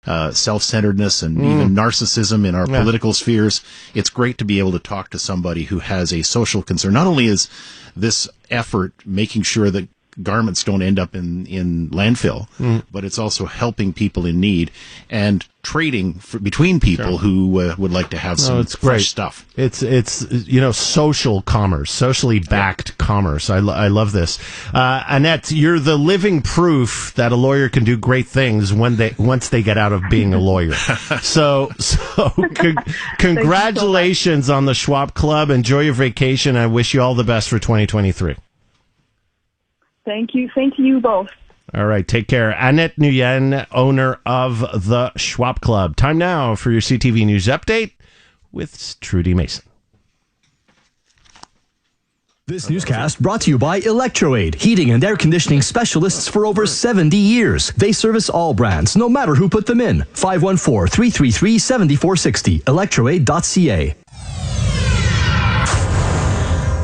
self-centeredness and even narcissism in our political spheres. It's great to be able to talk to somebody who has a social concern. Not only is this effort making sure that garments don't end up in landfill, but it's also helping people in need and trading between people who would like to have some fresh stuff. It's social commerce, socially backed commerce. I love this. Annette, you're the living proof that a lawyer can do great things once they get out of being a lawyer. So congratulations on the Schwab Club. Enjoy your vacation. I wish you all the best for 2023. Thank you. Thank you both. All right. Take care. Annette Nguyen, owner of the Schwab Club. Time now for your CTV News Update with Trudy Mason. This newscast brought to you by ElectroAid, heating and air conditioning specialists for over 70 years. They service all brands, no matter who put them in. 514-333-7460, electroaid.ca.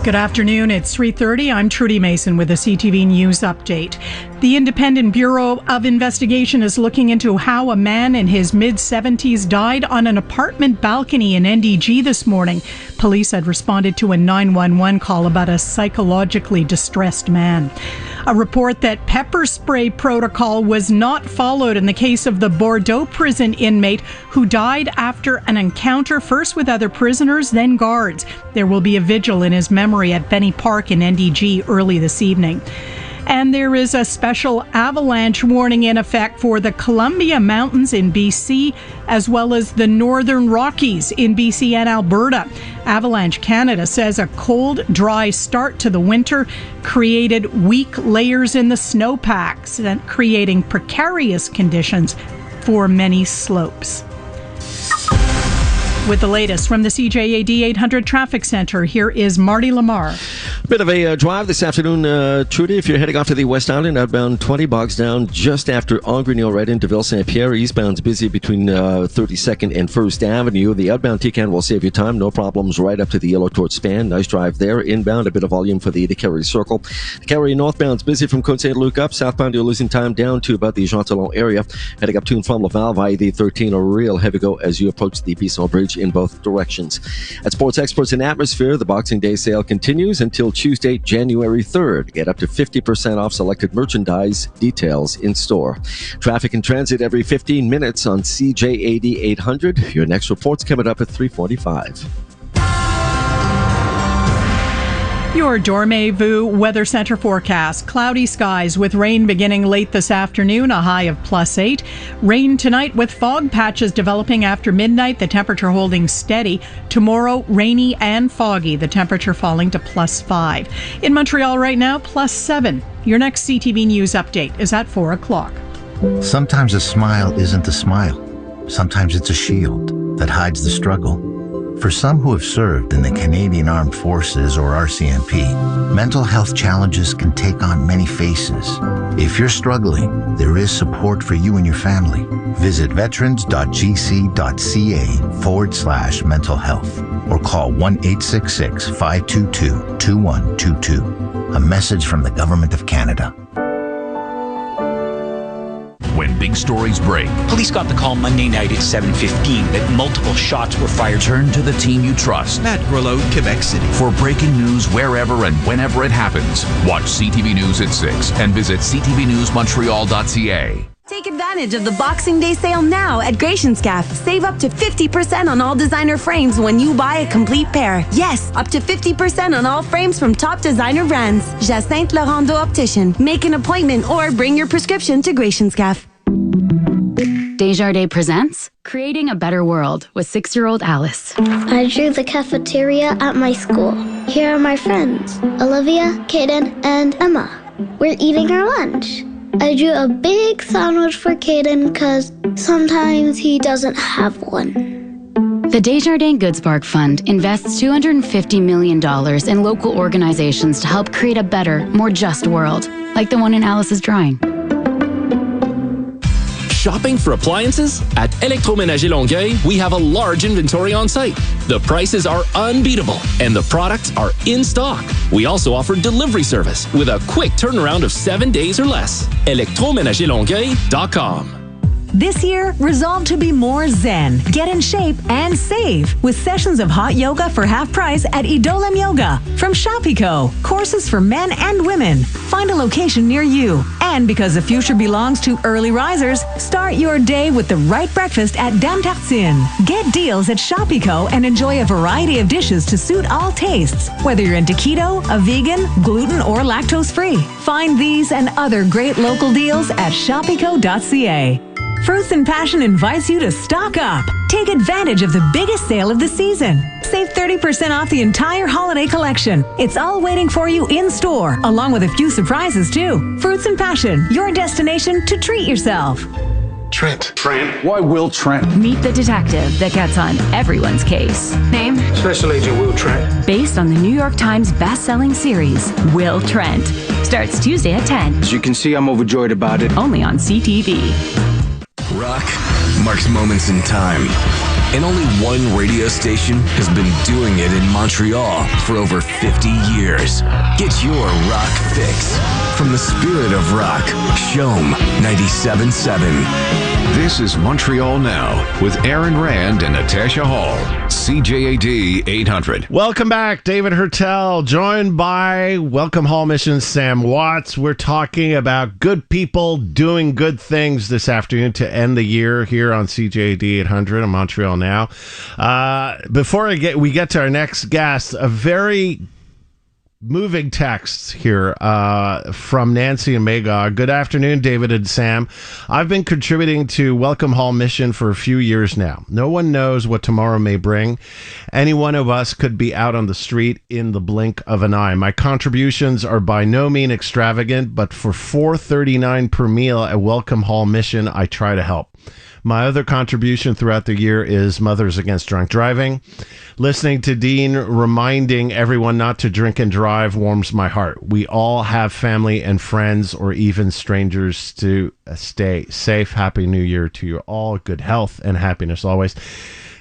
Good afternoon. It's 3:30. I'm Trudy Mason with a CTV News Update. The Independent Bureau of Investigation is looking into how a man in his mid-70s died on an apartment balcony in NDG this morning. Police had responded to a 911 call about a psychologically distressed man. A report that pepper spray protocol was not followed in the case of the Bordeaux prison inmate who died after an encounter first with other prisoners, then guards. There will be a vigil in his memory at Benny Park in NDG early this evening. And there is a special avalanche warning in effect for the Columbia Mountains in BC, as well as the Northern Rockies in BC and Alberta. Avalanche Canada says a cold, dry start to the winter created weak layers in the snowpacks, creating precarious conditions for many slopes. With the latest from the CJAD 800 Traffic Center, here is Marty Lamar. A bit of a drive this afternoon, Trudy. If you're heading off to the West Island, outbound 20 bogs down just after Angrignon, right into Ville-Saint-Pierre. Eastbound's busy between 32nd and 1st Avenue. The outbound T-Can will save you time. No problems right up to the Yellow Torch span. Nice drive there. Inbound, a bit of volume for the Carey Circle. The Carey northbound's busy from Côte Saint-Luc up. Southbound, you're losing time down to about the Jean Talon area. Heading up to and from Laval via the 13, a real heavy go as you approach the Bisson Bridge in both directions. At Sports Experts and Atmosphere, the Boxing Day sale continues until Tuesday, January 3rd. Get up to 50% off selected merchandise. Details in store. Traffic and transit every 15 minutes on CJAD 800. Your next report's coming up at 3:45. Your Dormez-vous Weather Center forecast. Cloudy skies with rain beginning late this afternoon, a high of +8. Rain tonight with fog patches developing after midnight, the temperature holding steady. Tomorrow, rainy and foggy, the temperature falling to +5. In Montreal right now, +7. Your next CTV News Update is at 4 o'clock. Sometimes a smile isn't a smile. Sometimes it's a shield that hides the struggle. For some who have served in the Canadian Armed Forces or RCMP, mental health challenges can take on many faces. If you're struggling, there is support for you and your family. Visit veterans.gc.ca/mental health or call 1-866-522-2122. A message from the Government of Canada. When big stories break, police got the call Monday night at 7:15 that multiple shots were fired. Turn to the team you trust. Matt Grillo, Quebec City. For breaking news wherever and whenever it happens, watch CTV News at 6 and visit ctvnewsmontreal.ca. Take advantage of the Boxing Day sale now at Gratianscaf. Save up to 50% on all designer frames when you buy a complete pair. Yes, up to 50% on all frames from top designer brands. Jacinthe Laurando Optician. Make an appointment or bring your prescription to Gratianscaf. Desjardins presents Creating a Better World with 6-year-old Alice. I drew the cafeteria at my school. Here are my friends, Olivia, Kaden, and Emma. We're eating our lunch. I drew a big sandwich for Kaden because sometimes he doesn't have one. The Desjardins Good Spark Fund invests $250 million in local organizations to help create a better, more just world, like the one in Alice's drawing. Shopping for appliances? At Électroménager Longueuil, we have a large inventory on site. The prices are unbeatable and the products are in stock. We also offer delivery service with a quick turnaround of 7 days or less. Électroménagerlongueuil.com. This year, resolve to be more zen, get in shape, and save with sessions of hot yoga for half price at Idolem Yoga from Shopico. Courses for men and women. Find a location near you. And because the future belongs to early risers, start your day with the right breakfast at Dame Tartine. Get deals at Shopico and enjoy a variety of dishes to suit all tastes, whether you're into keto, a vegan, gluten, or lactose-free. Find these and other great local deals at shopico.ca. Fruits and Passion invites you to stock up. Take advantage of the biggest sale of the season. Save 30% off the entire holiday collection. It's all waiting for you in store, along with a few surprises too. Fruits and Passion, your destination to treat yourself. Trent. Why Will Trent? Meet the detective that gets on everyone's case. Name? Special Agent Will Trent. Based on the New York Times best-selling series, Will Trent. Starts Tuesday at 10. As you can see, I'm overjoyed about it. Only on CTV. Rock marks moments in time, and only one radio station has been doing it in Montreal for over 50 years. Get your rock fix from the spirit of rock. Shome 97.7. This is Montreal Now with Aaron Rand and Natasha Hall. CJAD 800. Welcome back. David Hertel, joined by Welcome Hall Mission Sam Watts. We're talking about good people doing good things this afternoon to end the year here on CJAD 800 in Montreal Now. Before we get to our next guest, a very moving text here from Nancy and Magog. Good afternoon, David and Sam. I've been contributing to Welcome Hall Mission for a few years now. No one knows what tomorrow may bring. Any one of us could be out on the street in the blink of an eye. My contributions are by no means extravagant, but for $4.39 per meal at Welcome Hall Mission, I try to help. My other contribution throughout the year is Mothers Against Drunk Driving. Listening to Dean reminding everyone not to drink and drive warms my heart. We all have family and friends or even strangers to stay safe. Happy New Year to you all. Good health and happiness always.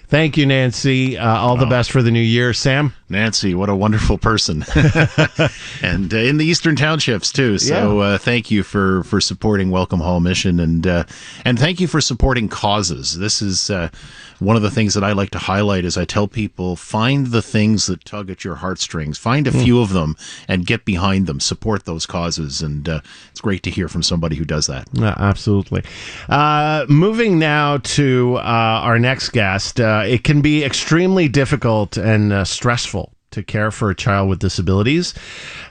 Thank you, Nancy. All the best for the new year. Sam? Nancy, what a wonderful person. And in the Eastern Townships, too. So thank you for supporting Welcome Hall Mission. And thank you for supporting causes. This is one of the things that I like to highlight is I tell people, find the things that tug at your heartstrings. Find a few of them and get behind them. Support those causes. And it's great to hear from somebody who does that. Absolutely. Moving now to our next guest. It can be extremely difficult and stressful to care for a child with disabilities.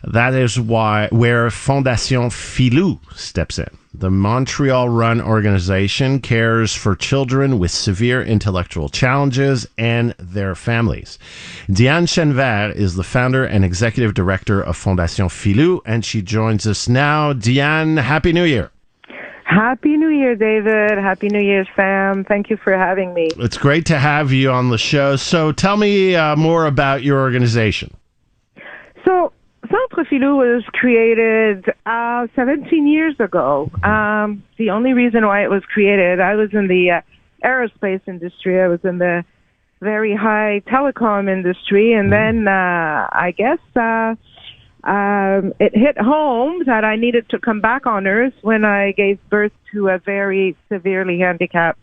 That is where Fondation Filou steps in. The Montreal-run organization cares for children with severe intellectual challenges and their families. Diane Chenvert is the founder and executive director of Fondation Filou, and she joins us now. Diane, Happy New Year. Happy New Year, David. Happy New Year, Sam. Thank you for having me. It's great to have you on the show. So tell me more about your organization. So Centre Filou was created 17 years ago. The only reason why it was created, I was in the aerospace industry. I was in the very high telecom industry. And then I guess it hit home that I needed to come back on Earth when I gave birth to a very severely handicapped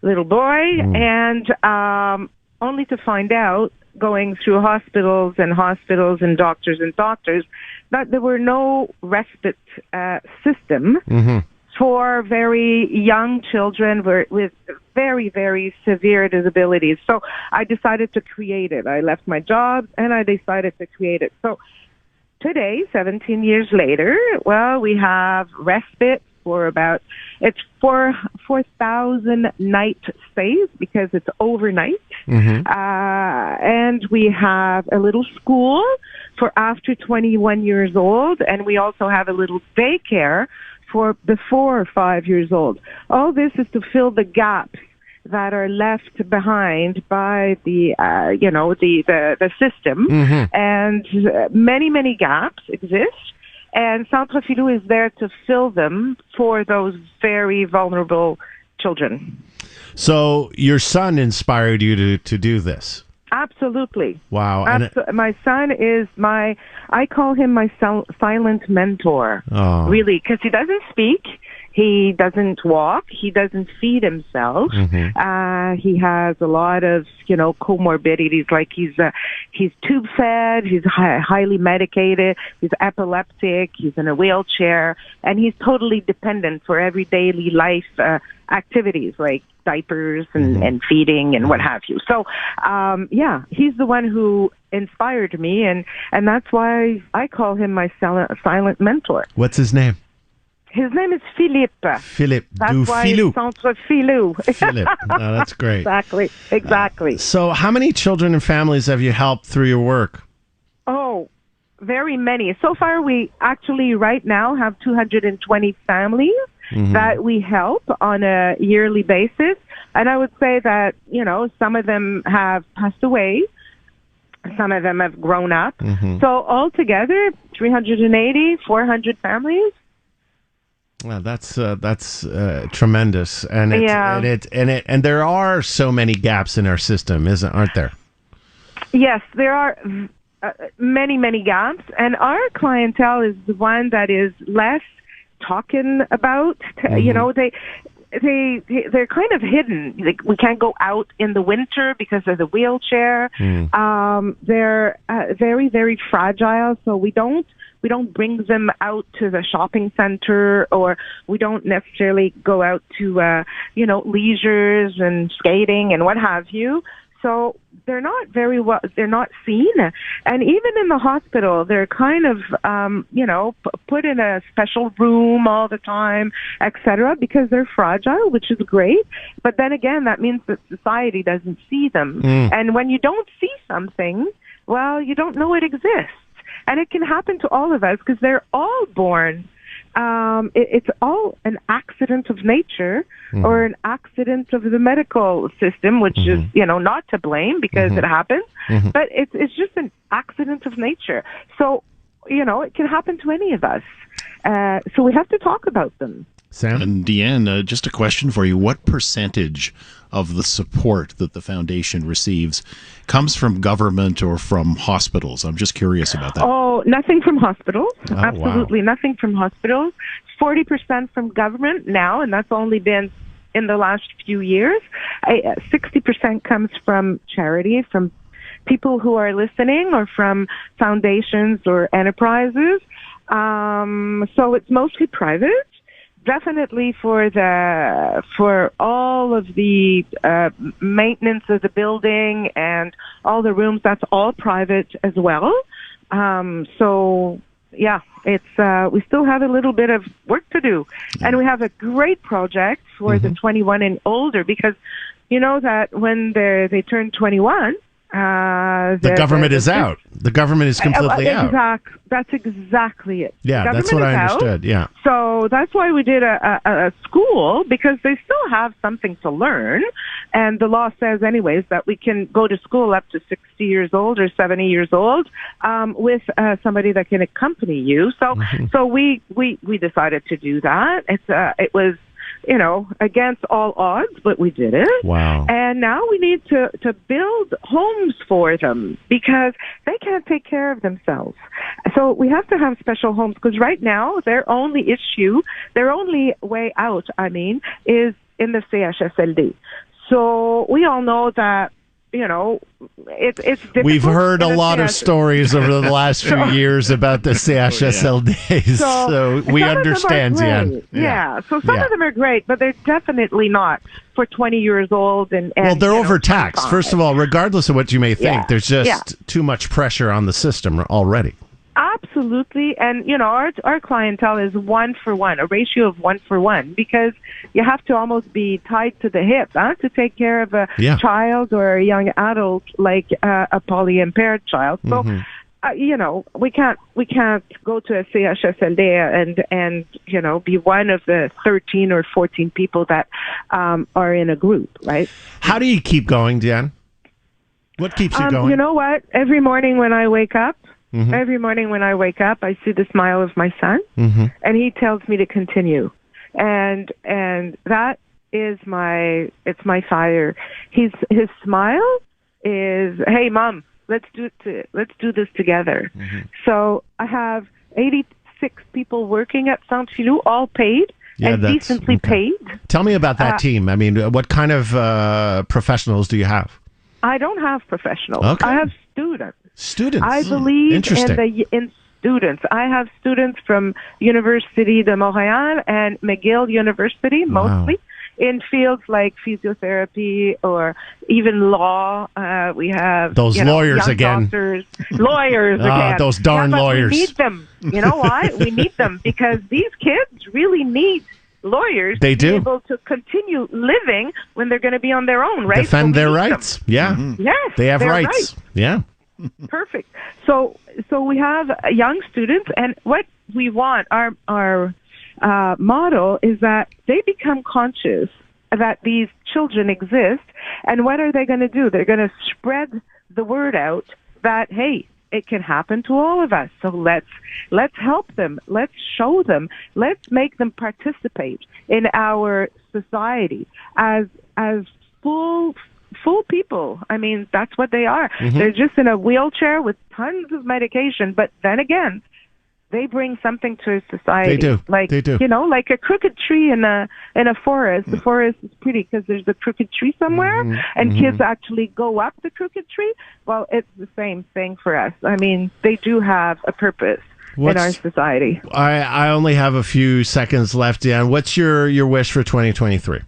little boy, and only to find out, going through hospitals and doctors, that there were no respite system for very young children with very, very severe disabilities. So I decided to create it. I left my job and I decided to create it. So today, 17 years later, well, we have respite for it's 4,000 night stays because it's overnight. And we have a little school for after 21 years old, and we also have a little daycare for before 5 years old. All this is to fill the gaps that are left behind by the system, and many gaps exist, and Centre Filou is there to fill them for those very vulnerable children. So your son inspired you to do this? Absolutely. Wow. My son is I call him my silent mentor, really, because he doesn't speak. He doesn't walk. He doesn't feed himself. He has a lot of, comorbidities. Like he's tube fed. He's highly medicated. He's epileptic. He's in a wheelchair, and he's totally dependent for every daily life activities like diapers and feeding and what have you. So, he's the one who inspired me, and that's why I call him my silent mentor. What's his name? His name is Philippe. Philippe That's du why Filou. it's Centre Filou. Philippe. Oh, that's great. Exactly. So how many children and families have you helped through your work? Oh, very many. So far, we actually right now have 220 families that we help on a yearly basis. And I would say that, some of them have passed away. Some of them have grown up. So altogether, 380, 400 families. Well, that's tremendous, and there are so many gaps in our system, aren't there? Yes, there are many gaps, and our clientele is the one that is less talking about. They're kind of hidden. Like, we can't go out in the winter because of the wheelchair. They're very, very fragile, so we don't bring them out to the shopping center, or we don't necessarily go out to, leisures and skating and what have you. So they're not they're not seen. And even in the hospital, they're kind of, put in a special room all the time, etc., because they're fragile, which is great. But then again, that means that society doesn't see them. And when you don't see something, well, you don't know it exists. And it can happen to all of us because they're all born. It's all an accident of nature or an accident of the medical system, which is, not to blame because it happens. But it's just an accident of nature. So, it can happen to any of us. So we have to talk about them. Sam? And Deanne, just a question for you. What percentage of the support that the foundation receives comes from government or from hospitals? I'm just curious about that. Oh, nothing from hospitals. Oh, Absolutely wow. Nothing from hospitals. 40% from government now, and that's only been in the last few years. 60% comes from charity, from people who are listening, or from foundations or enterprises. So it's mostly private. Definitely for all of the maintenance of the building and all the rooms, that's all private as well. So yeah, it's we still have a little bit of work to do, and we have a great project for the 21 and older, because you know that when they turn 21. The government is out. The government is completely out. That's exactly it. Yeah, that's what I understood. Yeah. So that's why we did a school, because they still have something to learn. And the law says anyways that we can go to school up to 60 years old or 70 years old with somebody that can accompany you. So so we decided to do that. It was, you know, against all odds, but we did it. Wow. And now we need to build homes for them, because they can't take care of themselves. So we have to have special homes, because right now their only way out, is in the CHSLD. So we all know that, you know, it's difficult. We've heard a lot of stories over the last few years about the CHSLDs, so we understand, Jan. Yeah, so some of them are great, but they're definitely not for 20 years old. And well, they're overtaxed. First of all, regardless of what you may think, there's just too much pressure on the system already. Absolutely. And, you know, our clientele is 1-for-1, a ratio of 1-for-1, because you have to almost be tied to the hip to take care of a child or a young adult, like a poly-impaired child. So, you know, we can't go to a CHSLD and, you know, be one of the 13 or 14 people that are in a group, right? How do you keep going, Jan? What keeps you going? You know what? Every morning when I wake up, I see the smile of my son, and he tells me to continue. And that is my fire. His smile is, "Hey, Mom, let's do this together." So I have 86 people working at Centre Filou, all paid. and decently paid. Tell me about that team. I mean, what kind of professionals do you have? I don't have professionals. Okay. I have students. Students. I believe in students. I have students from Université de Montréal and McGill University, mostly, in fields like physiotherapy or even law. We have those lawyers young again. Doctors, lawyers again. Those darn lawyers. We need them. You know why? We need them because these kids really need lawyers to be able to continue living when they're going to be on their own, right? Defend their rights. Yeah. Yes. They have rights. Yeah. Perfect. So we have young students, and what we want, our model is that they become conscious that these children exist, and what are they going to do? They're going to spread the word out that, hey, it can happen to all of us. So let's help them. Let's show them. Let's make them participate in our society as full people. I mean, that's what they are. Mm-hmm. They're just in a wheelchair with tons of medication, but then again, they bring something to society. They do. They do. You know, like a crooked tree in a forest. The forest is pretty because there's a crooked tree somewhere, and kids actually go up the crooked tree. Well, it's the same thing for us. I mean, they do have a purpose in our society. I only have a few seconds left, Dan. What's your wish for 2023?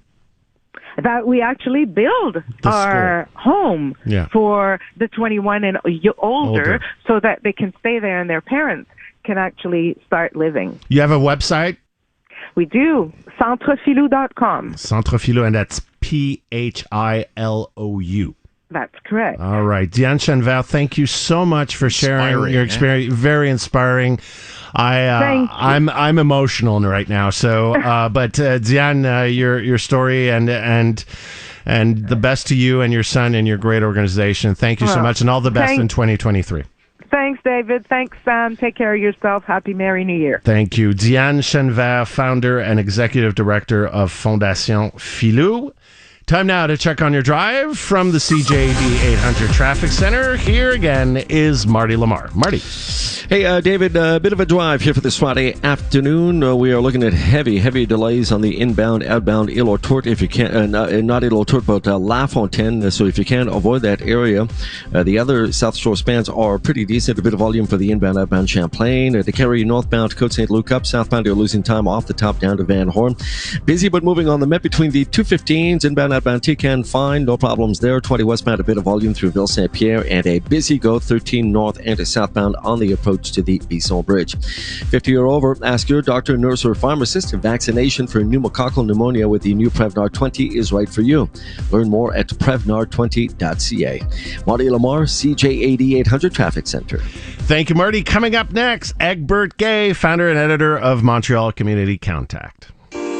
That we actually build our home for the 21 and older so that they can stay there and their parents can actually start living. You have a website? We do. Centrefilou.com. Centrefilou, and that's Philou. That's correct. All right. Diane Chenvert, thank you so much for sharing your experience. Very inspiring. I'm emotional right now. So, but Diane, your story and the best to you and your son and your great organization. Thank you so much, and all the best in 2023. Thanks, David. Thanks, Sam. Take care of yourself. Happy Merry New Year. Thank you. Diane Chenvert, founder and executive director of Fondation Philou. Time now to check on your drive from the CJAD 800 Traffic Center. Here again is Marty Lamar. Marty. Hey, David, a bit of a drive here for this Friday afternoon. We are looking at heavy delays on the inbound, outbound Île-aux-Tourtes, if you can, not Île-aux-Tourtes, but La Fontaine. So if you can avoid that area, the other South Shore spans are pretty decent. A bit of volume for the inbound, outbound Champlain. To carry northbound Côte Saint-Luc up, southbound you're losing time off the top down to Van Horn. Busy but moving on the Met between the 215s, inbound, outbound Tican, fine, no problems there. 20 westbound, a bit of volume through Ville-Saint-Pierre, and a busy go 13 north and southbound on the approach to the Bisson Bridge. 50 or over, ask your doctor, nurse, or pharmacist if vaccination for pneumococcal pneumonia with the new Prevnar 20 is right for you. Learn more at Prevnar20.ca. Marty Lamar, CJAD 800 Traffic Center. Thank you, Marty. Coming up next, Egbert Gay, founder and editor of Montreal Community Contact.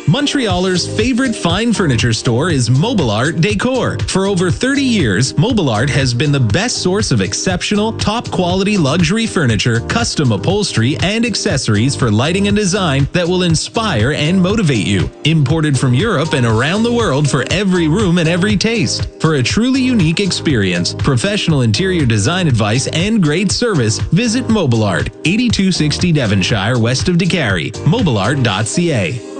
Montrealers' favorite fine furniture store is Mobile Art Decor. For over 30 years, Mobile Art has been the best source of exceptional, top-quality luxury furniture, custom upholstery, and accessories for lighting and design that will inspire and motivate you. Imported from Europe and around the world for every room and every taste. For a truly unique experience, professional interior design advice, and great service, visit Mobile Art, 8260 Devonshire, west of Décarie. MobileArt.ca.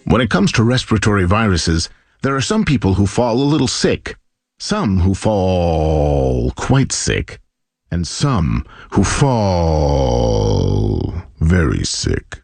When it comes to respiratory viruses, there are some people who fall a little sick, some who fall quite sick, and some who fall very sick.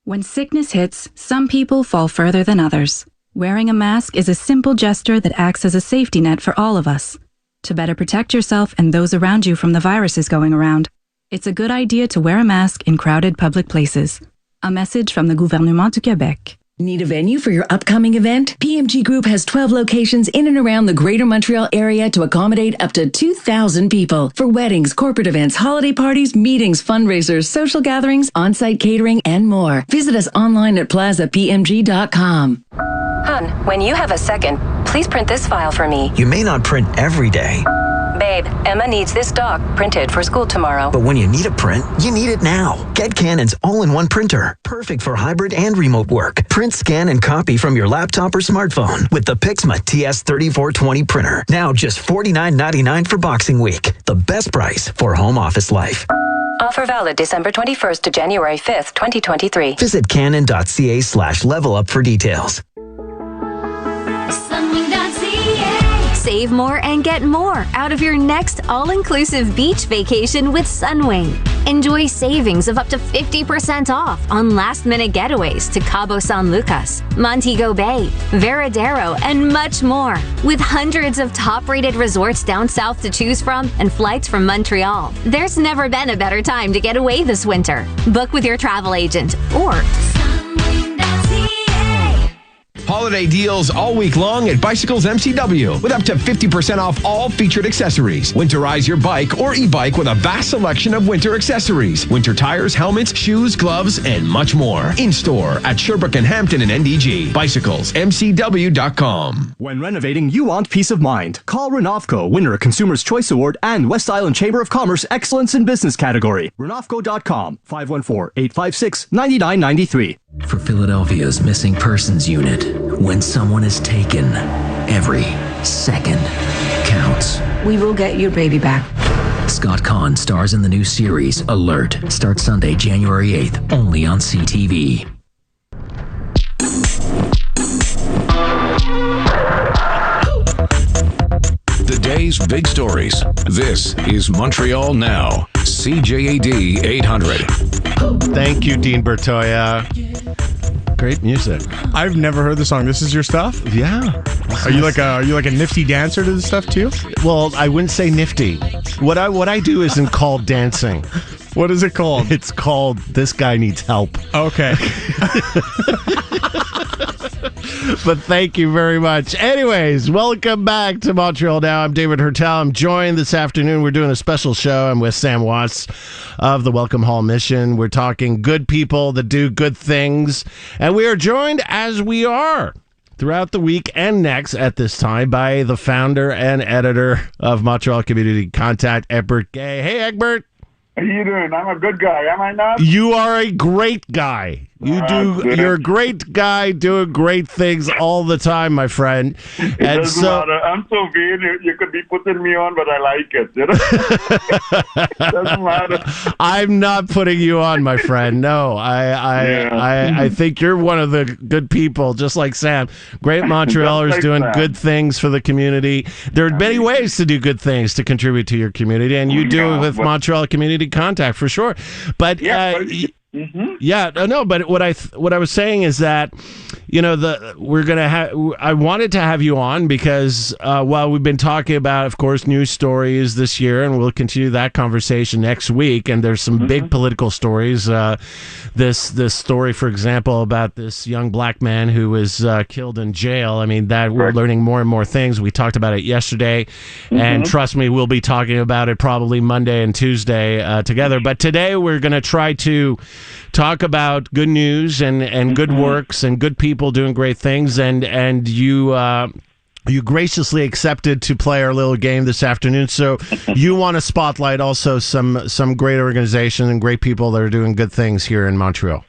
When sickness hits, some people fall further than others. Wearing a mask is a simple gesture that acts as a safety net for all of us. To better protect yourself and those around you from the viruses going around, it's a good idea to wear a mask in crowded public places. A message from the Gouvernement du Québec. Need a venue for your upcoming event? PMG Group has 12 locations in and around the Greater Montreal area to accommodate up to 2,000 people for weddings, corporate events, holiday parties, meetings, fundraisers, social gatherings, on-site catering, and more. Visit us online at plazapmg.com. Hun, when you have a second, please print this file for me. You may not print every day. Babe, Emma needs this doc printed for school tomorrow. But when you need a print, you need it now. Get Canon's all-in-one printer. Perfect for hybrid and remote work. Print, scan, and copy from your laptop or smartphone with the Pixma TS3420 printer. Now just $49.99 for Boxing Week. The best price for home office life. Offer valid December 21st to January 5th, 2023. Visit canon.ca/levelup for details. Save more and get more out of your next all-inclusive beach vacation with Sunwing. Enjoy savings of up to 50% off on last-minute getaways to Cabo San Lucas, Montego Bay, Veradero, and much more. With hundreds of top-rated resorts down south to choose from and flights from Montreal, there's never been a better time to get away this winter. Book with your travel agent or Holiday deals all week long at Bicycles MCW with up to 50% off all featured accessories. Winterize your bike or e-bike with a vast selection of winter accessories. Winter tires, helmets, shoes, gloves, and much more. In-store at Sherbrooke and Hampton and NDG. BicyclesMCW.com. When renovating, you want peace of mind. Call Renofco, winner of Consumer's Choice Award and West Island Chamber of Commerce Excellence in Business category. Renofco.com, 514-856-9993. For Philadelphia's Missing Persons Unit, when someone is taken, every second counts. We will get your baby back. Scott Kahn stars in the new series, Alert. Starts Sunday, January 8th, only on CTV. The day's big stories. This is Montreal Now. CJAD 800. Thank you, Dean Bertoya. Great music. I've never heard the song. This is your stuff? Yeah. Are you like a nifty dancer to this stuff too? Well, I wouldn't say nifty. What I do isn't called dancing. What is it called? It's called This Guy Needs Help. Okay. But thank you very much. Anyways, welcome back to Montreal Now. I'm David Hertel. I'm joined this afternoon. We're doing a special show. I'm with Sam Watts of the Welcome Hall Mission. We're talking good people that do good things. And we are joined, as we are throughout the week and next at this time, by the founder and editor of Montreal Community Contact, Egbert Gay. Hey, Egbert. How you doing? I'm a good guy, am I not? You are a great guy. You're a great guy doing great things all the time, my friend. It doesn't matter. I'm so vain. You could be putting me on, but I like it. You know? It doesn't matter. I'm not putting you on, my friend. No, I think you're one of the good people, just like Sam. Great Montrealers like doing good things for the community. There are many ways to do good things to contribute to your community, and you do it with Montreal Community Contact for sure. But but what I was saying is that, you know, I wanted to have you on because while we've been talking about, of course, news stories this year, and we'll continue that conversation next week, and there's some big political stories. This story, for example, about this young black man who was killed in jail. I mean, that we're learning more and more things. We talked about it yesterday, and trust me, we'll be talking about it probably Monday and Tuesday together. But today we're going to try to talk about good news and good works and good people doing great things, and you graciously accepted to play our little game this afternoon. So you want to spotlight also some great organizations and great people that are doing good things here in Montreal.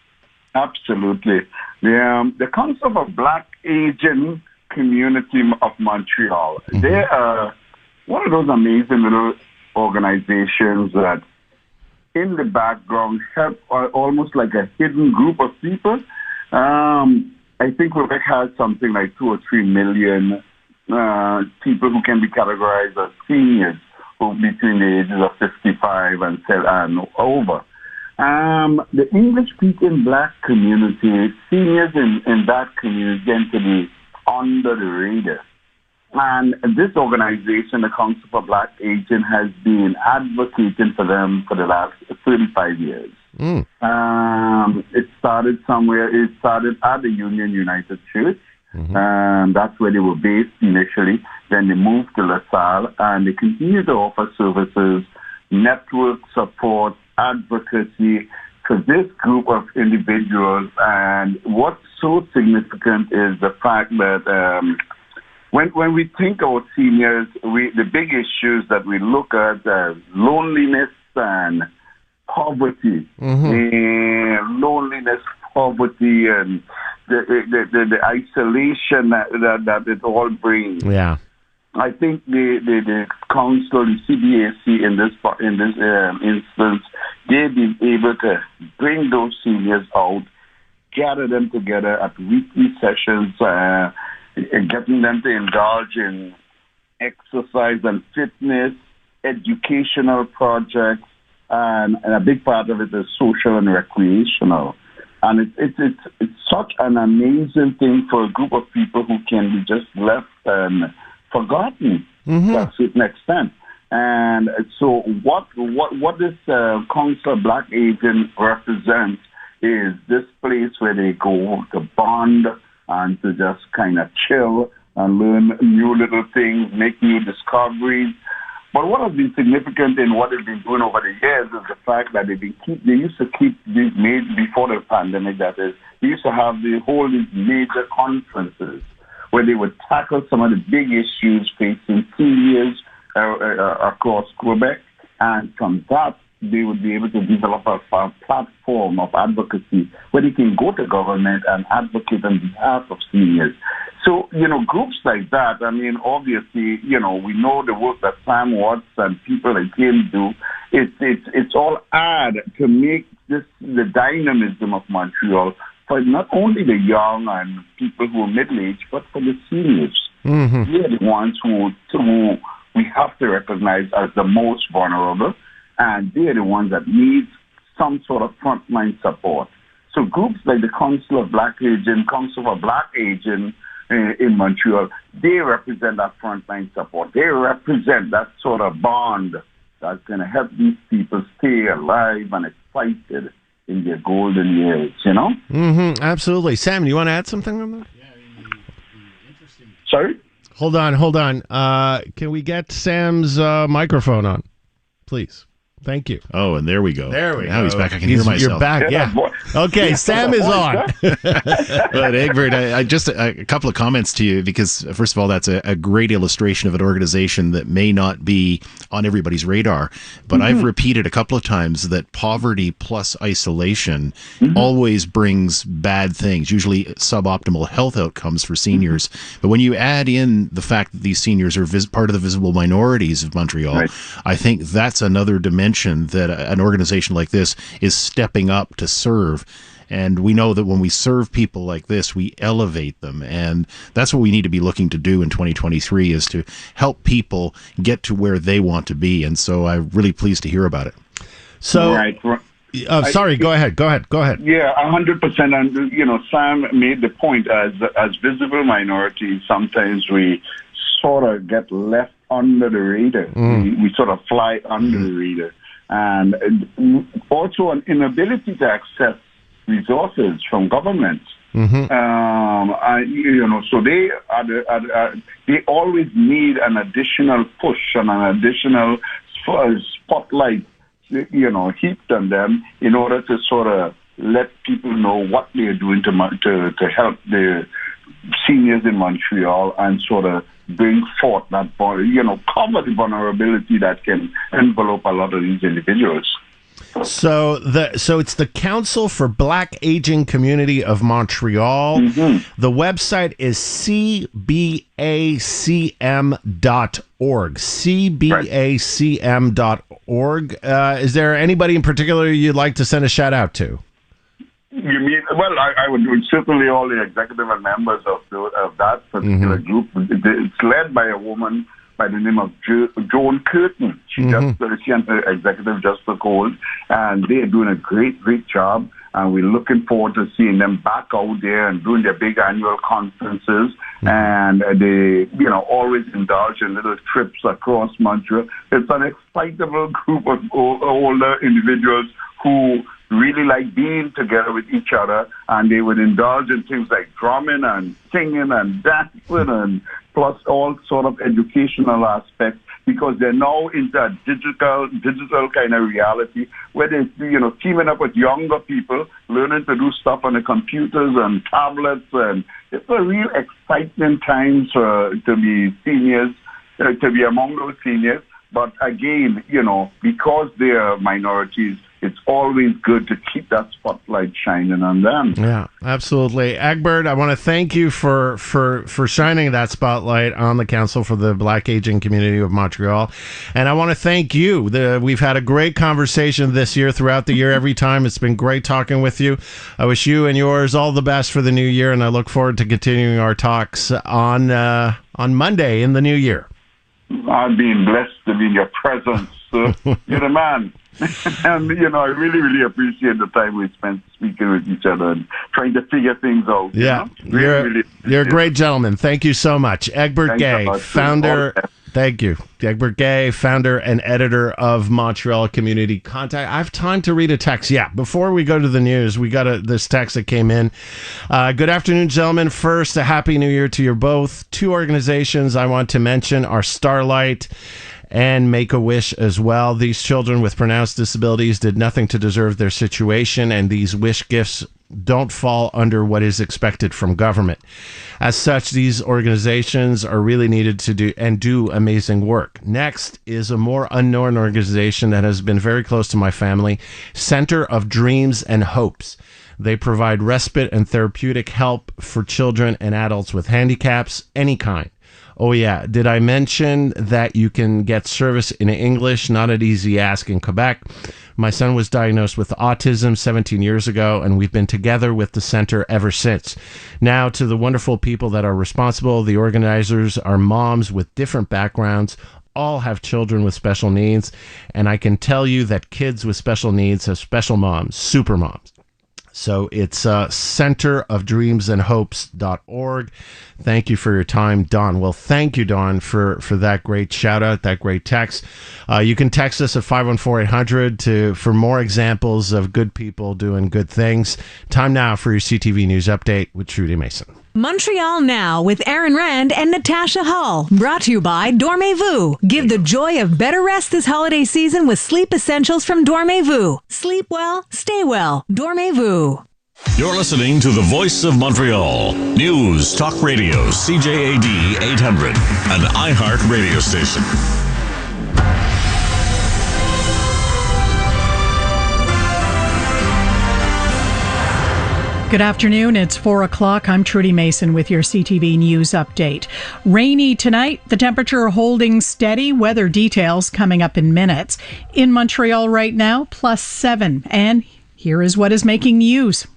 Absolutely. The Council of Black Asian Community of Montreal. They are one of those amazing little organizations that in the background help almost like a hidden group of people. I think Quebec has something like 2 or 3 million people who can be categorized as seniors who between the ages of 55 and over. The English-speaking black community, seniors in that community tend to be under the radar. And this organization, the Council for Black Asian, has been advocating for them for the last 35 years. It started at the Union United Church. That's where they were based initially. Then they moved to LaSalle, and they continue to offer services, network support, advocacy for this group of individuals. And what's so significant is the fact that when we think about seniors, the big issues that we look at are loneliness and poverty. Loneliness, poverty, and the isolation that it all brings. Yeah. I think the council, the CBAC in this instance, they've been able to bring those seniors out, gather them together at weekly sessions, getting them to indulge in exercise and fitness, educational projects, and a big part of it is social and recreational. And it's such an amazing thing for a group of people who can be just left and forgotten to a certain extent. And so what this Council of Black Agents represents is this place where they go to bond and to just kind of chill and learn new little things, make new discoveries. But what has been significant in what they've been doing over the years is the fact that they used to keep these before the pandemic, that is, they used to hold these major conferences where they would tackle some of the big issues facing seniors across Quebec. And from that, they would be able to develop a platform of advocacy where they can go to government and advocate on behalf of seniors. So, groups like that, I mean, obviously, we know the work that Sam Watts and people like him do. It's all add to make the dynamism of Montreal for not only the young and people who are middle-aged, but for the seniors. Mm-hmm. They're the ones who we have to recognize as the most vulnerable, and they're the ones that need some sort of frontline support. So groups like the Council of Black Agents, Council for Black Agents in Montreal, they represent that frontline support. They represent that sort of bond that's going to help these people stay alive and excited in their golden years, Mm-hmm, absolutely. Sam, you want to add something on that? Sorry? Hold on. Can we get Sam's microphone on, please? Thank you. Oh, and there we go. Now he's back. I can hear myself. You're back, yeah. Okay, Sam is on. But Egbert, I just a couple of comments to you, because first of all, that's a great illustration of an organization that may not be on everybody's radar. But I've repeated a couple of times that poverty plus isolation always brings bad things, usually suboptimal health outcomes for seniors. But when you add in the fact that these seniors are part of the visible minorities of Montreal, I think that's another dimension that an organization like this is stepping up to serve. And we know that when we serve people like this, we elevate them. And that's what we need to be looking to do in 2023, is to help people get to where they want to be. And so I'm really pleased to hear about it. So, sorry, go ahead. Yeah, 100%. And, Sam made the point, as visible minorities, sometimes we sort of get left under the radar. We sort of fly under the radar. And also an inability to access resources from governments. So they always need an additional push and an additional spotlight, heaped on them in order to sort of let people know what they're doing to help the seniors in Montreal and sort of bring forth that, cover the vulnerability that can envelop a lot of these individuals. So it's the Council for Black Aging Community of Montreal. The website is cbacm.org. cbacm.org. Is there anybody in particular you'd like to send a shout out to? You mean, well, I would certainly all the executive and members of that particular group. It's led by a woman by the name of Joan Curtin. She and her executive just took hold, and they're doing a great job. And we're looking forward to seeing them back out there and doing their big annual conferences. And they, always indulge in little trips across Montreal. It's an excitable group of older individuals who really like being together with each other, and they would indulge in things like drumming and singing and dancing, and plus all sort of educational aspects, because they're now into a digital kind of reality where they're, teaming up with younger people, learning to do stuff on the computers and tablets, and it's a real exciting time to be seniors, to be among those seniors. But again, because they are minorities, it's always good to keep that spotlight shining on them. Yeah, absolutely. Egbert, I want to thank you for shining that spotlight on the Council for the Black Aging Community of Montreal. And I want to thank you. We've had a great conversation this year, throughout the year, every time. It's been great talking with you. I wish you and yours all the best for the new year, and I look forward to continuing our talks on Monday in the new year. I've been blessed to be in your presence. You're the man. And, I really, really appreciate the time we spent speaking with each other and trying to figure things out. Yeah, Really you're a great gentleman. Thank you so much. Egbert Gay, founder. Thank you. Egbert Gay, founder and editor of Montreal Community Contact. I have time to read a text. Yeah, before we go to the news, we got this text that came in. Good afternoon, gentlemen. First, a happy new year to you both. Two organizations I want to mention are Starlight and Make-A-Wish as well. These children with pronounced disabilities did nothing to deserve their situation, and these wish gifts don't fall under what is expected from government. As such, these organizations are really needed to do amazing work. Next is a more unknown organization that has been very close to my family, Center of Dreams and Hopes. They provide respite and therapeutic help for children and adults with handicaps, any kind. Oh, yeah. Did I mention that you can get service in English? Not an easy ask in Quebec. My son was diagnosed with autism 17 years ago, and we've been together with the center ever since. Now, to the wonderful people that are responsible, the organizers are moms with different backgrounds, all have children with special needs, and I can tell you that kids with special needs have special moms, super moms. So it's centerofdreamsandhopes.org. Thank you for your time, Don. Well, thank you, Don, for that great shout out, that great text. You can text us at 514-800 for more examples of good people doing good things. Time now for your CTV News Update with Trudy Mason. Montreal Now with Aaron Rand and Natasha Hall. Brought to you by Dormez-vous. Give the joy of better rest this holiday season with sleep essentials from Dormez-vous. Sleep well, stay well. Dormez-vous. You're listening to the Voice of Montreal. News Talk Radio, CJAD 800, an iHeart radio station. Good afternoon. It's 4 o'clock. I'm Trudy Mason with your CTV News Update. Rainy tonight, the temperature holding steady. Weather details coming up in minutes. In Montreal right now, +7. And here is what is making news.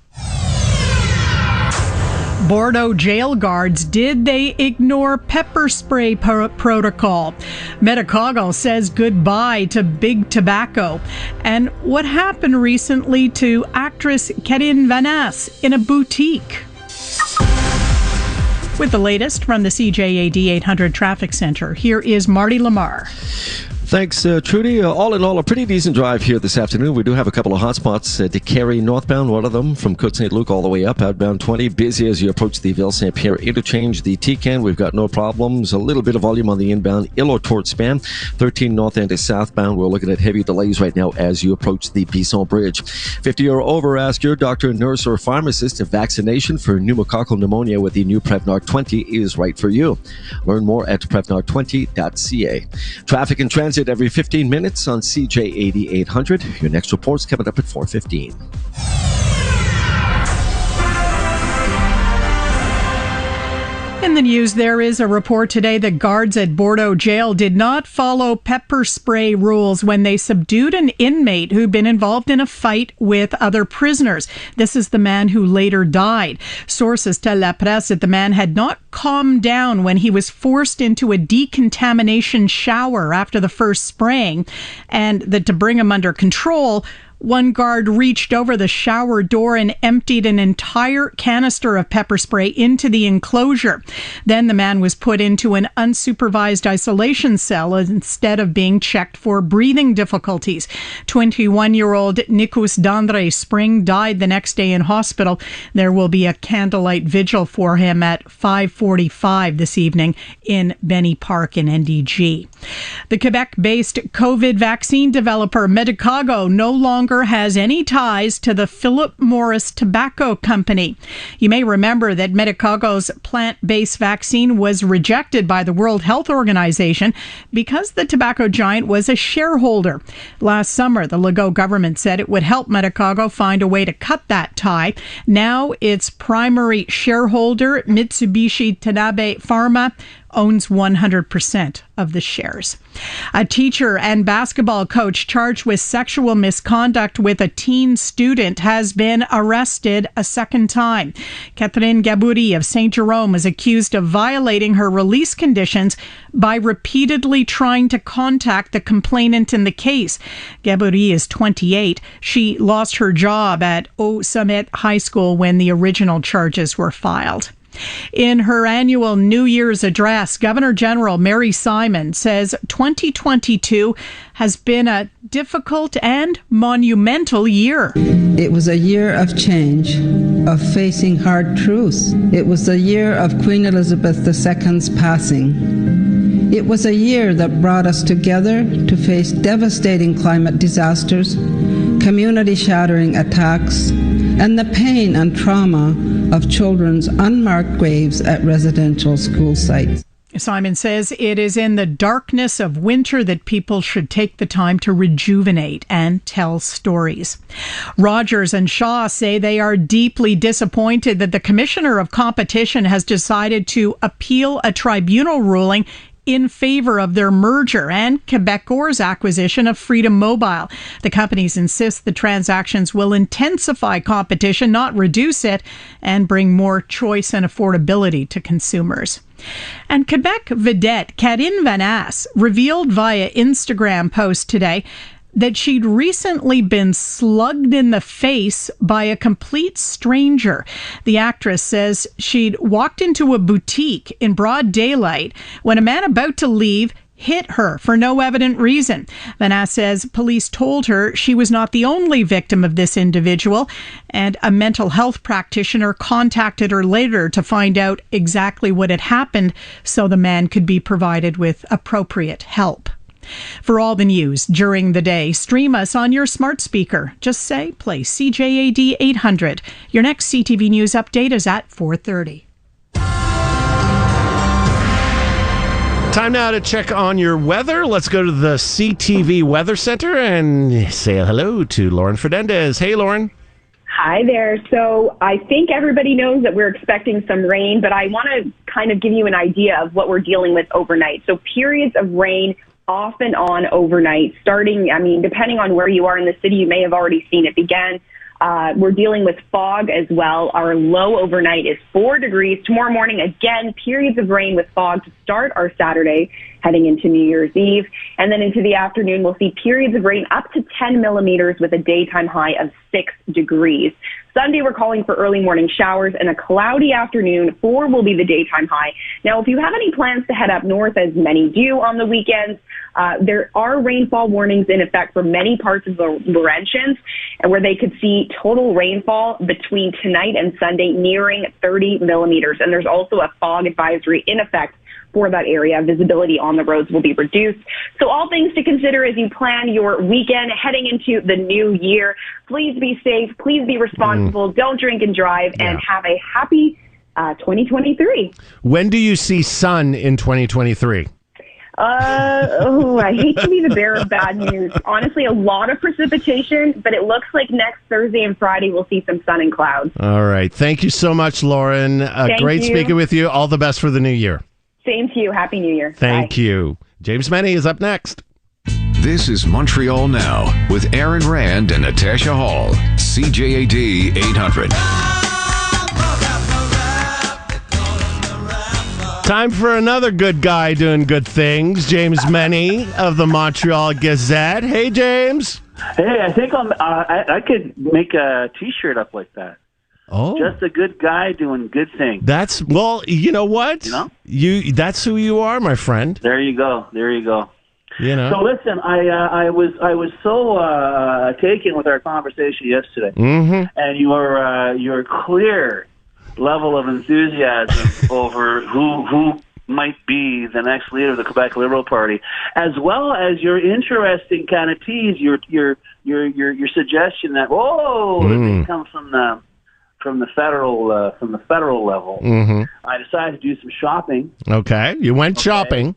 Bordeaux jail guards, did they ignore pepper spray protocol? Medicago says goodbye to big tobacco. And what happened recently to actress Karine Vanasse in a boutique? With the latest from the CJAD 800 Traffic Center, here is Marty Lamar. Thanks, Trudy. All in all, a pretty decent drive here this afternoon. We do have a couple of hot spots to carry northbound, one of them from Côte Saint-Luc all the way up, outbound 20. Busy as you approach the Ville-Saint-Pierre interchange. The T-Can, we've got no problems. A little bit of volume on the inbound Île towards Span. 13 north end is southbound. We're looking at heavy delays right now as you approach the Bisson Bridge. 50 or over, ask your doctor, nurse, or pharmacist if vaccination for pneumococcal pneumonia with the new Prevnar 20 is right for you. Learn more at prevnar20.ca. Traffic and transit every 15 minutes on CJAD 800. Your next report's coming up at 4:15. In the news, there is a report today that guards at Bordeaux jail did not follow pepper spray rules when they subdued an inmate who'd been involved in a fight with other prisoners. This is the man who later died. Sources tell La Presse that the man had not calmed down when he was forced into a decontamination shower after the first spraying, and that to bring him under control, one guard reached over the shower door and emptied an entire canister of pepper spray into the enclosure. Then the man was put into an unsupervised isolation cell instead of being checked for breathing difficulties. 21-year-old Nicolas Dandre Spring died the next day in hospital. There will be a candlelight vigil for him at 5:45 this evening in Benny Park in NDG. The Quebec-based COVID vaccine developer Medicago no longer longer has any ties to the Philip Morris Tobacco Company. You may remember that Medicago's plant-based vaccine was rejected by the World Health Organization because the tobacco giant was a shareholder. Last summer, the Legault government said it would help Medicago find a way to cut that tie. Now, its primary shareholder, Mitsubishi Tanabe Pharma, owns 100% of the shares. A teacher and basketball coach charged with sexual misconduct with a teen student has been arrested a second time. Catherine Gabouri of St. Jerome is accused of violating her release conditions by repeatedly trying to contact the complainant in the case. Gabouri is 28. She lost her job at Au Summit High School when the original charges were filed. In her annual New Year's address, Governor General Mary Simon says 2022 has been a difficult and monumental year. It was a year of change, of facing hard truths. It was a year of Queen Elizabeth II's passing. It was a year that brought us together to face devastating climate disasters, community-shattering attacks, and the pain and trauma of children's unmarked graves at residential school sites. Simon says it is in the darkness of winter that people should take the time to rejuvenate and tell stories. Rogers and Shaw say they are deeply disappointed that the Commissioner of Competition has decided to appeal a tribunal ruling in favor of their merger and Quebecor's acquisition of Freedom Mobile. The companies insist the transactions will intensify competition, not reduce it, and bring more choice and affordability to consumers. And Quebec vedette Karine Vanasse revealed via Instagram post today that she'd recently been slugged in the face by a complete stranger. The actress says she'd walked into a boutique in broad daylight when a man about to leave hit her for no evident reason. Vanasse says police told her she was not the only victim of this individual, and a mental health practitioner contacted her later to find out exactly what had happened so the man could be provided with appropriate help. For all the news during the day, stream us on your smart speaker. Just say, play CJAD 800. Your next CTV News update is at 4:30. Time now to check on your weather. Let's go to the CTV Weather Center and say hello to Lauren Fernandez. Hey, Lauren. Hi there. So I think everybody knows that we're expecting some rain, but I want to kind of give you an idea of what we're dealing with overnight. So periods of rain off and on overnight, starting, depending on where you are in the city, you may have already seen it begin. We're dealing with fog as well. Our low overnight is 4 degrees. Tomorrow morning, again, periods of rain with fog to start our Saturday, heading into New Year's Eve. And then into the afternoon, we'll see periods of rain up to 10 millimeters with a daytime high of 6 degrees. Sunday, we're calling for early morning showers and a cloudy afternoon. 4 will be the daytime high. Now, if you have any plans to head up north, as many do on the weekends, there are rainfall warnings in effect for many parts of the Laurentians, and where they could see total rainfall between tonight and Sunday nearing 30 millimeters. And there's also a fog advisory in effect for that area. Visibility on the roads will be reduced. So all things to consider as you plan your weekend heading into the new year. Please be safe. Please be responsible. Don't drink and drive, and have a happy 2023. When do you see sun in 2023? I hate to be the bearer of bad news. Honestly, a lot of precipitation, but it looks like next Thursday and Friday we'll see some sun and clouds. All right. Thank you so much, Lauren. Great speaking with you. All the best for the new year. Same to you. Happy New Year. Thank you. James Menny is up next. This is Montreal Now with Aaron Rand and Natasha Hall. CJAD 800. Time for another good guy doing good things. James Menny of the Montreal Gazette. Hey, James. Hey, I think I could make a T-shirt up like that. Oh, just a good guy doing good things. That's you know what? That's who you are, my friend. There you go. You know. So listen, I was so taken with our conversation yesterday, and your clear level of enthusiasm over who might be the next leader of the Quebec Liberal Party, as well as your interesting kind of tease, your suggestion that it may come from the federal level. Mm-hmm. I decided to do some shopping. Okay, you went shopping.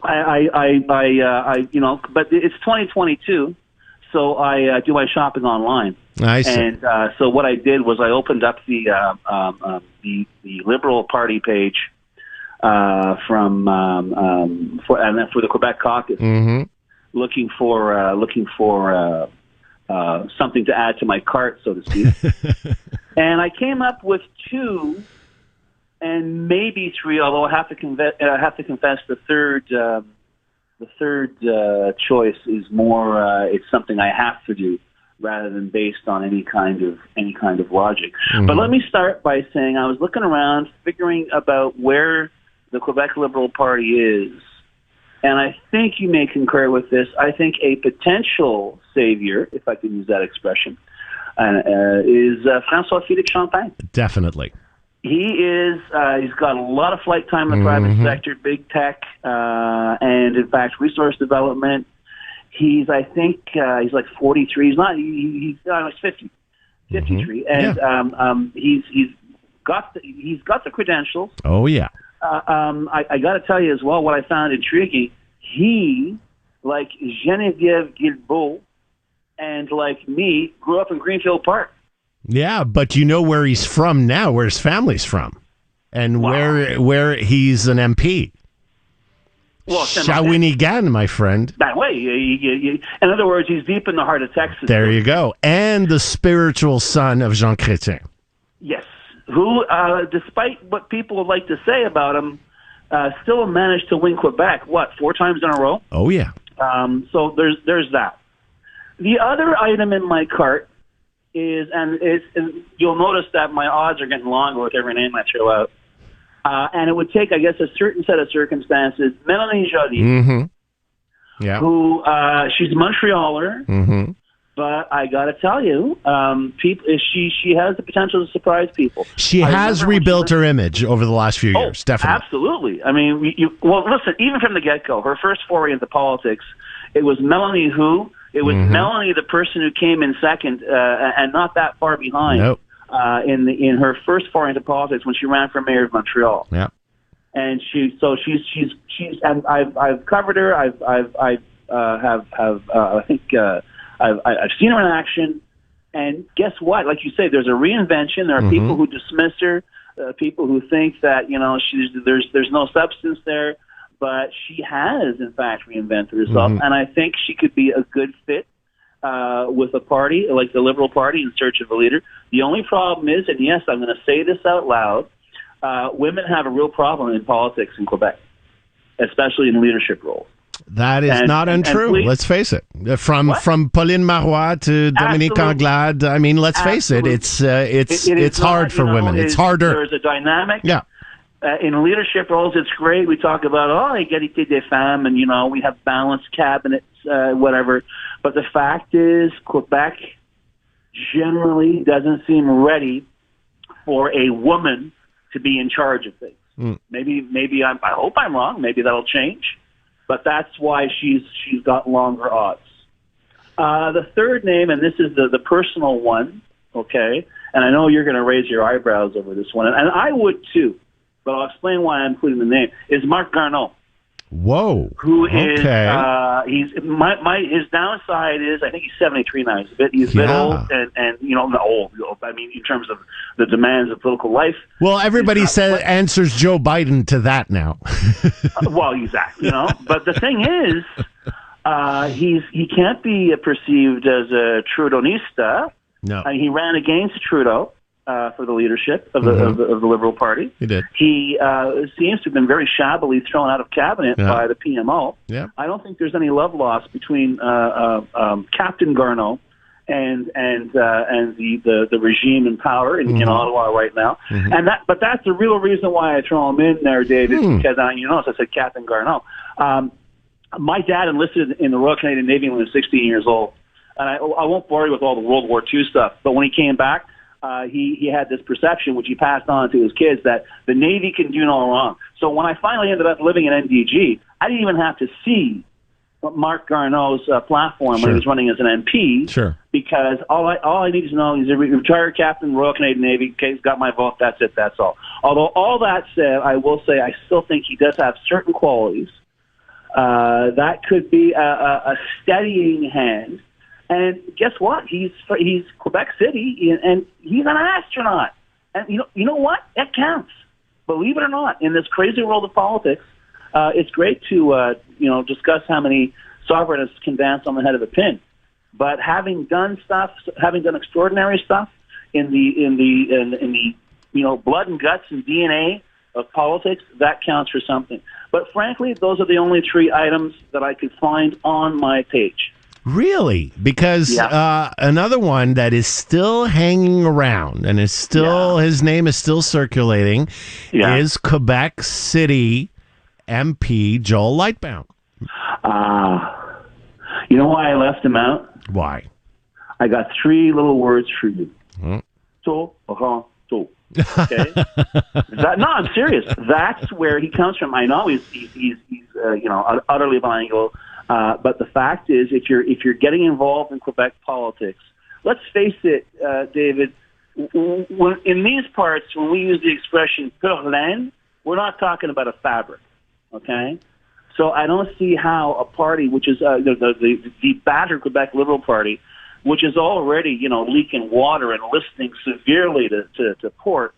I but it's 2022, so I do my shopping online. I see. And so what I did was I opened up the Liberal Party page for the Quebec caucus, looking for something to add to my cart, so to speak. And I came up with 2 and maybe 3, although I have to confess the third choice is more it's something I have to do rather than based on any kind of logic. But let me start by saying I was looking around, figuring about where the Quebec Liberal Party is, and I think you may concur with this. I think a potential savior, if I can use that expression, is François-Philippe Champagne. Definitely. He is. He's got a lot of flight time in the private sector, big tech, and in fact, resource development. He's, I think, he's like 43. He's not. He's 50, 53, and he's got the credentials. Oh yeah. I got to tell you as well what I found intriguing. He, like Geneviève Guilbeault, and like me, grew up in Greenfield Park. Yeah, but you know where he's from now, where his family's from, and where he's an MP. Well, Shawinigan, my friend. That way. In other words, he's deep in the heart of Texas. There you go. And the spiritual son of Jean Chrétien. Yes. Who, despite what people would like to say about him, still managed to win Quebec, 4 times in a row? Oh, yeah. So there's that. The other item in my cart is, and you'll notice that my odds are getting longer with every name I throw out. And it would take, I guess, a certain set of circumstances. Mélanie Joly, who she's a Montrealer, but I got to tell you, she has the potential to surprise people. She has rebuilt her image over the last few years, definitely. Absolutely. I mean, listen, even from the get-go, her first foray into politics, it was Melanie who? It was Melanie, the person who came in second, and not that far behind. Nope. In her first foray into politics when she ran for mayor of Montreal. Yeah. And she's and I've covered her. I've seen her in action. And guess what? Like you say, there's a reinvention. There are people who dismiss her, people who think that there's no substance there. But she has, in fact, reinvented herself, and I think she could be a good fit with a party like the Liberal Party in search of a leader. The only problem is, and yes, I'm going to say this out loud, women have a real problem in politics in Quebec, especially in leadership roles. That is not untrue. Let's face it. From Pauline Marois to Dominique Anglade, I mean, let's face it. It's hard for women. It's harder. There's a dynamic. Yeah. In leadership roles, it's great. We talk about, égalité des femmes, and, we have balanced cabinets, whatever. But the fact is, Quebec generally doesn't seem ready for a woman to be in charge of things. Maybe I hope I'm wrong. Maybe that'll change. But that's why she's got longer odds. The third name, and this is the personal one, okay? And I know you're going to raise your eyebrows over this one, and I would too. But I'll explain why I'm including the name, is Marc Garneau. Whoa. Who is, his downside is, I think he's 73 now. He's a bit old, and not old. I mean, in terms of the demands of political life. Well, everybody answers Joe Biden to that now. Well, exactly, But the thing is, he can't be perceived as a Trudeauista. No. He ran against Trudeau. For the leadership of the Liberal Party. He did. He seems to have been very shabbily thrown out of cabinet by the PMO. Yeah. I don't think there's any love lost between Captain Garneau and the regime in power in Ottawa right now. But that's the real reason why I throw him in there, David, because I said Captain Garneau. My dad enlisted in the Royal Canadian Navy when he was 16 years old. And I won't bore you with all the World War II stuff, but when he came back, he had this perception, which he passed on to his kids, that the Navy can do no wrong. So when I finally ended up living in NDG, I didn't even have to see Marc Garneau's platform when he was running as an MP. Sure. Because all I need to know is a retired captain, Royal Canadian Navy. Okay, he's got my vote. That's it. That's all. Although all that said, I will say I still think he does have certain qualities that could be a steadying hand. And guess what? He's Quebec City, and he's an astronaut. And you know what? That counts. Believe it or not, in this crazy world of politics, it's great to discuss how many sovereignists can dance on the head of a pin. But having done extraordinary stuff in the blood and guts and DNA of politics, that counts for something. But frankly, those are the only 3 items that I could find on my page. Really? Because another one that is still hanging around and is still his name is still circulating is Quebec City MP Joel Lightbound. You know why I left him out? Why? I got 3 little words for you. To. Okay. No, I'm serious. That's where he comes from. I know he's utterly bilingual. But the fact is, if you're getting involved in Quebec politics, let's face it, David. In these parts, when we use the expression "pur laine," we're not talking about a fabric. Okay, so I don't see how a party, which is the battered Quebec Liberal Party, which is already leaking water and listening severely to Port,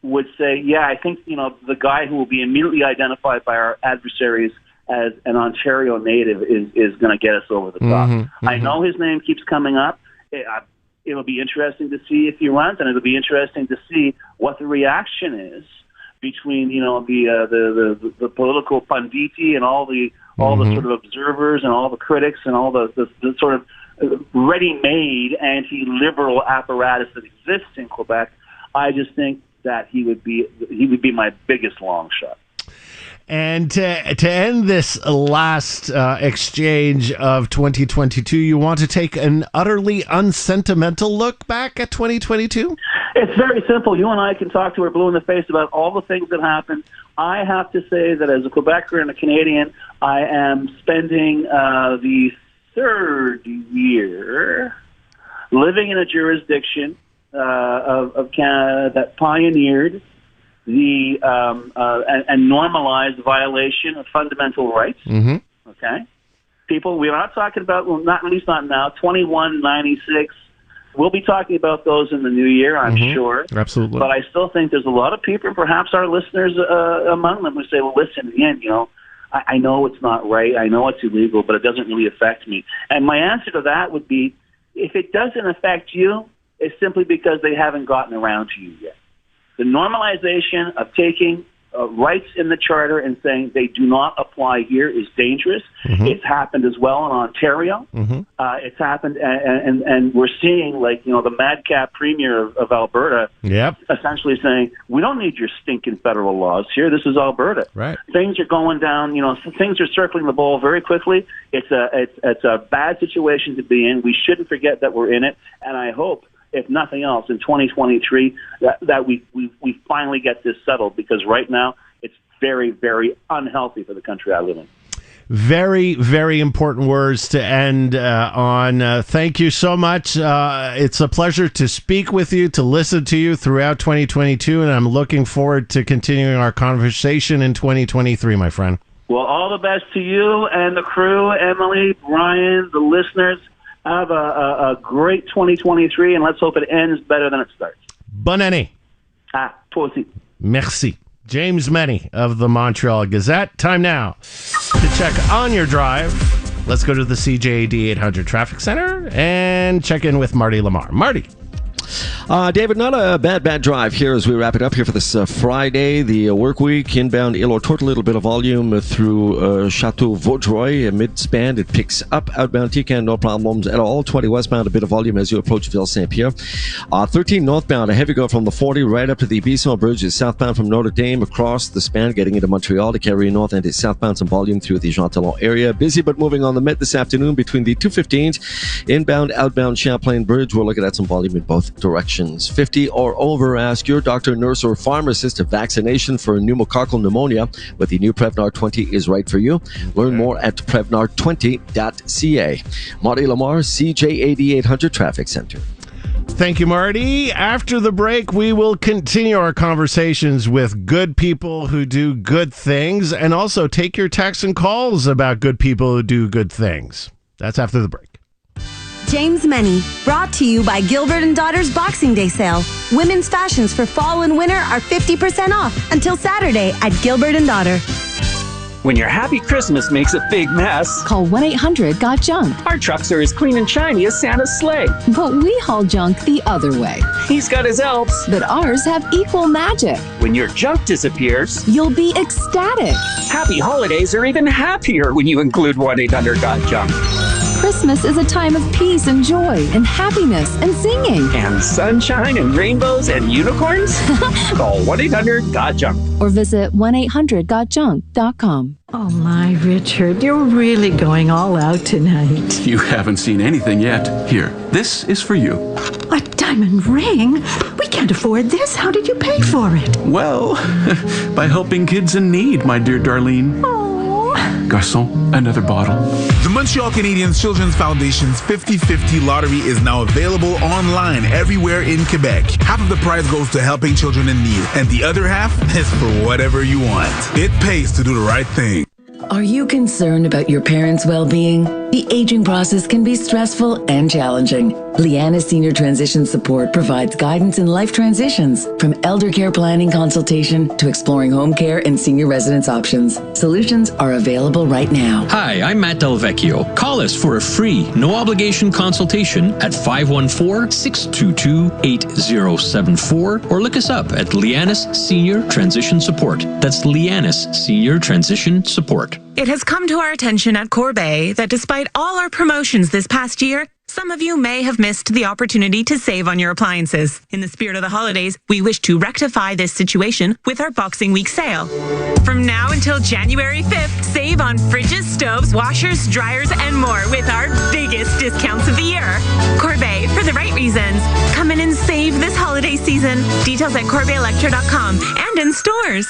would say, I think the guy who will be immediately identified by our adversaries as an Ontario native is going to get us over the top. I know his name keeps coming up. It'll be interesting to see if he runs, and it'll be interesting to see what the reaction is between the political punditi and all the sort of observers and all the critics and all the sort of ready-made anti-liberal apparatus that exists in Quebec. I just think that he would be my biggest long shot. And to end this last exchange of 2022, you want to take an utterly unsentimental look back at 2022? It's very simple. You and I can talk to her blue in the face about all the things that happened. I have to say that as a Quebecer and a Canadian, I am spending the 3rd year living in a jurisdiction of Canada that pioneered the and normalized violation of fundamental rights. Okay, people, we're not talking about, well, not at least not now. 2196. We'll be talking about those in the new year, I'm sure. Absolutely. But I still think there's a lot of people, perhaps our listeners among them, who say, "Well, listen, in the end, I know it's not right. I know it's illegal, but it doesn't really affect me." And my answer to that would be, if it doesn't affect you, it's simply because they haven't gotten around to you yet. The normalization of taking rights in the Charter and saying they do not apply here is dangerous. It's happened as well in Ontario. It's happened, and we're seeing, the madcap premier of Alberta essentially saying, we don't need your stinking federal laws here. This is Alberta. Right. Things are going down. Things are circling the bowl very quickly. It's a bad situation to be in. We shouldn't forget that we're in it, and I hope, if nothing else, in 2023, that we finally get this settled, because right now it's very, very unhealthy for the country I live in. Very, very important words to end on. Thank you so much. It's a pleasure to speak with you, to listen to you throughout 2022, and I'm looking forward to continuing our conversation in 2023, my friend. Well, all the best to you and the crew, Emily, Brian, the listeners. Have a great 2023, and let's hope it ends better than it starts. Bonne année. Toi aussi. Merci. James Meny of the Montreal Gazette. Time now to check on your drive. Let's go to the CJAD 800 Traffic Center and check in with Marty Lamar. Marty. David, not a bad drive here as we wrap it up here for this Friday, the work week. Inbound Île-aux-Tortes, a little bit of volume through Chateau Vaudreuil. Mid-span, it picks up. Outbound Tican, no problems at all. 20 westbound, a bit of volume as you approach Ville-Saint-Pierre. 13 northbound, a heavy go from the 40 right up to the Bisson Bridge. Is southbound from Notre Dame across the span, getting into Montreal to carry north, and is southbound some volume through the Jean Talon area. Busy but moving on the mid this afternoon between the 215s. Inbound, outbound Champlain Bridge. We're looking at some volume in both directions. vaccinations. 50 or over, ask your doctor, nurse, or pharmacist if vaccination for pneumococcal pneumonia with the new Prevnar 20 is right for you. Learn more at Prevnar20.ca. Marty Lamar, CJAD 800 Traffic Center. Thank you, Marty. After the break, we will continue our conversations with good people who do good things and also take your texts and calls about good people who do good things. That's after the break. James Many, brought to you by Gilbert & Daughters Boxing Day Sale. Women's fashions for fall and winter are 50% off until Saturday at Gilbert & Daughter. When your happy Christmas makes a big mess, call 1-800-GOT-JUNK. Our trucks are as clean and shiny as Santa's sleigh. But we haul junk the other way. He's got his elves. But ours have equal magic. When your junk disappears, you'll be ecstatic. Happy holidays are even happier when you include 1-800-GOT-JUNK. Christmas is a time of peace and joy and happiness and singing. And sunshine and rainbows and unicorns? Call 1-800-GOT-JUNK. Or visit 1-800-GOT-JUNK.com. Oh my, Richard, you're really going all out tonight. You haven't seen anything yet. Here, this is for you. A diamond ring? We can't afford this. How did you pay for it? Well, by helping kids in need, my dear Darlene. Garçon, another bottle. The Montreal Canadiens Children's Foundation's 50-50 lottery is now available online everywhere in Quebec. Half of the prize goes to helping children in need, and the other half is for whatever you want. It pays to do the right thing. Are you concerned about your parents' well-being? The aging process can be stressful and challenging. Liana Senior Transition Support provides guidance in life transitions, from elder care planning consultation to exploring home care and senior residence options. Solutions are available right now. Hi, I'm Matt Del Vecchio. Call us for a free, no-obligation consultation at 514-622-8074 or look us up at Liana's Senior Transition Support. That's Liana's Senior Transition Support. It has come to our attention at Corbeil that despite all our promotions this past year, some of you may have missed the opportunity to save on your appliances. In the spirit of the holidays, we wish to rectify this situation with our Boxing Week sale. From now until January 5th, save on fridges, stoves, washers, dryers, and more with our biggest discounts of the year. Corbeil, for the right reasons. Come in and save this holiday season. Details at CorbeilElectra.com and in stores.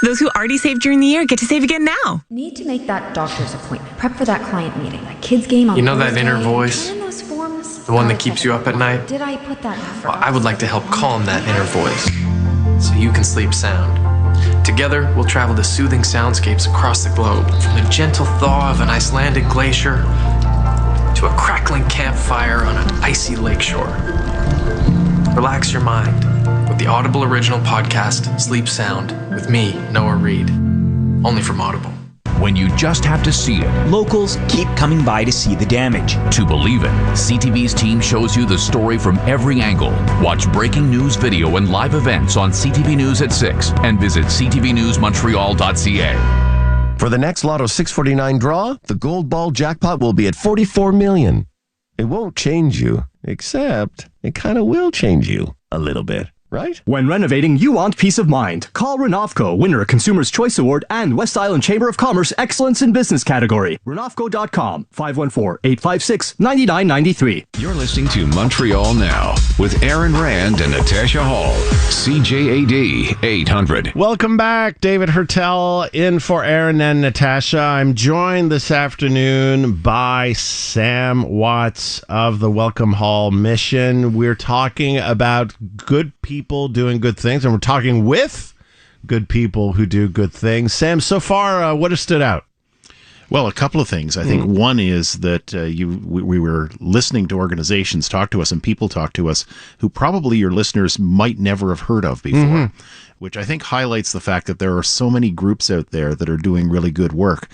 Those who already saved during the year get to save again now. Need to make that doctor's appointment. Prep for that client meeting. That kids game on You know Thursday. that inner voice? Those forms? The one that keeps you up at night? Did I put that effort? Well, I would like to help calm that inner voice so you can sleep sound. Together, we'll travel to soothing soundscapes across the globe, from the gentle thaw of an Icelandic glacier to a crackling campfire on an icy lakeshore. Relax your mind with the Audible original podcast, Sleep Sound, with me, Noah Reed. Only from Audible. When you just have to see it. Locals keep coming by to see the damage. To believe it, CTV's team shows you the story from every angle. Watch breaking news video and live events on CTV News at 6 and visit ctvnewsmontreal.ca. For the next Lotto 649 draw, the gold ball jackpot will be at $44 million. It won't change you, except it kind of will change you a little bit. Right? When renovating, you want peace of mind. Call Renofco, winner of Consumer's Choice Award and West Island Chamber of Commerce Excellence in Business category. Renofco.com, 514-856-9993. You're listening to Montreal Now with Aaron Rand and Natasha Hall. CJAD 800. Welcome back. David Hertel in for Aaron and Natasha. I'm joined this afternoon by Sam Watts of the Welcome Hall Mission. We're talking about good people doing good things, and we're talking with good people who do good things. Sam, so far, what has stood out? Well, a couple of things. I think one is that we were listening to organizations talk to us and people talk to us who probably your listeners might never have heard of before, which I think highlights the fact that there are so many groups out there that are doing really good work.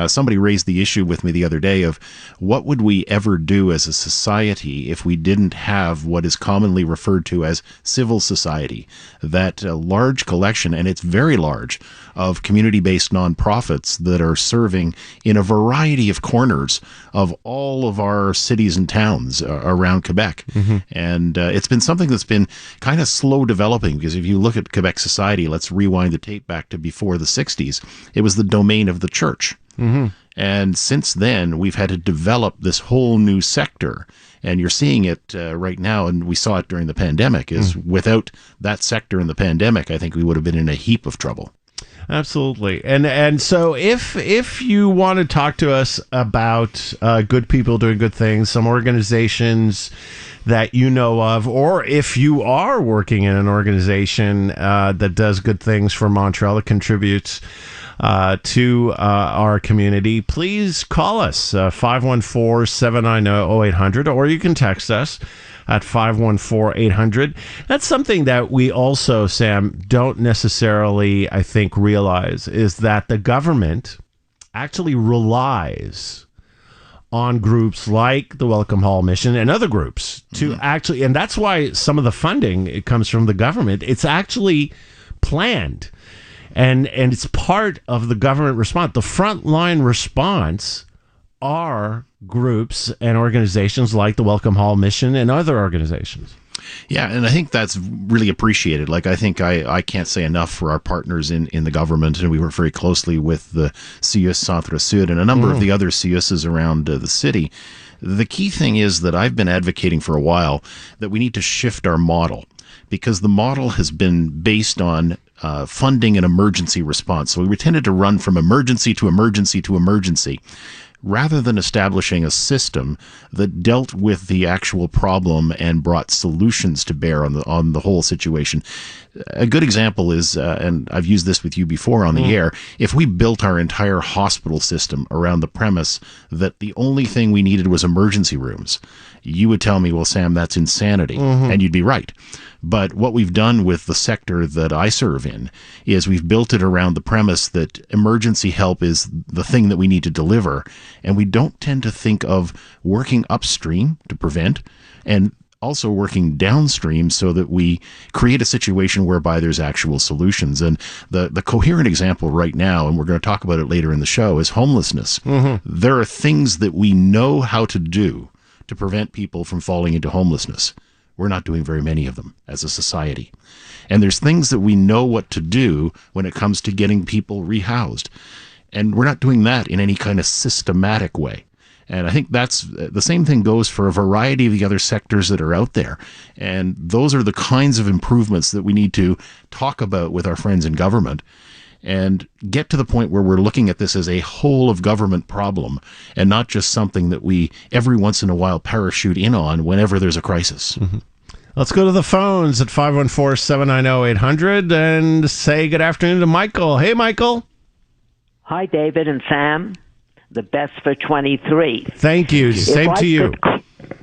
Somebody raised the issue with me the other day of what would we ever do as a society if we didn't have what is commonly referred to as civil society, that large collection, and it's very large, of community-based nonprofits that are serving in a variety of corners of all of our cities and towns around Quebec. And it's been something that's been kind of slow developing, because if you look at Quebec society, let's rewind the tape back to before the 60s, it was the domain of the church. Mm-hmm. And since then, we've had to develop this whole new sector. And you're seeing it right now, and we saw it during the pandemic, is without that sector in the pandemic, I think we would have been in a heap of trouble. Absolutely. And so if you want to talk to us about good people doing good things, some organizations that you know of, or if you are working in an organization that does good things for Montreal, that contributes to our community, please call us 514-790-0800, or you can text us at 514-800. That's something that we also, Sam, don't necessarily, I think, realize, is that the government actually relies on groups like the Welcome Hall Mission and other groups to actually, and that's why some of the funding, it comes from the government. It's actually planned, and it's part of the government response. The frontline response are groups and organizations like the Welcome Hall Mission and other organizations. Yeah, and I think that's really appreciated. Like, I think I can't say enough for our partners in the government, and we work very closely with the CIUS Centre Sud and a number of the other CIUSs around the city. The key thing is that I've been advocating for a while that we need to shift our model, because the model has been based on funding an emergency response. So we tended to run from emergency to emergency to emergency, rather than establishing a system that dealt with the actual problem and brought solutions to bear on the whole situation. A good example is, and I've used this with you before on the air, if we built our entire hospital system around the premise that the only thing we needed was emergency rooms, you would tell me, well, Sam, that's insanity. And you'd be right. But what we've done with the sector that I serve in is we've built it around the premise that emergency help is the thing that we need to deliver. And we don't tend to think of working upstream to prevent and also working downstream so that we create a situation whereby there's actual solutions. And the coherent example right now, and we're going to talk about it later in the show, is homelessness. There are things that we know how to do to prevent people from falling into homelessness. We're not doing very many of them as a society. And there's things that we know what to do when it comes to getting people rehoused. And we're not doing that in any kind of systematic way. And I think that's the same thing goes for a variety of the other sectors that are out there. And those are the kinds of improvements that we need to talk about with our friends in government and get to the point where we're looking at this as a whole of government problem and not just something that we every once in a while parachute in on whenever there's a crisis. Let's go to the phones at 514-790-800 and say good afternoon to Michael. Hey, Michael. Hi, David and Sam. The best for 23. Thank you. Same to you.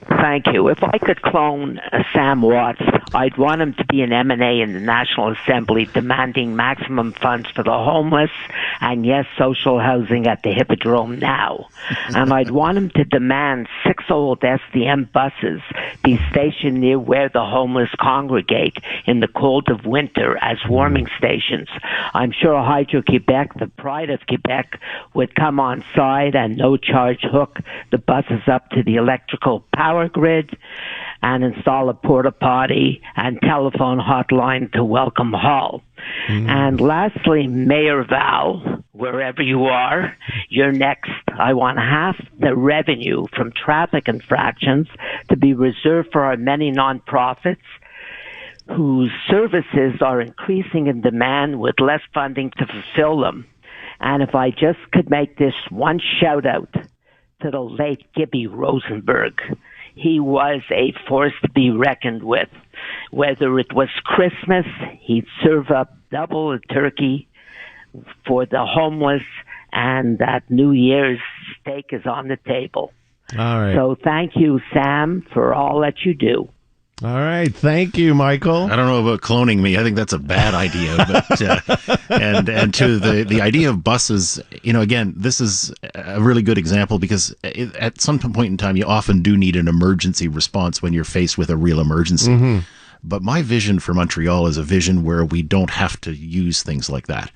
Thank you. If I could clone Sam Watts, I'd want him to be an M&A in the National Assembly demanding maximum funds for the homeless and, yes, social housing at the Hippodrome now. And I'd want him to demand 6 old SDM buses be stationed near where the homeless congregate in the cold of winter as warming stations. I'm sure Hydro-Quebec, the pride of Quebec, would come on side and no-charge hook the buses up to the electrical power grid and install a porta potty and telephone hotline to Welcome Hall. And lastly, Mayor Val, wherever you are, you're next. I want half the revenue from traffic infractions to be reserved for our many nonprofits whose services are increasing in demand with less funding to fulfill them. And if I just could make this one shout out to the late Gibby Rosenberg. He was a force to be reckoned with. Whether it was Christmas, he'd serve up double a turkey for the homeless, and that New Year's steak is on the table. All right. So thank you, Sam, for all that you do. All right. Thank you, Michael. I don't know about cloning me. I think that's a bad idea. But and to the idea of buses, again, this is a really good example because at some point in time, you often do need an emergency response when you're faced with a real emergency. But my vision for Montreal is a vision where we don't have to use things like that,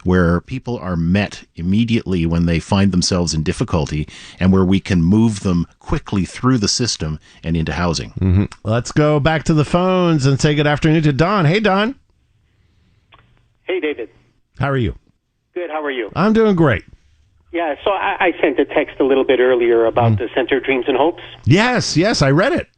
where people are met immediately when they find themselves in difficulty and where we can move them quickly through the system and into housing. Let's go back to the phones and say good afternoon to Don. Hey, Don. Hey, David. How are you? Good. How are you? I'm doing great. Yeah, so I sent a text a little bit earlier about the Center of Dreams and Hopes. Yes, I read it.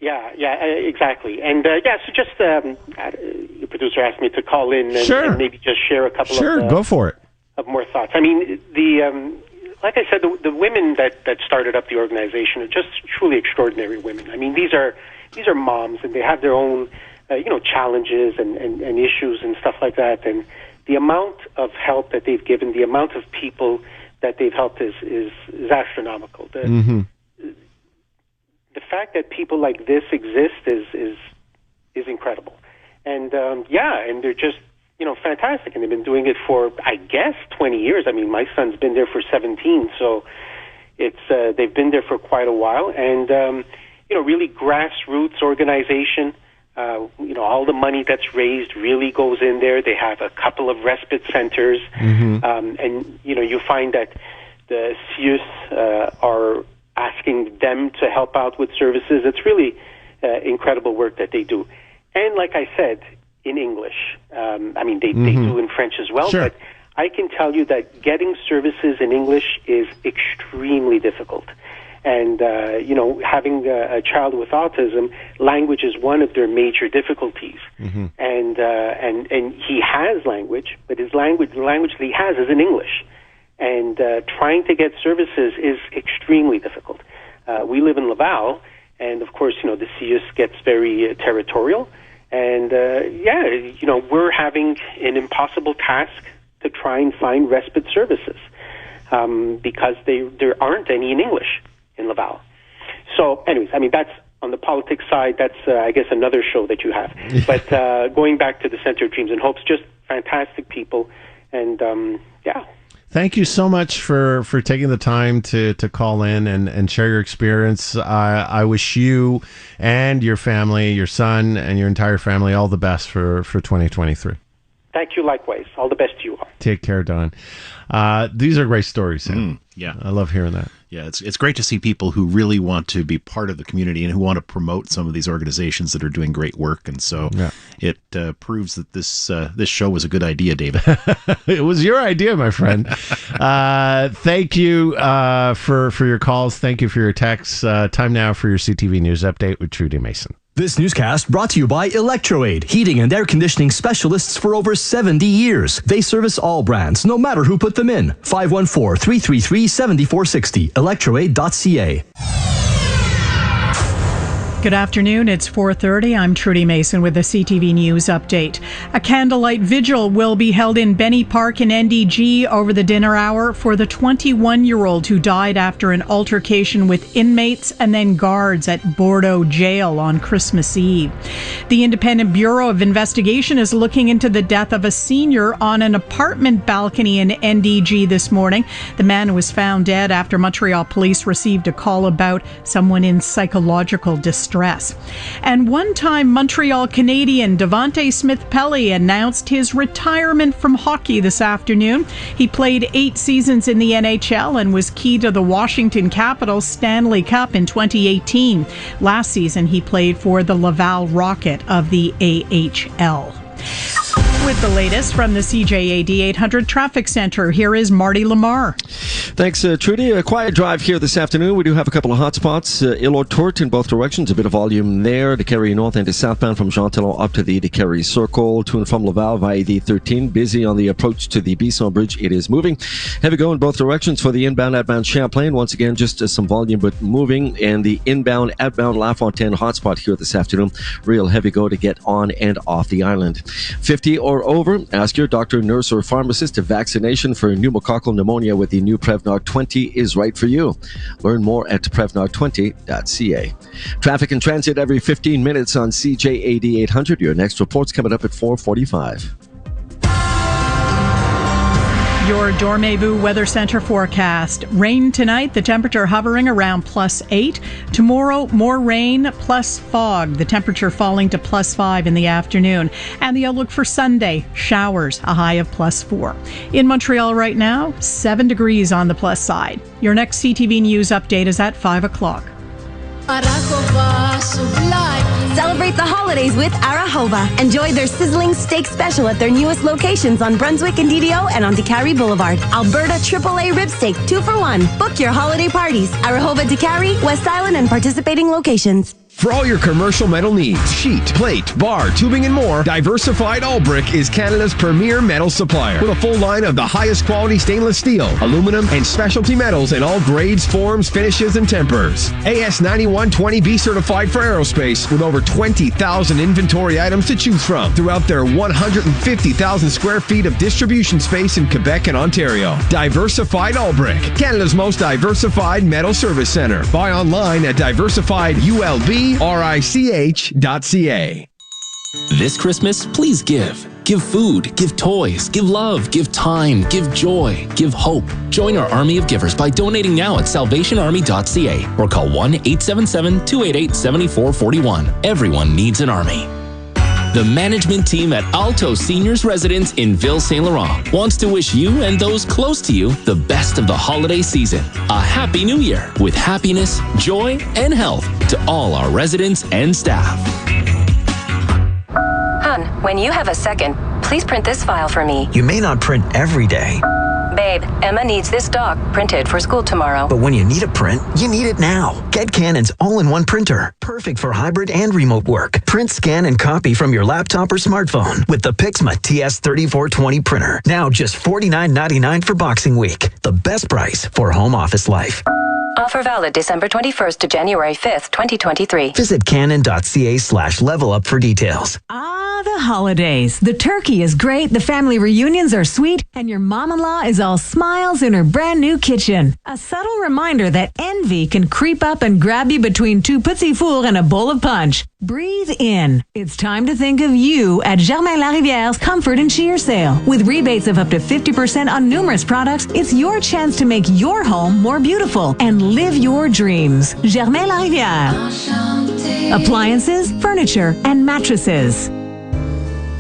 Yeah, exactly. And so just your producer asked me to call in and maybe just share a couple go for it. Of more thoughts. I mean, like I said, the women that started up the organization are just truly extraordinary women. I mean, these are moms, and they have their own challenges and issues and stuff like that. And the amount of help that they've given, the amount of people that they've helped is astronomical. The fact that people like this exist is incredible, and and they're just fantastic, and they've been doing it for, I guess, 20 years. I mean, my son's been there for 17, so it's they've been there for quite a while, and really grassroots organization. All the money that's raised really goes in there. They have a couple of respite centers, and you find that the CIUS are asking them to help out with services. It's really incredible work that they do. And like I said, in English. They do in French as well, but I can tell you that getting services in English is extremely difficult. And, having a child with autism, language is one of their major difficulties. And he has language, but the language that he has is in English. And trying to get services is extremely difficult. We live in Laval, and of course, the CIUS gets very territorial. And, we're having an impossible task to try and find respite services because there aren't any in English in Laval. So, anyways, that's on the politics side. That's, I guess, another show that you have. But going back to the Center of Dreams and Hopes, just fantastic people. And, Thank you so much for taking the time to call in and share your experience. I wish you and your family, your son and your entire family, all the best for 2023. Thank you likewise. All the best to you all. Take care, Don. These are great stories, Sam. Yeah. I love hearing that. Yeah, it's great to see people who really want to be part of the community and who want to promote some of these organizations that are doing great work. And so it proves that this show was a good idea, David. It was your idea, my friend. Thank you for your calls. Thank you for your texts. Time now for your CTV News Update with Trudy Mason. This newscast brought to you by ElectroAid, heating and air conditioning specialists for over 70 years. They service all brands, no matter who put them in. 514-333-7460, electroaid.ca. Good afternoon. It's 4:30. I'm Trudy Mason with the CTV News Update. A candlelight vigil will be held in Benny Park in NDG over the dinner hour for the 21-year-old who died after an altercation with inmates and then guards at Bordeaux Jail on Christmas Eve. The Independent Bureau of Investigation is looking into the death of a senior on an apartment balcony in NDG this morning. The man was found dead after Montreal police received a call about someone in psychological distress. And one-time Montreal Canadian Devontae Smith-Pelly announced his retirement from hockey this afternoon. He played 8 seasons in the NHL and was key to the Washington Capitals Stanley Cup in 2018. Last season, he played for the Laval Rocket of the AHL. With the latest from the CJAD 800 Traffic Center, here is Marty Lamar. Thanks, Trudy. A quiet drive here this afternoon. We do have a couple of hot spots. Île-aux-Tourtes in both directions. A bit of volume there. Décarie North and to southbound from Jean Talon up to the Décarie Circle. To and from Laval via the 13. Busy on the approach to the Bisson Bridge. It is moving. Heavy go in both directions for the inbound, outbound Champlain. Once again, just some volume, but moving. And the inbound, outbound La Fontaine hotspot here this afternoon. Real heavy go to get on and off the island. 50 or over, ask your doctor, nurse, or pharmacist if vaccination for pneumococcal pneumonia with the new Prevnar 20 is right for you. Learn more at Prevnar20.ca. Traffic and transit every 15 minutes on CJAD 800. Your next report's coming up at 4:45. Your Dormez-vous Weather Center forecast. Rain tonight, the temperature hovering around +8. Tomorrow, more rain plus fog, the temperature falling to +5 in the afternoon. And the outlook for Sunday, showers, a high of +4. In Montreal right now, 7 degrees on the plus side. Your next CTV News update is at 5 o'clock. Celebrate the holidays with Arahova. Enjoy their sizzling steak special at their newest locations on Brunswick and DDO and on Dicari Boulevard. Alberta AAA rib steak, 2 for $1. Book your holiday parties. Arahova Dicari, West Island, and participating locations. For all your commercial metal needs, sheet, plate, bar, tubing, and more, Diversified Allbrick is Canada's premier metal supplier with a full line of the highest quality stainless steel, aluminum, and specialty metals in all grades, forms, finishes, and tempers. AS 9120B certified for aerospace with over 20,000 inventory items to choose from throughout their 150,000 square feet of distribution space in Quebec and Ontario. Diversified Allbrick, Canada's most diversified metal service center. Buy online at diversifiedulbrich.ca. This Christmas, please give. Give food, give toys, give love, give time, give joy, give hope. Join our army of givers by donating now at salvationarmy.ca or call 1-877-288-7441. Everyone needs an army. The management team at Alto Seniors Residence in Ville Saint Laurent wants to wish you and those close to you the best of the holiday season. A Happy New Year with happiness, joy, and health to all our residents and staff. Hun, when you have a second, please print this file for me. You may not print every day. Babe, Emma needs this doc printed for school tomorrow. But when you need a print, you need it now. Get Canon's all-in-one printer. Perfect for hybrid and remote work. Print, scan, and copy from your laptop or smartphone with the Pixma TS3420 printer. Now just $49.99 for Boxing Week. The best price for home office life. Offer valid December 21st to January 5th, 2023. Visit canon.ca/levelup for details. The holidays. The turkey is great, the family reunions are sweet, and your mom-in-law is all smiles in her brand new kitchen. A subtle reminder that envy can creep up and grab you between two petits fours and a bowl of punch. Breathe in. It's time to think of you at Germain Lariviere's Comfort and Cheer Sale. With rebates of up to 50% on numerous products, it's your chance to make your home more beautiful and live your dreams. Germain Lariviere. Appliances, furniture, and mattresses.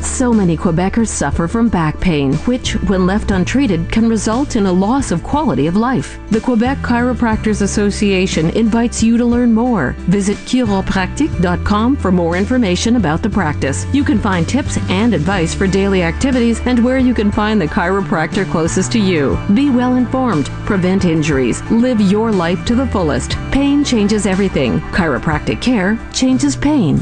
So many Quebecers suffer from back pain, which, when left untreated, can result in a loss of quality of life. The Quebec Chiropractors Association invites you to learn more. Visit chiropractic.com for more information about the practice. You can find tips and advice for daily activities and where you can find the chiropractor closest to you. Be well informed, prevent injuries, live your life to the fullest. Pain changes everything. Chiropractic care changes pain.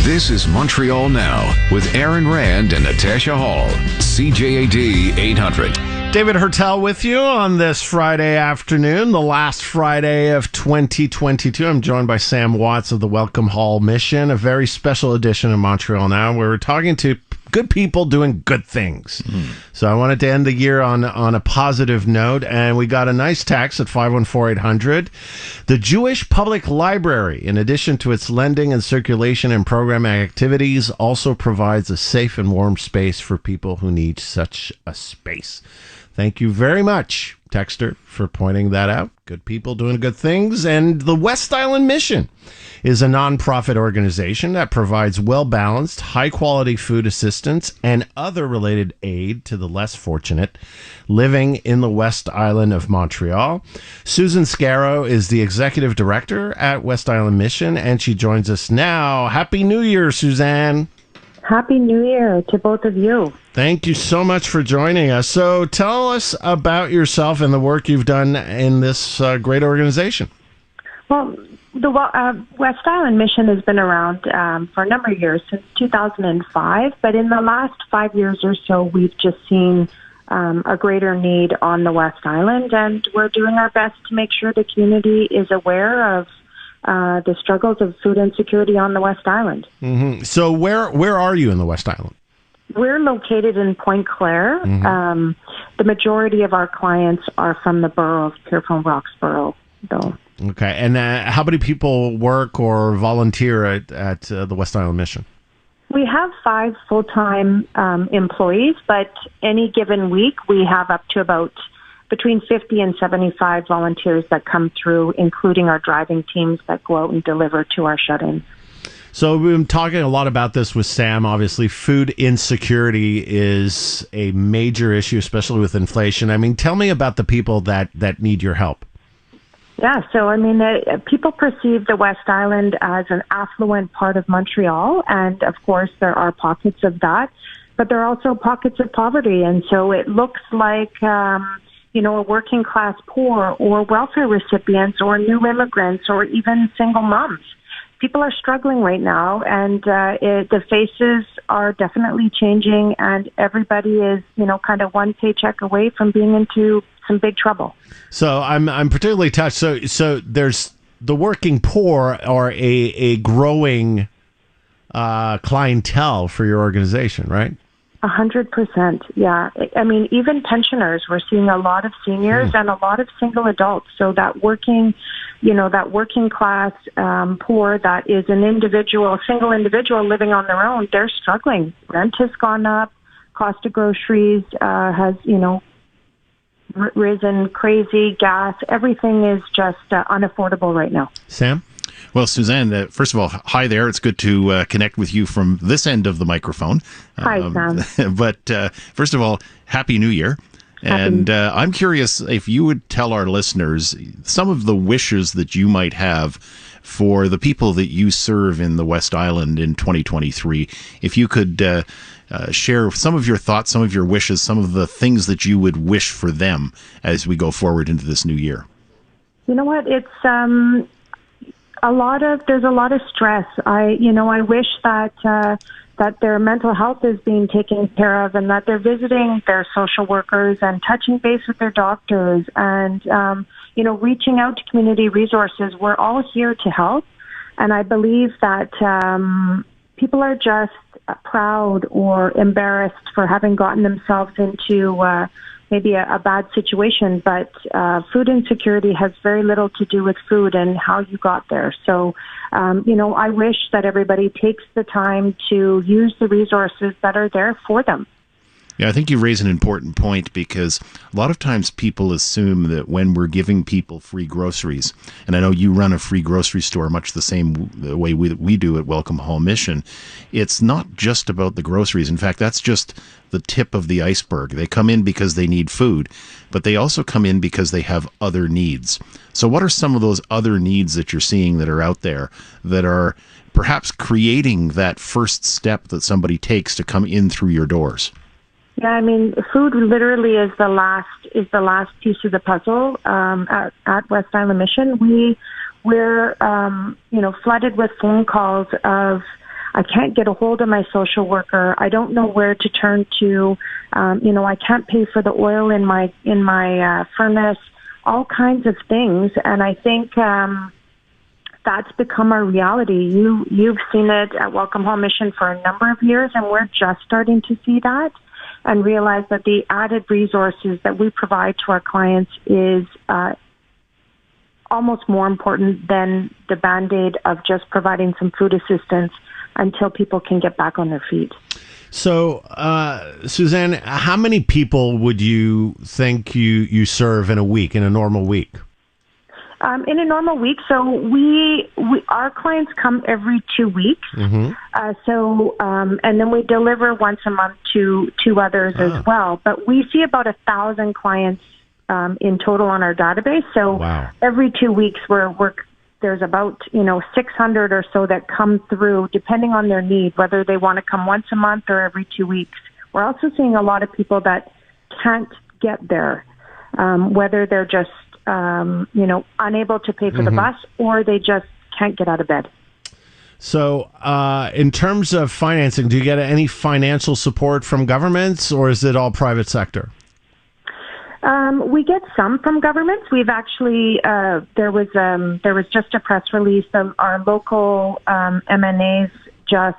This is Montreal Now with Aaron Rand and Natasha Hall. CJAD 800. David Hertel with you on this Friday afternoon, the last Friday of 2022. I'm joined by Sam Watts of the Welcome Hall Mission, a very special edition of Montreal Now where we're talking to good people doing good things. So I wanted to end the year on a positive note, and we got a nice text at 514-800. The Jewish Public Library, in addition to its lending and circulation and program activities, also provides a safe and warm space for people who need such a space. Thank you very much, texter, for pointing that out. Good people doing good things. And the West Island Mission is a nonprofit organization that provides well-balanced, high-quality food assistance and other related aid to the less fortunate living in the West Island of Montreal. Susan Scarrow is the executive director at West Island Mission, and she joins us now. Happy New Year, Suzanne. Happy New Year to both of you. Thank you so much for joining us. So tell us about yourself and the work you've done in this great organization. Well, the West Island Mission has been around for a number of years, since 2005. But in the last 5 years or so, we've just seen a greater need on the West Island, and we're doing our best to make sure the community is aware of the struggles of food insecurity on the West Island. Mm-hmm. So where are you in the West Island? We're located in Point Claire. Mm-hmm. The majority of our clients are from the borough of Pierrefonds Roxborough, though. Okay, and how many people work or volunteer at the West Island Mission? We have 5 full-time employees, but any given week we have up to about between 50 and 75 volunteers that come through, including our driving teams that go out and deliver to our shut-ins. So we've been talking a lot about this with Sam. Obviously, food insecurity is a major issue, especially with inflation. I mean, tell me about the people that need your help. Yeah, so I mean, people perceive the West Island as an affluent part of Montreal, and of course there are pockets of that, but there are also pockets of poverty, and so it looks like, a working class poor or welfare recipients or new immigrants or even single moms. People are struggling right now, and the faces are definitely changing, and everybody is, kind of one paycheck away from being into some big trouble. So I'm particularly touched. So there's the working poor are a growing clientele for your organization, right? 100%. Yeah. I mean, even pensioners, we're seeing a lot of seniors and a lot of single adults. So that working class poor, that is an single individual living on their own, they're struggling. Rent has gone up. Cost of groceries has, risen crazy. Gas, everything is just unaffordable right now. Sam? Well, Suzanne, first of all, hi there. It's good to connect with you from this end of the microphone. Hi, Sam. But first of all, Happy New Year. And I'm curious if you would tell our listeners some of the wishes that you might have for the people that you serve in the West Island in 2023. If you could share some of your thoughts, some of your wishes, some of the things that you would wish for them as we go forward into this new year. You know what? It's there's a lot of stress. I wish that their mental health is being taken care of, and that they're visiting their social workers and touching base with their doctors and, reaching out to community resources. We're all here to help. And I believe that people are just proud or embarrassed for having gotten themselves into maybe a bad situation, but food insecurity has very little to do with food and how you got there. So, I wish that everybody takes the time to use the resources that are there for them. Yeah, I think you raise an important point, because a lot of times people assume that when we're giving people free groceries, and I know you run a free grocery store much the same way we do at Welcome Home Mission, it's not just about the groceries. In fact, that's just the tip of the iceberg. They come in because they need food, but they also come in because they have other needs. So what are some of those other needs that you're seeing that are out there that are perhaps creating that first step that somebody takes to come in through your doors? Yeah, I mean, food literally is the last piece of the puzzle. At West Island Mission, we're flooded with phone calls of, I can't get a hold of my social worker. I don't know where to turn to. I can't pay for the oil in my furnace. All kinds of things, and I think that's become our reality. You've seen it at Welcome Home Mission for a number of years, and we're just starting to see that and realize that the added resources that we provide to our clients is almost more important than the Band-Aid of just providing some food assistance until people can get back on their feet. So, Suzanne, how many people would you think you serve in a week, in a normal week? In a normal week, so our clients come every 2 weeks. Mm-hmm. And then we deliver once a month to others as well. But we see about 1,000 clients in total on our database. So every 2 weeks, there's about 600 or so that come through, depending on their need, whether they want to come once a month or every 2 weeks. We're also seeing a lot of people that can't get there, whether they're just unable to pay for the bus, or they just can't get out of bed. So, in terms of financing, do you get any financial support from governments, or is it all private sector? We get some from governments. We've actually there was just a press release. Our local MNAs just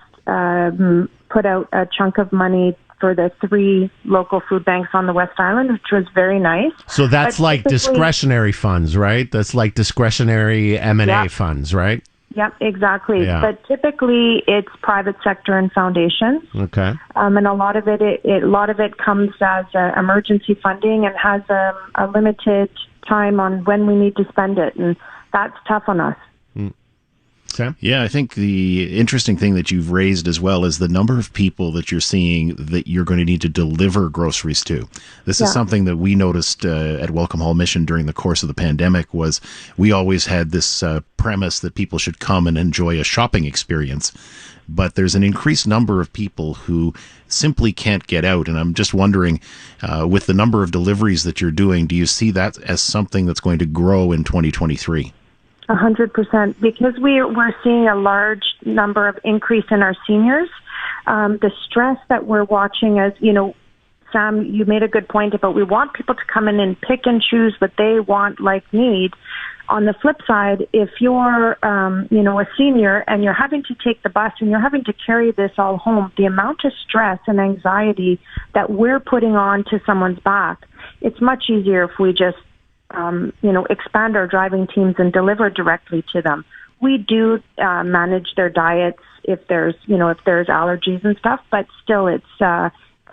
put out a chunk of money for the 3 local food banks on the West Island, which was very nice. So that's like discretionary funds, right? That's like discretionary M&A funds, right? Yep, exactly. Yeah. But typically it's private sector and foundations. Okay. And a lot of it comes as emergency funding and has a limited time on when we need to spend it, and that's tough on us. Sam? Yeah, I think the interesting thing that you've raised as well is the number of people that you're seeing that you're going to need to deliver groceries to. This is something that we noticed at Welcome Hall Mission during the course of the pandemic. Was we always had this premise that people should come and enjoy a shopping experience. But there's an increased number of people who simply can't get out. And I'm just wondering, with the number of deliveries that you're doing, do you see that as something that's going to grow in 2023? 100%, because we're seeing a large number of increase in our seniors. The stress that we're watching, as you know, Sam, you made a good point about we want people to come in and pick and choose what they want, like, need. On the flip side, if you're, a senior and you're having to take the bus and you're having to carry this all home, the amount of stress and anxiety that we're putting on to someone's back, it's much easier if we just expand our driving teams and deliver directly to them. We do manage their diets if there's allergies and stuff, but still it's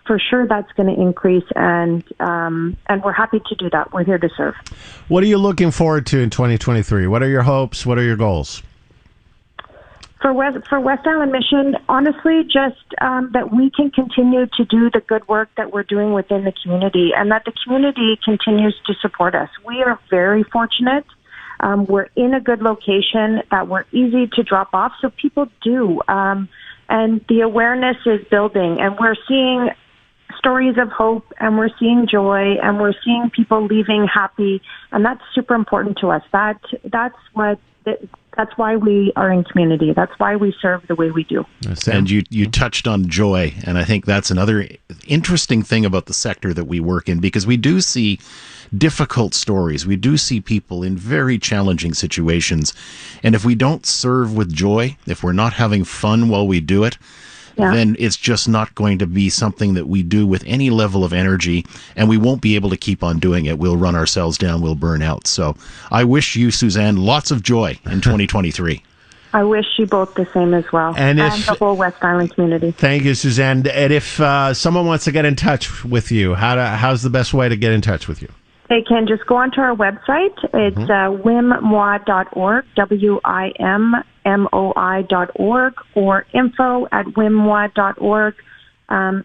for sure that's going to increase, and we're happy to do that. We're here to serve. What are you looking forward to in 2023? What are your hopes? What are your goals? For West Island Mission, honestly, just that we can continue to do the good work that we're doing within the community, and that the community continues to support us. We are very fortunate. We're in a good location, that we're easy to drop off, so people do. And the awareness is building, and we're seeing stories of hope, and we're seeing joy, and we're seeing people leaving happy, and that's super important to us. That's why we are in community. That's why we serve the way we do. And you touched on joy, and I think that's another interesting thing about the sector that we work in, because we do see difficult stories. We do see people in very challenging situations, and if we don't serve with joy, if we're not having fun while we do it, then it's just not going to be something that we do with any level of energy, and we won't be able to keep on doing it. We'll run ourselves down. We'll burn out. So I wish you, Suzanne, lots of joy in 2023. I wish you both the same as well, and the whole West Island community. Thank you, Suzanne. And if someone wants to get in touch with you, how's the best way to get in touch with you? They can just go onto our website. It's wimmoi.org, WIMMOI.org, or info@wimmoi.org,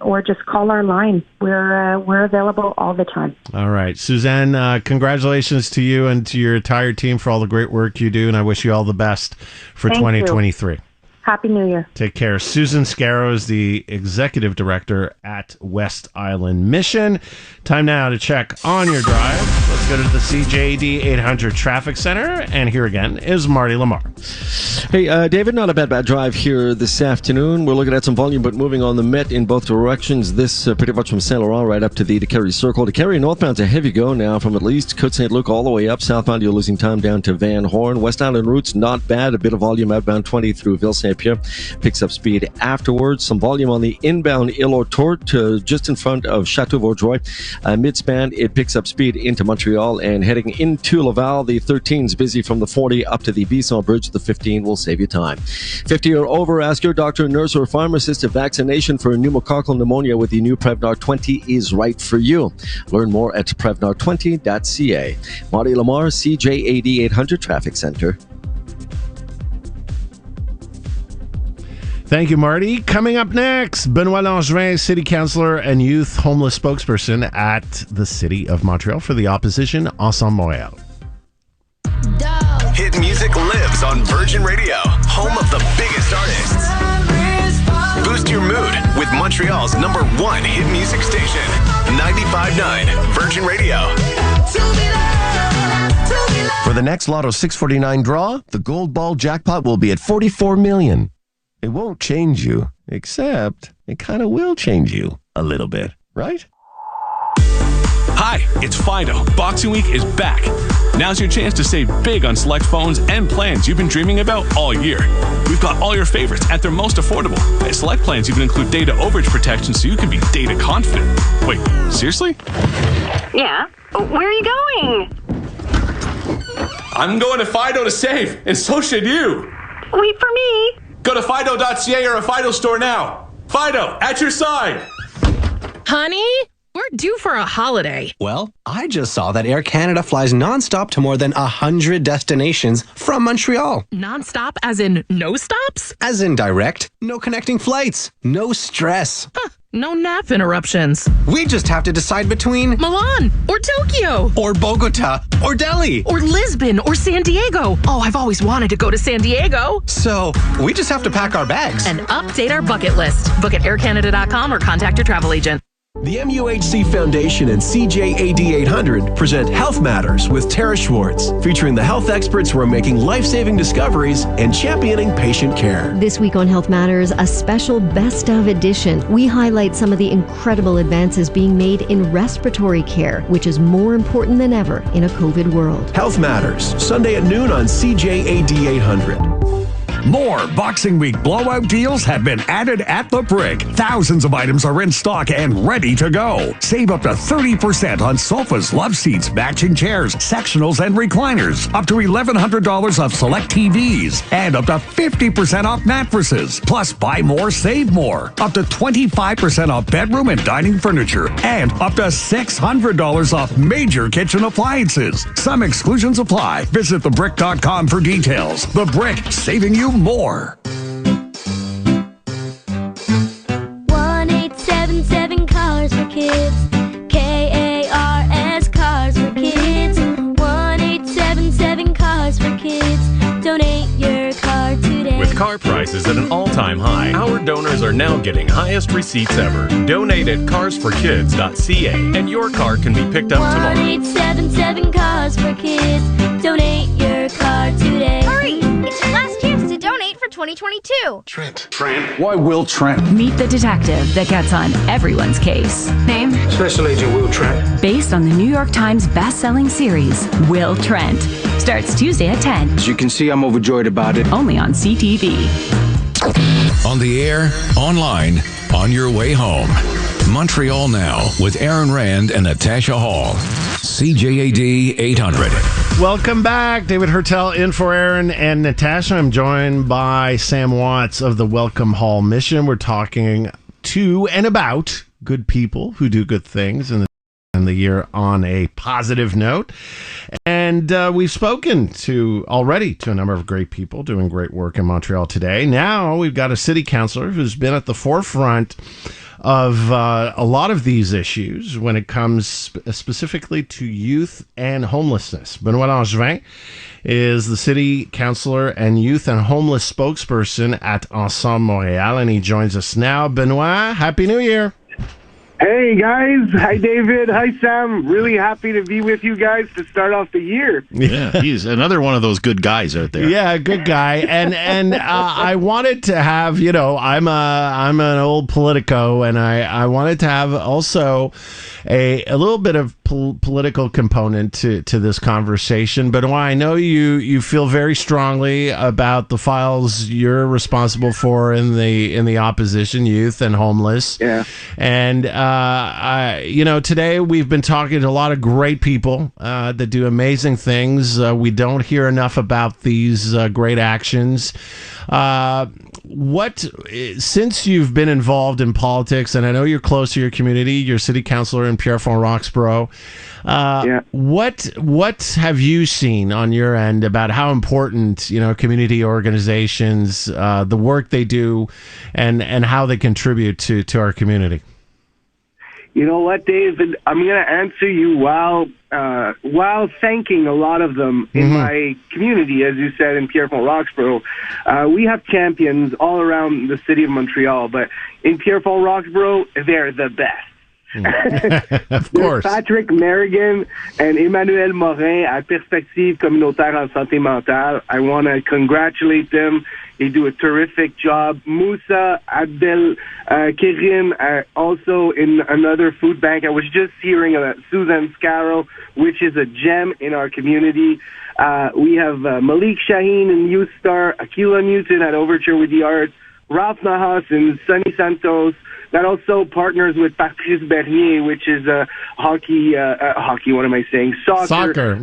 or just call our line. We're available all the time. All right. Suzanne, congratulations to you and to your entire team for all the great work you do, and I wish you all the best for 2023. Happy New Year. Take care. Susan Scarrow is the Executive Director at West Island Mission. Time now to check on your drive. Let's go to the CJAD 800 Traffic Center. And here again is Marty Lamar. Hey, David, not a bad drive here this afternoon. We're looking at some volume, but moving on the Met in both directions. This pretty much from Saint Laurent right up to the Carey Circle. To Carey northbound's a heavy go now from at least Côte St. Luc all the way up. Southbound, you're losing time down to Van Horn. West Island routes, not bad. A bit of volume outbound 20 through Ville Saint-Pierre. Picks up speed afterwards. Some volume on the inbound Île-aux-Tortes just in front of Château-Vaudreuil. Mid-span, it picks up speed into Montreal, and heading into Laval, the 13's busy from the 40 up to the Bisson Bridge. The 15 will save you time. 50 or over, ask your doctor, nurse, or pharmacist if vaccination for pneumococcal pneumonia with the new Prevnar 20 is right for you. Learn more at Prevnar20.ca. Marty Lamar, CJAD 800 Traffic Center. Thank you, Marty. Coming up next, Benoit Langevin, City Councillor and Youth Homeless Spokesperson at the City of Montreal for the opposition, Ensemble Montréal. Hit music lives on Virgin Radio, home of the biggest artists. Boost your mood with Montreal's #1 hit music station, 95.9 Virgin Radio. For the next Lotto 649 draw, the Gold Ball jackpot will be at $44 million. It won't change you, except it kind of will change you a little bit, right? Hi, it's Fido. Boxing Week is back. Now's your chance to save big on select phones and plans you've been dreaming about all year. We've got all your favorites at their most affordable. Select plans even include data overage protection so you can be data confident. Wait, seriously? Yeah. Where are you going? I'm going to Fido to save, and so should you. Wait for me. Go to Fido.ca or a Fido store now. Fido, at your side. Honey, We're due for a holiday. Well, I just saw that Air Canada flies nonstop to more than 100 destinations from Montreal. Nonstop as in no stops? As in direct, no connecting flights, no stress. No nap interruptions. We just have to decide between Milan or Tokyo or Bogota or Delhi or Lisbon or San Diego. Oh, I've always wanted to go to San Diego. So we just have to pack our bags and update our bucket list. Book at aircanada.com or contact your travel agent. The MUHC Foundation and CJAD 800 present Health Matters with Tara Schwartz, featuring the health experts who are making life-saving discoveries and championing patient care. This week on Health Matters, a special Best of edition. We highlight some of the incredible advances being made in respiratory care, which is more important than ever in a COVID world. Health Matters, Sunday at noon on CJAD 800. More Boxing Week blowout deals have been added at The Brick. Thousands of items are in stock and ready to go. Save up to 30% on sofas, love seats, matching chairs, sectionals, and recliners. Up to $1,100 off select TVs. And up to 50% off mattresses. Plus, buy more, save more. Up to 25% off bedroom and dining furniture. And up to $600 off major kitchen appliances. Some exclusions apply. Visit thebrick.com for details. The Brick, saving you more. 1877 Cars for Kids. KARS Cars for Kids. 1877 Cars for Kids. Donate your car today. With car prices at an all-time high, our donors are now getting highest receipts ever. Donate at carsforkids.ca and your car can be picked up tomorrow. 1877 Cars for Kids. Donate your car today. Hurry! It's your last chance to donate for 2022. Trent. Why Will Trent? Meet the detective that gets on everyone's case. Name? Special Agent Will Trent. Based on the New York Times best-selling series, Will Trent. Starts Tuesday at 10. As you can see, I'm overjoyed about it. Only on CTV. On the air, online, on your way home. Montreal Now with Aaron Rand and Natasha Hall. CJAD 800. Welcome back. David Hertel in for Aaron and Natasha. I'm joined by Sam Watts of the Welcome Hall Mission. We're talking to and about good people who do good things and the year on a positive note. And we've spoken already to a number of great people doing great work in Montreal today. Now we've got a city councilor who's been at the forefront of a lot of these issues when it comes specifically to youth and homelessness. Benoit Langevin is the city councilor and youth and homeless spokesperson at Ensemble Montréal, and he joins us now. Benoit, Happy New Year. Hey, guys. Hi, David. Hi, Sam. Really happy to be with you guys to start off the year. Yeah, he's another one of those good guys out there. Yeah, good guy. And I wanted to have, I'm an old politico, and I wanted to have also a little bit of political component to this conversation. But I know you feel very strongly about the files you're responsible for in the opposition, youth and homeless. Yeah. And today we've been talking to a lot of great people that do amazing things. We don't hear enough about these great actions. Since you've been involved in politics, and I know you're close to your community, you're city councilor in Pierrefonds-Roxborough, what have you seen on your end about how important, community organizations, the work they do, and how they contribute to our community? You know what, David? I'm going to answer you while thanking a lot of them in my community, as you said, in Pierrefonds-Roxborough. We have champions all around the city of Montreal, but in Pierrefonds-Roxborough, they're the best. Of course. Patrick Merrigan and Emmanuel Morin at Perspective Communautaire en Santé Mentale. I want to congratulate them. They do a terrific job. Moussa Abdel Kerim, also in another food bank. I was just hearing about Susan Scarrow, which is a gem in our community. We have Malik Shaheen and Youth Star, Akila Newton at Overture with the Arts, Ralph Nahas and Sunny Santos, that also partners with Patrice Bernier, which is hockey, what am I saying? Soccer.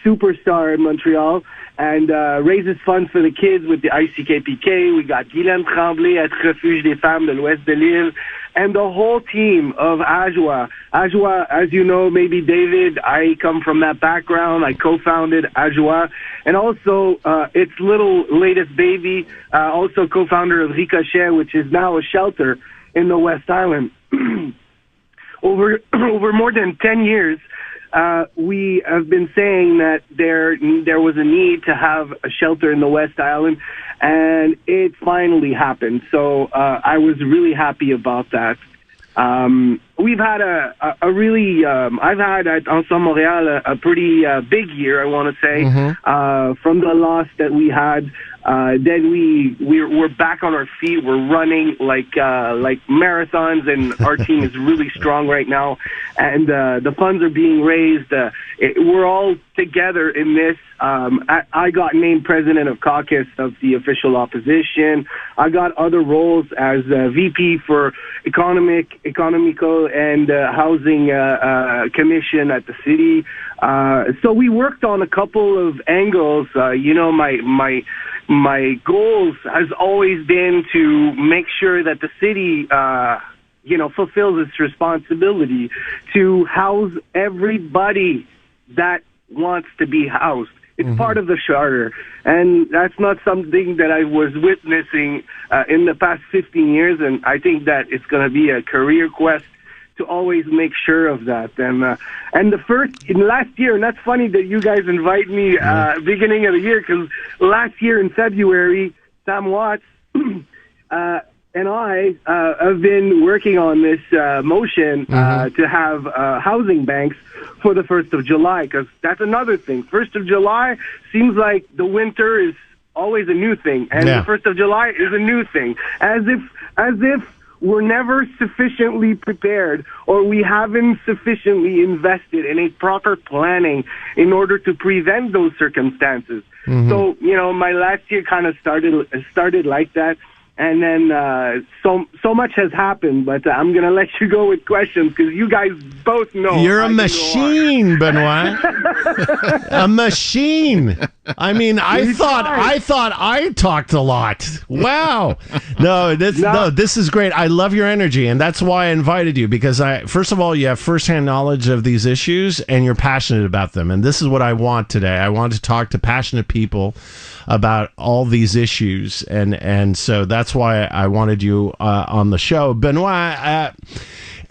superstar in Montreal and raises funds for the kids with the ICKPK. We got Guylaine Tremblay at Refuge des Femmes de l'Ouest de l'Île. And the whole team of AJWA. AJWA, as you know, maybe David, I come from that background. I co-founded AJWA. And also, its little latest baby, also co-founder of Ricochet, which is now a shelter in the West Island. Over more than 10 years, we have been saying that there was a need to have a shelter in the West Island, and it finally happened. So I was really happy about that. We've had a really, I've had at Ensemble Montréal a pretty big year, I want to say, from the loss that we had. Then we're back on our feet. We're running like marathons, and our team is really strong right now. And the funds are being raised. We're all together in this. I got named president of caucus of the official opposition. I got other roles as VP for economical and housing commission at the city. So we worked on a couple of angles. My goals has always been to make sure that the city, fulfills its responsibility to house everybody that wants to be housed. It's part of the charter, and that's not something that I was witnessing in the past 15 years, and I think that it's going to be a career quest to always make sure of that. And last year, and that's funny that you guys invite me beginning of the year, because last year in February, Sam Watts and I have been working on this motion to have housing banks for the 1st of July, because that's another thing. 1st of July seems like the winter is always a new thing, and the 1st of July is a new thing, as if we're never sufficiently prepared, or we haven't sufficiently invested in a proper planning in order to prevent those circumstances. So, my last year kind of started like that. And then so much has happened, but I'm going to let you go with questions because you guys both know. You're a machine, Benoit. A machine. I mean, I thought I talked a lot. Wow. No, this is great. I love your energy, and that's why I invited you, because first of all, you have firsthand knowledge of these issues, and you're passionate about them. And this is what I want today. I want to talk to passionate people about all these issues, and so that's why I wanted you on the show, Benoit.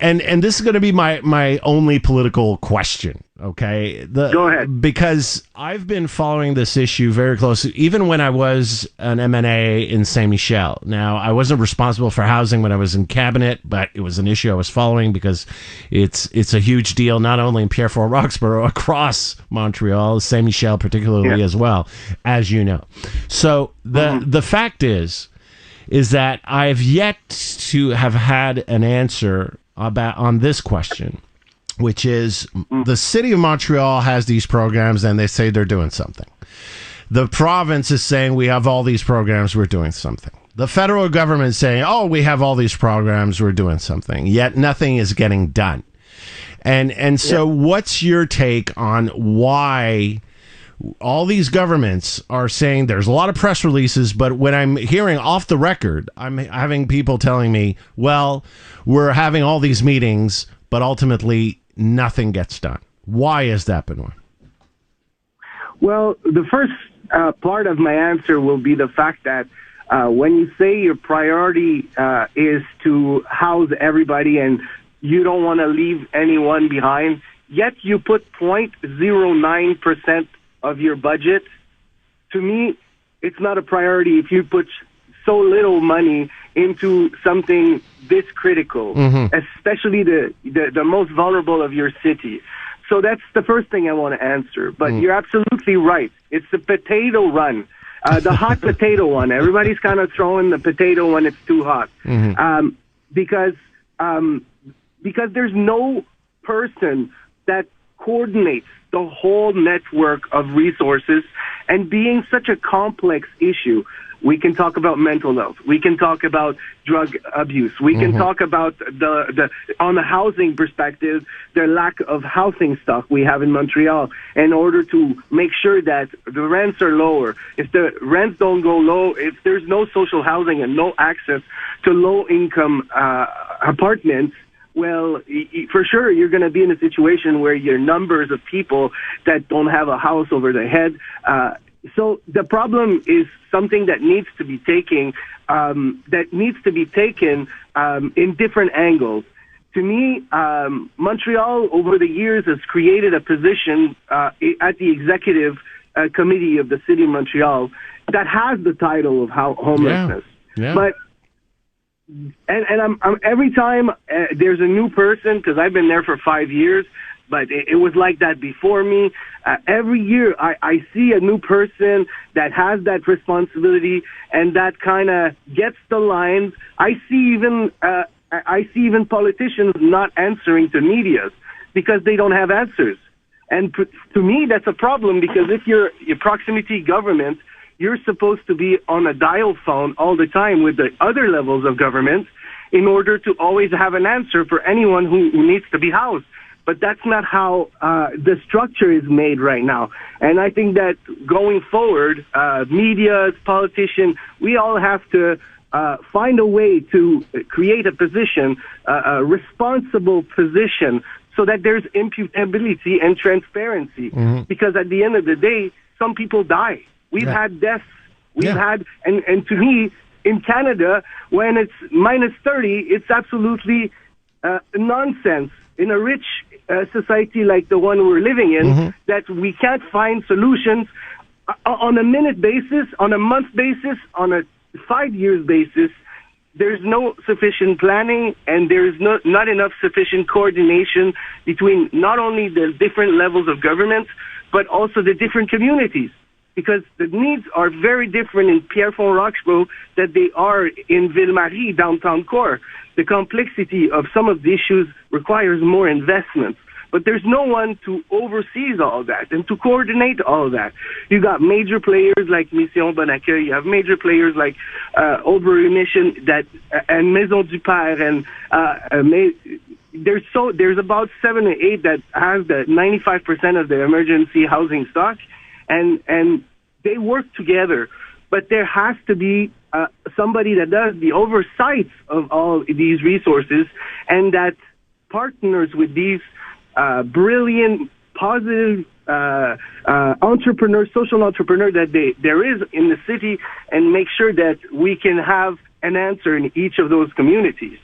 And this is going to be my only political question. Okay, go ahead. Because I've been following this issue very closely, even when I was an MNA in Saint Michel. Now, I wasn't responsible for housing when I was in cabinet, but it was an issue I was following because it's a huge deal, not only in Pierre-Fort Roxborough, across Montreal, Saint Michel particularly as well, as you know. So the fact is that I've yet to have had an answer on this question, which is the city of Montreal has these programs and they say they're doing something. The province is saying we have all these programs, we're doing something. The federal government is saying, we have all these programs, we're doing something. Yet nothing is getting done. And so what's your take on why all these governments are saying there's a lot of press releases, but when I'm hearing off the record, I'm having people telling me, well, we're having all these meetings, but ultimately nothing gets done. Why is that, Benoit? Well, the first part of my answer will be the fact that when you say your priority is to house everybody and you don't want to leave anyone behind, yet you put 0.09% of your budget, to me, it's not a priority if you put so little money into something this critical, especially the most vulnerable of your city. So that's the first thing I want to answer. But you're absolutely right. It's the potato run, the hot potato one. Everybody's kind of throwing the potato when it's too hot, because there's no person that coordinates the whole network of resources, and being such a complex issue. We can talk about mental health. We can talk about drug abuse. We can talk about on the housing perspective, the lack of housing stock we have in Montreal in order to make sure that the rents are lower. If the rents don't go low, if there's no social housing and no access to low-income apartments, well, for sure, you're going to be in a situation where your numbers of people that don't have a house over their head. So the problem is something that needs to be taken in different angles. To me, Montreal over the years has created a position at the executive committee of the city of Montreal that has the title of homelessness. Yeah. But I'm every time there's a new person, because I've been there for 5 years, but it was like that before me. Every year I see a new person that has that responsibility and that kind of gets the lines. I see even politicians not answering to media because they don't have answers. And to me, that's a problem, because if you're proximity government, you're supposed to be on a dial phone all the time with the other levels of government in order to always have an answer for anyone who needs to be housed. But that's not how the structure is made right now. And I think that going forward, media, politicians, we all have to find a way to create a position, a responsible position, so that there's imputability and transparency. Because at the end of the day, some people die. We've had deaths. We've had, and to me, in Canada, when it's minus 30, it's absolutely nonsense. In a rich society like the one we're living in, that we can't find solutions on a minute basis, on a month basis, on a 5 years basis. There's no sufficient planning, and there's not enough sufficient coordination between not only the different levels of government, but also the different communities. Because the needs are very different in Pierrefonds-Roxborough than they are in Ville-Marie, downtown core. The complexity of some of the issues requires more investment. But there's no one to oversee all that and to coordinate all that. You got major players like Mission Bon Accueil. You have major players like Old-Brewery Mission and Maison du Père. And there's about 7 or 8 that have the 95% of the emergency housing stock. And they work together, but there has to be somebody that does the oversight of all these resources and that partners with these brilliant, positive entrepreneurs, social entrepreneurs that there is in the city, and make sure that we can have an answer in each of those communities.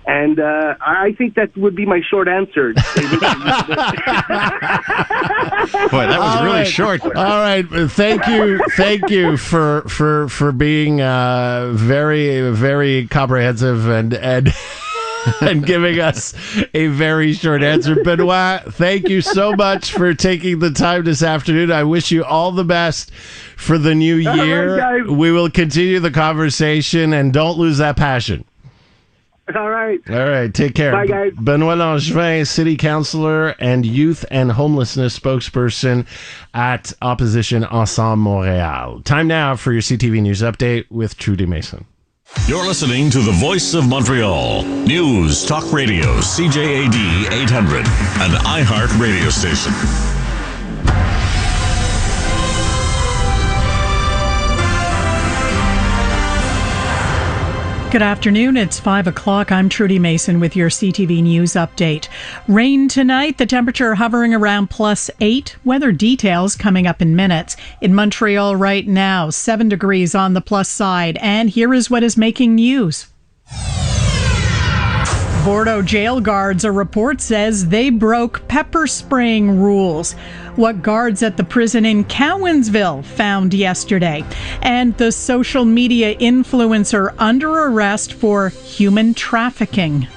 And I think that would be my short answer. Boy, that was really short. All right, thank you for being very, very comprehensive and giving us a very short answer. Benoit, thank you so much for taking the time this afternoon. I wish you all the best for the new year. Right, we will continue the conversation, and don't lose that passion. All right. All right. Take care. Bye, guys. Benoit Langevin, City Councillor and Youth and Homelessness Spokesperson at Opposition Ensemble Montréal. Time now for your CTV News Update with Trudy Mason. You're listening to the Voice of Montreal. News, Talk Radio, CJAD 800, an iHeart radio station. Good afternoon. It's 5 o'clock. I'm Trudy Mason with your CTV News Update. Rain tonight, the temperature hovering around +8. Weather details coming up in minutes. In Montreal right now, 7 degrees on the plus side. And here is what is making news. Bordeaux jail guards, a report says they broke pepper spraying rules. What guards at the prison in Cowansville found yesterday. And the social media influencer under arrest for human trafficking.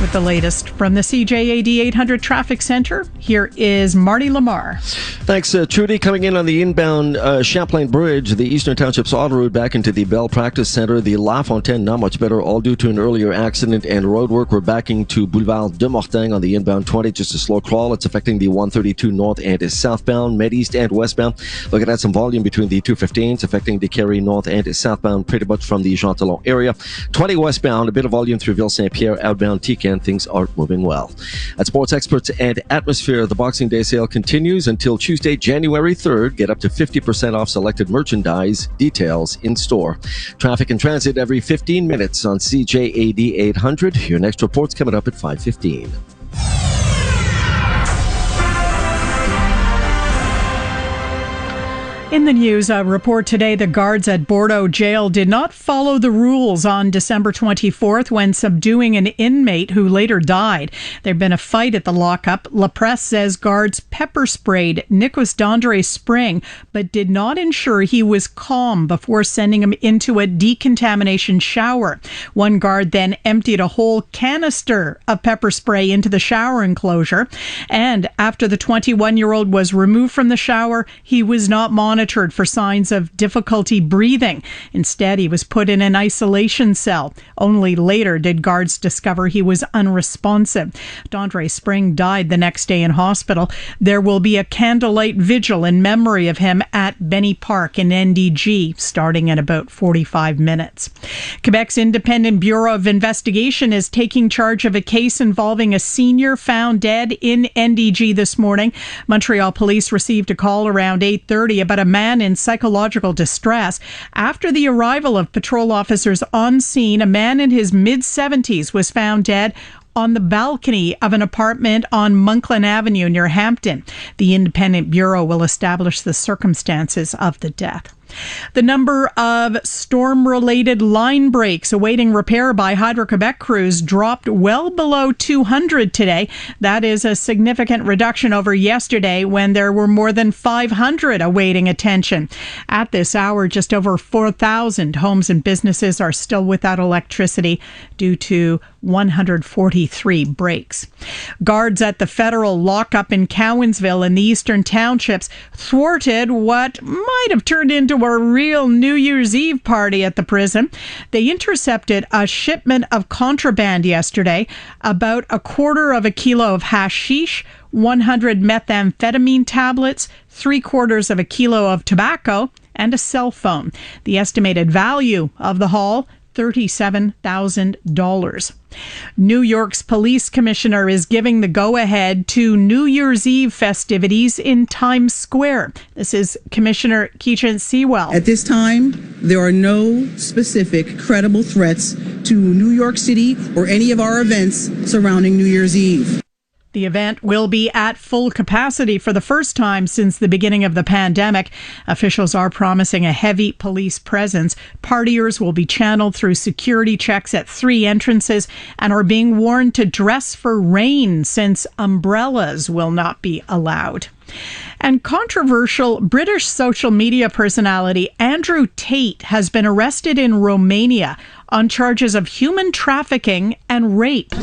With the latest from the CJAD 800 Traffic Center, here is Marty Lamar. Thanks, Trudy. Coming in on the inbound Champlain Bridge, the Eastern Township's auto route back into the Bell Practice Center. The La Fontaine, not much better, all due to an earlier accident and road work. We're backing to Boulevard de Mortagne on the inbound 20, just a slow crawl. It's affecting the 132 north and is southbound, med east and westbound. Looking at some volume between the 215s, affecting the Carrie north and is southbound, pretty much from the Jean Talon area. 20 westbound, a bit of volume through Ville Saint-Pierre, outbound Tican. Things are moving well. At Sports Experts and Atmosphere, the Boxing Day sale continues until Tuesday, January 3rd. Get up to 50% off selected merchandise. Details in store. Traffic and transit every 15 minutes on CJAD 800. Your next report's coming up at 5:15. In the news, a report today, the guards at Bordeaux Jail did not follow the rules on December 24th when subduing an inmate who later died. There'd been a fight at the lockup. La Presse says guards pepper sprayed Nicolas d'André Spring, but did not ensure he was calm before sending him into a decontamination shower. One guard then emptied a whole canister of pepper spray into the shower enclosure. And after the 21-year-old was removed from the shower, he was not monitored for signs of difficulty breathing. Instead, he was put in an isolation cell. Only later did guards discover he was unresponsive. d'André Spring died the next day in hospital. There will be a candlelight vigil in memory of him at Benny Park in NDG, starting in about 45 minutes. Quebec's Independent Bureau of Investigation is taking charge of a case involving a senior found dead in NDG this morning. Montreal police received a call around 8:30 about a man in psychological distress. After the arrival of patrol officers on scene, a man in his mid-70s was found dead on the balcony of an apartment on Monkland Avenue near Hampton. The Independent Bureau will establish the circumstances of the death. The number of storm-related line breaks awaiting repair by Hydro-Quebec crews dropped well below 200 today. That is a significant reduction over yesterday when there were more than 500 awaiting attention. At this hour, just over 4,000 homes and businesses are still without electricity due to 143 breaks. Guards at the federal lockup in Cowansville in the Eastern Townships thwarted what might have turned into a real New Year's Eve party at the prison. They intercepted a shipment of contraband yesterday, about 1/4 kilo of hashish, 100 methamphetamine tablets, 3/4 kilo of tobacco, and a cell phone. The estimated value of the haul, $37,000. New York's police commissioner is giving the go-ahead to New Year's Eve festivities in Times Square. This is Commissioner Keechant Sewell. At this time, there are no specific credible threats to New York City or any of our events surrounding New Year's Eve. The event will be at full capacity for the first time since the beginning of the pandemic. Officials are promising a heavy police presence. Partiers will be channeled through security checks at 3 entrances and are being warned to dress for rain since umbrellas will not be allowed. And controversial British social media personality Andrew Tate has been arrested in Romania on charges of human trafficking and rape.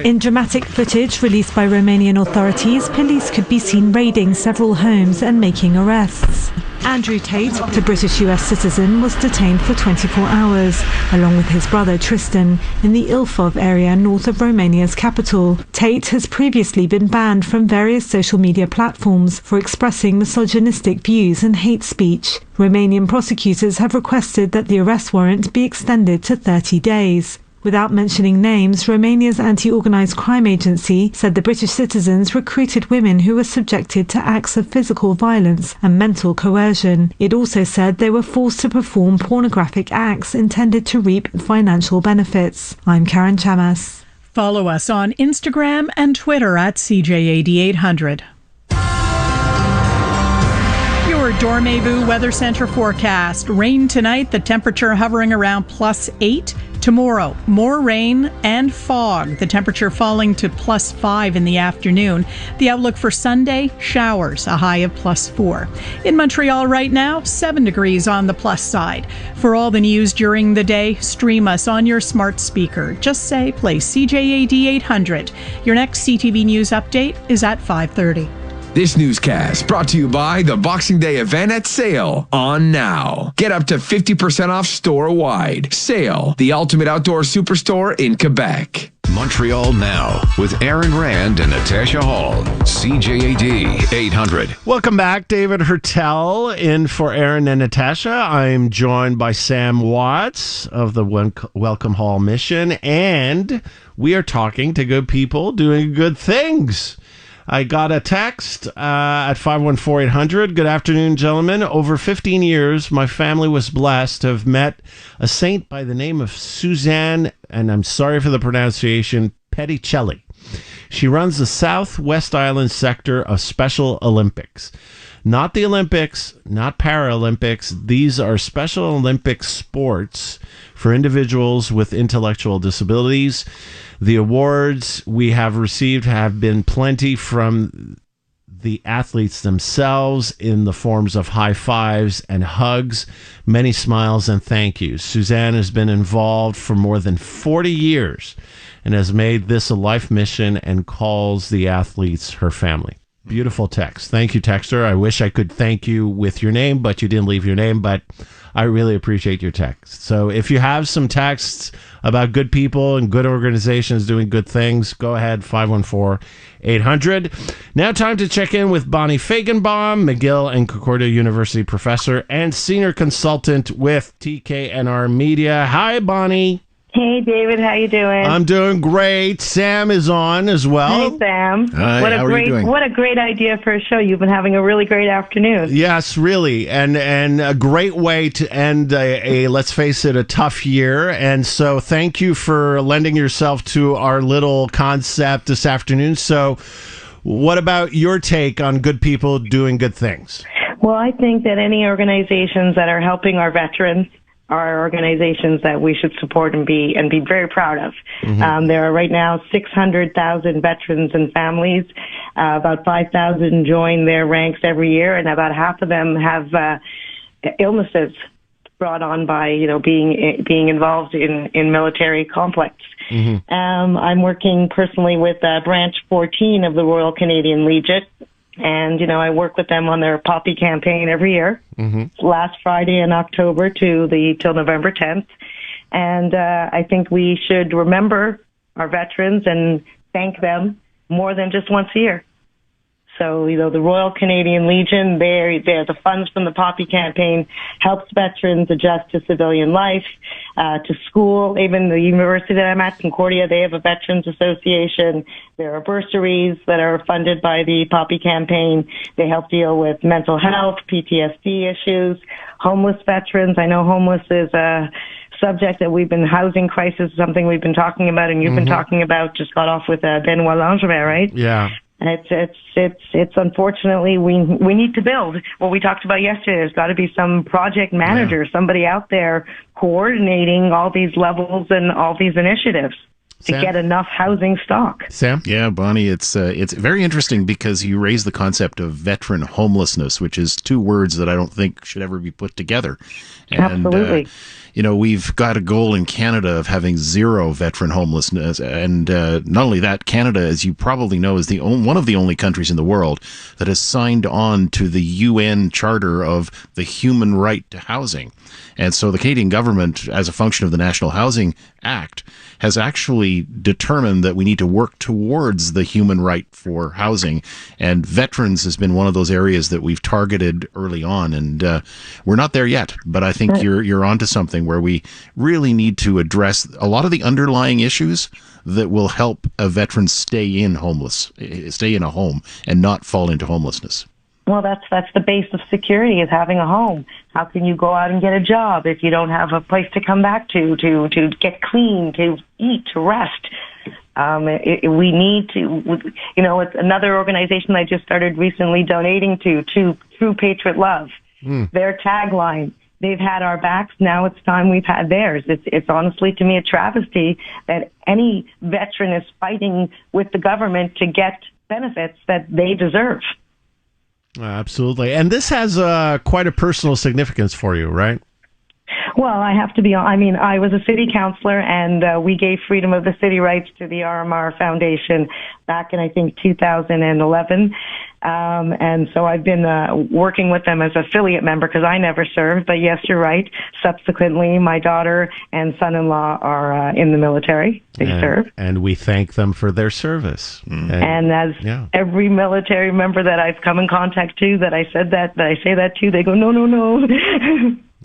In dramatic footage released by Romanian authorities, police could be seen raiding several homes and making arrests. Andrew Tate, the British-US citizen, was detained for 24 hours, along with his brother Tristan, in the Ilfov area north of Romania's capital. Tate has previously been banned from various social media platforms for expressing misogynistic views and hate speech. Romanian prosecutors have requested that the arrest warrant be extended to 30 days. Without mentioning names, Romania's anti-organised crime agency said the British citizens recruited women who were subjected to acts of physical violence and mental coercion. It also said they were forced to perform pornographic acts intended to reap financial benefits. I'm Karen Chamas. Follow us on Instagram and Twitter at CJAD800. Your Dormez-vous Weather Center forecast. Rain tonight, the temperature hovering around +8. Tomorrow, more rain and fog, the temperature falling to +5 in the afternoon. The outlook for Sunday, showers, a high of +4. In Montreal right now, 7 degrees on the plus side. For all the news during the day, stream us on your smart speaker. Just say, play CJAD 800. Your next CTV News update is at 5:30. This newscast brought to you by the Boxing Day event at Sale on Now. Get up to 50% off store-wide. Sale, the ultimate outdoor superstore in Quebec. Montreal Now with Aaron Rand and Natasha Hall. CJAD 800. Welcome back. David Hertel in for Aaron and Natasha. I'm joined by Sam Watts of the Welcome Hall Mission, and we are talking to good people doing good things. I got a text at 514-800. Good afternoon, gentlemen. Over 15 years, my family was blessed to have met a saint by the name of Suzanne, and I'm sorry for the pronunciation, Petticelli. She runs the Southwest Island sector of Special Olympics. Not the Olympics, not Paralympics. These are Special Olympic sports for individuals with intellectual disabilities. The awards we have received have been plenty from the athletes themselves in the forms of high fives and hugs, many smiles and thank yous. Suzanne has been involved for more than 40 years and has made this a life mission and calls the athletes her family. Beautiful text. Thank you, texter. I wish I could thank you with your name, but you didn't leave your name, but I really appreciate your text. So if you have some texts about good people and good organizations doing good things, go ahead, 514-800. Now time to check in with Bonnie Feigenbaum, McGill and Concordia University professor and senior consultant with TKNR Media. Hi, Bonnie. Hey, David. How you doing? I'm doing great. Sam is on as well. Hey, Sam. Hi, how are you doing? What a great idea for a show. You've been having a really great afternoon. Yes, really. And a great way to end a let's face it, a tough year. And so thank you for lending yourself to our little concept this afternoon. So what about your take on good people doing good things? Well, I think that any organizations that are helping our veterans are organizations that we should support and be very proud of. Mm-hmm. There are right now 600,000 veterans and families. About 5,000 join their ranks every year, and about half of them have illnesses brought on by being involved in military conflicts. Mm-hmm. I'm working personally with Branch 14 of the Royal Canadian Legion. And, I work with them on their Poppy campaign every year. Mm-hmm. Last Friday in October till November 10th. And I think we should remember our veterans and thank them more than just once a year. So, the Royal Canadian Legion, the funds from the Poppy campaign helps veterans adjust to civilian life, to school. Even the university that I'm at, Concordia, they have a Veterans Association. There are bursaries that are funded by the Poppy campaign. They help deal with mental health, PTSD issues, homeless veterans. I know homeless is a subject that housing crisis is something we've been talking about, and you've been talking about, just got off with Benoit Langevin, right? Yeah. It's unfortunately we need to build what we talked about yesterday. There's got to be some project manager, somebody out there coordinating all these levels and all these initiatives to get enough housing stock. Sam? Yeah, Bonnie, it's very interesting because you raise the concept of veteran homelessness, which is two words that I don't think should ever be put together. And, absolutely. We've got a goal in Canada of having zero veteran homelessness. And not only that, Canada, as you probably know, is one of the only countries in the world that has signed on to the UN Charter of the Human Right to Housing. And so the Canadian government, as a function of the National Housing Act, has actually determined that we need to work towards the human right for housing. And veterans has been one of those areas that we've targeted early on. And we're not there yet, but I think you're onto something where we really need to address a lot of the underlying issues that will help a veteran stay in a home and not fall into homelessness. Well, that's the base of security, is having a home. How can you go out and get a job if you don't have a place to come back to get clean, to eat, to rest? We need to, it's another organization I just started recently donating to True Patriot Love. Their tagline, they've had our backs, now it's time we've had theirs. It's honestly, to me, a travesty that any veteran is fighting with the government to get benefits that they deserve. Absolutely. And this has quite a personal significance for you, right? Well, I have to be on. I mean, I was a city councillor, and we gave Freedom of the City rights to the RMR Foundation back in, I think, 2011. And so I've been working with them as affiliate member because I never served. But yes, you're right. Subsequently, my daughter and son-in-law are in the military. They serve. And we thank them for their service. And as every military member that I've come in contact to, that I say that to, they go, no.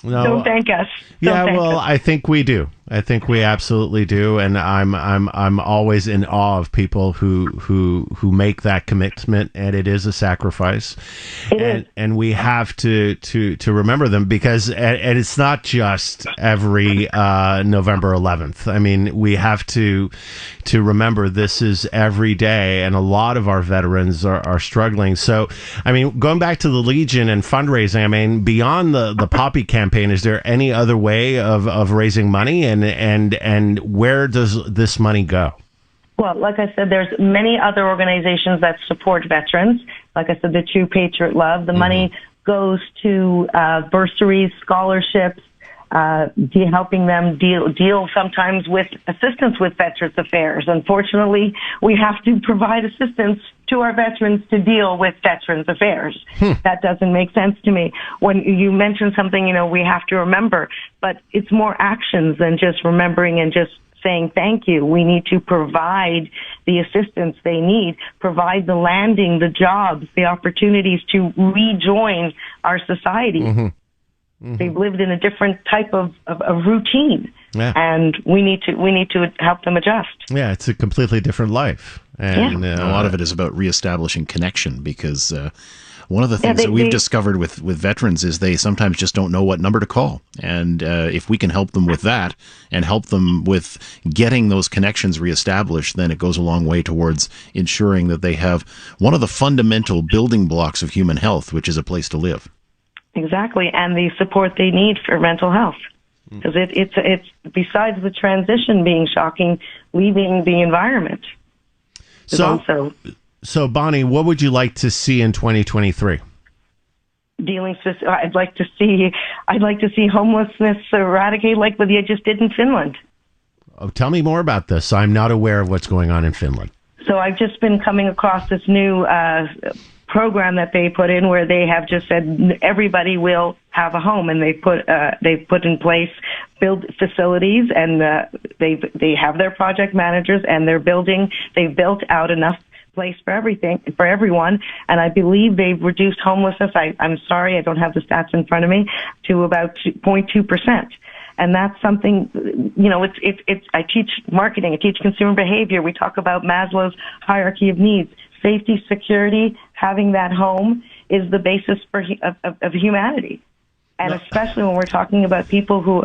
No, don't thank us. I think we do. I think we absolutely do, and I'm always in awe of people who make that commitment, and it is a sacrifice, and we have to remember them because and it's not just every November 11th. I mean, we have to remember this is every day, and a lot of our veterans are struggling. So, I mean, going back to the Legion and fundraising, I mean, beyond the Poppy campaign, is there any other way of raising money, and where does this money go? Well, like I said, there's many other organizations that support veterans. Like I said, the True Patriot Love. The money goes to bursaries, scholarships, helping them deal sometimes with assistance with Veterans Affairs. Unfortunately, we have to provide assistance to our veterans to deal with Veterans Affairs. That doesn't make sense to me. When you mention something, we have to remember, but it's more actions than just remembering and just saying thank you. We need to provide the assistance they need, provide the landing, the jobs, the opportunities to rejoin our society. They've lived in a different type of routine, and we need to help them adjust. Yeah, it's a completely different life, and a lot of it is about reestablishing connection because one of the things that we've discovered with veterans is they sometimes just don't know what number to call, and if we can help them with that and help them with getting those connections reestablished, then it goes a long way towards ensuring that they have one of the fundamental building blocks of human health, which is a place to live. Exactly, and the support they need for mental health. Because it's besides the transition being shocking, leaving the environment. So Bonnie, what would you like to see in 2023? I'd like to see homelessness eradicated like what you just did in Finland. Oh, tell me more about this. I'm not aware of what's going on in Finland. So I've just been coming across this new program that they put in where they have just said everybody will have a home, and they've put in place build facilities, and they have their project managers, and they've built out enough place for everyone, and I believe they've reduced homelessness. I'm sorry, I don't have the stats in front of me, to about 0.2%. And that's something, I teach marketing, I teach consumer behavior. We talk about Maslow's hierarchy of needs. Safety, security, having that home is the basis of humanity. And especially when we're talking about people who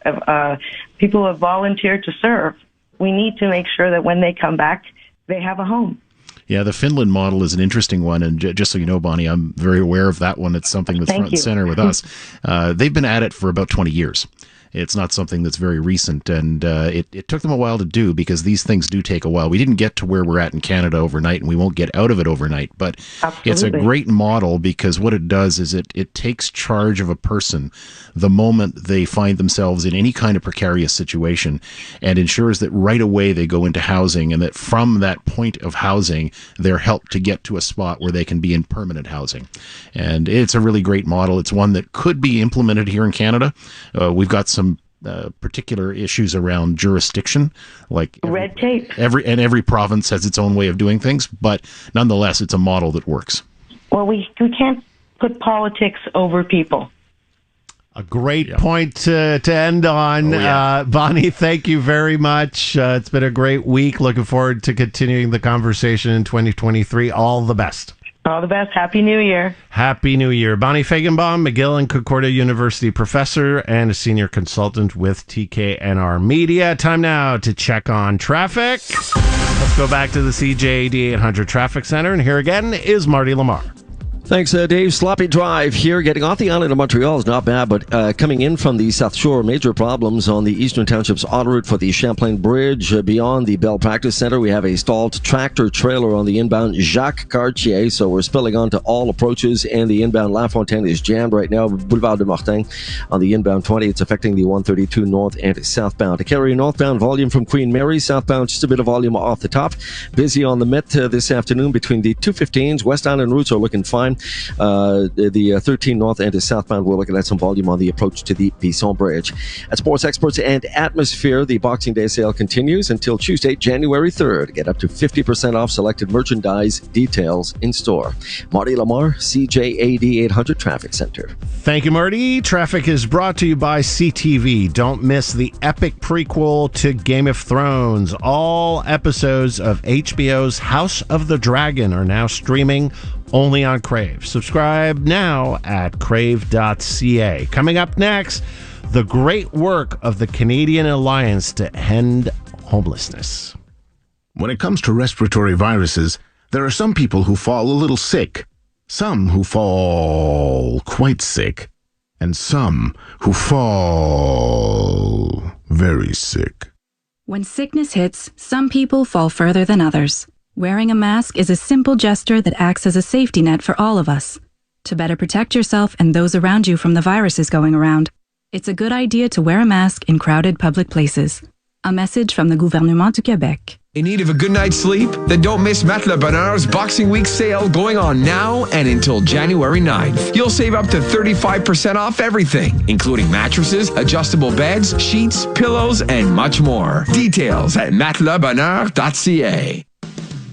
have volunteered to serve, we need to make sure that when they come back, they have a home. Yeah, the Finland model is an interesting one, and just so you know, Bonnie, I'm very aware of that one. It's something that's front and center with us. They've been at it for about 20 years. It's not something that's very recent, and it took them a while to do because these things do take a while. We didn't get to where we're at in Canada overnight, and we won't get out of it overnight, but It's a great model because what it does is it takes charge of a person the moment they find themselves in any kind of precarious situation and ensures that right away they go into housing, and that from that point of housing, they're helped to get to a spot where they can be in permanent housing. And it's a really great model. It's one that could be implemented here in Canada. We've got some particular issues around jurisdiction, like red tape. Every province has its own way of doing things, but nonetheless, it's a model that works. Well, we can't put politics over people. A great point to end on. Bonnie, thank you very much. It's been a great week. Looking forward to continuing the conversation in 2023. All the best. All the best. Happy New Year. Happy New Year. Bonnie Feigenbaum, McGill and Concordia University professor and a senior consultant with TKNR Media. Time now to check on traffic. Let's go back to the CJAD 800 Traffic Center. And here again is Marty Lamar. Thanks, Dave. Sloppy drive here. Getting off the island of Montreal is not bad, but coming in from the South Shore, major problems on the Eastern Township's autoroute for the Champlain Bridge. Beyond the Bell Practice Center, we have a stalled tractor trailer on the inbound Jacques Cartier, so we're spilling onto all approaches, and the inbound La Fontaine is jammed right now. Boulevard de Martin on the inbound 20. It's affecting the 132 north and southbound. To carry northbound volume from Queen Mary, southbound just a bit of volume off the top. Busy on the Met this afternoon between the 215s. West Island routes are looking fine. The 13 north and southbound, we're looking at some volume on the approach to the Bisson Bridge. At Sports Experts and Atmosphere, the Boxing Day sale continues until Tuesday, January 3rd. Get up to 50% off selected merchandise. Details in store. Marty Lamar, CJAD 800 Traffic Center. Thank you, Marty. Traffic is brought to you by CTV. Don't miss the epic prequel to Game of Thrones. All episodes of HBO's House of the Dragon are now streaming only on Crave. Subscribe now at crave.ca. Coming up next, the great work of the Canadian Alliance to End Homelessness. When it comes to respiratory viruses, there are some people who fall a little sick, some who fall quite sick, and some who fall very sick. When sickness hits, some people fall further than others. Wearing a mask is a simple gesture that acts as a safety net for all of us. To better protect yourself and those around you from the viruses going around, it's a good idea to wear a mask in crowded public places. A message from the Gouvernement du Québec. In need of a good night's sleep? Then don't miss Matelas Bonheur's Boxing Week sale going on now and until January 9th. You'll save up to 35% off everything, including mattresses, adjustable beds, sheets, pillows, and much more. Details at matelasbonheur.ca.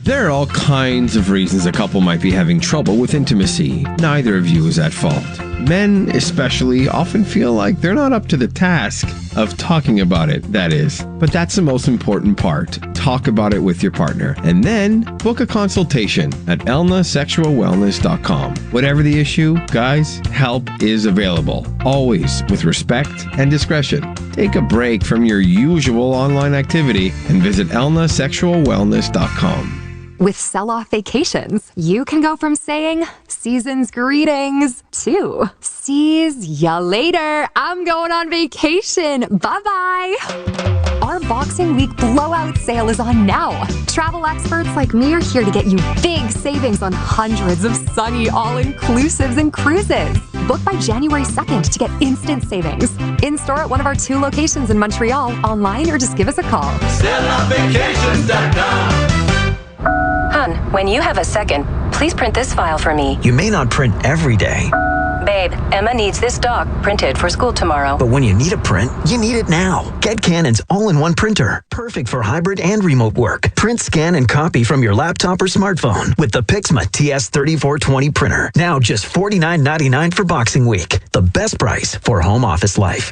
There are all kinds of reasons a couple might be having trouble with intimacy. Neither of you is at fault. Men, especially, often feel like they're not up to the task of talking about it, that is. But that's the most important part. Talk about it with your partner. And then book a consultation at elnasexualwellness.com. Whatever the issue, guys, help is available. Always with respect and discretion. Take a break from your usual online activity and visit elnasexualwellness.com. With Sell-Off Vacations, you can go from saying, season's greetings, to, sees ya later, I'm going on vacation, bye-bye. Our Boxing Week blowout sale is on now. Travel experts like me are here to get you big savings on hundreds of sunny all-inclusives and cruises. Book by January 2nd to get instant savings. In-store at one of our 2 locations in Montreal, online, or just give us a call. selloffvacations.com. Hun, when you have a second, please print this file for me. You may not print every day. Babe, Emma needs this doc printed for school tomorrow. But when you need a print, you need it now. Get Canon's all-in-one printer. Perfect for hybrid and remote work. Print, scan, and copy from your laptop or smartphone with the Pixma TS3420 printer. Now just $49.99 for Boxing Week. The best price for home office life.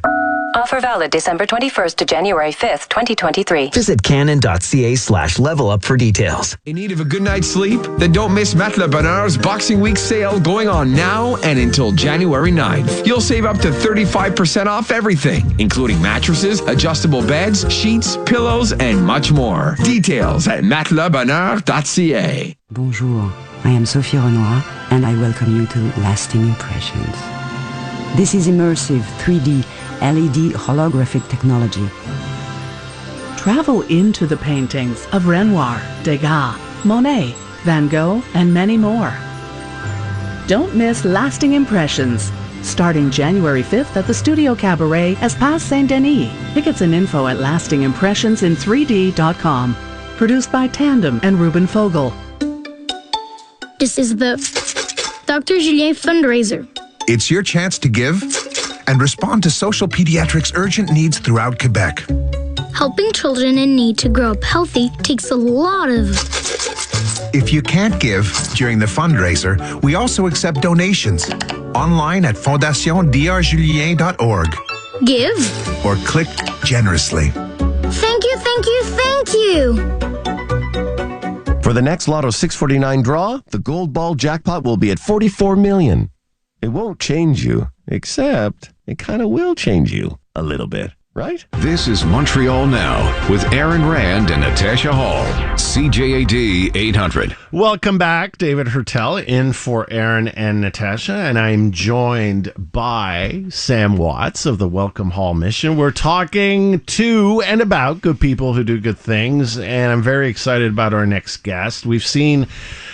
Offer valid December 21st to January 5th, 2023. Visit canon.ca/levelup for details. In need of a good night's sleep? Then don't miss Matelas Bonheur's Boxing Week sale going on now and until January 9th. You'll save up to 35% off everything, including mattresses, adjustable beds, sheets, pillows, and much more. Details at matelasbonheur.ca. Bonjour, I am Sophie Renoir, and I welcome you to Lasting Impressions. This is immersive 3D LED holographic technology. Travel into the paintings of Renoir, Degas, Monet, Van Gogh, and many more. Don't miss Lasting Impressions, starting January 5th at the Studio Cabaret, Espace Saint-Denis. Tickets and info at lastingimpressionsin3d.com. Produced by Tandem and Ruben Fogel. This is the Dr. Julien fundraiser. It's your chance to give and respond to social pediatrics' urgent needs throughout Quebec. Helping children in need to grow up healthy takes a lot of... If you can't give during the fundraiser, we also accept donations online at fondationdrjulien.org. Give. Or click generously. Thank you, thank you, thank you. For the next Lotto 649 draw, the gold ball jackpot will be at $44 million. It won't change you, except it kind of will change you a little bit. right? This is Montreal Now with Aaron Rand and Natasha Hall. CJAD 800. Welcome back. David Hertel in for Aaron and Natasha, and I'm joined by Sam Watts of the Welcome Hall Mission. We're talking to and about good people who do good things, and I'm very excited about our next guest. We've seen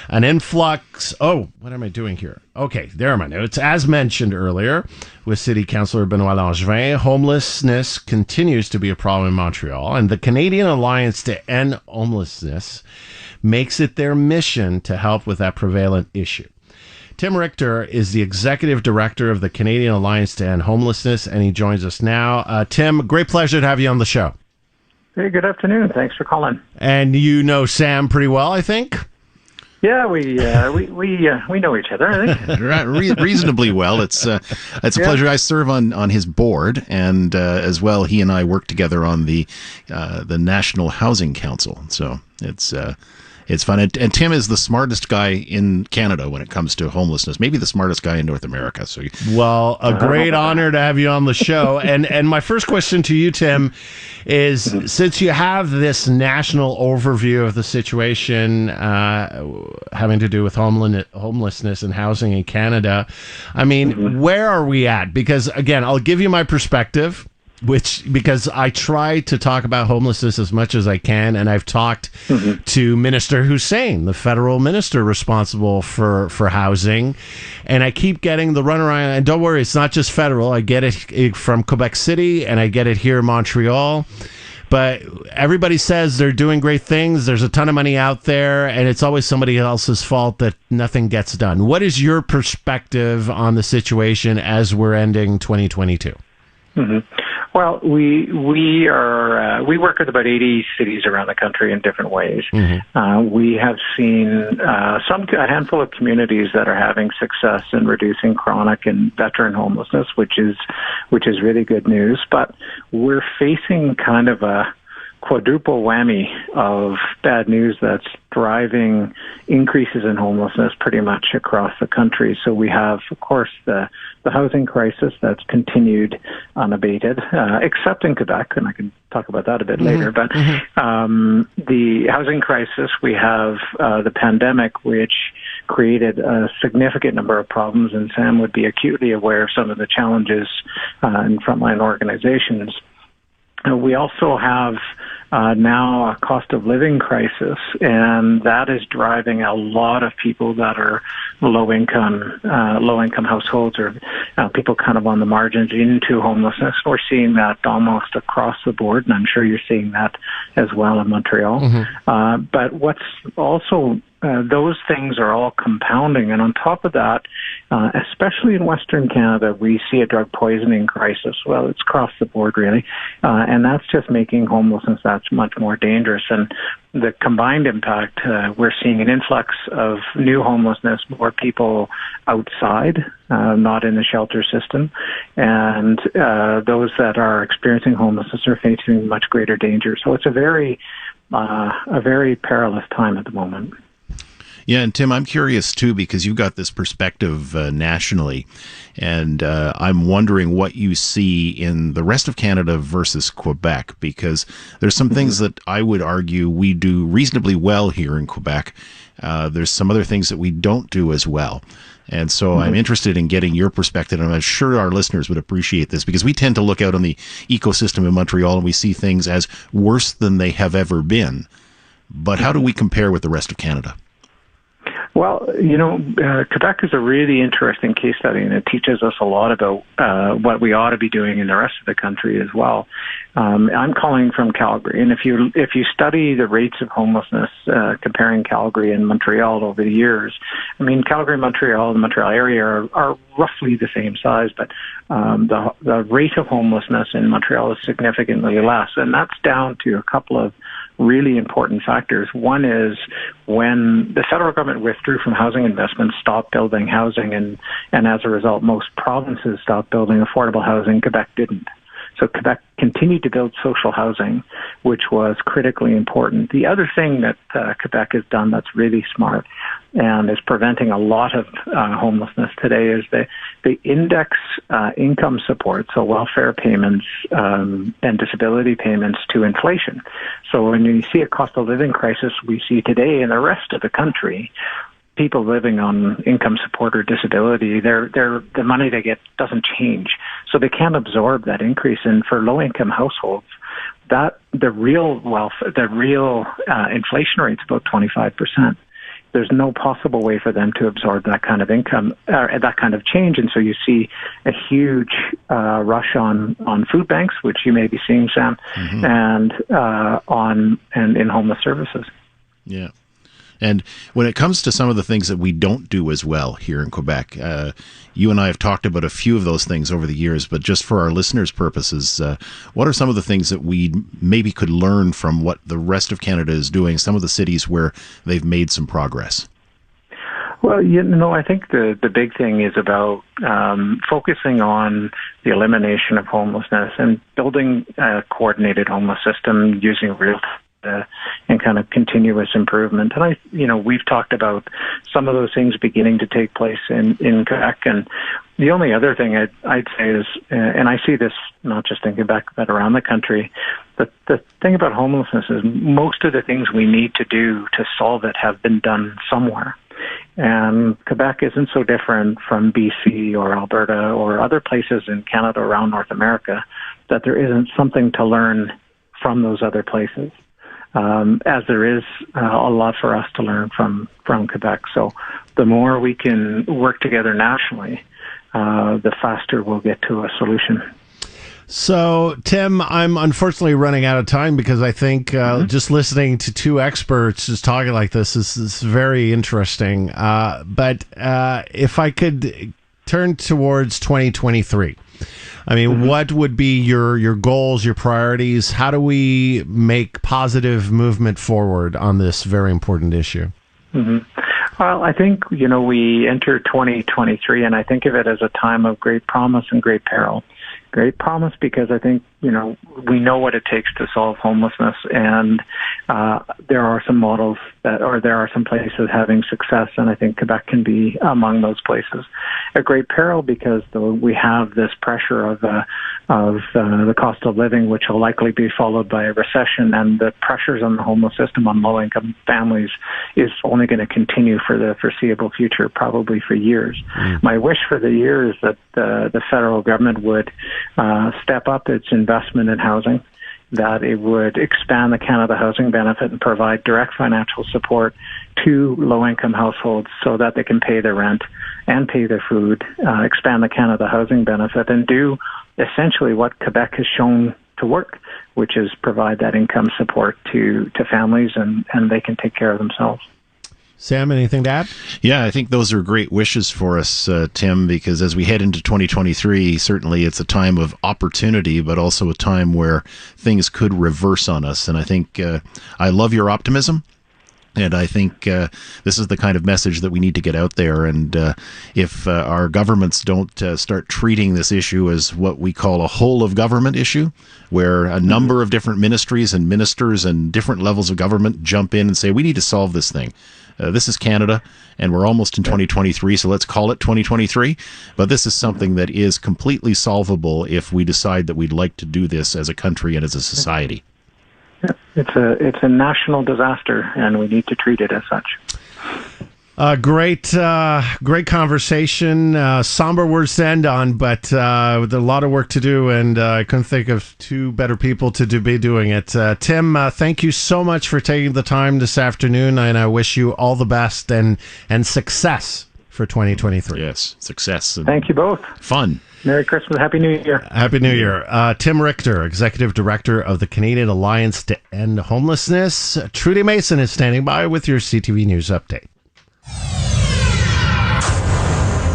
an influx. Oh, what am I doing here? Okay, there are my notes. As mentioned earlier, with City Councillor Benoit Langevin, homelessness continues to be a problem in Montreal, and the Canadian Alliance to End Homelessness makes it their mission to help with that prevalent issue. Tim Richter is the Executive Director of the Canadian Alliance to End Homelessness, and he joins us now. Tim, great pleasure to have you on the show. Hey, good afternoon. Thanks for calling. And you know Sam pretty well, I think? Yeah, we know each other, I think. Reasonably well. It's a pleasure. I serve on his board, and as well, he and I work together on the National Housing Council. So it's fun. And Tim is the smartest guy in Canada when it comes to homelessness. Maybe the smartest guy in North America. So, well, a great honor to have you on the show. And my first question to you, Tim, is since you have this national overview of the situation having to do with homelessness and housing in Canada, I mean, where are we at? Because, again, I'll give you my perspective, because I try to talk about homelessness as much as I can, and I've talked to Minister Hussein, the federal minister responsible for housing, and I keep getting the runaround. And don't worry, it's not just federal. I get it from Quebec City, and I get it here in Montreal. But everybody says they're doing great things. There's a ton of money out there, and it's always somebody else's fault that nothing gets done. What is your perspective on the situation as we're ending 2022? Well, we work with about 80 cities around the country in different ways. We have seen a handful of communities that are having success in reducing chronic and veteran homelessness, which is really good news. But we're facing kind of a quadruple whammy of bad news that's driving increases in homelessness pretty much across the country. So we have, of course, the housing crisis that's continued unabated, except in Quebec, and I can talk about that a bit later. But the housing crisis, we have the pandemic, which created a significant number of problems, and Sam would be acutely aware of some of the challenges in frontline organizations. We also have now a cost of living crisis, and that is driving a lot of people that are low income households or people kind of on the margins into homelessness. We're seeing that almost across the board, and I'm sure you're seeing that as well in Montreal. But what's also those things are all compounding, and on top of that, especially in Western Canada, we see a drug poisoning crisis. Well, it's across the board, really, and that's just making homelessness that much more dangerous. And the combined impact, we're seeing an influx of new homelessness, more people outside, not in the shelter system, and those that are experiencing homelessness are facing much greater danger. So it's a very perilous time at the moment. Yeah, and Tim, I'm curious too, because you've got this perspective nationally, and I'm wondering what you see in the rest of Canada versus Quebec, because there's some things that I would argue we do reasonably well here in Quebec. There's some other things that we don't do as well. And so I'm interested in getting your perspective, and I'm sure our listeners would appreciate this, because we tend to look out on the ecosystem in Montreal and we see things as worse than they have ever been. But how do we compare with the rest of Canada? Well, Quebec is a really interesting case study, and it teaches us a lot about what we ought to be doing in the rest of the country as well. I'm calling from Calgary, and if you study the rates of homelessness, comparing Calgary and Montreal over the years, I mean, Calgary, Montreal, and the Montreal area are roughly the same size, but the rate of homelessness in Montreal is significantly less, and that's down to a couple of really important factors. One is when the federal government withdrew from housing investments, stopped building housing, and as a result, most provinces stopped building affordable housing. Quebec didn't. So Quebec continued to build social housing, which was critically important. The other thing that Quebec has done that's really smart and is preventing a lot of homelessness today is they index income support, so welfare payments and disability payments, to inflation. So when you see a cost of living crisis we see today in the rest of the country, people living on income support or disability, the money they get doesn't change. So they can't absorb that increase. And for low-income households, the real inflation rate is about 25%. There's no possible way for them to absorb that kind of income, that kind of change. And so you see a huge rush on food banks, which you may be seeing, Sam, and in homeless services. Yeah. And when it comes to some of the things that we don't do as well here in Quebec, you and I have talked about a few of those things over the years, but just for our listeners' purposes, what are some of the things that we maybe could learn from what the rest of Canada is doing, some of the cities where they've made some progress? Well, I think the big thing is about focusing on the elimination of homelessness and building a coordinated homeless system using real and kind of continuous improvement. And we've talked about some of those things beginning to take place in Quebec. And the only other thing I'd say is, and I see this not just in Quebec, but around the country, the thing about homelessness is most of the things we need to do to solve it have been done somewhere. And Quebec isn't so different from BC or Alberta or other places in Canada around North America that there isn't something to learn from those other places. As there is a lot for us to learn from Quebec. So the more we can work together nationally, the faster we'll get to a solution. So, Tim, I'm unfortunately running out of time because I think just listening to two experts just talking like this is very interesting. But if I could turn towards 2023, I mean, what would be your goals, your priorities? How do we make positive movement forward on this very important issue? Well, I think, we enter 2023, and I think of it as a time of great promise and great peril. Great promise because I think, we know what it takes to solve homelessness, and there are some models there are some places having success, and I think Quebec can be among those places. A great peril because we have this pressure of the cost of living, which will likely be followed by a recession, and the pressures on the homeless system on low-income families is only going to continue for the foreseeable future, probably for years. My wish for the year is that the federal government would step up its investment in housing, that it would expand the Canada Housing Benefit and provide direct financial support to low-income households so that they can pay their rent and pay their food, expand the Canada Housing Benefit, and do essentially what Quebec has shown to work, which is provide that income support to families, and they can take care of themselves. Sam, anything to add? Yeah, I think those are great wishes for us, Tim, because as we head into 2023, certainly it's a time of opportunity, but also a time where things could reverse on us. And I think I love your optimism. And I think this is the kind of message that we need to get out there. And if our governments don't start treating this issue as what we call a whole of government issue, where a number of different ministries and ministers and different levels of government jump in and say, we need to solve this thing. This is Canada, and we're almost in 2023, so let's call it 2023. But this is something that is completely solvable if we decide that we'd like to do this as a country and as a society. It's a national disaster, and we need to treat it as such. Great conversation. Somber words to end on, but with a lot of work to do, and I couldn't think of two better people to be doing it. Tim, thank you so much for taking the time this afternoon, and I wish you all the best and success for 2023. Yes, success. Thank you both. Fun. Merry Christmas. Happy New Year. Happy New Year. Tim Richter, Executive Director of the Canadian Alliance to End Homelessness. Trudy Mason is standing by with your CTV News Update.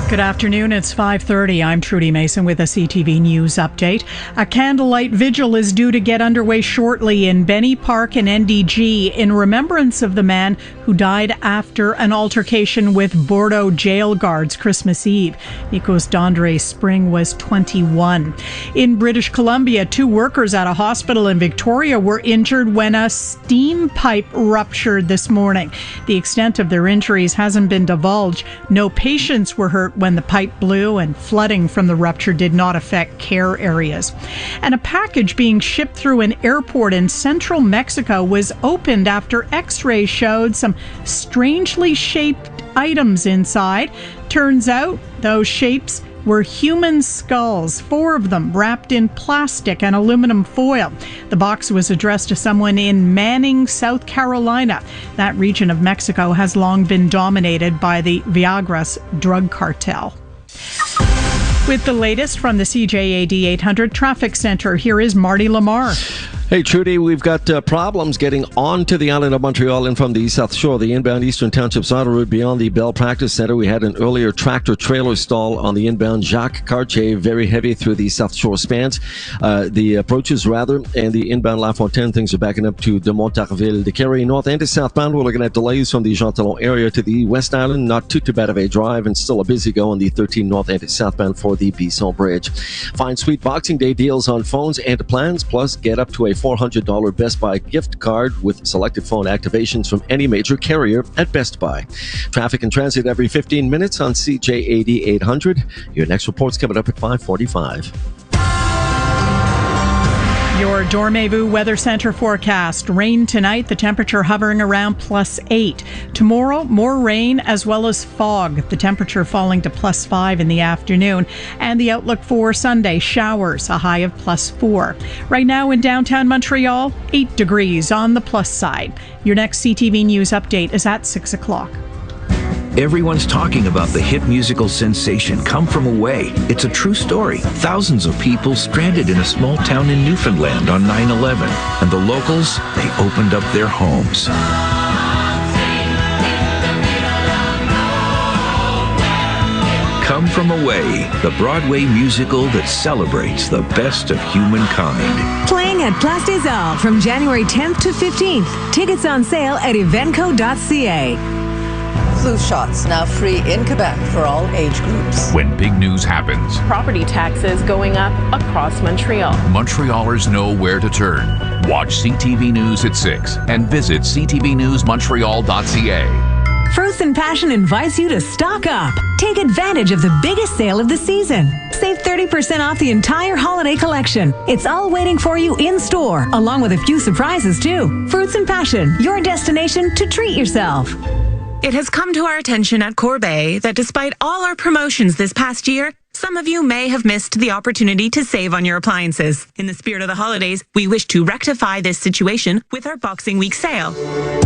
Good afternoon. It's 5:30. I'm Trudy Mason with a CTV News update. A candlelight vigil is due to get underway shortly in Benny Park and NDG in remembrance of the man who who died after an altercation with Bordeaux jail guards Christmas Eve. Nikos Dandre Spring was 21. In British Columbia, 2 workers at a hospital in Victoria were injured when a steam pipe ruptured this morning. The extent of their injuries hasn't been divulged. No patients were hurt when the pipe blew, and flooding from the rupture did not affect care areas. And a package being shipped through an airport in central Mexico was opened after x-rays showed some strangely shaped items inside. Turns out those shapes were human skulls, 4 of them wrapped in plastic and aluminum foil. The box was addressed to someone in Manning, South Carolina. That region of Mexico has long been dominated by the Viagra's drug cartel. With the latest from the CJAD 800 Traffic Center, here is Marty Lamar. Hey, Trudy, we've got problems getting onto the island of Montreal and from the South Shore. The inbound Eastern Townships Auto Route beyond the Bell Practice Center. We had an earlier tractor-trailer stall on the inbound Jacques Cartier, very heavy through the South Shore spans. The approaches, rather, and the inbound La Fontaine, things are backing up to de Montarville. The Carrie north and to southbound, we're looking at delays from the Jean Talon area to the West Island. Not too bad of a drive, and still a busy go on the 13 north and to southbound for the Bisson Bridge. Find sweet Boxing Day deals on phones and plans, plus get up to a $400 Best Buy gift card with selected phone activations from any major carrier at Best Buy. Traffic and transit every 15 minutes on CJAD 800. Your next report's coming up at 5:45. Your Dormez-vous Weather Center forecast. Rain tonight, the temperature hovering around +8. Tomorrow, more rain as well as fog, the temperature falling to +5 in the afternoon. And the outlook for Sunday, showers, a high of +4. Right now in downtown Montreal, 8 degrees on the plus side. Your next CTV News update is at 6 o'clock. Everyone's talking about the hit musical sensation Come From Away. It's a true story. Thousands of people stranded in a small town in Newfoundland on 9/11. And the locals, they opened up their homes. Come From Away, the Broadway musical that celebrates the best of humankind. Playing at Place des Arts from January 10th to 15th. Tickets on sale at evenco.ca. Flu shots now free in Quebec for all age groups. When big news happens, property taxes going up across Montreal. Montrealers know where to turn. Watch CTV News at 6 and visit ctvnewsmontreal.ca. Fruits and Passion invites you to stock up. Take advantage of the biggest sale of the season. Save 30% off the entire holiday collection. It's all waiting for you in store, along with a few surprises too. Fruits and Passion, your destination to treat yourself. It has come to our attention at Corbeil that despite all our promotions this past year, some of you may have missed the opportunity to save on your appliances. In the spirit of the holidays, we wish to rectify this situation with our Boxing Week sale.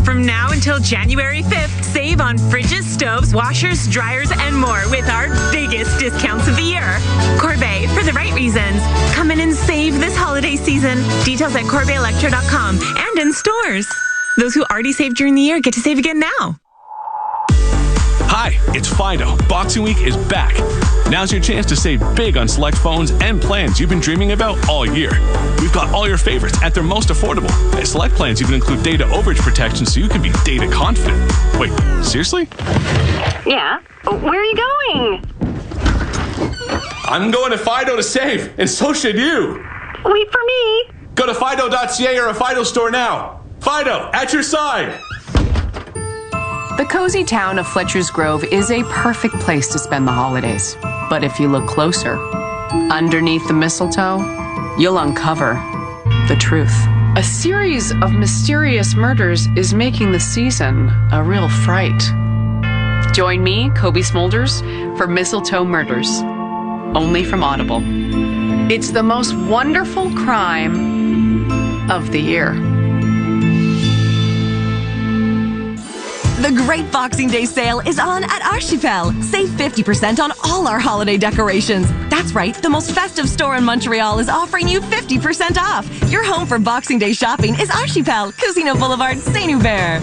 From now until January 5th, save on fridges, stoves, washers, dryers, and more with our biggest discounts of the year. Corbeil, for the right reasons. Come in and save this holiday season. Details at CorbeilElectra.com and in stores. Those who already saved during the year get to save again now. Hi, it's Fido. Boxing Week is back. Now's your chance to save big on select phones and plans you've been dreaming about all year. We've got all your favorites at their most affordable. And select plans even include data overage protection so you can be data confident. Wait, seriously? Yeah. Where are you going? I'm going to Fido to save, and so should you. Wait for me. Go to Fido.ca or a Fido store now. Fido, at your side. The cozy town of Fletcher's Grove is a perfect place to spend the holidays. But if you look closer, underneath the mistletoe, you'll uncover the truth. A series of mysterious murders is making the season a real fright. Join me, Kobe Smulders, for Mistletoe Murders, only from Audible. It's the most wonderful crime of the year. The great Boxing Day sale is on at Archipel. Save 50% on all our holiday decorations. That's right, the most festive store in Montreal is offering you 50% off. Your home for Boxing Day shopping is Archipel, Casino Boulevard, Saint-Hubert.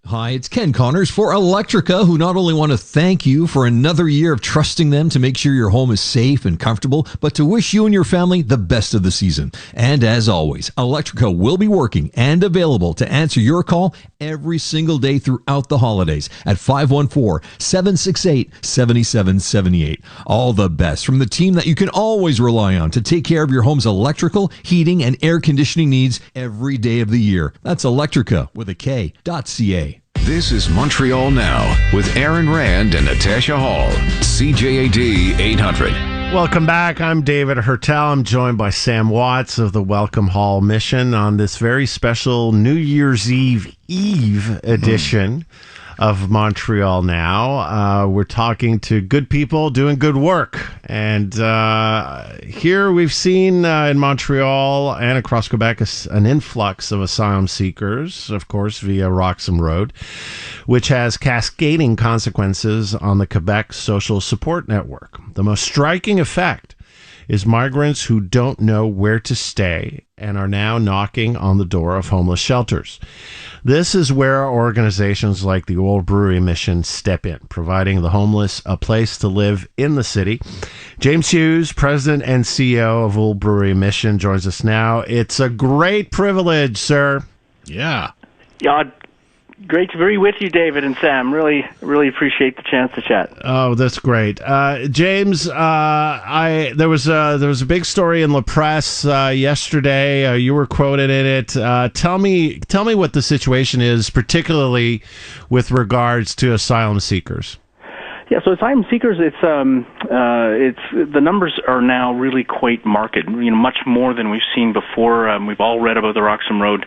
Hi, it's Ken Connors for Electrica, who not only want to thank you for another year of trusting them to make sure your home is safe and comfortable, but to wish you and your family the best of the season. And as always, Electrica will be working and available to answer your call every single day throughout the holidays at 514-768-7778. All the best from the team that you can always rely on to take care of your home's electrical, heating, and air conditioning needs every day of the year. That's Electrica with a K.ca. This is Montreal Now with Aaron Rand and Natasha Hall. CJAD 800. Welcome back. I'm David Hertel. I'm joined by Sam Watts of the Welcome Hall Mission on this very special New Year's Eve edition of Montreal Now. We're talking to good people doing good work. And here we've seen in Montreal and across Quebec an influx of asylum seekers, of course, via Roxham Road, which has cascading consequences on the Quebec Social Support Network. The most striking effect is migrants who don't know where to stay and are now knocking on the door of homeless shelters. This is where organizations like the Old Brewery Mission step in, providing the homeless a place to live in the city. James Hughes, President and CEO of Old Brewery Mission, joins us now. It's a great privilege, sir. Yeah. Yeah, great to be with you, David and Sam. Really appreciate the chance to chat. Oh, that's great, James. There was a big story in La Presse yesterday. You were quoted in it. Tell me what the situation is, particularly with regards to asylum seekers. Yeah, so asylum seekers, it's the numbers are now really quite marked. Much more than we've seen before. We've all read about the Roxham Road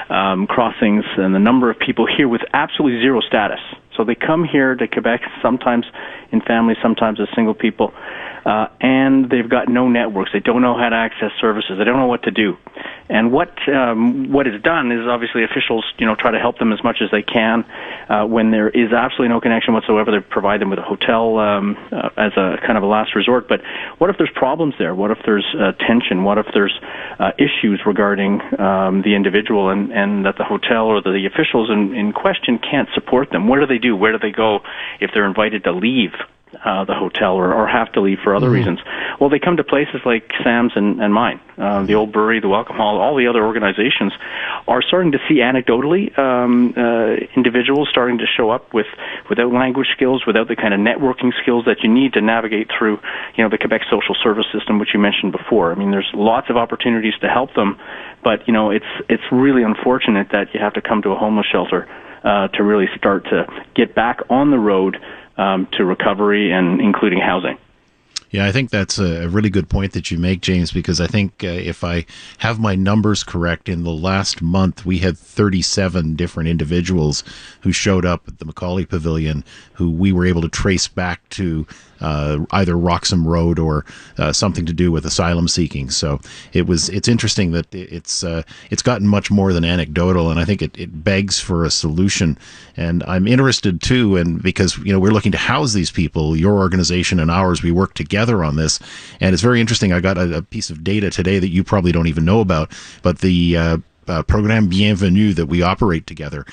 crossings and the number of people here with absolutely zero status. So they come here to Quebec, sometimes in families, sometimes as single people, and they've got no networks. They don't know how to access services. They don't know what to do. And what is done is obviously officials, try to help them as much as they can. When there is absolutely no connection whatsoever, they provide them with a hotel as a kind of a last resort. But what if there's problems there? What if there's tension? What if there's issues regarding the individual and that the hotel or the officials in question can't support them? What do they do? Where do they go if they're invited to leave the hotel or have to leave for other reasons? Well, they come to places like Sam's and mine, the Old Brewery, the Welcome Hall, all the other organizations are starting to see anecdotally individuals starting to show up without language skills, without the kind of networking skills that you need to navigate through, the Quebec social service system, which you mentioned before. I mean, there's lots of opportunities to help them, but it's really unfortunate that you have to come to a homeless shelter to really start to get back on the road to recovery and including housing. Yeah, I think that's a really good point that you make, James, because I think if I have my numbers correct, in the last month we had 37 different individuals who showed up at the Macaulay Pavilion who we were able to trace back to either Roxham Road or something to do with asylum seeking. So it's interesting that it's gotten much more than anecdotal, and I think it begs for a solution. And I'm interested too, and because we're looking to house these people, your organization and ours, we work together on this, and it's very interesting. I got a piece of data today that you probably don't even know about, but the program Bienvenue that we operate together,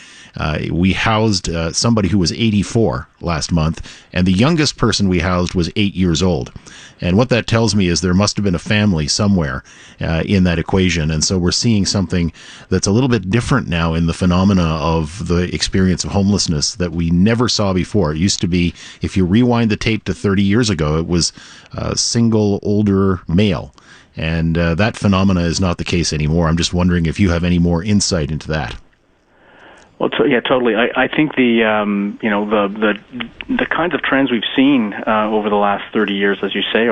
we housed somebody who was 84 last month, and the youngest person we housed was 8 years old. And what that tells me is there must have been a family somewhere in that equation. And so we're seeing something that's a little bit different now in the phenomena of the experience of homelessness that we never saw before. It used to be, if you rewind the tape to 30 years ago, it was a single older male. And that phenomena is not the case anymore. I'm just wondering if you have any more insight into that. Well, yeah, totally. I think the kinds of trends we've seen over the last 30 years, as you say,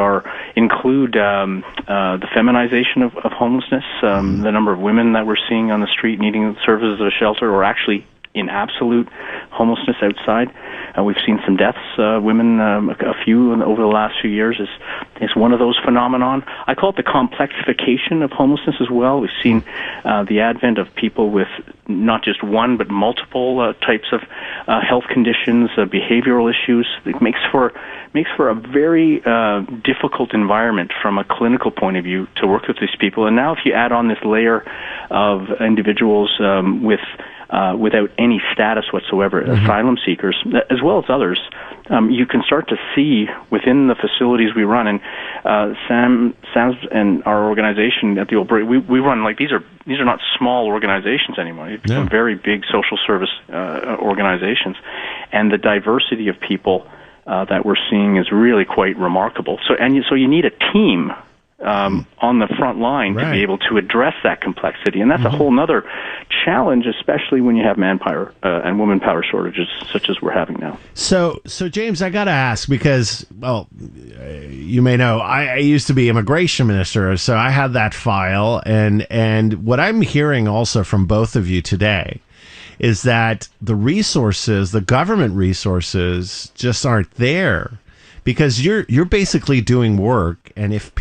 include the feminization of homelessness, the number of women that we're seeing on the street needing services of a shelter, or actually in absolute homelessness outside. We've seen some deaths, women, a few over the last few years is one of those phenomenon. I call it the complexification of homelessness as well. We've seen the advent of people with not just one but multiple types of health conditions, behavioral issues. It makes for a very difficult environment from a clinical point of view to work with these people. And now if you add on this layer of individuals with without any status whatsoever, asylum seekers, as well as others. You can start to see within the facilities we run, and Sam's and our organization at the Old Brewery, we run like these are not small organizations anymore. They've become very big social service organizations, and the diversity of people that we're seeing is really quite remarkable. So you need a team on the front line to be able to address that complexity, and that's a whole other challenge, especially when you have manpower and woman power shortages such as we're having now. So James, I got to ask, because, well, you may know, I used to be immigration minister, so I had that file, and what I'm hearing also from both of you today is that the resources, the government resources, just aren't there. Because you're basically doing work, and if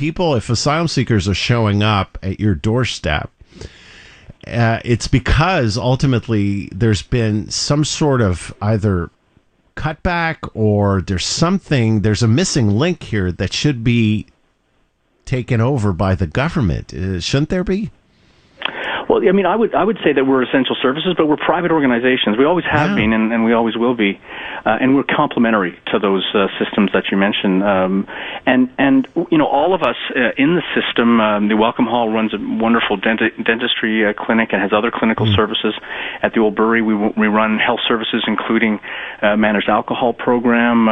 asylum seekers are showing up at your doorstep, it's because ultimately there's been some sort of either cutback or there's a missing link here that should be taken over by the government. Shouldn't there be? Well, I mean, I would say that we're essential services, but we're private organizations. We always have been, and we always will be, and we're complementary to those systems that you mentioned. And all of us in the system. The Welcome Hall runs a wonderful dentistry clinic and has other clinical services. At the Old Brewery, we run health services, including managed alcohol program,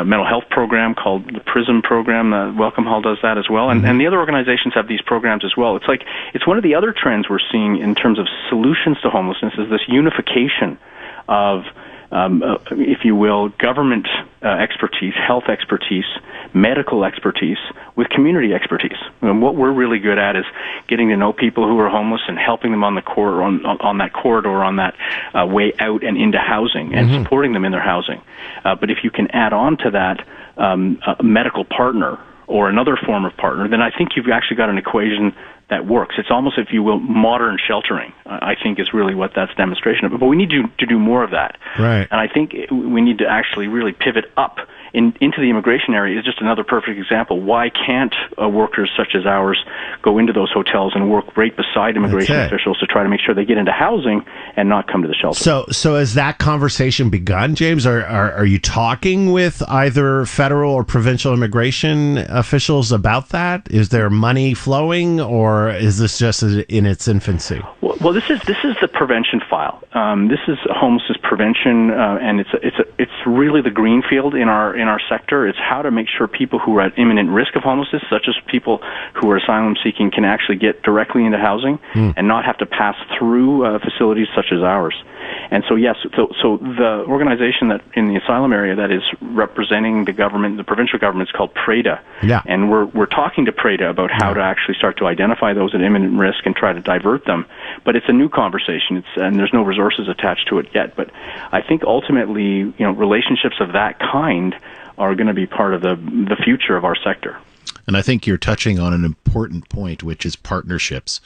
mental health program called the PRISM program. Welcome Hall does that as well, and the other organizations have these programs as well. It's one of the other trends we're seeing in terms of solutions to homelessness is this unification of, if you will, government expertise, health expertise, medical expertise with community expertise. And what we're really good at is getting to know people who are homeless and helping them on the on that corridor, on that way out and into housing, and supporting them in their housing. But if you can add on to that a medical partner or another form of partner, then I think you've actually got an equation that works. It's almost, if you will, modern sheltering, I think is really what that's demonstration of. But we need to do more of that. Right. And I think we need to actually really pivot up into the immigration area. Is just another perfect example. Why can't workers such as ours go into those hotels and work right beside immigration officials to try to make sure they get into housing and not come to the shelter? So has that conversation begun, James? Are you talking with either federal or provincial immigration officials about that? Is there money flowing, or is this just in its infancy? Well, this is the prevention file. This is homelessness prevention, and it's really the greenfield in our sector. It's how to make sure people who are at imminent risk of homelessness, such as people who are asylum seeking, can actually get directly into housing and not have to pass through facilities such as ours. And so, yes, so the organization that in the asylum area that is representing the government, the provincial government, is called PREDA. Yeah. And we're talking to PREDA about how to actually start to identify those at imminent risk and try to divert them. But it's a new conversation, and there's no resources attached to it yet. But I think ultimately, relationships of that kind are going to be part of the future of our sector. And I think you're touching on an important point, which is partnerships.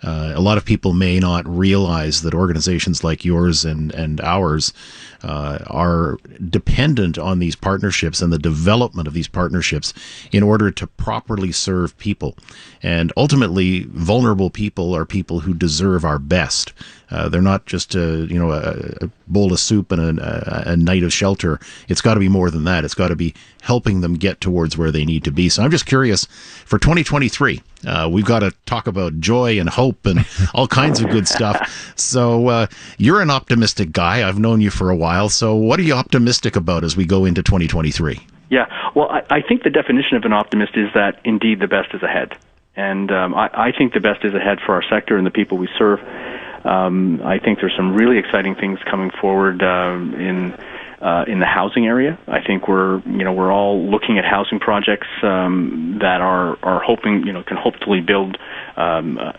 A lot of people may not realize that organizations like yours and ours are dependent on these partnerships and the development of these partnerships in order to properly serve people. And ultimately, vulnerable people are people who deserve our best. They're not just a bowl of soup and a night of shelter. It's got to be more than that. It's got to be helping them get towards where they need to be. So I'm just curious, for 2023, we've got to talk about joy and hope and all kinds of good stuff. So you're an optimistic guy. I've known you for a while. So what are you optimistic about as we go into 2023? Yeah, well, I think the definition of an optimist is that indeed the best is ahead. And I think the best is ahead for our sector and the people we serve. I think there's some really exciting things coming forward in the housing area. I think we're all looking at housing projects that are hoping can hopefully build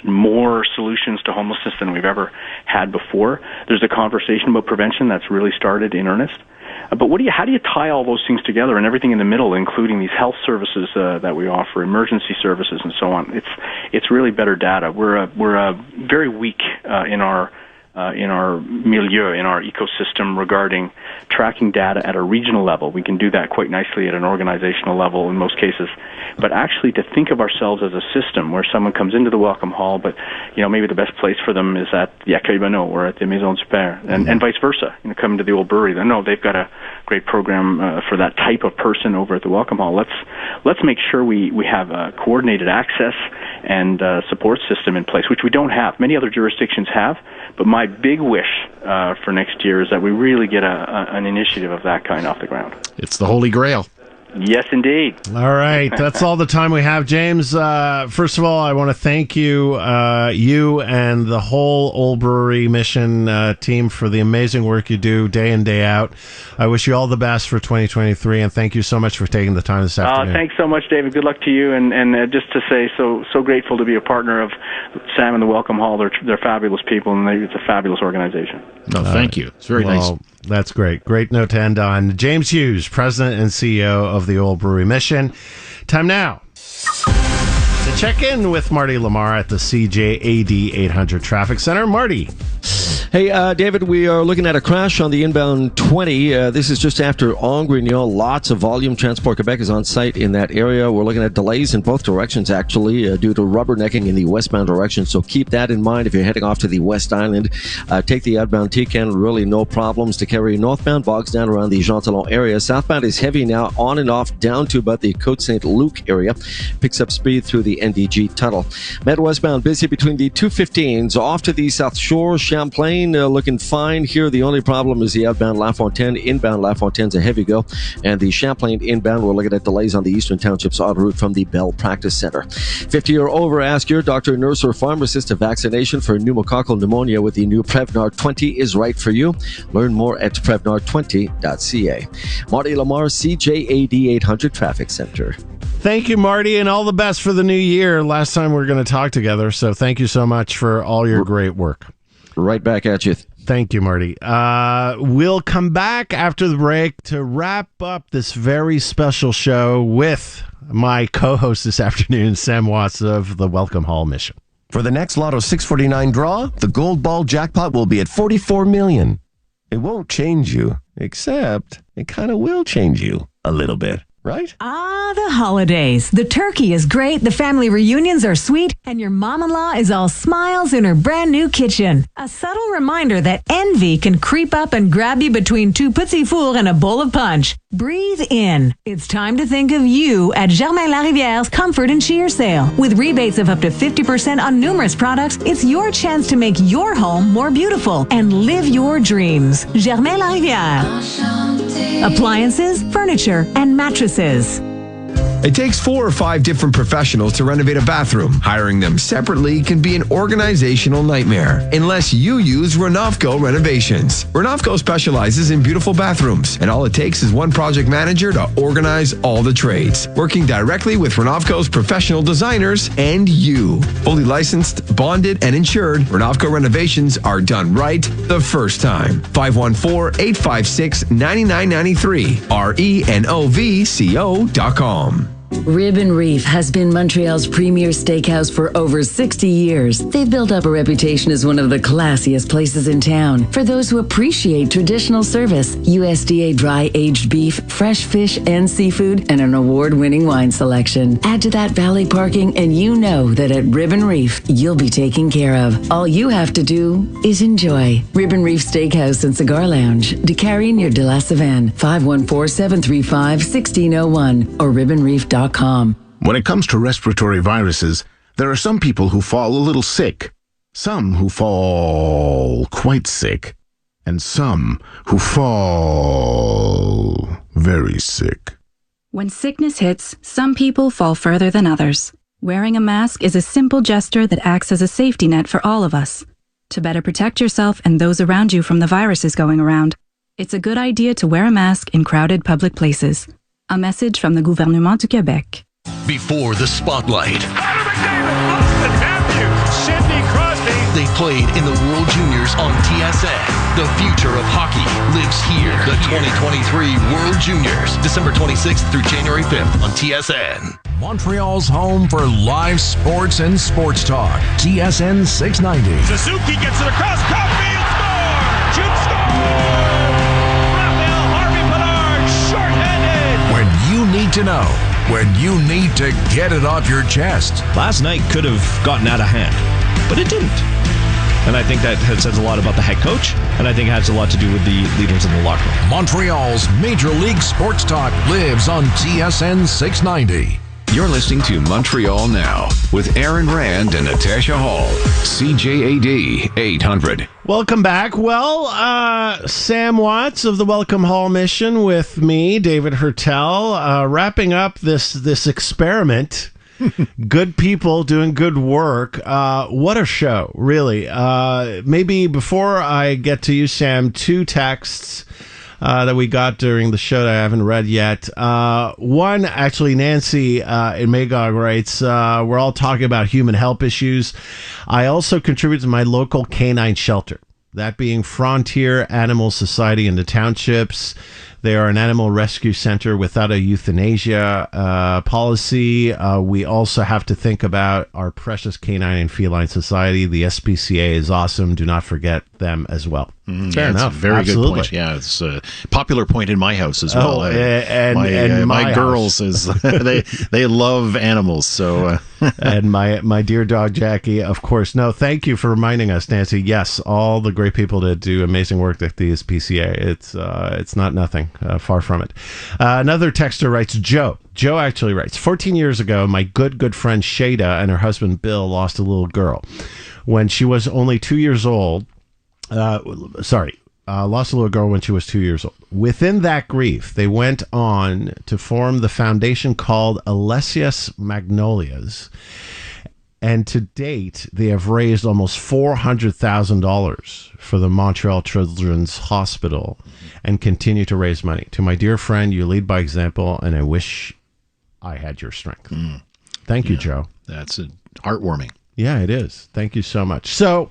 more solutions to homelessness than we've ever had before. There's a conversation about prevention that's really started in earnest. But how do you tie all those things together and everything in the middle, including these health services that we offer, emergency services, and so on? It's really better data. We're very weak in our in our milieu, in our ecosystem regarding tracking data at a regional level. We can do that quite nicely at an organizational level in most cases. But actually to think of ourselves as a system where someone comes into the Welcome Hall, but maybe the best place for them is at the Accueil Bonneau or at the Maison du Père, and vice versa. Coming to the old brewery, they know they've got a great program for that type of person over at the Welcome Hall. Let's make sure we have a coordinated access and support system in place, which we don't have. Many other jurisdictions have, but my big wish for next year is that we really get an initiative of that kind off the ground. It's the Holy Grail. Yes, indeed. All right. That's all the time we have, James. First of all, I want to thank you, you and the whole Old Brewery Mission team for the amazing work you do day in, day out. I wish you all the best for 2023, and thank you so much for taking the time this afternoon. Thanks so much, David. Good luck to you, and just to say, so grateful to be a partner of Sam and the Welcome Hall. They're fabulous people, and it's a fabulous organization. No, thank you. It's very nice. That's great. Great note to end on. James Hughes, President and CEO of the Old Brewery Mission. Time now to check in with Marty Lamar at the CJAD 800 Traffic Center. Marty. Hey, David, we are looking at a crash on the inbound 20. This is just after Angrignon. Lots of volume. Transport Quebec is on site in that area. We're looking at delays in both directions, actually, due to rubbernecking in the westbound direction. So keep that in mind if you're heading off to the West Island. Take the outbound T-Can. Really no problems to carry. Northbound bogs down around the Jean Talon area. Southbound is heavy now, on and off, down to about the Côte Saint-Luc area. Picks up speed through the NDG tunnel. Med westbound busy between the 215s. Off to the South Shore, Champlain. Looking fine here. The only problem is the outbound La Fontaine. Inbound La Fontaine's a heavy go. And the Champlain inbound, we're looking at delays on the Eastern Township's en route from the Bell Practice Center. 50 or over, ask your doctor, nurse, or pharmacist. A vaccination for pneumococcal pneumonia with the new Prevnar 20 is right for you. Learn more at Prevnar20.ca. Marty Lamar, CJAD 800 Traffic Center. Thank you, Marty, and all the best for the new year. Last time we were going to talk together, so thank you so much for all your great work. Right back at you. Thank you, Marty. We'll come back after the break to wrap up this very special show with my co-host this afternoon, Sam Watts of the Welcome Hall Mission. For the next Lotto 649 draw, the gold ball jackpot will be at $44 million. It won't change you, except it kind of will change you a little bit. Right? The holidays. The turkey is great, the family reunions are sweet, and your mom-in-law is all smiles in her brand new kitchen. A subtle reminder that envy can creep up and grab you between two petit fours and a bowl of punch. Breathe in. It's time to think of you at Germain Lariviere's Comfort and Cheer Sale. With rebates of up to 50% on numerous products, it's your chance to make your home more beautiful and live your dreams. Germain Lariviere. Appliances, furniture, and mattresses. It takes 4 or 5 different professionals to renovate a bathroom. Hiring them separately can be an organizational nightmare, unless you use Renovco Renovations. Renovco specializes in beautiful bathrooms, and all it takes is one project manager to organize all the trades, working directly with Renovco's professional designers and you. Fully licensed, bonded, and insured, Renovco Renovations are done right the first time. 514-856-9993, RENOVCO.com. Ribbon Reef has been Montreal's premier steakhouse for over 60 years. They've built up a reputation as one of the classiest places in town. For those who appreciate traditional service, USDA dry-aged beef, fresh fish and seafood, and an award-winning wine selection. Add to that valet parking and you know that at Ribbon Reef, you'll be taken care of. All you have to do is enjoy. Ribbon Reef Steakhouse and Cigar Lounge, De Carrie near De La Savane, 514-735-1601 or ribbonreef.com. When it comes to respiratory viruses, there are some people who fall a little sick, some who fall quite sick, and some who fall very sick. When sickness hits, some people fall further than others. Wearing a mask is a simple gesture that acts as a safety net for all of us. To better protect yourself and those around you from the viruses going around, it's a good idea to wear a mask in crowded public places. A message from the Gouvernement du Québec. Before the spotlight, Sidney Crosby. They played in the World Juniors on TSN. The future of hockey lives here. The 2023 World Juniors, December 26th through January 5th on TSN. Montreal's home for live sports and sports talk. TSN 690. Suzuki gets it across Caulfield. When you need to know, when you need to get it off your chest. Last night could have gotten out of hand, but it didn't. And I think that says a lot about the head coach, and I think it has a lot to do with the leaders in the locker room. Montreal's Major League Sports Talk lives on TSN 690. You're listening to Montreal Now with Aaron Rand and Natasha Hall. CJAD 800. Welcome back. Well, Sam Watts of the Welcome Hall Mission with me, David Hertel, wrapping up this experiment. Good people doing good work. What a show, really. Maybe before I get to you, Sam, 2 texts that we got during the show that I haven't read yet. One, actually, Nancy in Magog writes, we're all talking about human help issues. I also contribute to my local canine shelter, that being Frontier Animal Society in the townships. They are an animal rescue center without a euthanasia policy. We also have to think about our precious canine and feline society. The SPCA is awesome. Do not forget them as well. Fair enough. Very Absolutely. Good point. Yeah, it's a popular point in my house as well. And my girls is they love animals. So and my dear dog Jackie, of course. No, thank you for reminding us, Nancy. Yes, all the great people that do amazing work at the SPCA. It's not nothing. Far from it. Another texter writes, Joe actually writes, 14 years ago, my good friend Shada and her husband Bill lost a little girl when she was only 2 years old. Lost a little girl when she was 2 years old. Within that grief, they went on to form the foundation called Alessius Magnolias. And to date, they have raised almost $400,000 for the Montreal Children's Hospital and continue to raise money. To my dear friend, you lead by example, and I wish I had your strength. Thank you, Joe. That's heartwarming. Yeah, it is. Thank you so much. So,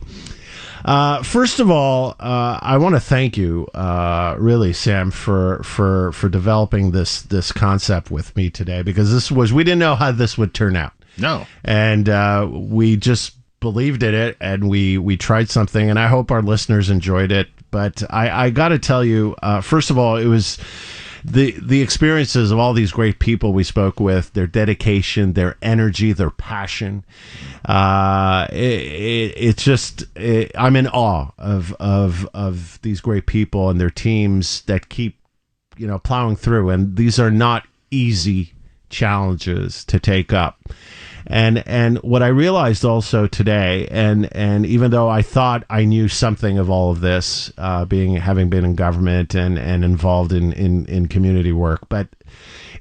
first of all, I want to thank you, really, Sam, for developing this concept with me today, because we didn't know how this would turn out. No. And we just believed in it, and we tried something, and I hope our listeners enjoyed it. But I got to tell you, first of all, it was the experiences of all these great people we spoke with, their dedication, their energy, their passion. It's just I'm in awe of these great people and their teams that keep plowing through. And these are not easy challenges to take up. And what I realized also today, and even though I thought I knew something of all of this, having been in government and involved in community work, but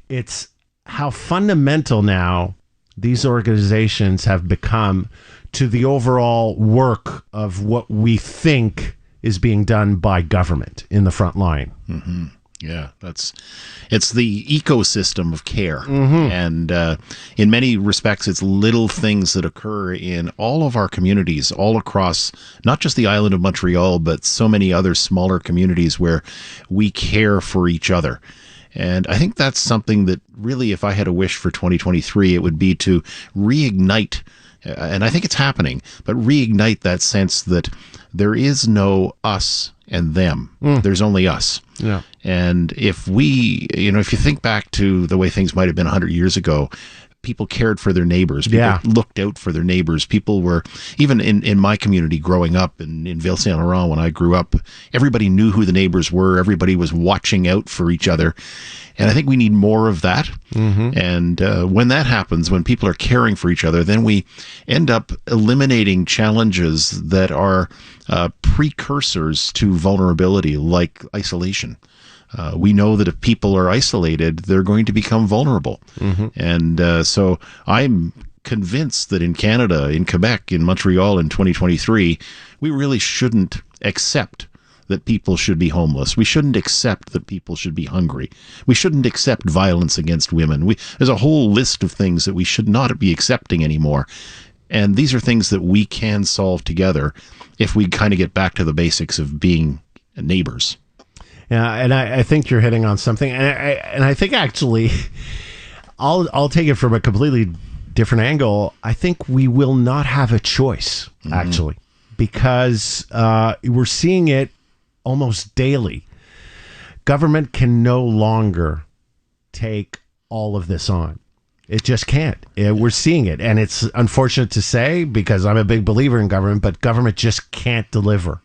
it's how fundamental now these organizations have become to the overall work of what we think is being done by government in the front line. Mm-hmm. Yeah, it's the ecosystem of care. And in many respects, it's little things that occur in all of our communities, all across not just the island of Montreal, but so many other smaller communities where we care for each other. And I think that's something that really, if I had a wish for 2023, it would be to reignite, and I think it's happening, but reignite that sense that there is no us and them. There's only us. Yeah. And if if you think back to the way things might have been 100 years ago, people cared for their neighbors. People looked out for their neighbors. People were, even in my community growing up in Ville Saint Laurent, when I grew up, everybody knew who the neighbors were. Everybody was watching out for each other. And I think we need more of that. And when that happens, when people are caring for each other, then we end up eliminating challenges that are precursors to vulnerability, like isolation. We know that if people are isolated, they're going to become vulnerable. And so I'm convinced that in Canada, in Quebec, in Montreal in 2023, we really shouldn't accept that people should be homeless. We shouldn't accept that people should be hungry. We shouldn't accept violence against women. There's a whole list of things that we should not be accepting anymore. And these are things that we can solve together if we kind of get back to the basics of being neighbors. Yeah, and I think you're hitting on something. And I think actually, I'll take it from a completely different angle. I think we will not have a choice, actually, because we're seeing it almost daily. Government can no longer take all of this on. It just can't. We're seeing it. And it's unfortunate to say, because I'm a big believer in government, but government just can't deliver.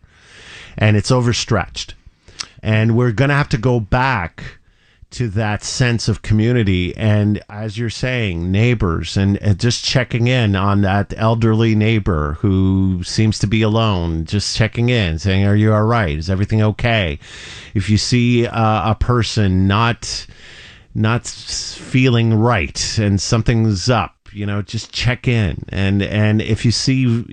And it's overstretched. And we're going to have to go back to that sense of community. And as you're saying, neighbors, and just checking in on that elderly neighbor who seems to be alone, just checking in, saying, are you all right? Is everything okay? If you see a person not feeling right and something's up, just check in. And if you see,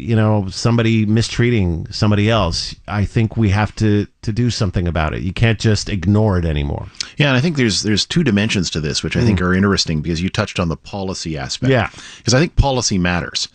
somebody mistreating somebody else, I think we have to do something about it. You can't just ignore it anymore. Yeah, and I think there's two dimensions to this, which I think are interesting, because you touched on the policy aspect. Yeah. Because I think policy matters.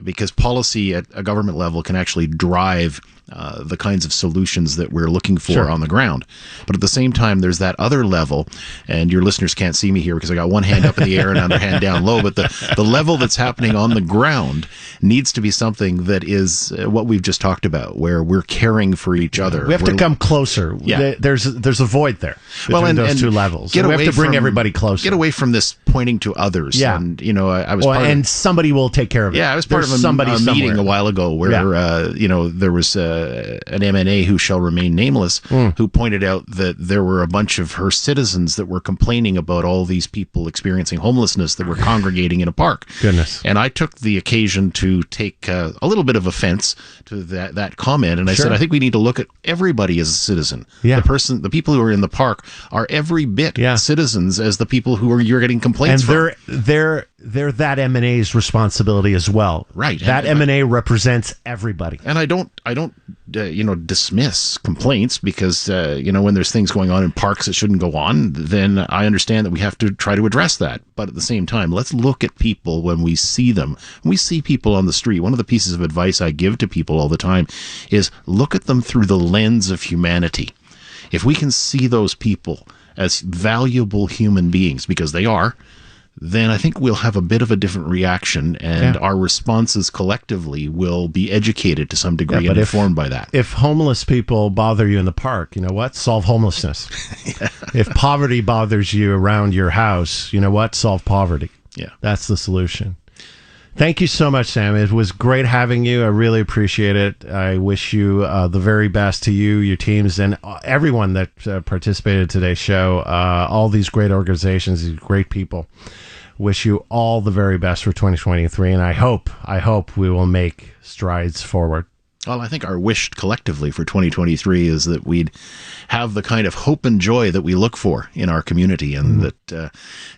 Because policy at a government level can actually drive the kinds of solutions that we're looking for on the ground. But at the same time, there's that other level, and your listeners can't see me here because I got one hand up in the air and another hand down low, but the level that's happening on the ground needs to be something that is what we've just talked about, where we're caring for each other. We have to come closer. Yeah. There's a void there between those two levels. We have to bring everybody closer. Get away from this pointing to others. Yeah. And, I was part and somebody will take care of it. Yeah, I was part of a meeting a while ago where, there was an MNA who shall remain nameless, who pointed out that there were a bunch of her citizens that were complaining about all these people experiencing homelessness that were congregating in a park. Goodness. And I took the occasion to take a little bit of offense to that comment, and I said, I think we need to look at everybody as a citizen. Yeah. The people who are in the park are every bit citizens as the people who you're getting complaints from. And they're that M&A's responsibility as well. Right. That M&A represents everybody. And I don't dismiss complaints, because when there's things going on in parks that shouldn't go on, then I understand that we have to try to address that. But at the same time, let's look at people when we see them. When we see people on the street, one of the pieces of advice I give to people all the time is look at them through the lens of humanity. If we can see those people as valuable human beings, because they are, then I think we'll have a bit of a different reaction, and our responses collectively will be educated to some degree and informed by that. If homeless people bother you in the park, you know what? Solve homelessness. If poverty bothers you around your house, you know what? Solve poverty. Yeah. That's the solution. Thank you so much, Sam. It was great having you. I really appreciate it. I wish you the very best to you, your teams, and everyone that participated in today's show. All these great organizations, these great people. Wish you all the very best for 2023, and I hope we will make strides forward. Well, I think our wish collectively for 2023 is that we'd have the kind of hope and joy that we look for in our community, and that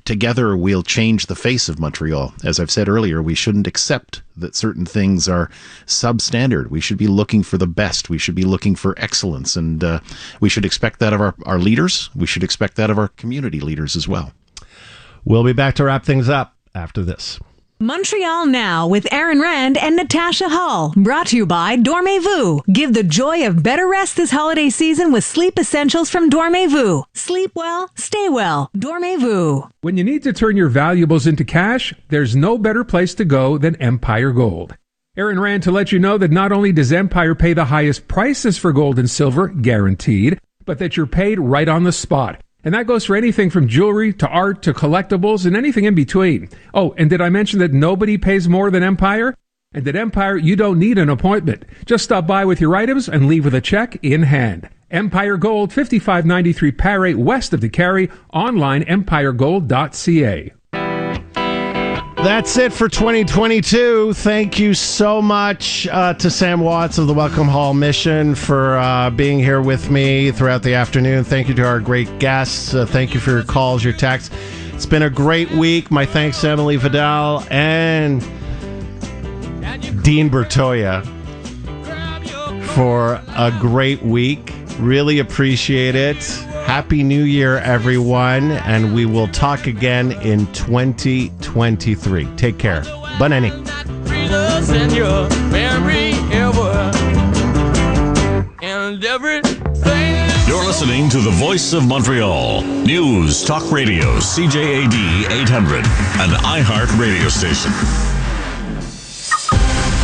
together we'll change the face of Montreal. As I've said earlier, we shouldn't accept that certain things are substandard. We should be looking for the best. We should be looking for excellence, and we should expect that of our leaders. We should expect that of our community leaders as well. We'll be back to wrap things up after this. Montreal Now with Aaron Rand and Natasha Hall. Brought to you by Dormez-vous. Give the joy of better rest this holiday season with sleep essentials from Dormez-vous. Sleep well, stay well. Dormez-vous. When you need to turn your valuables into cash, there's no better place to go than Empire Gold. Aaron Rand to let you know that not only does Empire pay the highest prices for gold and silver, guaranteed, but that you're paid right on the spot. And that goes for anything from jewelry to art to collectibles and anything in between. Oh, and did I mention that nobody pays more than Empire? And at Empire, you don't need an appointment. Just stop by with your items and leave with a check in hand. Empire Gold, 5593 Paré, west of the Carry. Online, empiregold.ca. That's it for 2022. Thank you so much to Sam Watts of the Welcome Hall Mission for being here with me throughout the afternoon. Thank you to our great guests. Thank you for your calls, your texts. It's been a great week. My thanks to Emily Vidal and Dean Bertoya for a great week. Really appreciate it. Happy New Year, everyone, and we will talk again in 2023. Take care. Bonne année. You're listening to the Voice of Montreal. News, talk radio, CJAD 800, an iHeart radio station.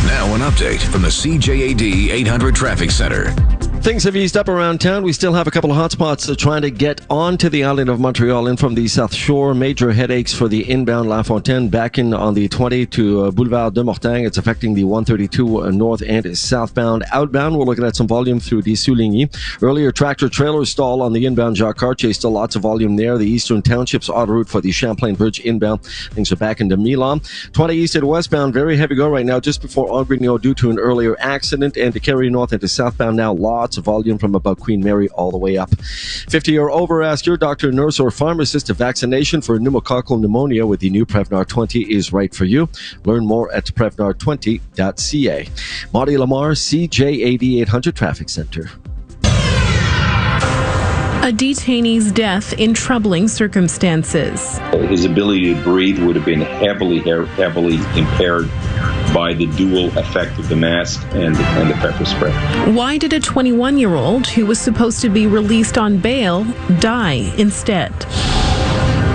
Now an update from the CJAD 800 Traffic Center. Things have eased up around town. We still have a couple of hotspots trying to get onto the island of Montreal in from the South Shore. Major headaches for the inbound La Fontaine back in on the 20 to Boulevard de Mortagne. It's affecting the 132 north and southbound. Outbound, we're looking at some volume through the Souligny. Earlier, tractor-trailer stall on the inbound Jacques Cartier. Still lots of volume there. The Eastern Townships autoroute for the Champlain Bridge inbound. Things are back into Milan. 20 east and westbound, very heavy go right now just before Angrignon due to an earlier accident. And to carry north into southbound now, lots of volume from about Queen Mary all the way up. 50 or over, ask your doctor, nurse, or pharmacist if vaccination for pneumococcal pneumonia with the new Prevnar 20 is right for you. Learn more at Prevnar20.ca. Marty Lamar, CJAD 800 Traffic Center. A detainee's death in troubling circumstances. His ability to breathe would have been heavily impaired by the dual effect of the mask and the pepper spray. Why did a 21-year-old who was supposed to be released on bail die instead?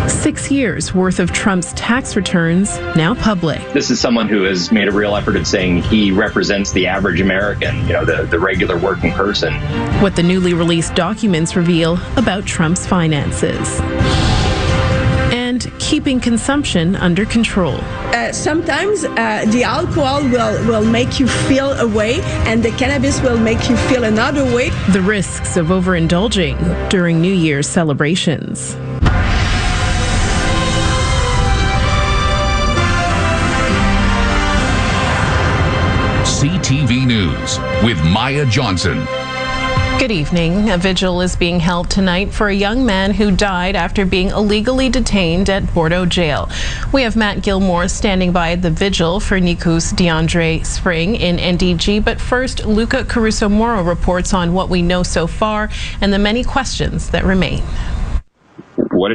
6 years worth of Trump's tax returns now public. This is someone who has made a real effort at saying he represents the average American, the regular working person. What the newly released documents reveal about Trump's finances. And keeping consumption under control. Sometimes the alcohol will make you feel a way, and the cannabis will make you feel another way. The risks of overindulging during New Year's celebrations. CTV News with Maya Johnson. Good evening. A vigil is being held tonight for a young man who died after being illegally detained at Bordeaux Jail. We have Matt Gilmore standing by at the vigil for Nikos DeAndre Spring in NDG. But first, Luca Caruso-Moro reports on what we know so far and the many questions that remain. What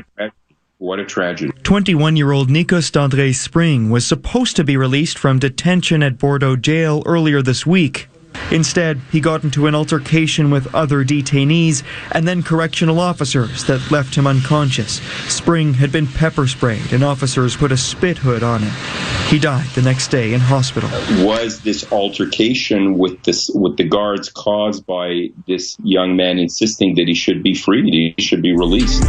a tragedy. 21-year-old Nikos DeAndre Spring was supposed to be released from detention at Bordeaux Jail earlier this week. Instead, he got into an altercation with other detainees and then correctional officers that left him unconscious. Spring had been pepper sprayed and officers put a spit hood on him. He died the next day in hospital. Was this altercation with the guards caused by this young man insisting that he should be freed, he should be released?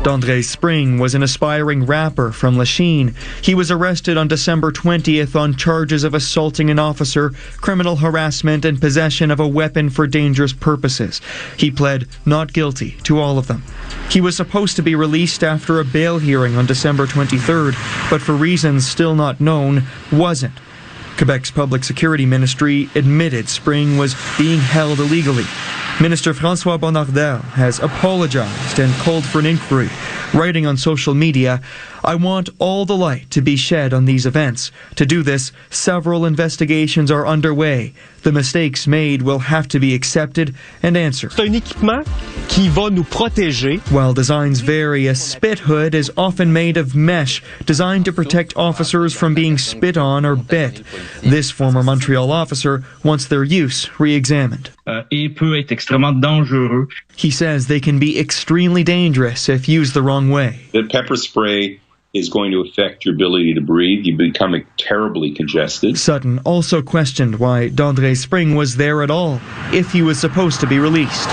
DeAndre Spring was an aspiring rapper from Lachine. He was arrested on December 20th on charges of assaulting an officer, criminal harassment, and possession of a weapon for dangerous purposes. He pled not guilty to all of them. He was supposed to be released after a bail hearing on December 23rd, but for reasons still not known, wasn't. Quebec's Public Security Ministry admitted Spring was being held illegally. Minister François Bonnardel has apologized and called for an inquiry, writing on social media, "I want all the light to be shed on these events. To do this, several investigations are underway. The mistakes made will have to be accepted and answered." C'est un équipement qui va nous protéger. While designs vary, a spit hood is often made of mesh, designed to protect officers from being spit on or bit. This former Montreal officer wants their use re-examined. Et peut être extrêmement dangereux. He says they can be extremely dangerous if used the wrong way. The pepper spray is going to affect your ability to breathe. You become terribly congested. Sutton also questioned why DeAndre Spring was there at all, if he was supposed to be released.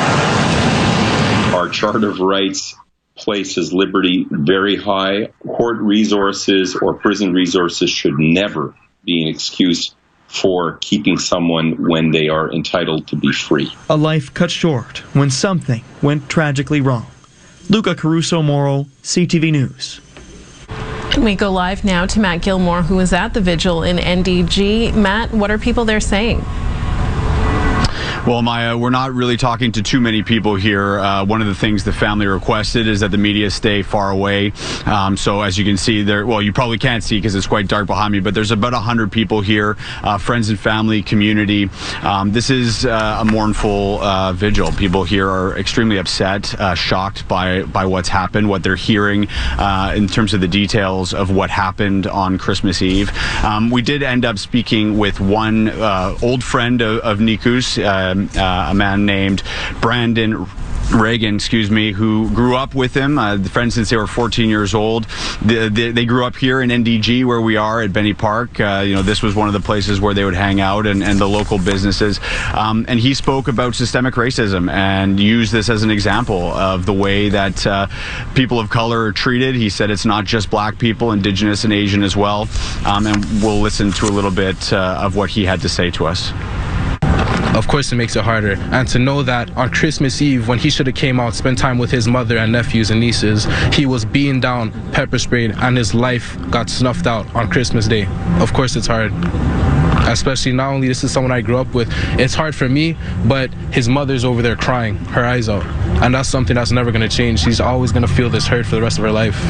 Our Charter of Rights places liberty very high. Court resources or prison resources should never be an excuse for keeping someone when they are entitled to be free. A life cut short when something went tragically wrong. Luca Caruso-Moro, CTV News. And we go live now to Matt Gilmore, who is at the vigil in NDG. Matt, what are people there saying? Well, Maya, we're not really talking to too many people here. One of the things the family requested is that the media stay far away. So as you can see there, well, you probably can't see because it's quite dark behind me, but there's about 100 people here, friends and family, community. This is a mournful vigil. People here are extremely upset, shocked by what's happened, what they're hearing in terms of the details of what happened on Christmas Eve. We did end up speaking with one old friend of Nikos, a man named Brandon Reagan, who grew up with him, friends since they were 14 years old. They grew up here in NDG, where we are at Benny Park. This was one of the places where they would hang out, and the local businesses. And he spoke about systemic racism and used this as an example of the way that people of color are treated. He said it's not just black people, Indigenous and Asian as well. And we'll listen to a little bit of what he had to say to us. Of course it makes it harder, and to know that on Christmas Eve, when he should have came out, spent time with his mother and nephews and nieces, he was beaten down, pepper sprayed, and his life got snuffed out on Christmas Day. Of course it's hard, especially not only this is someone I grew up with. It's hard for me, but his mother's over there crying her eyes out, and that's something that's never going to change. She's always going to feel this hurt for the rest of her life.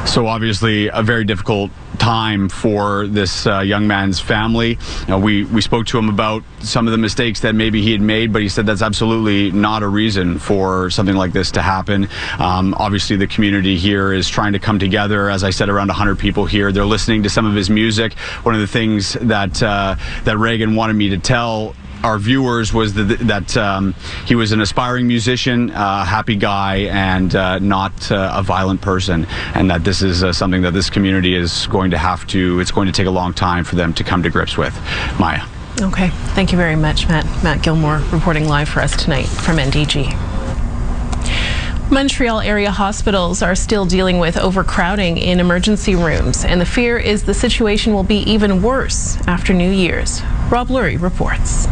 So obviously a very difficult time for this young man's family. We spoke to him about some of the mistakes that maybe he had made, but he said that's absolutely not a reason for something like this to happen. Obviously the community here is trying to come together. As I said, around 100 people here. They're listening to some of his music. One of the things that Reagan wanted me to tell our viewers was that he was an aspiring musician, a happy guy, and not a violent person, and that this is something that this community is going to it's going to take a long time for them to come to grips with. Maya. Okay, thank you very much, Matt. Matt Gilmore reporting live for us tonight from NDG. Montreal area hospitals are still dealing with overcrowding in emergency rooms, and the fear is the situation will be even worse after New Year's. Rob Lurie reports.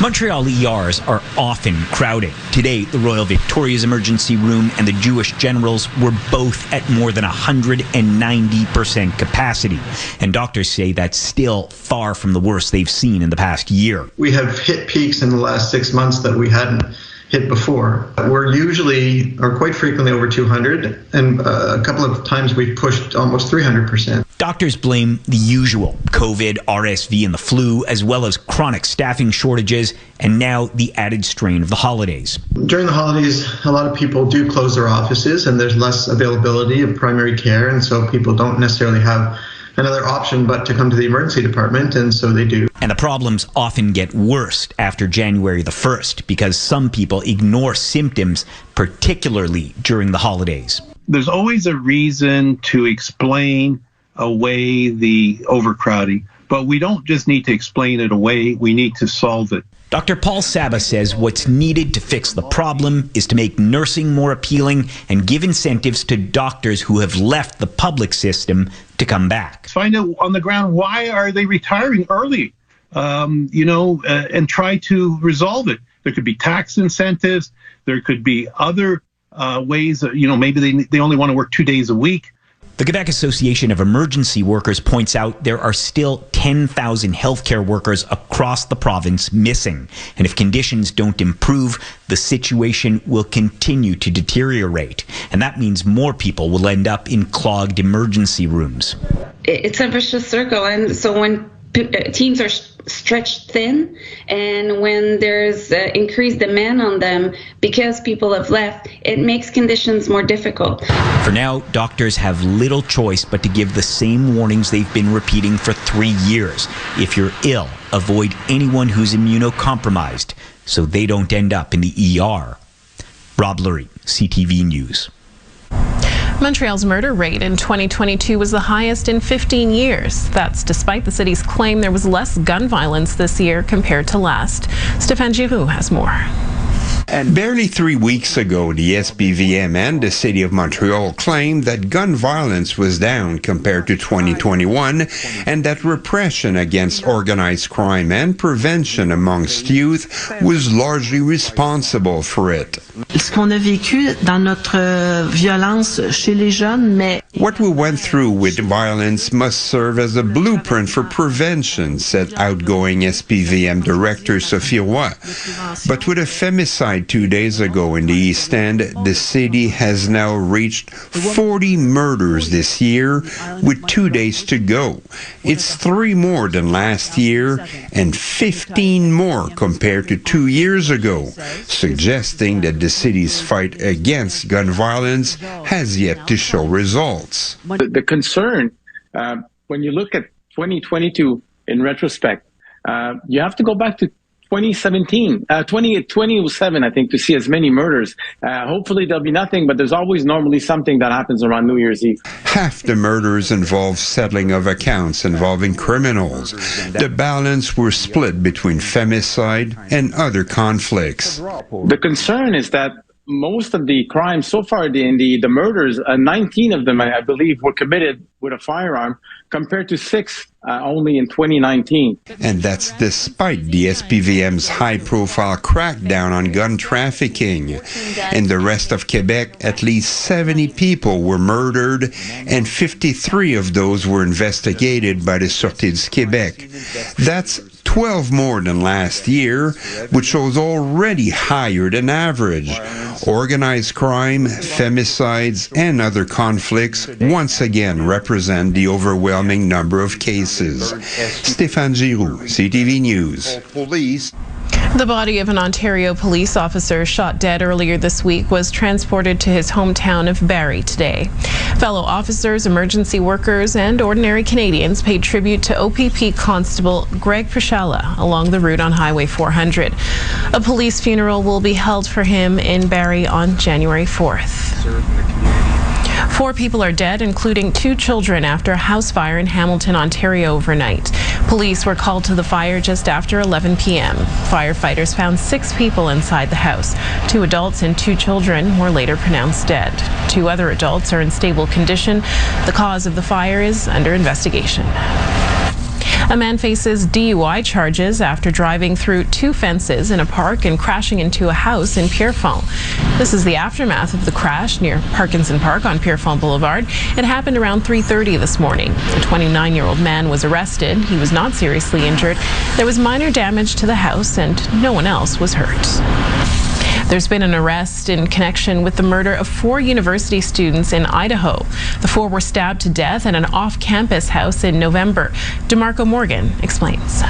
Montreal ERs are often crowded. Today, the Royal Victoria's emergency room and the Jewish General's were both at more than 190% capacity. And doctors say that's still far from the worst they've seen in the past year. We have hit peaks in the last 6 months that we hadn't hit before. We're usually, or quite frequently, over 200, and a couple of times we've pushed almost 300%. Doctors blame the usual: COVID, RSV, and the flu, as well as chronic staffing shortages, and now the added strain of the holidays. During the holidays, a lot of people do close their offices, and there's less availability of primary care, and so people don't necessarily have another option but to come to the emergency department, and so they do. And the problems often get worse after January the 1st because some people ignore symptoms, particularly during the holidays. There's always a reason to explain away the overcrowding, but we don't just need to explain it away, we need to solve it. Dr. Paul Saba says what's needed to fix the problem is to make nursing more appealing and give incentives to doctors who have left the public system to come back. Find out on the ground, why are they retiring early, and try to resolve it. There could be tax incentives. There could be other ways, maybe they only want to work 2 days a week. The Quebec Association of Emergency Workers points out there are still 10,000 healthcare workers across the province missing. And if conditions don't improve, the situation will continue to deteriorate. And that means more people will end up in clogged emergency rooms. It's a vicious circle. And so when teams are stretched thin, and when there's increased demand on them because people have left, it makes conditions more difficult. For now, doctors have little choice but to give the same warnings they've been repeating for 3 years. If you're ill, avoid anyone who's immunocompromised so they don't end up in the ER. Rob Lurie, CTV News. Montreal's murder rate in 2022 was the highest in 15 years. That's despite the city's claim there was less gun violence this year compared to last. Stéphane Giroux has more. And barely 3 weeks ago, the SPVM and the City of Montreal claimed that gun violence was down compared to 2021 and that repression against organized crime and prevention amongst youth was largely responsible for it. What we went through with violence must serve as a blueprint for prevention, said outgoing SPVM Director Sophie Roy. But with a femicide 2 days ago in the East End, the city has now reached 40 murders this year, with 2 days to go. It's 3 more than last year and 15 more compared to 2 years ago, suggesting that the city's fight against gun violence has yet to show results. The concern, when you look at 2022 in retrospect, you have to go back to 2017, 2007, I think, to see as many murders. Hopefully there'll be nothing, but there's always normally something that happens around New Year's Eve. Half the murders involve settling of accounts involving criminals. The balance were split between femicide and other conflicts. The concern is that most of the crimes so far, the murders, 19 of them, I believe, were committed with a firearm, compared to 6 only in 2019. And that's despite the SPVM's high-profile crackdown on gun trafficking. In the rest of Quebec, at least 70 people were murdered, and 53 of those were investigated by the Sûreté du Québec. That's 12 more than last year, which was already higher than average. Organized crime, femicides, and other conflicts once again represent the overwhelming number of cases. Stéphane Giroux, CTV News. The body of an Ontario police officer shot dead earlier this week was transported to his hometown of Barrie today. Fellow officers, emergency workers, and ordinary Canadians paid tribute to OPP Constable Greg Priscilla along the route on Highway 400. A police funeral will be held for him in Barrie on January 4th. 4 people are dead, including 2 children, after a house fire in Hamilton, Ontario overnight. Police were called to the fire just after 11 p.m. Firefighters found 6 people inside the house. 2 adults and 2 children were later pronounced dead. 2 other adults are in stable condition. The cause of the fire is under investigation. A man faces DUI charges after driving through 2 fences in a park and crashing into a house in Pierrefonds. This is the aftermath of the crash near Parkinson Park on Pierrefonds Boulevard. It happened around 3:30 this morning. A 29-year-old man was arrested. He was not seriously injured. There was minor damage to the house and no one else was hurt. There's been an arrest in connection with the murder of 4 university students in Idaho. The 4 were stabbed to death at an off-campus house in November. DeMarco Morgan explains.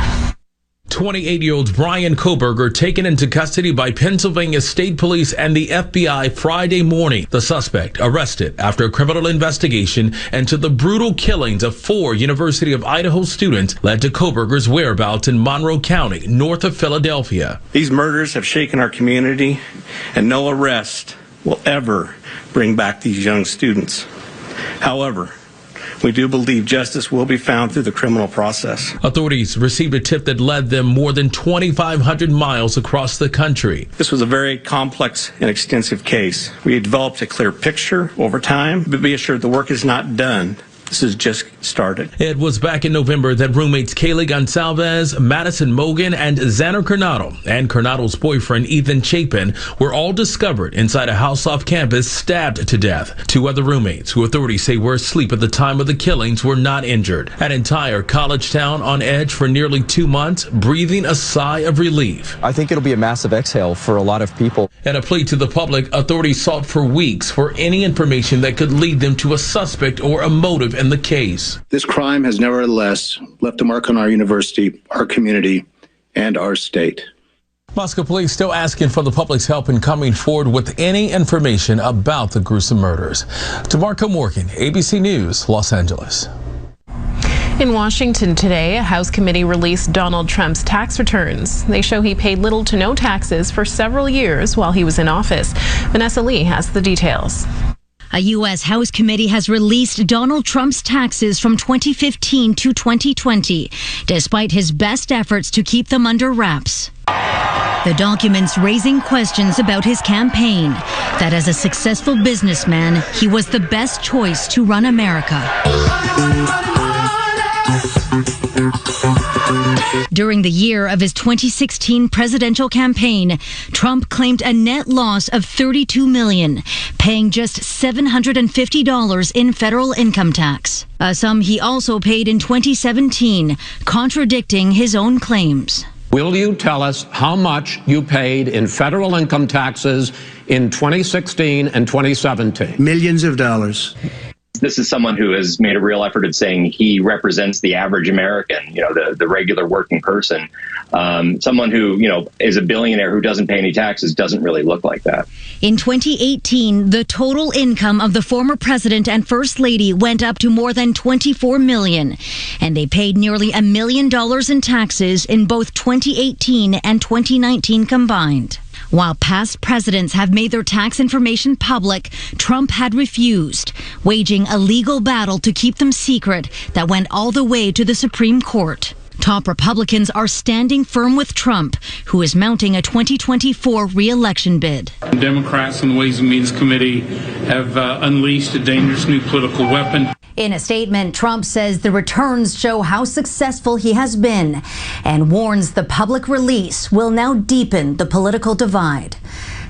28-year-old Brian Koberger taken into custody by Pennsylvania State Police and the FBI Friday morning. The suspect arrested after a criminal investigation into the brutal killings of 4 University of Idaho students led to Koberger's whereabouts in Monroe County, north of Philadelphia. These murders have shaken our community, and no arrest will ever bring back these young students. However, we do believe justice will be found through the criminal process. Authorities received a tip that led them more than 2,500 miles across the country. This was a very complex and extensive case. We developed a clear picture over time, but be assured the work is not done. This has just started. It was back in November that roommates Kaylee Gonsalves, Madison Mogan, and Xander Coronado and Coronado's boyfriend Ethan Chapin were all discovered inside a house off campus, stabbed to death. 2 other roommates, who authorities say were asleep at the time of the killings, were not injured. An entire college town on edge for nearly 2 months, breathing a sigh of relief. I think it'll be a massive exhale for a lot of people. In a plea to the public, authorities sought for weeks for any information that could lead them to a suspect or a motive in the case. This crime has nevertheless left a mark on our university, our community, and our state. Moscow police still asking for the public's help in coming forward with any information about the gruesome murders. DeMarco Morgan, ABC News, Los Angeles. In Washington today, a House committee released Donald Trump's tax returns. They show he paid little to no taxes for several years while he was in office. Vanessa Lee has the details. A U.S. House committee has released Donald Trump's taxes from 2015 to 2020, despite his best efforts to keep them under wraps. The documents raising questions about his campaign, that as a successful businessman, he was the best choice to run America. During the year of his 2016 presidential campaign, Trump claimed a net loss of $32 million, paying just $750 in federal income tax, a sum he also paid in 2017, contradicting his own claims. Will you tell us how much you paid in federal income taxes in 2016 and 2017? Millions of dollars. This is someone who has made a real effort at saying he represents the average American, the regular working person. Someone who, is a billionaire who doesn't pay any taxes doesn't really look like that. In 2018, the total income of the former president and first lady went up to more than $24 million, and they paid nearly $1 million in taxes in both 2018 and 2019 combined. While past presidents have made their tax information public, Trump had refused, waging a legal battle to keep them secret that went all the way to the Supreme Court. Top Republicans are standing firm with Trump, who is mounting a 2024 re-election bid. Democrats on the Ways and Means Committee have unleashed a dangerous new political weapon. In a statement, Trump says the returns show how successful he has been and warns the public release will now deepen the political divide.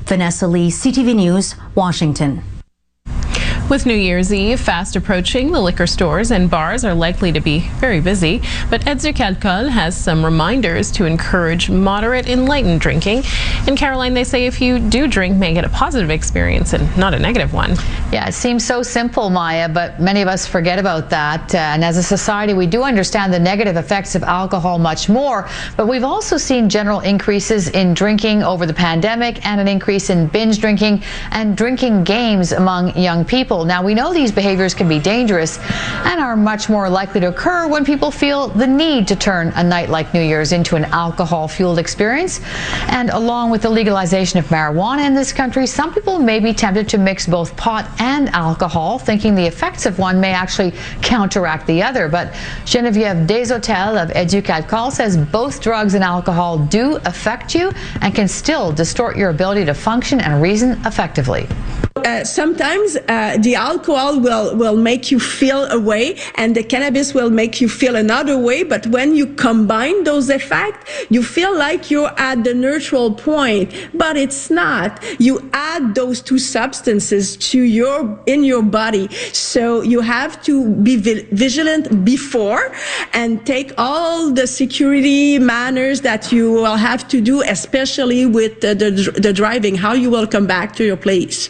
Vanessa Lee, CTV News, Washington. With New Year's Eve fast approaching, the liquor stores and bars are likely to be very busy. But Éduc'Alcool has some reminders to encourage moderate, enlightened drinking. In Caroline, they say if you do drink, make it a positive experience and not a negative one. Yeah, it seems so simple, Maya, but many of us forget about that. And as a society, we do understand the negative effects of alcohol much more. But we've also seen general increases in drinking over the pandemic and an increase in binge drinking and drinking games among young people. Now, we know these behaviors can be dangerous and are much more likely to occur when people feel the need to turn a night like New Year's into an alcohol-fueled experience. And along with the legalization of marijuana in this country, some people may be tempted to mix both pot and alcohol, thinking the effects of one may actually counteract the other. But Geneviève Deshotel of Éduc'Alcool says both drugs and alcohol do affect you and can still distort your ability to function and reason effectively. Sometimes the alcohol will make you feel a way and the cannabis will make you feel another way, but when you combine those effects, you feel like you're at the neutral point, but it's not. You add those two substances to in your body, so you have to be vigilant before and take all the security manners that you will have to do, especially with the driving, how you will come back to your place.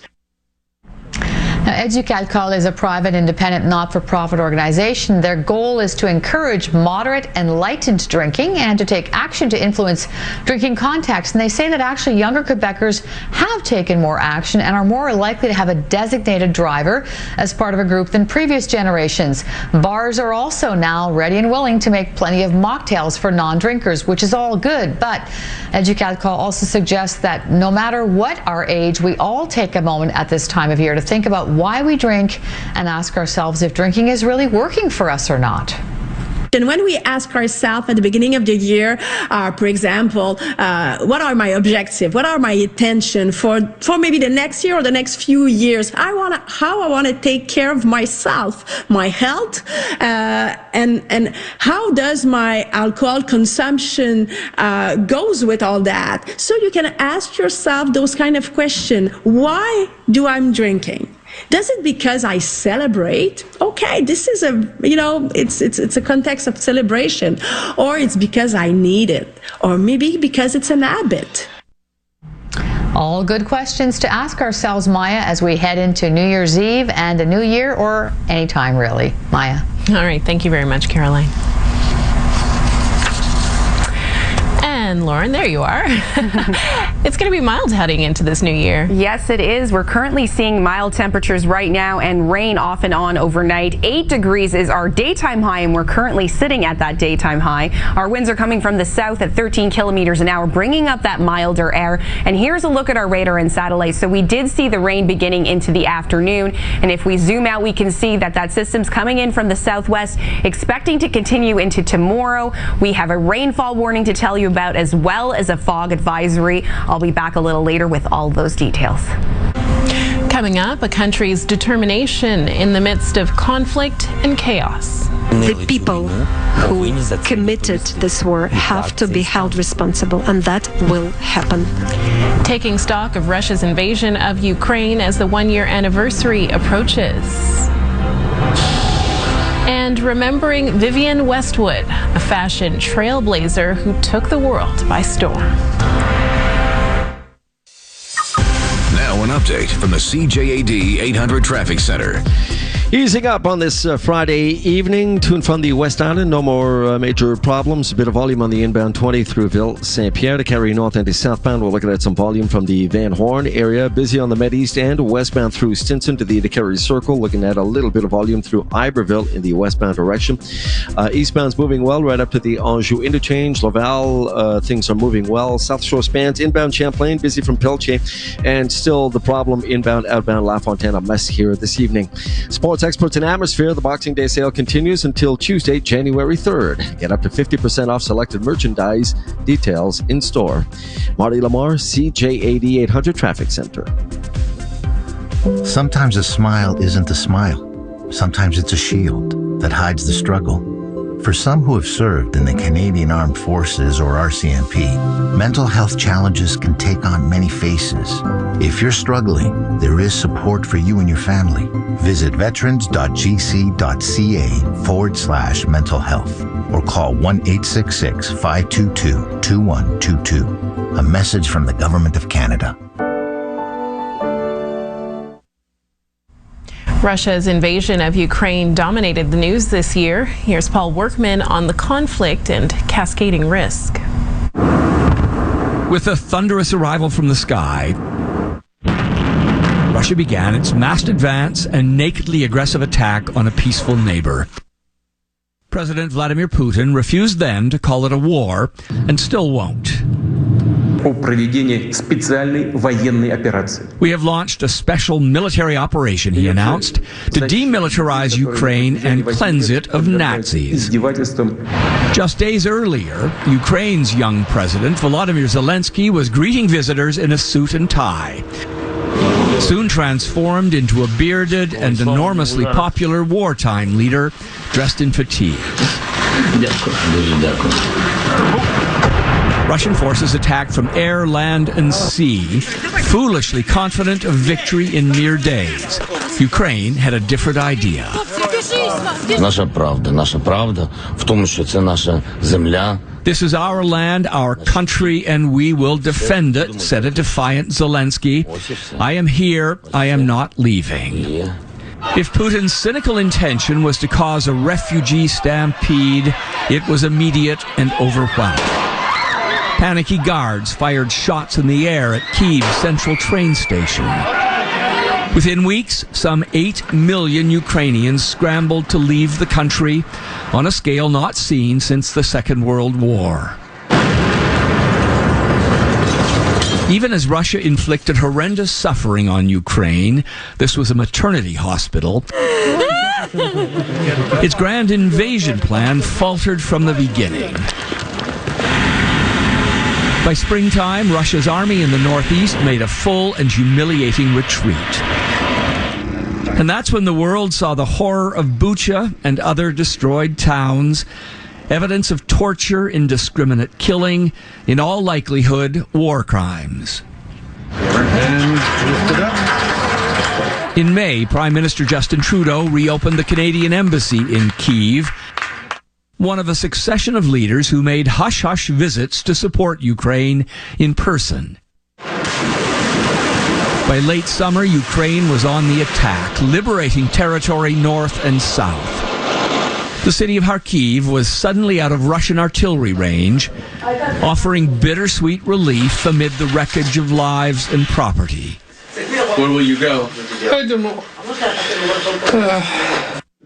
Now, Éduc'Alcool is a private, independent, not-for-profit organization. Their goal is to encourage moderate, enlightened drinking and to take action to influence drinking contexts. And they say that actually younger Quebecers have taken more action and are more likely to have a designated driver as part of a group than previous generations. Bars are also now ready and willing to make plenty of mocktails for non-drinkers, which is all good. But Éduc'Alcool also suggests that no matter what our age, we all take a moment at this time of year to think about why we drink and ask ourselves if drinking is really working for us or not. And when we ask ourselves at the beginning of the year, for example, what are my objectives? What are my intentions for maybe the next year or the next few years? How I want to take care of myself, my health, and how does my alcohol consumption goes with all that? So you can ask yourself those kind of questions. Why do I'm drinking? Does it because I celebrate? Okay, this is it's a context of celebration, or it's because I need it, or maybe because it's an habit. All good questions to ask ourselves, Maya, as we head into New Year's Eve and a new year, or any time really. Maya. All right, thank you very much, Caroline. And Lauren, there you are. It's going to be mild heading into this new year. Yes, it is. We're currently seeing mild temperatures right now and rain off and on overnight. 8 degrees is our daytime high, and we're currently sitting at that daytime high. Our winds are coming from the south at 13 kilometers an hour, bringing up that milder air. And here's a look at our radar and satellite. So we did see the rain beginning into the afternoon. And if we zoom out, we can see that system's coming in from the southwest, expecting to continue into tomorrow. We have a rainfall warning to tell you about, as well as a fog advisory. I'll be back a little later with all those details. Coming up, a country's determination in the midst of conflict and chaos. The people who committed this war have to be held responsible, and that will happen. Taking stock of Russia's invasion of Ukraine as the one-year anniversary approaches. And remembering Vivienne Westwood, a fashion trailblazer who took the world by storm. Now an update from the CJAD 800 Traffic Center. Easing up on this Friday evening to and from the West Island. No more major problems. A bit of volume on the inbound 20 through Ville Saint-Pierre to carry north and the southbound. We're looking at some volume from the Van Horn area. Busy on the Med-East and westbound through Stinson to the Decarie Circle. Looking at a little bit of volume through Iberville in the westbound direction. Eastbound's moving well right up to the Anjou interchange. Laval, things are moving well. South Shore spans. Inbound Champlain, busy from Peltier. And still the problem inbound, outbound La Fontaine, a mess here this evening. Sports experts in Atmosphere, the Boxing Day sale continues until Tuesday, January 3rd. Get up to 50% off selected merchandise. Details in store. Marty Lamar, CJAD 800 Traffic Center. Sometimes a smile isn't a smile. Sometimes it's a shield that hides the struggle. For some who have served in the Canadian Armed Forces or RCMP, mental health challenges can take on many faces. If you're struggling, there is support for you and your family. Visit veterans.gc.ca/mental health or call 1-866-522-2122. A message from the Government of Canada. Russia's invasion of Ukraine dominated the news this year. Here's Paul Workman on the conflict and cascading risk. With a thunderous arrival from the sky, Russia began its massed advance and nakedly aggressive attack on a peaceful neighbor. President Vladimir Putin refused then to call it a war and still won't. We have launched a special military operation, he announced, to demilitarize Ukraine and cleanse it of Nazis. Just days earlier, Ukraine's young president, Volodymyr Zelensky, was greeting visitors in a suit and tie, soon transformed into a bearded and enormously popular wartime leader dressed in fatigues. Russian forces attacked from air, land, and sea, foolishly confident of victory in mere days. Ukraine had a different idea. This is our land, our country, and we will defend it, said a defiant Zelensky. I am here, I am not leaving. If Putin's cynical intention was to cause a refugee stampede, it was immediate and overwhelming. Panicky guards fired shots in the air at Kyiv's central train station. Within weeks, some 8 million Ukrainians scrambled to leave the country on a scale not seen since the Second World War. Even as Russia inflicted horrendous suffering on Ukraine, this was a maternity hospital, its grand invasion plan faltered from the beginning. By springtime, Russia's army in the northeast made a full and humiliating retreat. And that's when the world saw the horror of Bucha and other destroyed towns, evidence of torture, indiscriminate killing, in all likelihood, war crimes. In May, Prime Minister Justin Trudeau reopened the Canadian Embassy in Kyiv, one of a succession of leaders who made hush-hush visits to support Ukraine in person. By late summer, Ukraine was on the attack, liberating territory north and south. The city of Kharkiv was suddenly out of Russian artillery range, offering bittersweet relief amid the wreckage of lives and property. Where will you go? I don't know.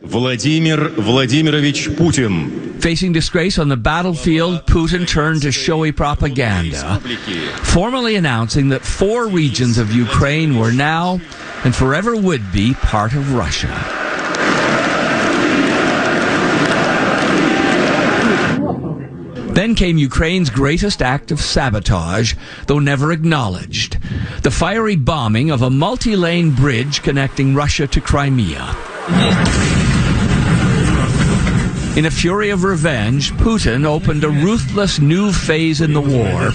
Vladimir Vladimirovich Putin. Facing disgrace on the battlefield, Putin turned to showy propaganda, formally announcing that 4 regions of Ukraine were now, and forever would be, part of Russia. Then came Ukraine's greatest act of sabotage, though never acknowledged: the fiery bombing of a multi-lane bridge connecting Russia to Crimea. In a fury of revenge, Putin opened a ruthless new phase in the war,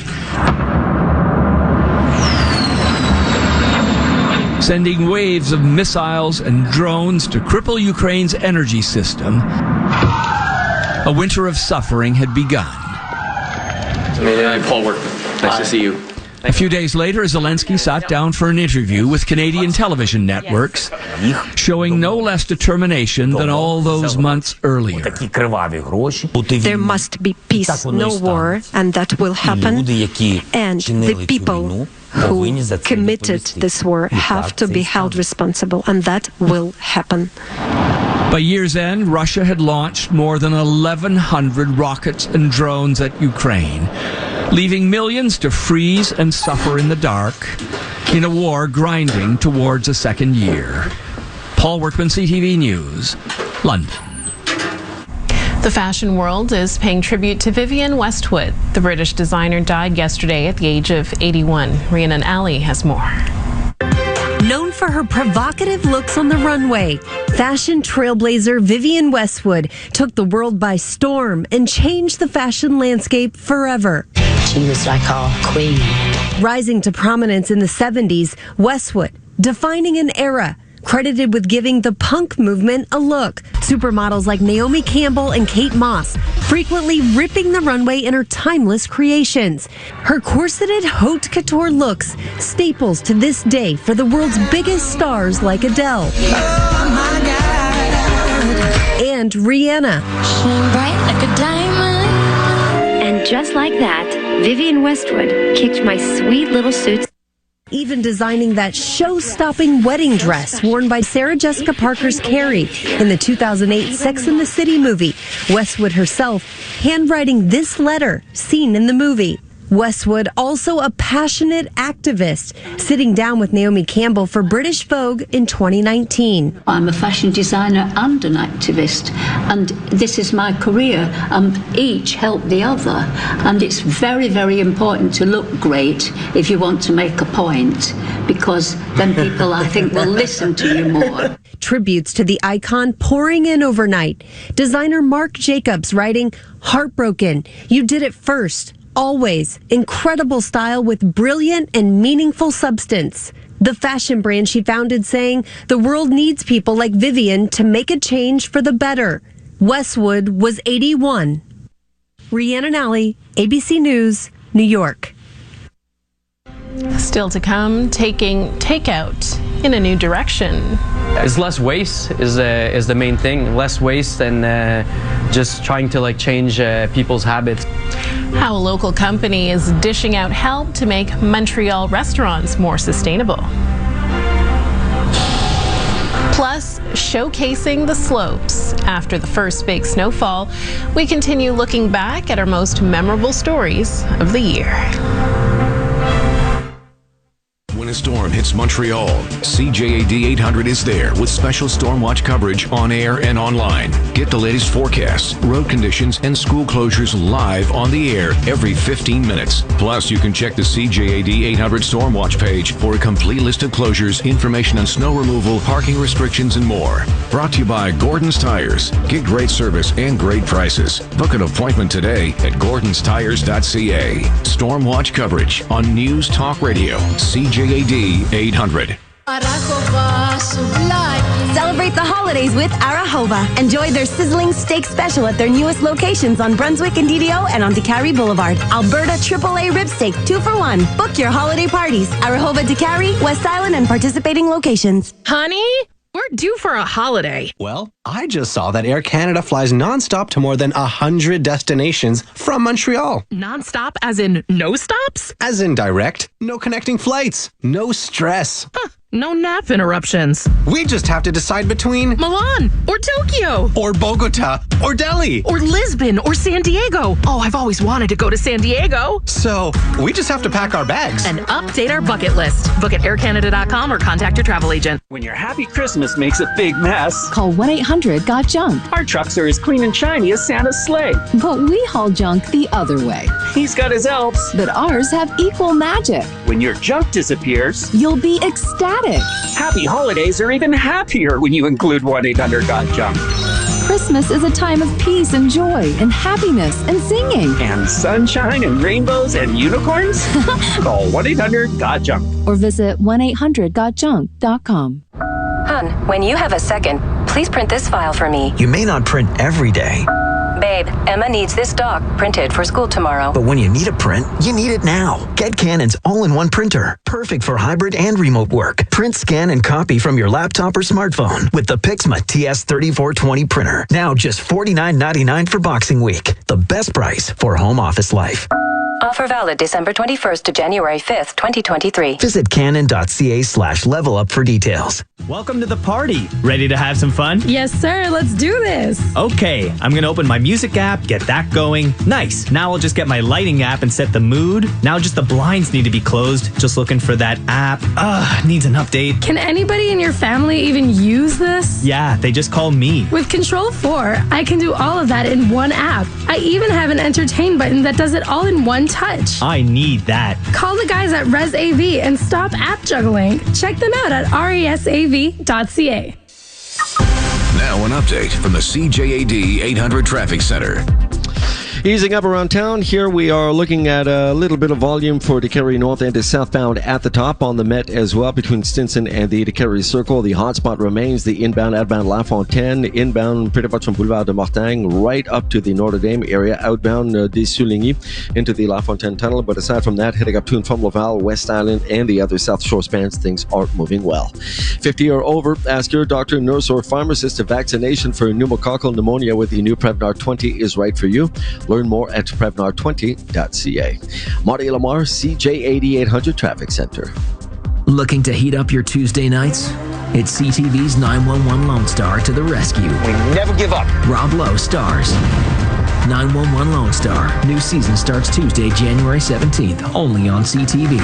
sending waves of missiles and drones to cripple Ukraine's energy system. A winter of suffering had begun. Paul Workman. Nice to see you. A few days later, Zelensky sat down for an interview with Canadian television networks, showing no less determination than all those months earlier. There must be peace, no war, and that will happen. And the people who committed this war have to be held responsible, and that will happen. By year's end, Russia had launched more than 1,100 rockets and drones at Ukraine, leaving millions to freeze and suffer in the dark in a war grinding towards a second year. Paul Workman, CTV News, London. The fashion world is paying tribute to Vivienne Westwood. The British designer died yesterday at the age of 81. Rhiannon Ali has more. Known for her provocative looks on the runway, fashion trailblazer Vivienne Westwood took the world by storm and changed the fashion landscape forever. She was like our queen. Rising to prominence in the 70s, Westwood, defining an era, credited with giving the punk movement a look. Supermodels like Naomi Campbell and Kate Moss frequently ripping the runway in her timeless creations. Her corseted haute couture looks, staples to this day for the world's biggest stars like Adele. Oh my God. And Rihanna. Shine bright like a diamond. And just like that, Vivienne Westwood kicked my sweet little suits. Even designing that show-stopping wedding dress worn by Sarah Jessica Parker's Carrie in the 2008 Sex and the City movie. Westwood herself handwriting this letter seen in the movie. Westwood, also a passionate activist, sitting down with Naomi Campbell for British Vogue in 2019. I'm a fashion designer and an activist, and this is my career. Each help the other, and it's very, very important to look great if you want to make a point, because then people, I think, will listen to you more. Tributes to the icon pouring in overnight. Designer Marc Jacobs writing, "Heartbroken, you did it first. Always incredible style with brilliant and meaningful substance." The fashion brand she founded saying, "The world needs people like Vivienne to make a change for the better." Westwood was 81. Rhiannon Ali, ABC News, New York. Still to come, taking takeout in a new direction. It's less waste is the main thing. Less waste and just trying to change people's habits. How a local company is dishing out help to make Montreal restaurants more sustainable. Plus, showcasing the slopes. After the first big snowfall, we continue looking back at our most memorable stories of the year. When a storm hits Montreal, CJAD 800 is there with special storm watch coverage on air and online. Get the latest forecasts, road conditions, and school closures live on the air every 15 minutes. Plus, you can check the CJAD 800 storm watch page for a complete list of closures, information on snow removal, parking restrictions, and more. Brought to you by Gordon's Tires. Get great service and great prices. Book an appointment today at gordonstires.ca. Storm watch coverage on News Talk Radio, CJAD 800. Celebrate the holidays with Arahova. Enjoy their sizzling steak special at their newest locations on Brunswick and DDO and on DeCarry Boulevard. Alberta AAA rib steak, 2 for $1. Book your holiday parties. Arahova, DeCarry, West Island, and participating locations. Honey, we're due for a holiday. Well, I just saw that Air Canada flies nonstop to more than 100 destinations from Montreal. Nonstop as in no stops? As in direct, no connecting flights, no stress. Huh. No nap interruptions. We just have to decide between Milan or Tokyo or Bogota or Delhi or Lisbon or San Diego. Oh, I've always wanted to go to San Diego. So we just have to pack our bags and update our bucket list. Book at aircanada.com or contact your travel agent. When your happy Christmas makes a big mess, call 1-800-GOT-JUNK. Our trucks are as clean and shiny as Santa's sleigh. But we haul junk the other way. He's got his elves. But ours have equal magic. When your junk disappears, you'll be ecstatic. Happy holidays are even happier when you include 1-800-GOT-JUNK. Christmas is a time of peace and joy and happiness and singing. And sunshine and rainbows and unicorns? Call 1-800-GOT-JUNK. Or visit 1-800-GOT-JUNK.com. Hun, when you have a second, please print this file for me. You may not print every day, Babe, Emma needs this doc printed for school tomorrow. But when you need a print, you need it now. Get Canon's all-in-one printer. Perfect for hybrid and remote work. Print, scan, and copy from your laptop or smartphone with the Pixma TS3420 printer. Now just $49.99 for Boxing Week. The best price for home office life. Offer valid December 21st to January 5th, 2023. Visit canon.ca/levelup for details. Welcome to the party. Ready to have some fun? Yes, sir. Let's do this. Okay, I'm going to open my music app, get that going. Nice. Now I'll just get my lighting app and set the mood. Now just the blinds need to be closed. Just looking for that app. Needs an update. Can anybody in your family even use this? Yeah, they just call me. With Control 4, I can do all of that in one app. I even have an entertain button that does it all in one touch. I need that. Call the guys at ResAV and stop app juggling. Check them out at resav.ca. Now an update from the CJAD 800 Traffic Center. Easing up around town, here we are looking at a little bit of volume for Decarie North and southbound at the top on the Met as well between Stinson and the Decarie Circle. The hotspot remains the inbound, outbound La Fontaine, inbound pretty much from Boulevard de Mortagne right up to the Notre Dame area, outbound des Souligny into the La Fontaine Tunnel. But aside from that, heading up to and from Laval, West Island, and the other South Shore spans, things are moving well. 50 or over, ask your doctor, nurse, or pharmacist if vaccination for pneumococcal pneumonia with the new Prevnar 20 is right for you. Learn more at Prevnar20.ca. Marty Lamar, CJAD 800 Traffic Center. Looking to heat up your Tuesday nights? It's CTV's 911 Lone Star to the rescue. We never give up. Rob Lowe stars. 911 Lone Star. New season starts Tuesday, January 17th, only on CTV.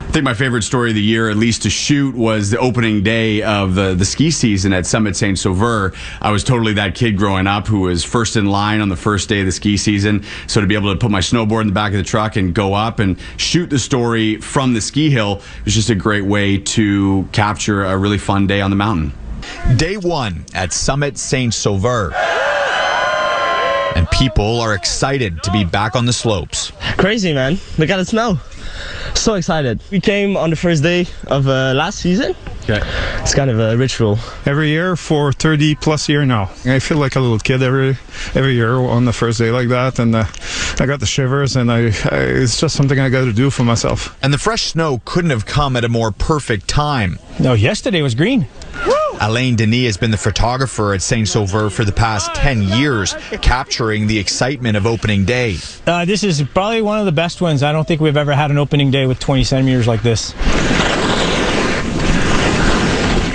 I think my favorite story of the year, at least to shoot, was the opening day of the ski season at Summit Saint Sauveur. I was totally that kid growing up who was first in line on the first day of the ski season. So to be able to put my snowboard in the back of the truck and go up and shoot the story from the ski hill was just a great way to capture a really fun day on the mountain. Day one at Summit Saint Sauveur. And people are excited to be back on the slopes. Crazy, man. Look at the snow. So excited. We came on the first day of last season. Okay. It's kind of a ritual. Every year for 30 plus years now. I feel like a little kid every year on the first day like that, and I got the shivers, and it's just something I got to do for myself. And the fresh snow couldn't have come at a more perfect time. No, yesterday was green. Alain Denis has been the photographer at Saint Sauveur for the past 10 years, capturing the excitement of opening day. This is probably one of the best ones. I don't think we've ever had an opening day with 20 centimeters like this.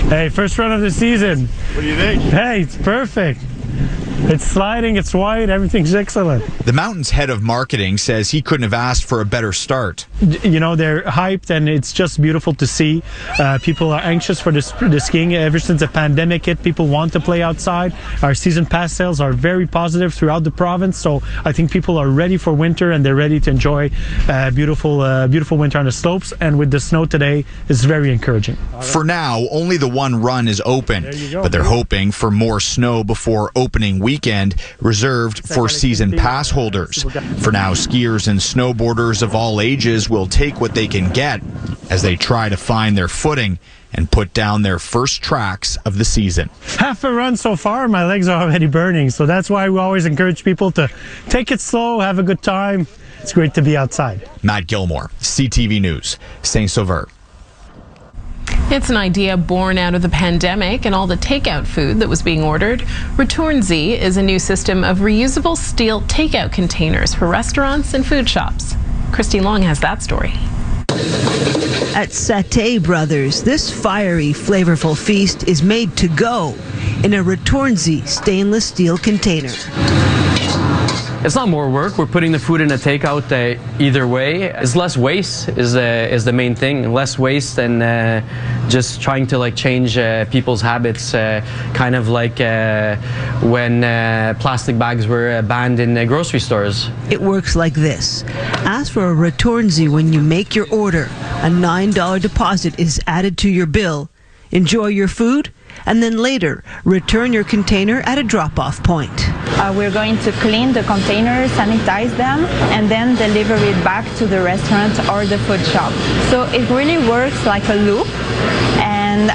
Hey, first run of the season. What do you think? Hey, it's perfect. It's sliding, it's white, everything's excellent. The mountain's head of marketing says he couldn't have asked for a better start. You know, they're hyped and it's just beautiful to see. People are anxious for the skiing. Ever since the pandemic hit, people want to play outside. Our season pass sales are very positive throughout the province, so I think people are ready for winter and they're ready to enjoy beautiful winter on the slopes. And with the snow today, it's very encouraging. For now, only the one run is open, but they're hoping for more snow before opening weekend, reserved for season pass holders. For now, skiers and snowboarders of all ages will take what they can get as they try to find their footing and put down their first tracks of the season. Half a run so far, my legs are already burning, so that's why we always encourage people to take it slow, have a good time. It's great to be outside. Matt Gilmore, CTV News, Saint Sauveur. It's an idea born out of the pandemic and all the takeout food that was being ordered. Retourn-Z is a new system of reusable steel takeout containers for restaurants and food shops. Christy Long has that story. At Satay Brothers, this fiery, flavorful feast is made to go in a Retourn-Z stainless steel container. It's not more work. We're putting the food in a takeout either way. It's less waste is the main thing. Less waste and just trying to change people's habits. Kind of like when plastic bags were banned in grocery stores. It works like this. Ask for a Retourn-Z when you make your order. A $9 deposit is added to your bill. Enjoy your food, and then later return your container at a drop-off point. We're going to clean the containers, sanitize them, and then deliver it back to the restaurant or the food shop. So it really works like a loop, and and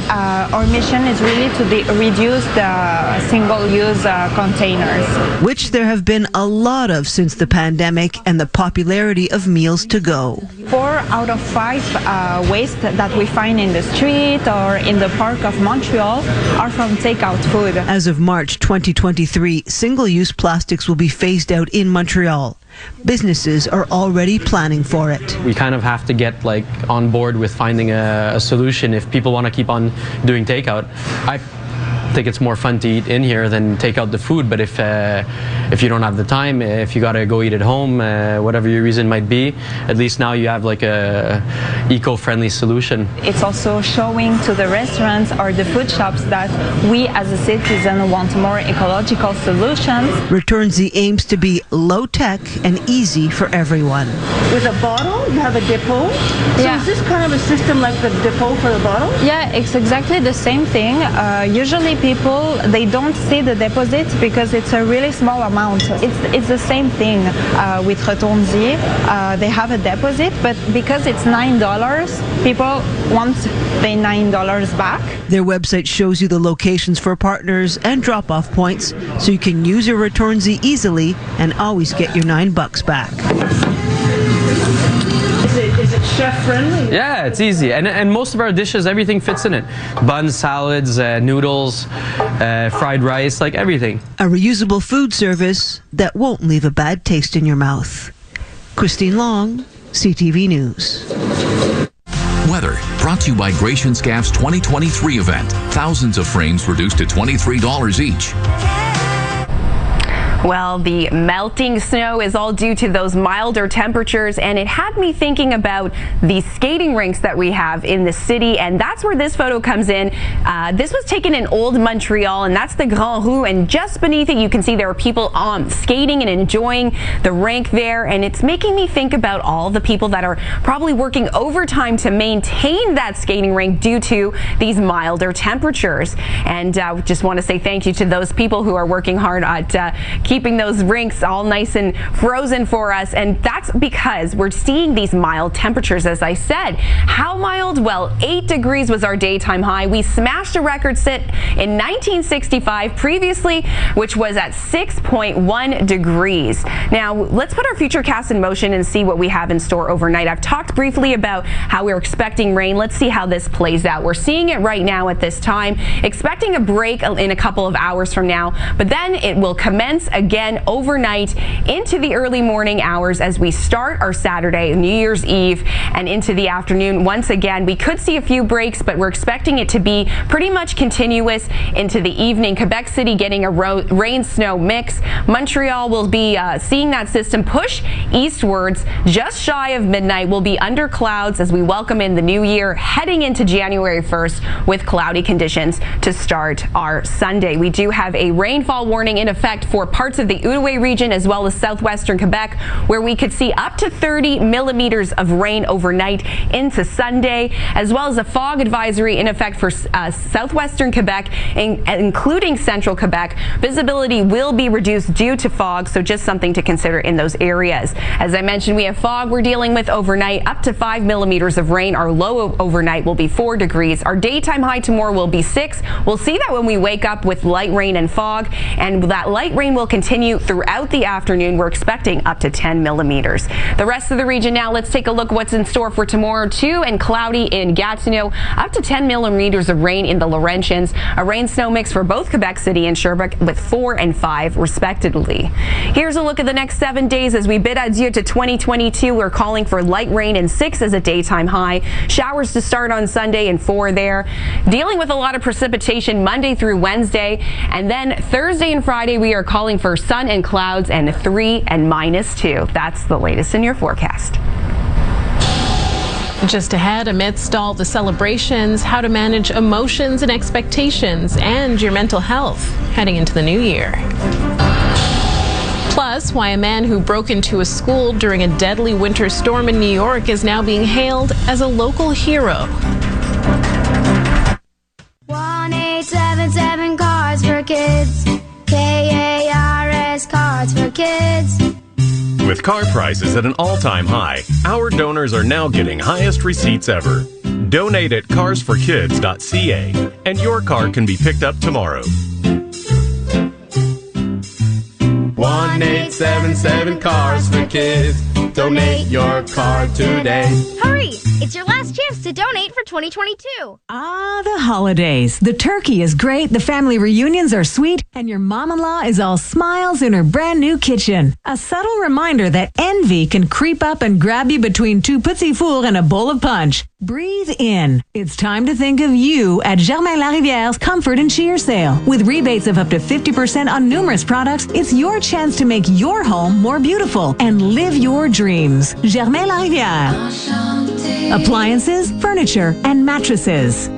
our mission is really to reduce the single-use containers. Which there have been a lot of since the pandemic and the popularity of meals to go. 4 out of 5 waste that we find in the street or in the park of Montreal are from takeout food. As of March 2023, single-use plastics will be phased out in Montreal. Businesses are already planning for it. We kind of have to get like on board with finding a solution if people want to keep on doing takeout. I think it's more fun to eat in here than take out the food, but if you don't have the time, if you gotta go eat at home, whatever your reason might be, at least now you have like a eco-friendly solution. It's also showing to the restaurants or the food shops that we as a citizen want more ecological solutions. Returnsy aims to be low-tech and easy for everyone. With a bottle, you have a depot. So is this kind of a system like the depot for the bottle? Yeah, it's exactly the same thing. Usually people, they don't see the deposit because it's a really small amount. It's the same thing with Returnsy. They have a deposit, but because it's $9, people want the $9 back. Their website shows you the locations for partners and drop-off points, so you can use your Returnsy easily and always get your $9 back. Is it chef-friendly? Yeah, it's easy. And most of our dishes, everything fits in it. Buns, salads, noodles, fried rice, like everything. A reusable food service that won't leave a bad taste in your mouth. Christine Long, CTV News. Weather brought to you by Gratian Scaff's 2023 event. Thousands of frames reduced to $23 each. Well, the melting snow is all due to those milder temperatures, and it had me thinking about the skating rinks that we have in the city, and that's where this photo comes in. This was taken in Old Montreal, and that's the Grand Rue, and just beneath it you can see there are people skating and enjoying the rink there, and it's making me think about all the people that are probably working overtime to maintain that skating rink due to these milder temperatures. And just want to say thank you to those people who are working hard at keeping those rinks all nice and frozen for us, and that's because we're seeing these mild temperatures, as I said. How mild? Well, 8 degrees was our daytime high. We smashed a record set in 1965 previously, which was at 6.1 degrees. Now, let's put our futurecast in motion and see what we have in store overnight. I've talked briefly about how we're expecting rain. Let's see how this plays out. We're seeing it right now at this time, expecting a break in a couple of hours from now, but then it will commence again overnight into the early morning hours as we start our Saturday, New Year's Eve, and into the afternoon. Once again, we could see a few breaks, but we're expecting it to be pretty much continuous into the evening. Quebec City getting a rain-snow mix. Montreal will be seeing that system push eastwards just shy of midnight. We'll be under clouds as we welcome in the new year, heading into January 1st with cloudy conditions to start our Sunday. We do have a rainfall warning in effect for parts of the Outaouais region as well as southwestern Quebec, where we could see up to 30 millimeters of rain overnight into Sunday, as well as a fog advisory in effect for southwestern Quebec, including central Quebec. Visibility will be reduced due to fog, so just something to consider in those areas. As I mentioned, we have fog we're dealing with overnight, up to 5 millimeters of rain. Our low overnight will be 4 degrees. Our daytime high tomorrow will be 6. We'll see that when we wake up with light rain and fog, and that light rain will continue throughout the afternoon. We're expecting up to 10 millimeters. The rest of the region now, let's take a look what's in store for tomorrow. 2 and cloudy in Gatineau, up to 10 millimeters of rain in the Laurentians. A rain-snow mix for both Quebec City and Sherbrooke with 4 and 5 respectively. Here's a look at the next 7 days as we bid adieu to 2022. We're calling for light rain and 6 as a daytime high. Showers to start on Sunday and 4 there. Dealing with a lot of precipitation Monday through Wednesday, and then Thursday and Friday we are calling for sun and clouds and 3 and -2. That's the latest in your forecast. Just ahead, amidst all the celebrations, how to manage emotions and expectations and your mental health heading into the new year. Plus, why a man who broke into a school during a deadly winter storm in New York is now being hailed as a local hero. 1-877 Cards for Kids. KARS Cards for Kids. With car prices at an all-time high, our donors are now getting highest receipts ever. Donate at carsforkids.ca, and your car can be picked up tomorrow. 1877 Cars for Kids. Donate your car today. Hurry! It's your last chance to donate for 2022. Ah, the holidays. The turkey is great, the family reunions are sweet, and your mom-in-law is all smiles in her brand new kitchen. A subtle reminder that envy can creep up and grab you between two petits fours and a bowl of punch. Breathe in. It's time to think of you at Germain Lariviere's Comfort and Cheer Sale. With rebates of up to 50% on numerous products, it's your chance to make your home more beautiful and live your dreams. Germain Lariviere. Appliances, furniture, and mattresses.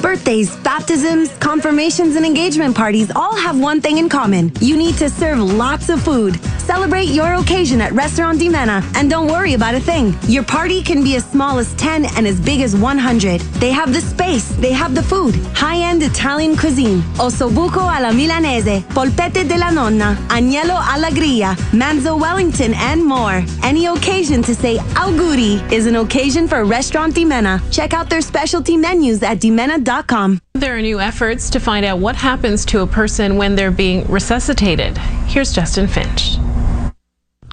Birthdays, baptisms, confirmations, and engagement parties all have one thing in common. You need to serve lots of food. Celebrate your occasion at Restaurant Di Mena and don't worry about a thing. Your party can be as small as 10 and as big as 100. They have the space, they have the food, high-end Italian cuisine, ossobuco alla milanese, polpette della nonna, agnello alla griglia, manzo Wellington, and more. Any occasion to say auguri is an occasion for Restaurant Di Mena. Check out their specialty menus at dimena.com. There are new efforts to find out what happens to a person when they're being resuscitated. Here's Justin Finch.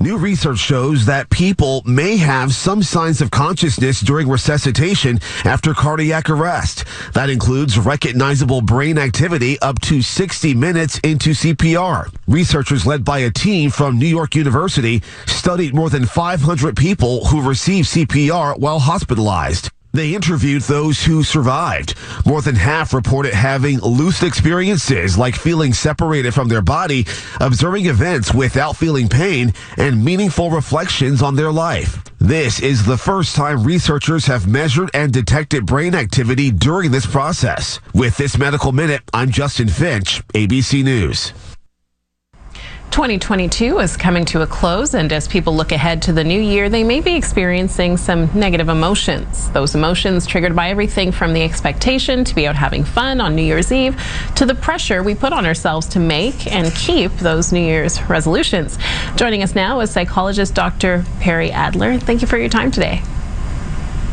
New research shows that people may have some signs of consciousness during resuscitation after cardiac arrest. That includes recognizable brain activity up to 60 minutes into CPR. Researchers led by a team from New York University studied more than 500 people who received CPR while hospitalized. They interviewed those who survived. More than half reported having lucid experiences like feeling separated from their body, observing events without feeling pain, and meaningful reflections on their life. This is the first time researchers have measured and detected brain activity during this process. With this Medical Minute, I'm Justin Finch, ABC News. 2022 is coming to a close, and as people look ahead to the new year, they may be experiencing some negative emotions. Those emotions triggered by everything from the expectation to be out having fun on New Year's Eve to the pressure we put on ourselves to make and keep those New Year's resolutions. Joining us now is psychologist Dr. Perry Adler. Thank you for your time today.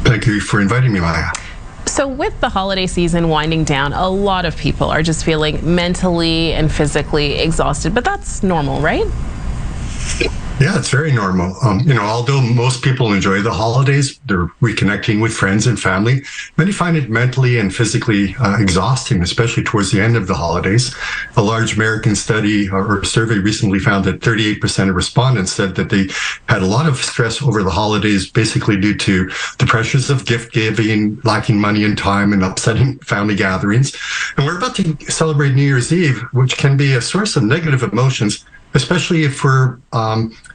Thank you for inviting me, Maya. So with the holiday season winding down, a lot of people are just feeling mentally and physically exhausted, but that's normal, right? Yeah, it's very normal. Although most people enjoy the holidays, they're reconnecting with friends and family, many find it mentally and physically exhausting, especially towards the end of the holidays. A large American study or survey recently found that 38% of respondents said that they had a lot of stress over the holidays, basically due to the pressures of gift giving, lacking money and time, and upsetting family gatherings. And we're about to celebrate New Year's Eve, which can be a source of negative emotions, especially if we're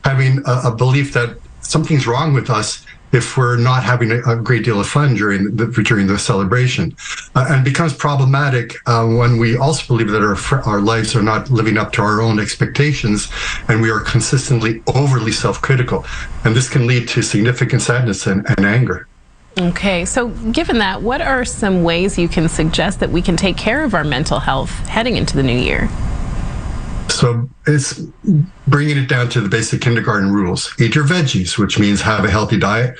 having a belief that something's wrong with us if we're not having a great deal of fun during the celebration. And becomes problematic when we also believe that our lives are not living up to our own expectations and we are consistently overly self-critical. And this can lead to significant sadness and anger. Okay, so given that, what are some ways you can suggest that we can take care of our mental health heading into the new year? So it's bringing it down to the basic kindergarten rules. Eat your veggies, which means have a healthy diet.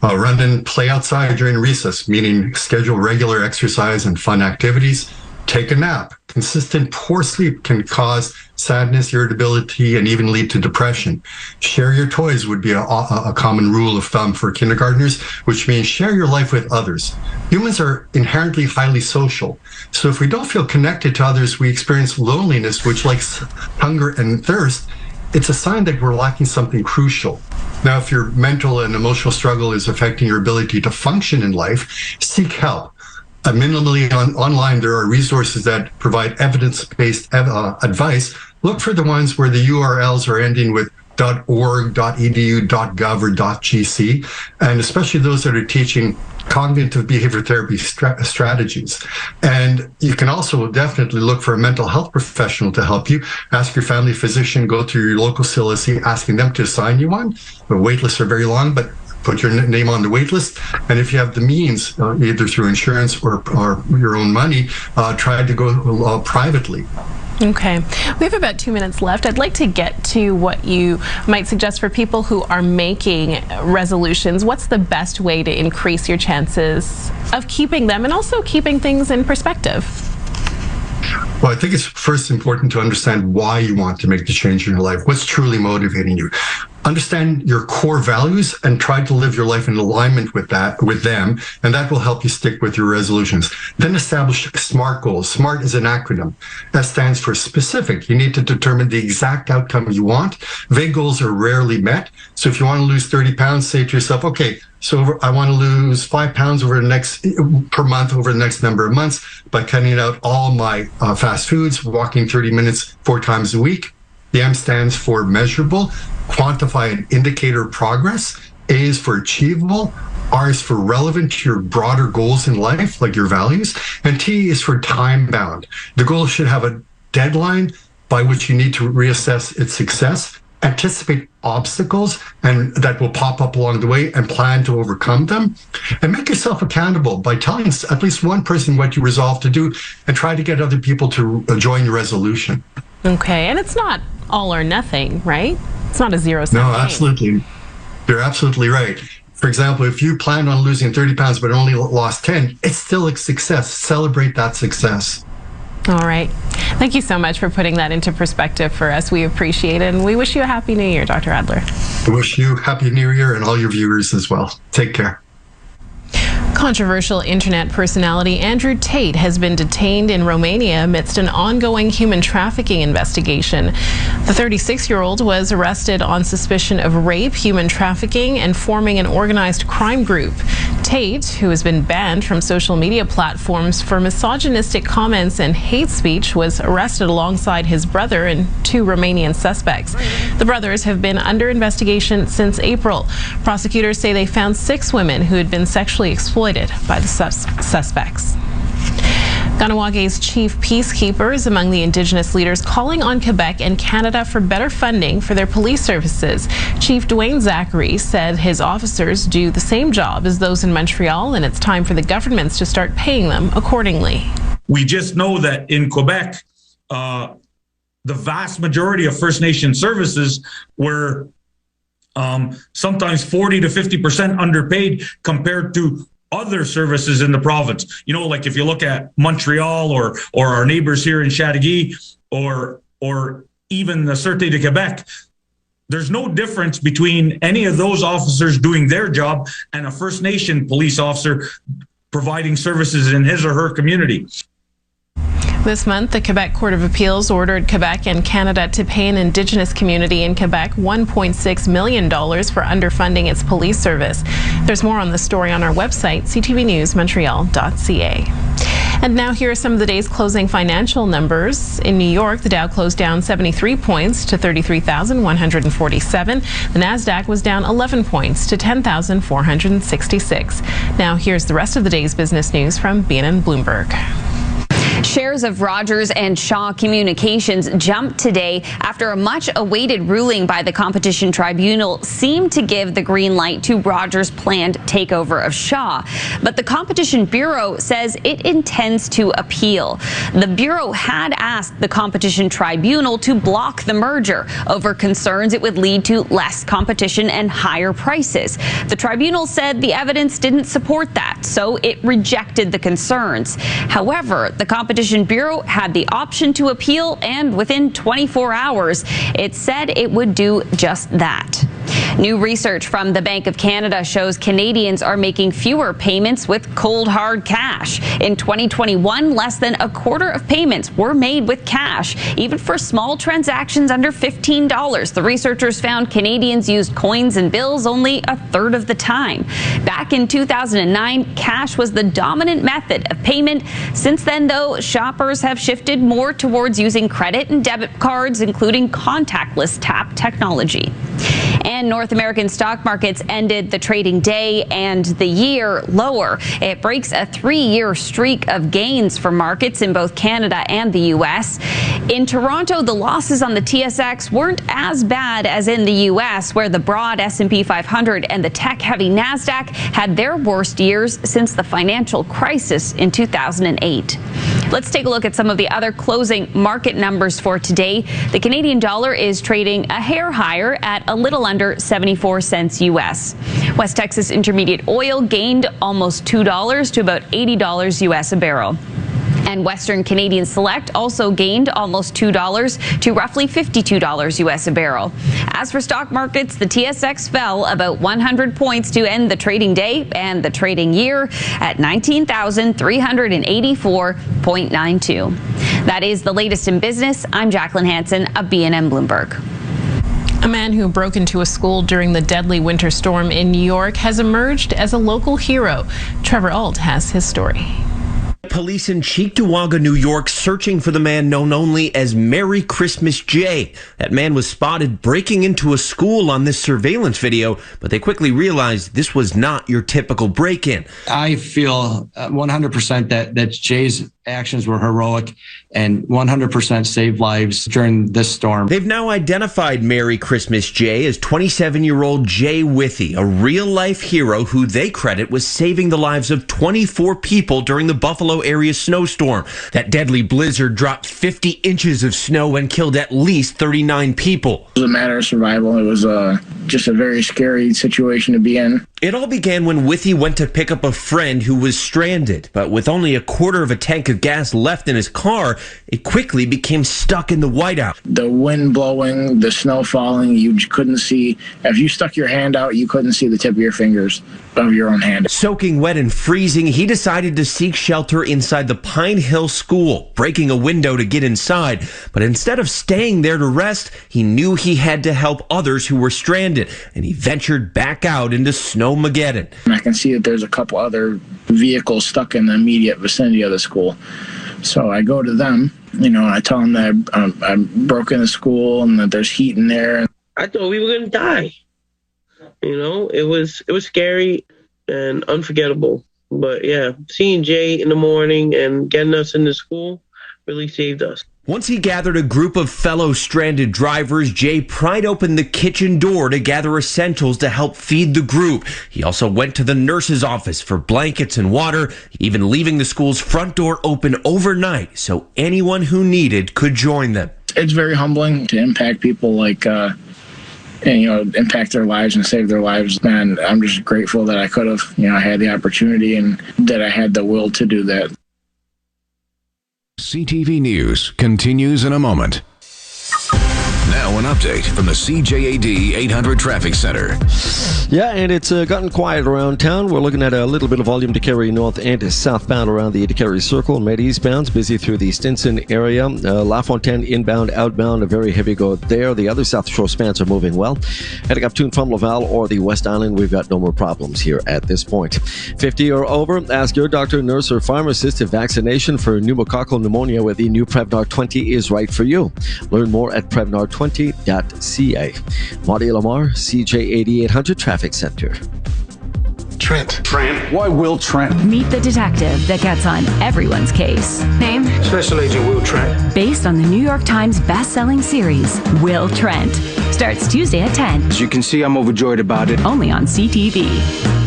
Run and play outside during recess, meaning schedule regular exercise and fun activities. Take a nap. Consistent poor sleep can cause sadness, irritability, and even lead to depression. Share your toys would be a common rule of thumb for kindergartners, which means share your life with others. Humans are inherently highly social. So if we don't feel connected to others, we experience loneliness, which, like hunger and thirst, it's a sign that we're lacking something crucial. Now, if your mental and emotional struggle is affecting your ability to function in life, seek help. Minimally online, there are resources that provide evidence-based advice. Look for the ones where the URLs are ending with .org, .edu, .gov, or .gc, and especially those that are teaching cognitive behavior therapy strategies. And you can also definitely look for a mental health professional to help you. Ask your family physician, go to your local CLSC, asking them to assign you one. The wait lists are very long, but put your name on the wait list. And if you have the means, either through insurance or your own money, try to go privately. Okay. We have about 2 minutes left. I'd like to get to what you might suggest for people who are making resolutions. What's the best way to increase your chances of keeping them and also keeping things in perspective? Well, I think it's first important to understand why you want to make the change in your life. What's truly motivating you? Understand your core values and try to live your life in alignment with them, and that will help you stick with your resolutions. Then establish SMART goals. SMART is an acronym. That stands for specific. You need to determine the exact outcome you want. Vague goals are rarely met. So if you want to lose 30 pounds, say to yourself, okay, so I want to lose 5 pounds per month over the next number of months by cutting out all my fast foods, walking 30 minutes 4 times a week. The M stands for measurable. Quantify and indicator progress. A is for achievable. R is for relevant to your broader goals in life, like your values. And T is for time bound. The goal should have a deadline by which you need to reassess its success, anticipate obstacles and that will pop up along the way and plan to overcome them, and make yourself accountable by telling at least one person what you resolve to do and try to get other people to join your resolution. Okay, and it's not all or nothing, right? It's not a zero-sum game. No, absolutely. You're absolutely right. For example, if you planned on losing 30 pounds but only lost 10, it's still a success. Celebrate that success. All right. Thank you so much for putting that into perspective for us. We appreciate it, and we wish you a Happy New Year, Dr. Adler. I wish you Happy New Year and all your viewers as well. Take care. Controversial internet personality Andrew Tate has been detained in Romania amidst an ongoing human trafficking investigation. The 36-year-old was arrested on suspicion of rape, human trafficking, and forming an organized crime group. Tate, who has been banned from social media platforms for misogynistic comments and hate speech, was arrested alongside his brother and 2 Romanian suspects. The brothers have been under investigation since April. Prosecutors say they found 6 women who had been sexually exploited by the suspects. Kahnawake chief peacekeeper is among the Indigenous leaders calling on Quebec and Canada for better funding for their police services. Chief Dwayne Zachary said his officers do the same job as those in Montreal, and it's time for the governments to start paying them accordingly. We just know that in Quebec, the vast majority of First Nation services were sometimes 40 to 50% underpaid compared to other services in the province. You know, like if you look at Montreal or our neighbors here in Chateauguay or even the Sûreté de Québec, there's no difference between any of those officers doing their job and a First Nation police officer providing services in his or her community. This month, the Quebec Court of Appeals ordered Quebec and Canada to pay an Indigenous community in Quebec $1.6 million for underfunding its police service. There's more on the story on our website, ctvnewsmontreal.ca. And now here are some of the day's closing financial numbers. In New York, the Dow closed down 73 points to 33,147. The Nasdaq was down 11 points to 10,466. Now here's the rest of the day's business news from BNN Bloomberg. Shares of Rogers and Shaw Communications jumped today after a much-awaited ruling by the Competition Tribunal seemed to give the green light to Rogers' planned takeover of Shaw. But the Competition Bureau says it intends to appeal. The Bureau had asked the Competition Tribunal to block the merger over concerns it would lead to less competition and higher prices. The tribunal said the evidence didn't support that, so it rejected the concerns. However, the Competition Bureau had the option to appeal, and within 24 hours, it said it would do just that. New research from the Bank of Canada shows Canadians are making fewer payments with cold, hard cash. In 2021, less than a quarter of payments were made with cash, even for small transactions under $15. The researchers found Canadians used coins and bills only a third of the time. Back in 2009, cash was the dominant method of payment. Since then, though, shoppers have shifted more towards using credit and debit cards, including contactless tap technology. And and North American stock markets ended the trading day and the year lower. It breaks a 3-year streak of gains for markets in both Canada and the U.S. In Toronto, the losses on the TSX weren't as bad as in the U.S., where the broad S&P 500 and the tech-heavy NASDAQ had their worst years since the financial crisis in 2008. Let's take a look at some of the other closing market numbers for today. The Canadian dollar is trading a hair higher at a little under 74 cents U.S. West Texas Intermediate oil gained almost $2 to about $80 U.S. a barrel. And Western Canadian Select also gained almost $2 to roughly $52 U.S. a barrel. As for stock markets, the TSX fell about 100 points to end the trading day and the trading year at 19,384.92. That is the latest in business. I'm Jacqueline Hansen of BNN Bloomberg. A man who broke into a school during the deadly winter storm in New York has emerged as a local hero. Trevor Ault has his story. Police in Cheektowaga, New York, searching for the man known only as Merry Christmas Jay. That man was spotted breaking into a school on this surveillance video, but they quickly realized this was not your typical break-in. I feel 100% that Jay's actions were heroic and 100% saved lives during this storm. They've now identified Merry Christmas Jay as 27-year-old Jay Withy, a real-life hero who they credit with saving the lives of 24 people during the Buffalo area snowstorm. That deadly blizzard dropped 50 inches of snow and killed at least 39 people. It was a matter of survival. It was just a very scary situation to be in. It all began when Withy went to pick up a friend who was stranded, but with only a quarter of a tank of gas left in his car, it quickly became stuck in the whiteout. The wind blowing, the snow falling, you couldn't see. If you stuck your hand out, you couldn't see the tip of your fingers of your own hand. Soaking wet and freezing, he decided to seek shelter inside the Pine Hill School, breaking a window to get inside. But instead of staying there to rest, he knew he had to help others who were stranded, and he ventured back out into Snowmageddon. I can see that there's a couple other vehicles stuck in the immediate vicinity of the school. So I go to them, I tell them that I broke into school and that there's heat in there. I thought we were going to die. It was scary and unforgettable. But yeah, seeing Jay in the morning and getting us into school really saved us. Once he gathered a group of fellow stranded drivers, Jay pried open the kitchen door to gather essentials to help feed the group. He also went to the nurse's office for blankets and water, even leaving the school's front door open overnight so anyone who needed could join them. It's very humbling to impact people impact their lives and save their lives. Man, I'm just grateful that I could have, I had the opportunity and that I had the will to do that. CTV News continues in a moment. Now an update from the CJAD 800 Traffic Center. Yeah, and it's gotten quiet around town. We're looking at a little bit of volume to carry north and southbound around the Carry Circle. Made eastbounds, busy through the Stinson area. La Fontaine inbound, outbound, a very heavy go there. The other South Shore spans are moving well. Heading up to and from Laval or the West Island, we've got no more problems here at this point. 50 or over, ask your doctor, nurse, or pharmacist if vaccination for pneumococcal pneumonia with the new Prevnar 20 is right for you. Learn more at Prevnar20.ca. Marty Lamar, CJAD 800 Traffic Center. Trent. Why Will Trent? Meet the detective that gets on everyone's case. Name? Special Agent Will Trent. Based on the New York Times best-selling series, Will Trent. Starts Tuesday at 10. As you can see, I'm overjoyed about it. Only on CTV.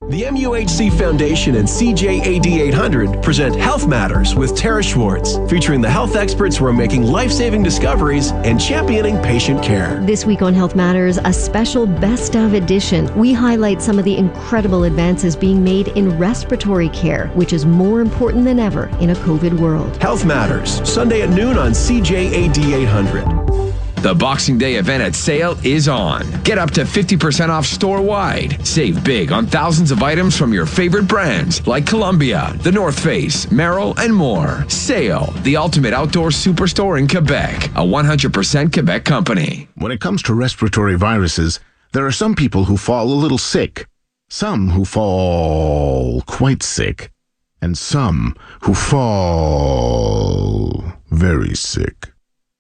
The MUHC Foundation and CJAD 800 present Health Matters with Tara Schwartz, featuring the health experts who are making life-saving discoveries and championing patient care. This week on Health Matters, a special Best of edition. We highlight some of the incredible advances being made in respiratory care, which is more important than ever in a COVID world. Health Matters, Sunday at noon on CJAD 800. The Boxing Day event at Sale is on. Get up to 50% off store-wide. Save big on thousands of items from your favorite brands like Columbia, The North Face, Merrell, and more. Sale, the ultimate outdoor superstore in Quebec, a 100% Quebec company. When it comes to respiratory viruses, there are some people who fall a little sick, some who fall quite sick, and some who fall very sick.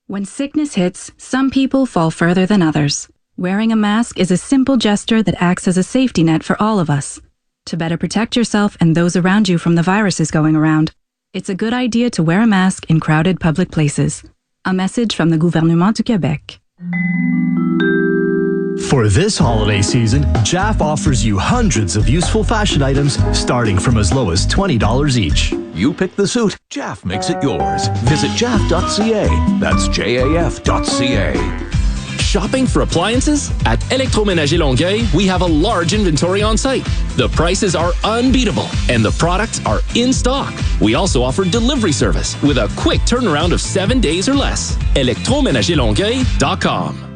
When sickness hits, some people fall further than others. Wearing a mask is a simple gesture that acts as a safety net for all of us. To better protect yourself and those around you from the viruses going around, it's a good idea to wear a mask in crowded public places. A message from the Gouvernement du Québec. For this holiday season, JAF offers you hundreds of useful fashion items starting from as low as $20 each. You pick the suit, JAF makes it yours. Visit jaf.ca. That's JAF.ca. Shopping for appliances? At Électroménager Longueuil, we have a large inventory on site. The prices are unbeatable, and the products are in stock. We also offer delivery service with a quick turnaround of 7 days or less. électroménagerlongueuil.com.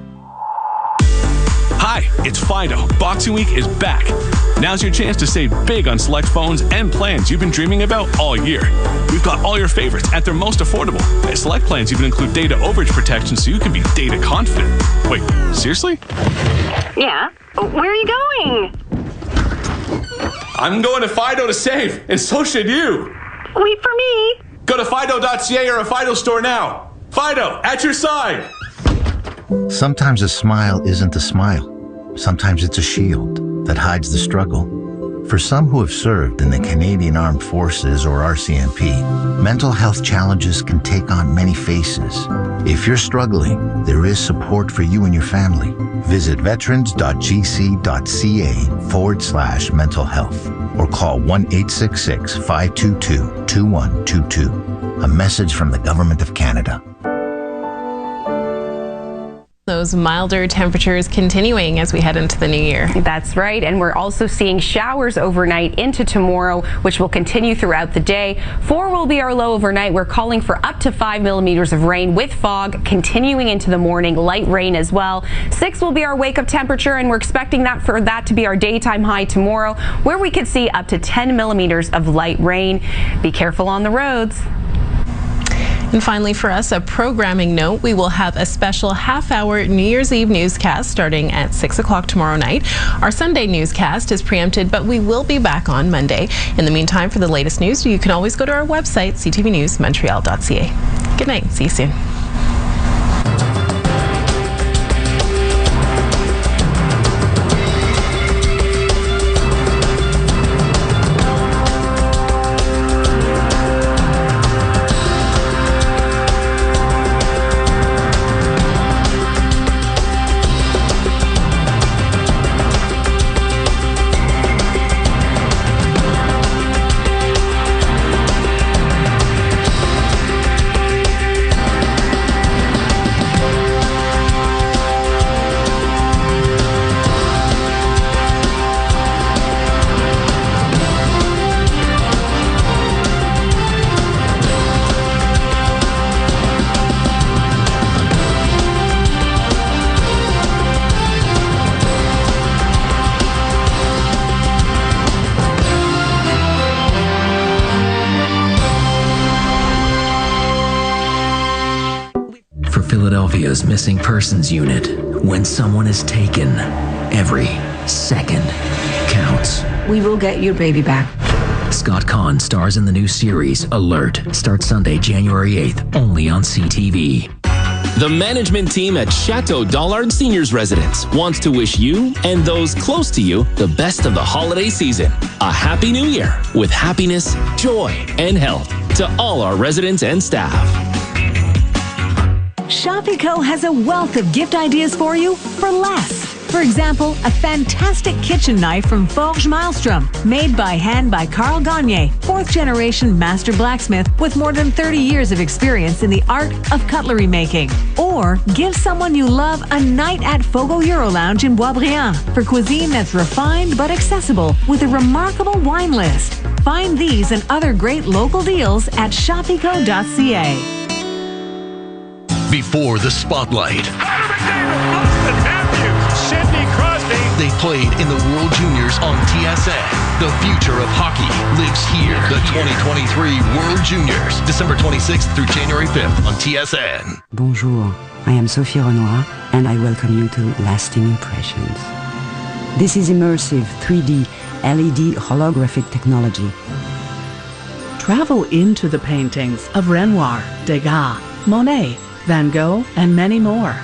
Hi, it's Fido. Boxing Week is back. Now's your chance to save big on select phones and plans you've been dreaming about all year. We've got all your favorites at their most affordable. And select plans even include data overage protection so you can be data confident. Wait, seriously? Yeah. Where are you going? I'm going to Fido to save, and so should you. Wait for me. Go to Fido.ca or a Fido store now. Fido, at your side. Sometimes a smile isn't a smile. Sometimes it's a shield that hides the struggle. For some who have served in the Canadian Armed Forces or RCMP, mental health challenges can take on many faces. If you're struggling, there is support for you and your family. Visit veterans.gc.ca/mental health or call 1-866-522-2122. A message from the Government of Canada. Those milder temperatures continuing as we head into the new year. That's right. And we're also seeing showers overnight into tomorrow, which will continue throughout the day. 4 will be our low overnight. We're calling for up to 5 millimeters of rain with fog continuing into the morning, light rain as well. 6 will be our wake up temperature, and we're expecting that to be our daytime high tomorrow, where we could see up to 10 millimeters of light rain. Be careful on the roads. And finally, for us, a programming note. We will have a special half-hour New Year's Eve newscast starting at 6 o'clock tomorrow night. Our Sunday newscast is preempted, but we will be back on Monday. In the meantime, for the latest news, you can always go to our website, ctvnewsmontreal.ca. Good night. See you soon. Philadelphia's Missing Persons Unit. When someone is taken, every second counts. We will get your baby back. Scott Kahn stars in the new series, Alert. Starts Sunday, January 8th, only on CTV. The management team at Chateau Dollard Seniors Residence wants to wish you and those close to you the best of the holiday season. A happy new year with happiness, joy, and health to all our residents and staff. Shopee.co has a wealth of gift ideas for you for less. For example, a fantastic kitchen knife from Forge Maelstrom, made by hand by Carl Gagne, 4th generation master blacksmith with more than 30 years of experience in the art of cutlery making. Or give someone you love a night at Fogo Euro Lounge in Boisbriand for cuisine that's refined but accessible with a remarkable wine list. Find these and other great local deals at shopee.co.ca. Before the spotlight, Sidney Crosby. They played in the World Juniors on TSN. The future of hockey lives here. The 2023 World Juniors, December 26th through January 5th on TSN. Bonjour, I am Sophie Renoir, and I welcome you to Lasting Impressions. This is immersive 3D LED holographic technology. Travel into the paintings of Renoir, Degas, Monet, Van Gogh, and many more.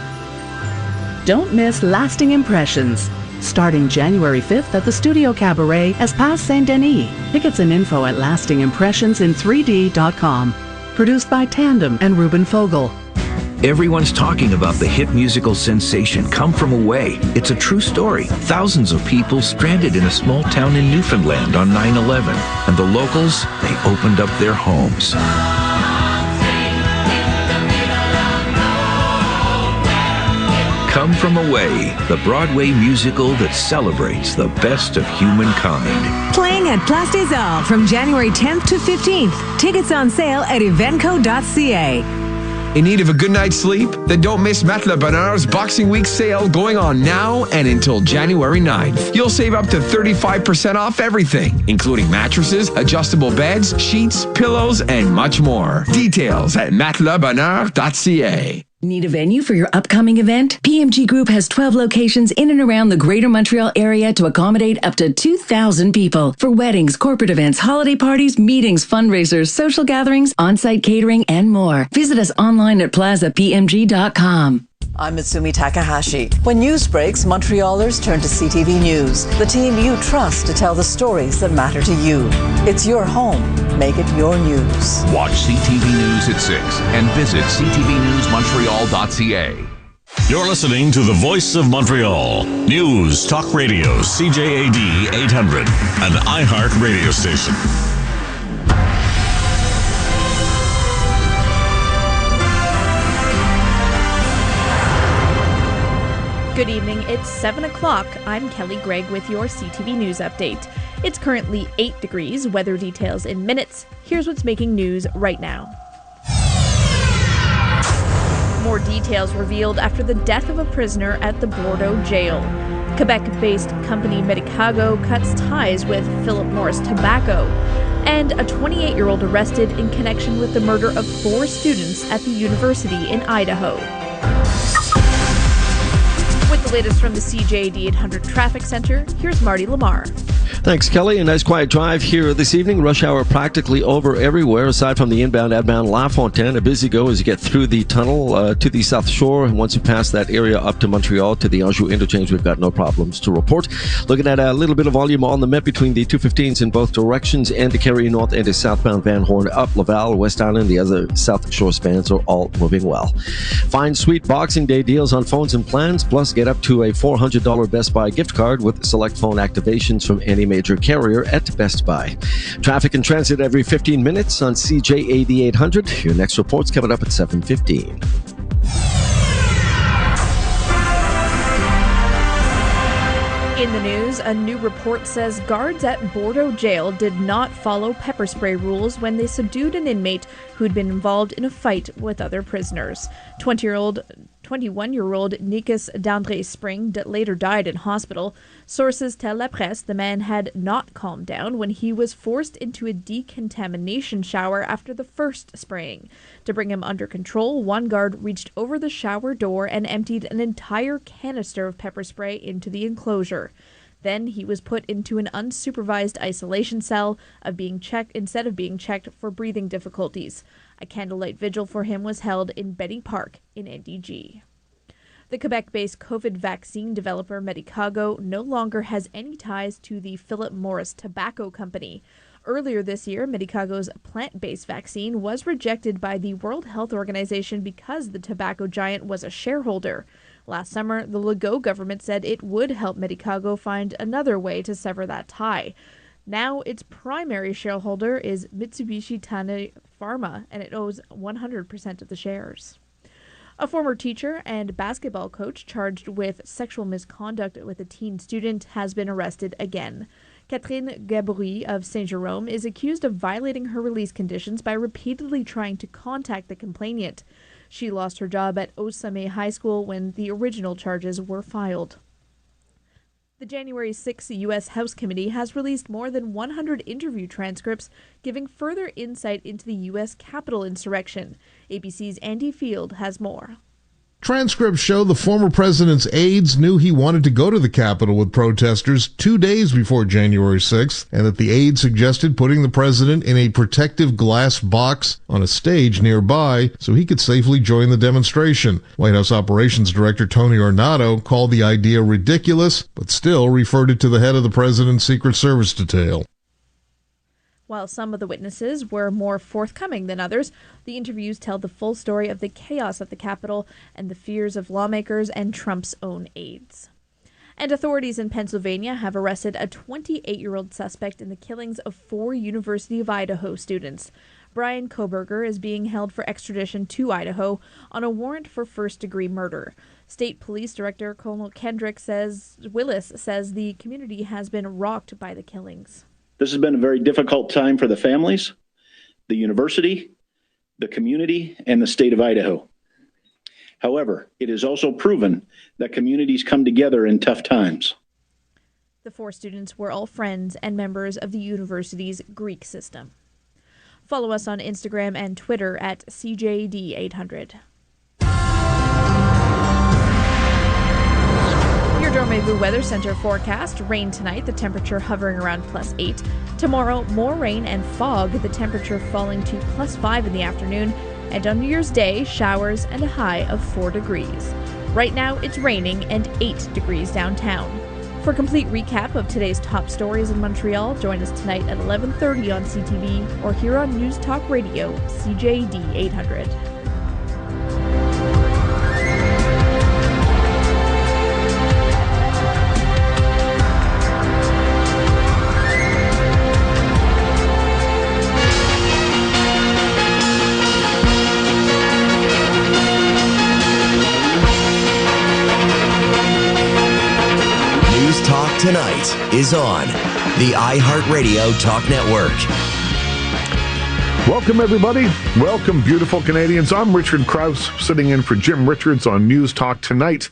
Don't miss lasting impressions. Starting January 5th at the Studio Cabaret, Espace Saint-Denis. Tickets and info at lastingimpressionsin3d.com. Produced by Tandem and Ruben Fogel. Everyone's talking about the hit musical sensation Come From Away. It's a true story. Thousands of people stranded in a small town in Newfoundland on 9/11. And the locals, they opened up their homes. Come From Away, the Broadway musical that celebrates the best of humankind. Playing at Place des Arts from January 10th to 15th. Tickets on sale at eventco.ca. In need of a good night's sleep? Then don't miss Matelas Bonheur's Boxing Week sale going on now and until January 9th. You'll save up to 35% off everything, including mattresses, adjustable beds, sheets, pillows, and much more. Details at matelasbonheur.ca. Need a venue for your upcoming event? PMG Group has 12 locations in and around the Greater Montreal area to accommodate up to 2,000 people for weddings, corporate events, holiday parties, meetings, fundraisers, social gatherings, on-site catering, and more. Visit us online at plazapmg.com. I'm Mitsumi Takahashi. When news breaks, Montrealers turn to CTV News, the team you trust to tell the stories that matter to you. It's your home. Make it your news. Watch CTV News at 6 and visit ctvnewsmontreal.ca. You're listening to the Voice of Montreal. News Talk Radio, CJAD 800, an iHeart radio station. Good evening, it's 7 o'clock. I'm Kelly Gregg with your CTV News update. It's currently 8 degrees, weather details in minutes. Here's what's making news right now. More details revealed after the death of a prisoner at the Bordeaux jail. Quebec-based company Medicago cuts ties with Philip Morris Tobacco. And a 28-year-old arrested in connection with the murder of 4 students at the university in Idaho. With the latest from the CJAD 800 Traffic Center, here's Marty Lamar. Thanks, Kelly. A nice quiet drive here this evening. Rush hour practically over everywhere, aside from the inbound-outbound La Fontaine. A busy go as you get through the tunnel to the South Shore. And once you pass that area up to Montreal, to the Anjou interchange, we've got no problems to report. Looking at a little bit of volume on the Met between the 215s in both directions, and to carry north and to southbound Van Horn up Laval, West Island. The other South Shore spans are all moving well. Find sweet Boxing Day deals on phones and plans, plus get up to a $400 Best Buy gift card with select phone activations from any major carrier at Best Buy. Traffic and transit every 15 minutes on CJAD 800. Your next report's coming up at 7:15. In the news, a new report says guards at Bordeaux jail did not follow pepper spray rules when they subdued an inmate who'd been involved in a fight with other prisoners. 21-year-old Nikos d'André Spring later died in hospital. Sources tell La Presse the man had not calmed down when he was forced into a decontamination shower after the first spraying. To bring him under control, one guard reached over the shower door and emptied an entire canister of pepper spray into the enclosure. Then he was put into an unsupervised isolation cell instead of being checked for breathing difficulties. A candlelight vigil for him was held in Betty Park in NDG. The Quebec-based COVID vaccine developer Medicago no longer has any ties to the Philip Morris Tobacco Company. Earlier this year, Medicago's plant-based vaccine was rejected by the World Health Organization because the tobacco giant was a shareholder. Last summer, the Legault government said it would help Medicago find another way to sever that tie. Now, its primary shareholder is Mitsubishi Tanabe Pharma, and it owns 100% of the shares. A former teacher and basketball coach charged with sexual misconduct with a teen student has been arrested again. Catherine Gaboury of Saint-Jérôme is accused of violating her release conditions by repeatedly trying to contact the complainant. She lost her job at Haut-Sommet High School when the original charges were filed. The January 6 U.S. House Committee has released more than 100 interview transcripts giving further insight into the U.S. Capitol insurrection. ABC's Andy Field has more. Transcripts show the former president's aides knew he wanted to go to the Capitol with protesters 2 days before January 6th, and that the aides suggested putting the president in a protective glass box on a stage nearby so he could safely join the demonstration. White House Operations Director Tony Ornato called the idea ridiculous, but still referred it to the head of the president's Secret Service detail. While some of the witnesses were more forthcoming than others, the interviews tell the full story of the chaos at the Capitol and the fears of lawmakers and Trump's own aides. And authorities in Pennsylvania have arrested a 28-year-old suspect in the killings of 4 University of Idaho students. Brian Koberger is being held for extradition to Idaho on a warrant for first-degree murder. State Police Director Colonel Kendrick Willis says the community has been rocked by the killings. This has been a very difficult time for the families, the university, the community, and the state of Idaho. However, it is also proven that communities come together in tough times. The 4 students were all friends and members of the university's Greek system. Follow us on Instagram and Twitter at CJAD 800. Your Dormez-vous Weather Center forecast: rain tonight, the temperature hovering around +8. Tomorrow, more rain and fog, the temperature falling to +5 in the afternoon. And on New Year's Day, showers and a high of 4 degrees. Right now, it's raining and 8 degrees downtown. For a complete recap of today's top stories in Montreal, join us tonight at 11:30 on CTV or here on News Talk Radio, CJAD 800. Talk Tonight is on the iHeartRadio Talk Network. Welcome, everybody. Welcome, beautiful Canadians. I'm Richard Krause, sitting in for Jim Richards on News Talk Tonight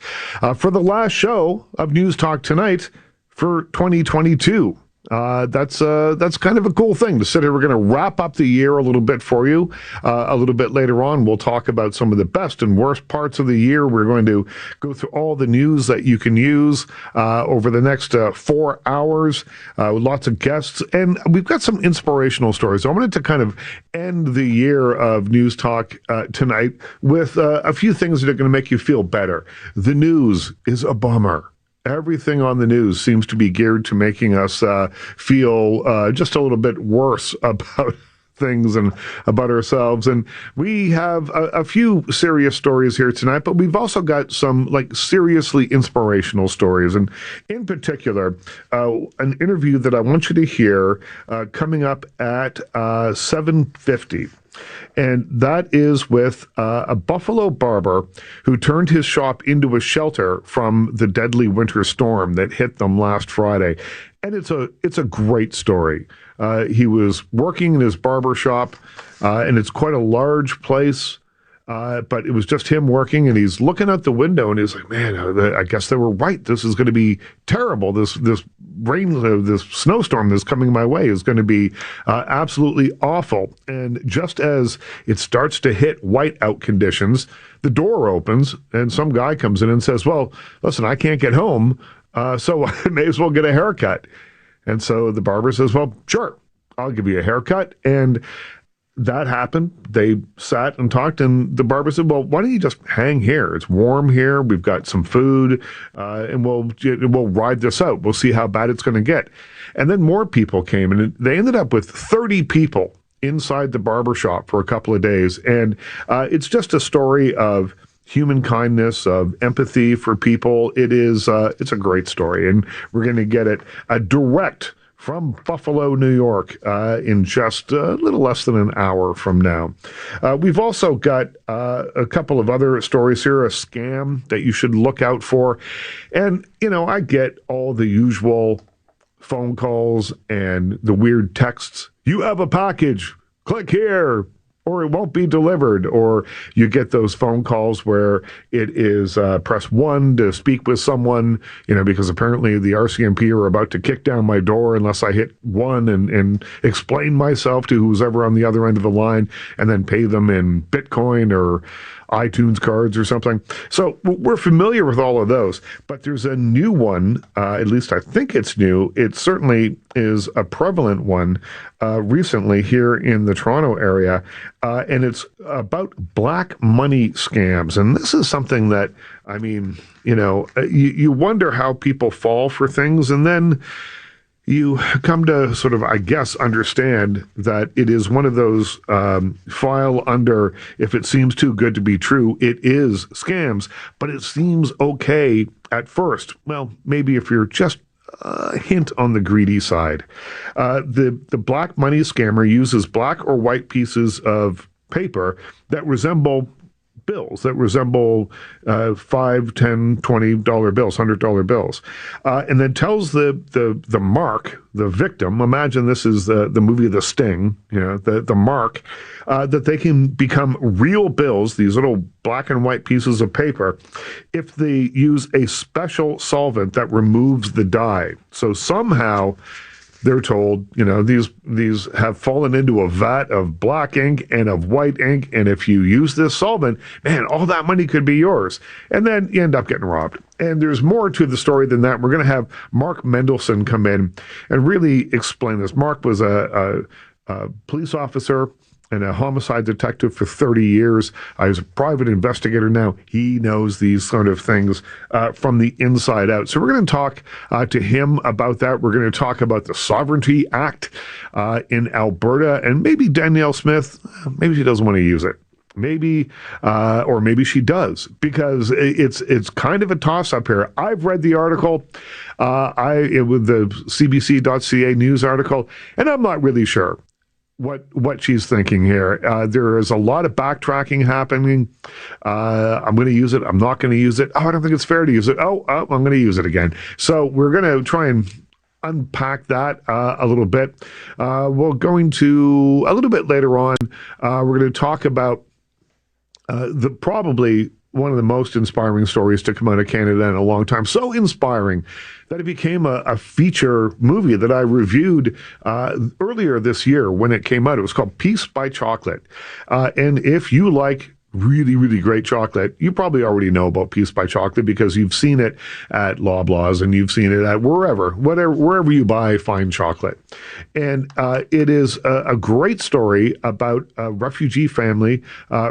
for the last show of News Talk Tonight for 2022. That's kind of a cool thing to sit here. We're going to wrap up the year a little bit for you. A little bit later on, we'll talk about some of the best and worst parts of the year. We're going to go through all the news that you can use over the next 4 hours. Lots of guests, and we've got some inspirational stories. I wanted to kind of end the year of News Talk tonight with a few things that are going to make you feel better. The news is a bummer. Everything on the news seems to be geared to making us feel just a little bit worse about things and about ourselves. And we have a few serious stories here tonight, but we've also got some seriously inspirational stories. And in particular, an interview that I want you to hear coming up at 7:50. And that is with a Buffalo barber who turned his shop into a shelter from the deadly winter storm that hit them last Friday. And it's a great story. He was working in his barber shop, and it's quite a large place. But it was just him working, and he's looking out the window, and he's like, man, I guess they were right. This is going to be terrible. This rain, this snowstorm that's coming my way is going to be absolutely awful. And just as it starts to hit whiteout conditions, the door opens, and some guy comes in and says, well, listen, I can't get home, so I may as well get a haircut. And so the barber says, well, sure, I'll give you a haircut. And that happened. They sat and talked, and the barber said, well, why don't you just hang here? It's warm here. We've got some food, and we'll ride this out. We'll see how bad it's going to get. And then more people came, and they ended up with 30 people inside the barber shop for a couple of days. And it's just a story of human kindness, of empathy for people. It's a great story, and we're going to get it direct from Buffalo, New York, in just a little less than an hour from now. We've also got a couple of other stories here, a scam that you should look out for. And, I get all the usual phone calls and the weird texts. You have a package. Click here. or it won't be delivered, or you get those phone calls where it is press 1 to speak with someone, because apparently the RCMP are about to kick down my door unless I hit 1 and explain myself to who's ever on the other end of the line, and then pay them in Bitcoin or iTunes cards or something. So we're familiar with all of those, but there's a new one, at least I think it's new. It certainly is a prevalent one recently here in the Toronto area, and it's about black money scams. And this is something that, you wonder how people fall for things, and then you come to sort of, I guess, understand that it is one of those file under, if it seems too good to be true, it is scams, but it seems okay at first. Well, maybe if you're just a hint on the greedy side. The black money scammer uses black or white pieces of paper that resemble bills, that resemble $5, $10, $20 bills, $100 bills, and then tells the mark, the victim, imagine this is the movie The Sting, the mark, that they can become real bills, these little black and white pieces of paper, if they use a special solvent that removes the dye. So somehow they're told, these have fallen into a vat of black ink and of white ink, and if you use this solvent, man, all that money could be yours. And then you end up getting robbed. And there's more to the story than that. We're going to have Mark Mendelson come in and really explain this. Mark was a police officer and a homicide detective for 30 years. He's a private investigator now. He knows these sort of things from the inside out. So we're going to talk to him about that. We're going to talk about the Sovereignty Act in Alberta, and maybe Danielle Smith, maybe she doesn't want to use it. Maybe, or maybe she does, because it's kind of a toss-up here. I've read the article, with the CBC.ca news article, and I'm not really sure what she's thinking here. There is a lot of backtracking happening. I'm going to use it. I'm not going to use it. Oh, I don't think it's fair to use it. Oh, I'm going to use it again. So we're going to try and unpack that a little bit. We're going to, a little bit later on, we're going to talk about probably one of the most inspiring stories to come out of Canada in a long time. So inspiring that it became a feature movie that I reviewed earlier this year when it came out. It was called Peace by Chocolate. And if you like really, really great chocolate, you probably already know about Peace by Chocolate because you've seen it at Loblaws and you've seen it at wherever you buy fine chocolate. And it is a great story about a refugee family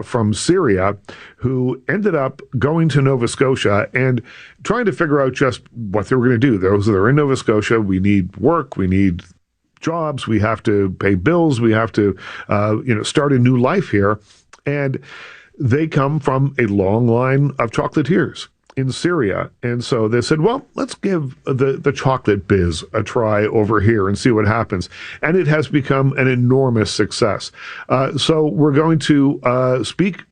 from Syria who ended up going to Nova Scotia and trying to figure out just what they were going to do. Those that are in Nova Scotia, we need work, we need jobs, we have to pay bills, we have to start a new life here. And they come from a long line of chocolatiers in Syria. And so they said, well, let's give the chocolate biz a try over here and see what happens. And it has become an enormous success. So we're going to speak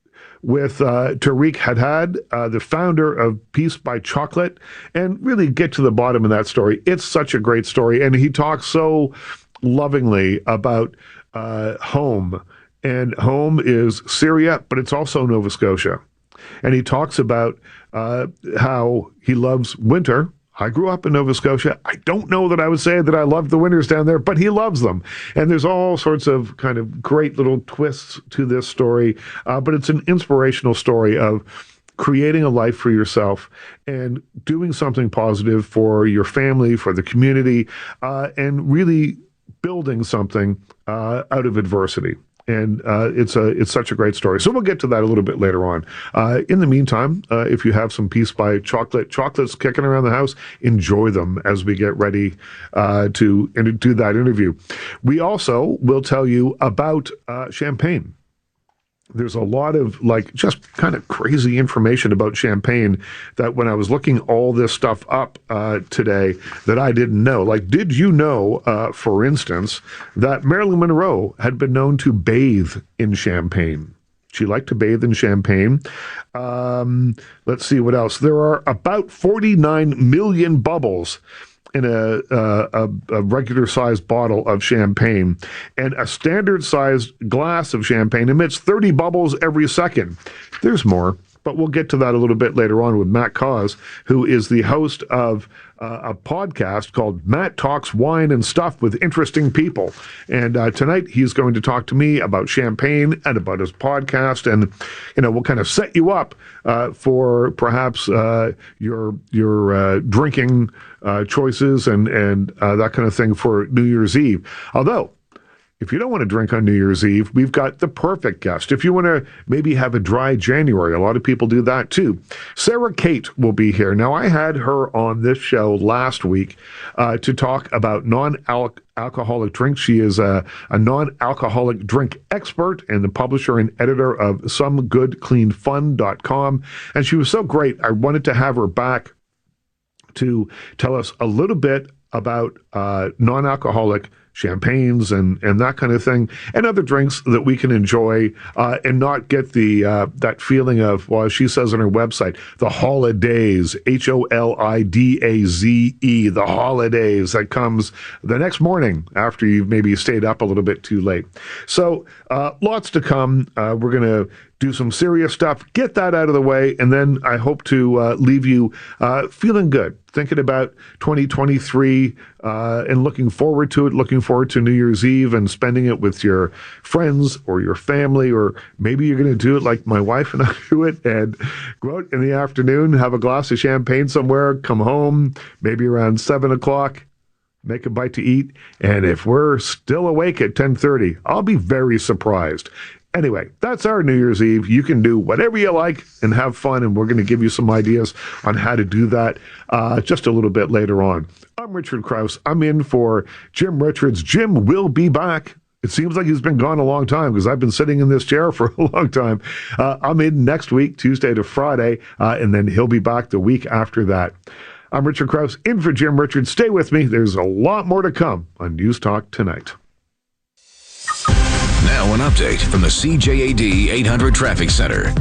with Tariq Haddad, the founder of Peace by Chocolate, and really get to the bottom of that story. It's such a great story. And he talks so lovingly about home. And home is Syria, but it's also Nova Scotia. And he talks about how he loves winter. I grew up in Nova Scotia. I don't know that I would say that I loved the winters down there, but he loves them. And there's all sorts of kind of great little twists to this story. But it's an inspirational story of creating a life for yourself and doing something positive for your family, for the community, and really building something out of adversity. And it's such a great story. So we'll get to that a little bit later on. In the meantime, if you have some Peace by chocolates kicking around the house, enjoy them as we get ready to do that interview. We also will tell you about champagne. There's a lot of just kind of crazy information about champagne that when I was looking all this stuff up today that I didn't know. Did you know, for instance, that Marilyn Monroe had been known to bathe in champagne? She liked to bathe in champagne. Let's see what else. There are about 49 million bubbles in a regular-sized bottle of champagne, and a standard-sized glass of champagne emits 30 bubbles every second. There's more, but we'll get to that a little bit later on with Matt Cause, who is the host of a podcast called Matt Talks Wine and Stuff with Interesting People. And tonight he's going to talk to me about champagne and about his podcast, and we'll kind of set you up for perhaps your drinking choices and that kind of thing for New Year's Eve. Although, if you don't want to drink on New Year's Eve, we've got the perfect guest. If you want to maybe have a dry January, a lot of people do that too. Sarah Kate will be here. Now, I had her on this show last week to talk about non-alcoholic drinks. She is a non-alcoholic drink expert and the publisher and editor of SomeGoodCleanFun.com. And she was so great, I wanted to have her back to tell us a little bit about non-alcoholic champagnes and that kind of thing, and other drinks that we can enjoy and not get the that feeling of, well, as she says on her website, the holidays, HOLIDAZE, the holidays that comes the next morning after you've maybe stayed up a little bit too late. So lots to come. We're going to do some serious stuff, get that out of the way, and then I hope to leave you feeling good, thinking about 2023 and looking forward to it, looking forward to New Year's Eve and spending it with your friends or your family, or maybe you're going to do it like my wife and I do it and go out in the afternoon, have a glass of champagne somewhere, come home, maybe around 7 o'clock, make a bite to eat, and if we're still awake at 10:30, I'll be very surprised. Anyway, that's our New Year's Eve. You can do whatever you like and have fun, and we're going to give you some ideas on how to do that just a little bit later on. I'm Richard Krause. I'm in for Jim Richards. Jim will be back. It seems like he's been gone a long time because I've been sitting in this chair for a long time. I'm in next week, Tuesday to Friday, and then he'll be back the week after that. I'm Richard Krause, in for Jim Richards. Stay with me. There's a lot more to come on News Talk Tonight. Now an update from the CJAD 800 Traffic Center.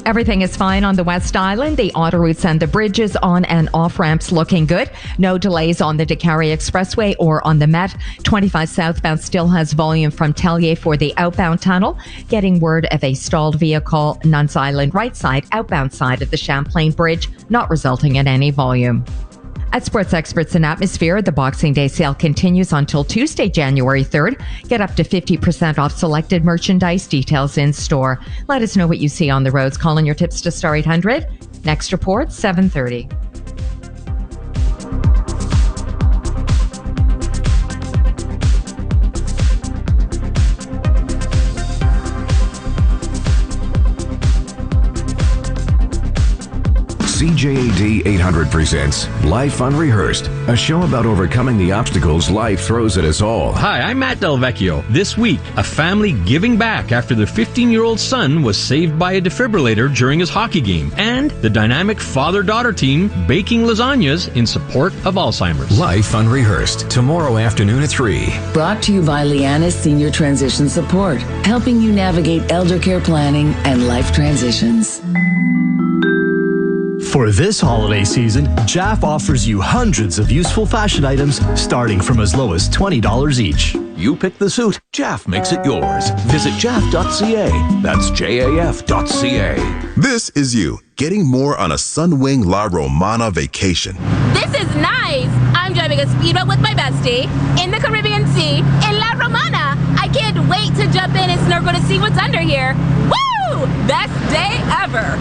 Everything is fine on the West Island. The autoroutes and the bridges on and off ramps looking good. No delays on the Décarie Expressway or on the Met. 25 southbound still has volume from Tellier for the outbound tunnel. Getting word of a stalled vehicle, Nuns Island right side, outbound side of the Champlain Bridge, not resulting in any volume. At Sports Experts in Atmosphere, the Boxing Day sale continues until Tuesday, January 3rd. Get up to 50% off selected merchandise, details in store. Let us know what you see on the roads. Call in your tips to Star 800. Next report, 7:30. CJAD 800 presents Life Unrehearsed, a show about overcoming the obstacles life throws at us all. Hi, I'm Matt Del Vecchio. This week, a family giving back after their 15-year-old son was saved by a defibrillator during his hockey game, and the dynamic father-daughter team baking lasagnas in support of Alzheimer's. Life Unrehearsed, tomorrow afternoon at 3. Brought to you by Liana's Senior Transition Support, helping you navigate elder care planning and life transitions. For this holiday season, JAF offers you hundreds of useful fashion items starting from as low as $20 each. You pick the suit, JAF makes it yours. Visit JAF.ca. That's JAF.ca. This is you, getting more on a Sunwing La Romana vacation. This is nice. I'm driving a speedboat with my bestie in the Caribbean Sea in La Romana. I can't wait to jump in and snorkel to see what's under here. Woo! Best day ever.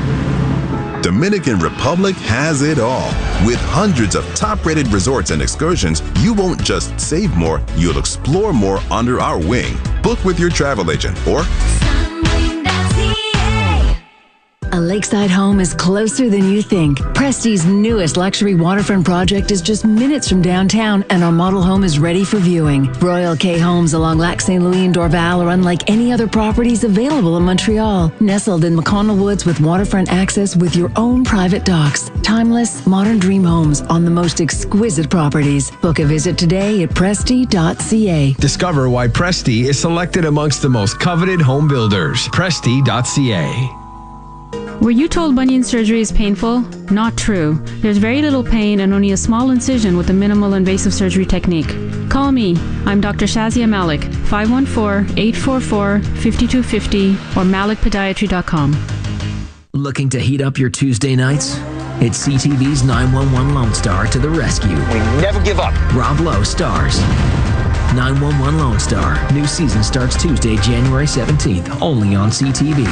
Dominican Republic has it all. With hundreds of top-rated resorts and excursions, you won't just save more, you'll explore more under our wing. Book with your travel agent or A lakeside home is closer than you think. Presti's newest luxury waterfront project is just minutes from downtown, and our model home is ready for viewing. Royal K Homes along Lac St. Louis and Dorval are unlike any other properties available in Montreal. Nestled in McConnell Woods with waterfront access with your own private docks. Timeless, modern dream homes on the most exquisite properties. Book a visit today at Presti.ca. Discover why Presti is selected amongst the most coveted home builders. Presti.ca. Were you told bunion surgery is painful? Not true. There's very little pain and only a small incision with a minimal invasive surgery technique. Call me. I'm Dr. Shazia Malik, 514-844-5250 or malikpodiatry.com. Looking to heat up your Tuesday nights? It's CTV's 911 Lone Star to the rescue. We never give up. Rob Lowe stars. 911 Lone Star. New season starts Tuesday, January 17th, only on CTV.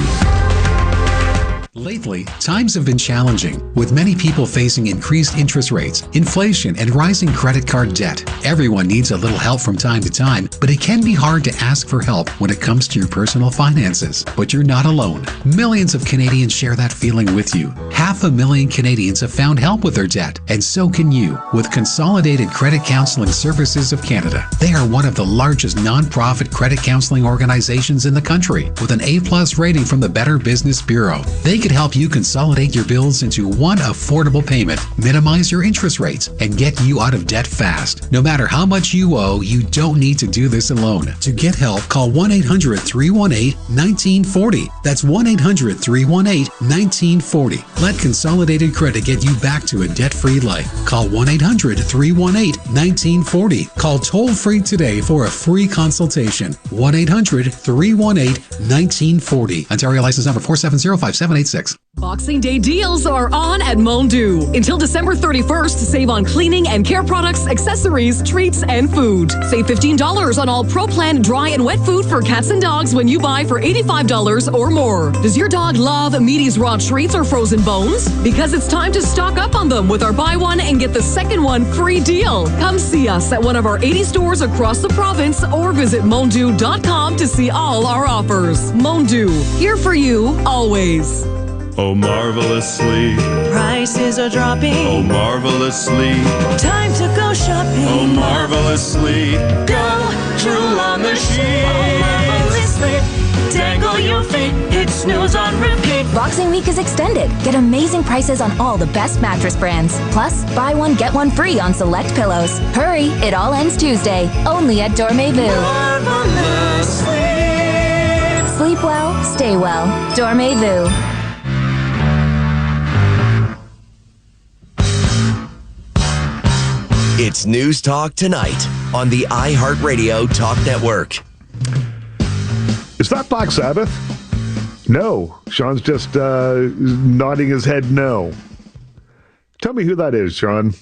Lately, times have been challenging, with many people facing increased interest rates, inflation, and rising credit card debt. Everyone needs a little help from time to time, but it can be hard to ask for help when it comes to your personal finances. But you're not alone. Millions of Canadians share that feeling with you. 500,000 Canadians have found help with their debt, and so can you, with Consolidated Credit Counseling Services of Canada. They are one of the largest non-profit credit counseling organizations in the country, with an A+ rating from the Better Business Bureau. They could help you consolidate your bills into one affordable payment, minimize your interest rates, and get you out of debt fast. No matter how much you owe, you don't need to do this alone. To get help, call 1-800-318-1940. That's 1-800-318-1940. Let Consolidated Credit get you back to a debt-free life. Call 1-800-318-1940. Call toll-free today for a free consultation. 1-800-318-1940. Ontario license number 4705786. Boxing Day deals are on at Mondu. Until December 31st, save on cleaning and care products, accessories, treats, and food. Save $15 on all Pro Plan dry and wet food for cats and dogs when you buy for $85 or more. Does your dog love Meaty's raw treats or frozen bones? Because it's time to stock up on them with our buy one and get the second one free deal. Come see us at one of our 80 stores across the province or visit mondu.com to see all our offers. Mondu, here for you always. Oh, marvelously. Prices are dropping. Oh, marvelously. Time to go shopping. Oh, marvelously. Go drool on the sheet. Oh, marvelously. Dangle your feet. Hit snooze on repeat. Boxing Week is extended. Get amazing prices on all the best mattress brands. Plus, buy one, get one free on select pillows. Hurry, it all ends Tuesday. Only at Dormez-vous. Marvelously. Sleep well, stay well. Dormez-vous. It's News Talk Tonight on the iHeartRadio Talk Network. Is that Black Sabbath? No. Sean's just nodding his head no. Tell me who that is, Sean.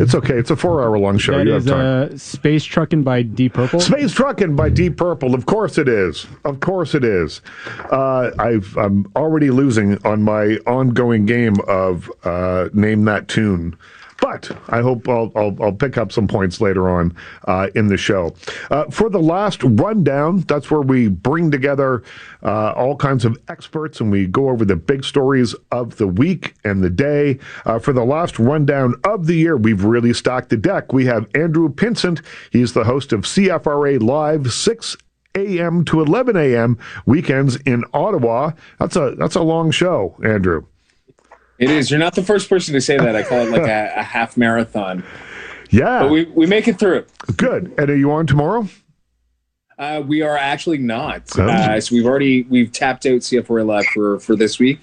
It's okay. It's a 4-hour-long show. That you is have time. Space Truckin' by Deep Purple. Space Truckin' by Deep Purple. Of course it is. Of course it is. I'm already losing on my ongoing game of Name That Tune. But I hope I'll pick up some points later on in the show. For the last rundown, that's where we bring together all kinds of experts and we go over the big stories of the week and the day. For the last rundown of the year, we've really stacked the deck. We have Andrew Pinsent. He's the host of CFRA Live, 6 a.m. to 11 a.m. weekends in Ottawa. That's a long show, Andrew. It is. You're not the first person to say that. I call it like a half marathon. Yeah. But we make it through. Good. And are you on tomorrow? We are actually not. So we've tapped out CFRA Live for this week.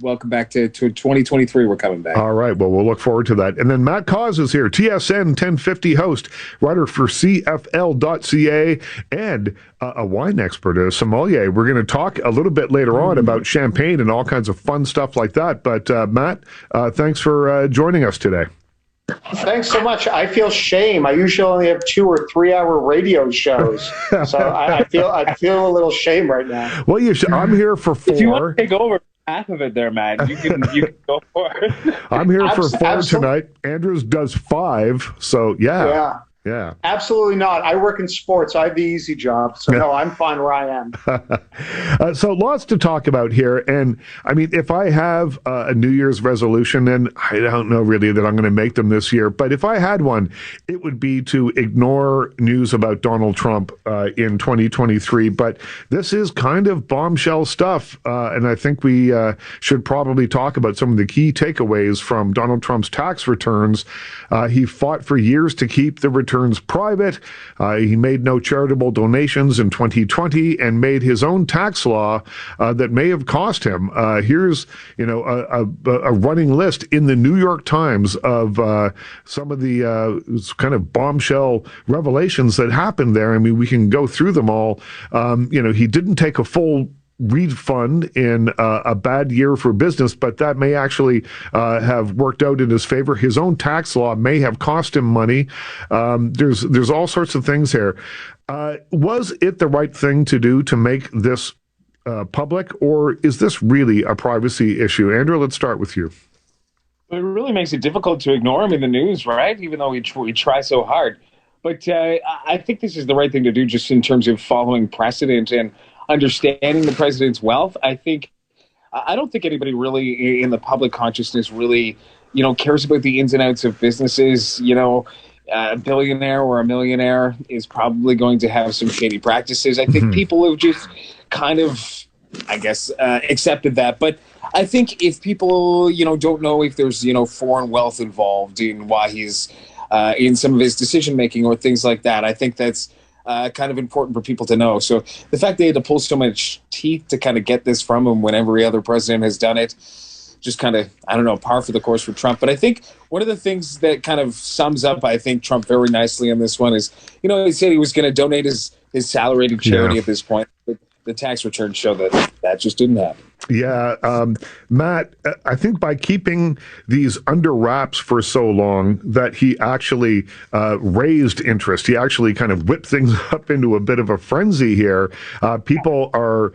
Welcome back to 2023. We're coming back. All right. Well, we'll look forward to that. And then Matt Cause is here, TSN 1050 host, writer for CFL.ca, and a wine expert, a sommelier. We're going to talk a little bit later on about champagne and all kinds of fun stuff like that. But Matt, thanks for joining us today. Thanks so much. I feel shame. I usually only have 2 or 3 hour radio shows, so I feel a little shame right now. Well, I'm here for 4. If you want to take over half of it, there, Matt, you can go for it. I'm here for 4 tonight. Andrews does 5, so yeah. Absolutely not. I work in sports. I have the easy job, so no, I'm fine where I am. So lots to talk about here, and I mean, if I have a New Year's resolution, and I don't know really that I'm going to make them this year, but if I had one, it would be to ignore news about Donald Trump in 2023. But this is kind of bombshell stuff, and I think we should probably talk about some of the key takeaways from Donald Trump's tax returns. He fought for years to keep the return returns private. He made no charitable donations in 2020 and made his own tax law that may have cost him. Here's, a running list in the New York Times of some of the kind of bombshell revelations that happened there. I mean, we can go through them all. He didn't take a full refund in a bad year for business, but that may actually have worked out in his favor. His own tax law may have cost him money. There's all sorts of things here. Was it the right thing to do to make this public, or is this really a privacy issue? Andrew, let's start with you. It really makes it difficult to ignore him in the news, right? Even though we try so hard. But I think this is the right thing to do just in terms of following precedent and understanding the president's wealth. I don't think anybody really in the public consciousness really, cares about the ins and outs of businesses. A billionaire or a millionaire is probably going to have some shady practices. I think people have just kind of, accepted that. But I think if people, don't know if there's, foreign wealth involved in why he's in some of his decision making or things like that, I think that's kind of important for people to know. So the fact they had to pull so much teeth to kind of get this from him when every other president has done it, just kind of, par for the course for Trump. But I think one of the things that kind of sums up, Trump very nicely on this one is, he said he was going to donate his salary to charity at this point. But the tax returns show that just didn't happen. Yeah, Matt, I think by keeping these under wraps for so long that he actually raised interest. He actually kind of whipped things up into a bit of a frenzy here. People are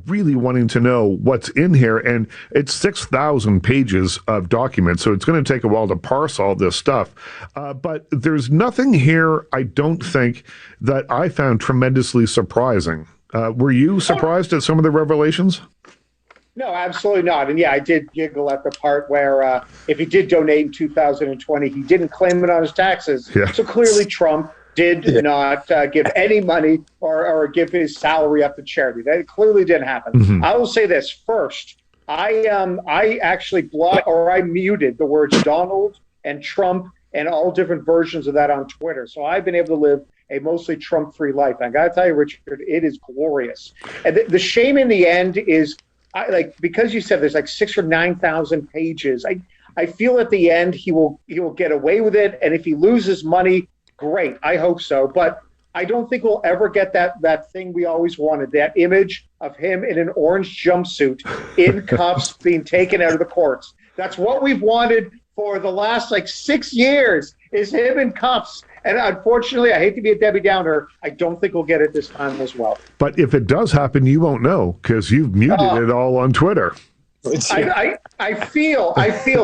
really wanting to know what's in here, and it's 6,000 pages of documents, so it's going to take a while to parse all this stuff. But there's nothing here, I don't think, that I found tremendously surprising. Were you surprised at some of the revelations? No, absolutely not. And yeah, I did giggle at the part where if he did donate in 2020, he didn't claim it on his taxes. Yeah. So clearly Trump did not give any money or give his salary up to charity. That clearly didn't happen. I will say this first. I actually I muted the words Donald and Trump and all different versions of that on Twitter. So I've been able to live a mostly Trump-free life. And I got to tell you, Richard, it is glorious. And the shame in the end is, because you said there's like 6,000 or 9,000 pages. I feel at the end he will get away with it, and if he loses money, great. I hope so, but I don't think we'll ever get that thing we always wanted. That image of him in an orange jumpsuit, in cuffs, being taken out of the courts. That's what we've wanted for the last 6 years. Is him in cuffs. And unfortunately, I hate to be a Debbie Downer, I don't think we'll get it this time as well. But if it does happen, you won't know because you've muted it all on Twitter. I feel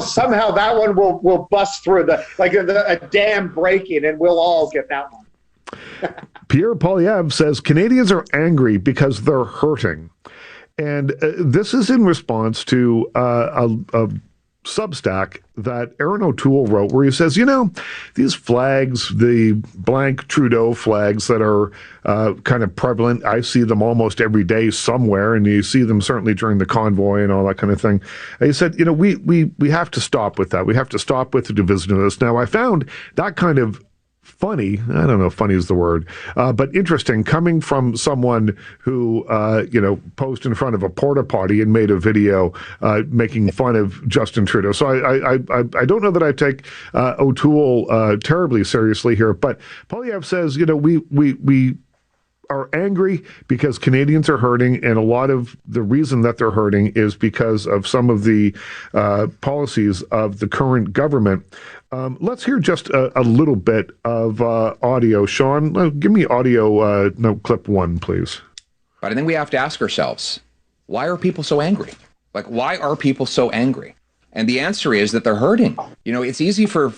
somehow that one will bust through a dam break-in, and we'll all get that one. Pierre Poilievre says Canadians are angry because they're hurting. And this is in response to a Substack that Aaron O'Toole wrote where he says, these flags, the blank Trudeau flags that are kind of prevalent, I see them almost every day somewhere, and you see them certainly during the convoy and all that kind of thing. And he said, we have to stop with that. We have to stop with the divisiveness. Now, I found that kind of funny, I don't know if funny is the word, but interesting, coming from someone who, posed in front of a porta potty and made a video making fun of Justin Trudeau. So I don't know that I take O'Toole terribly seriously here, but Poilievre says, we are angry because Canadians are hurting, and a lot of the reason that they're hurting is because of some of the policies of the current government. Let's hear just a little bit of audio. Sean, give me audio, clip 1, please. But I think we have to ask ourselves, why are people so angry? Why are people so angry? And the answer is that they're hurting. It's easy for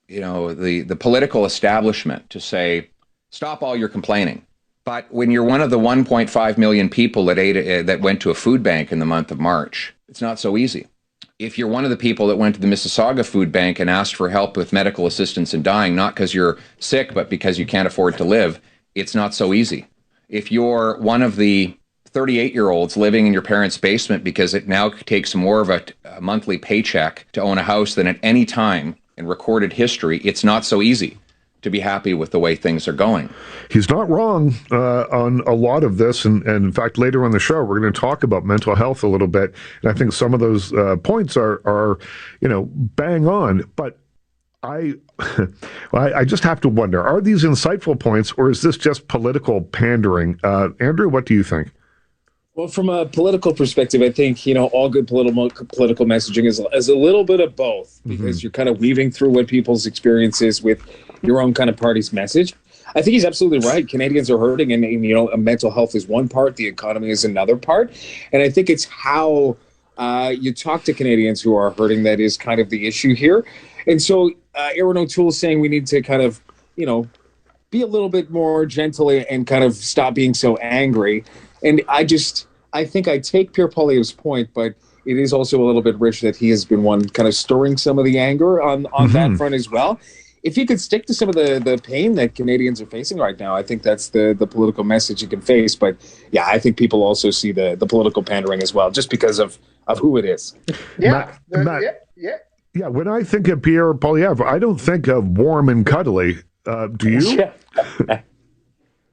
the political establishment to say, stop all your complaining. But when you're one of the 1.5 million people that went to a food bank in the month of March, it's not so easy. If you're one of the people that went to the Mississauga food bank and asked for help with medical assistance in dying, not because you're sick, but because you can't afford to live, it's not so easy. If you're one of the 38-year-olds living in your parents' basement because it now takes more of a monthly paycheck to own a house than at any time in recorded history, it's not so easy. to be happy with the way things are going. He's not wrong on a lot of this. And in fact, later on the show, we're going to talk about mental health a little bit. And I think some of those points are bang on. But I just have to wonder, are these insightful points, or is this just political pandering? Andrew, what do you think? Well, from a political perspective, I think, all good political messaging is a little bit of both, because you're kind of weaving through what people's experience is with your own kind of party's message. I think he's absolutely right. Canadians are hurting, and mental health is one part, the economy is another part. And I think it's how you talk to Canadians who are hurting that is kind of the issue here. And so Erin O'Toole's saying we need to kind of, be a little bit more gentle and kind of stop being so angry. And I think I take Pierre Poilievre's point, but it is also a little bit rich that he has been one kind of stirring some of the anger on that front as well. If he could stick to some of the pain that Canadians are facing right now, I think that's the political message he can face. But yeah, I think people also see the political pandering as well, just because of who it is. Yeah. Yeah, when I think of Pierre Poilievre, I don't think of warm and cuddly. Do you? Yeah.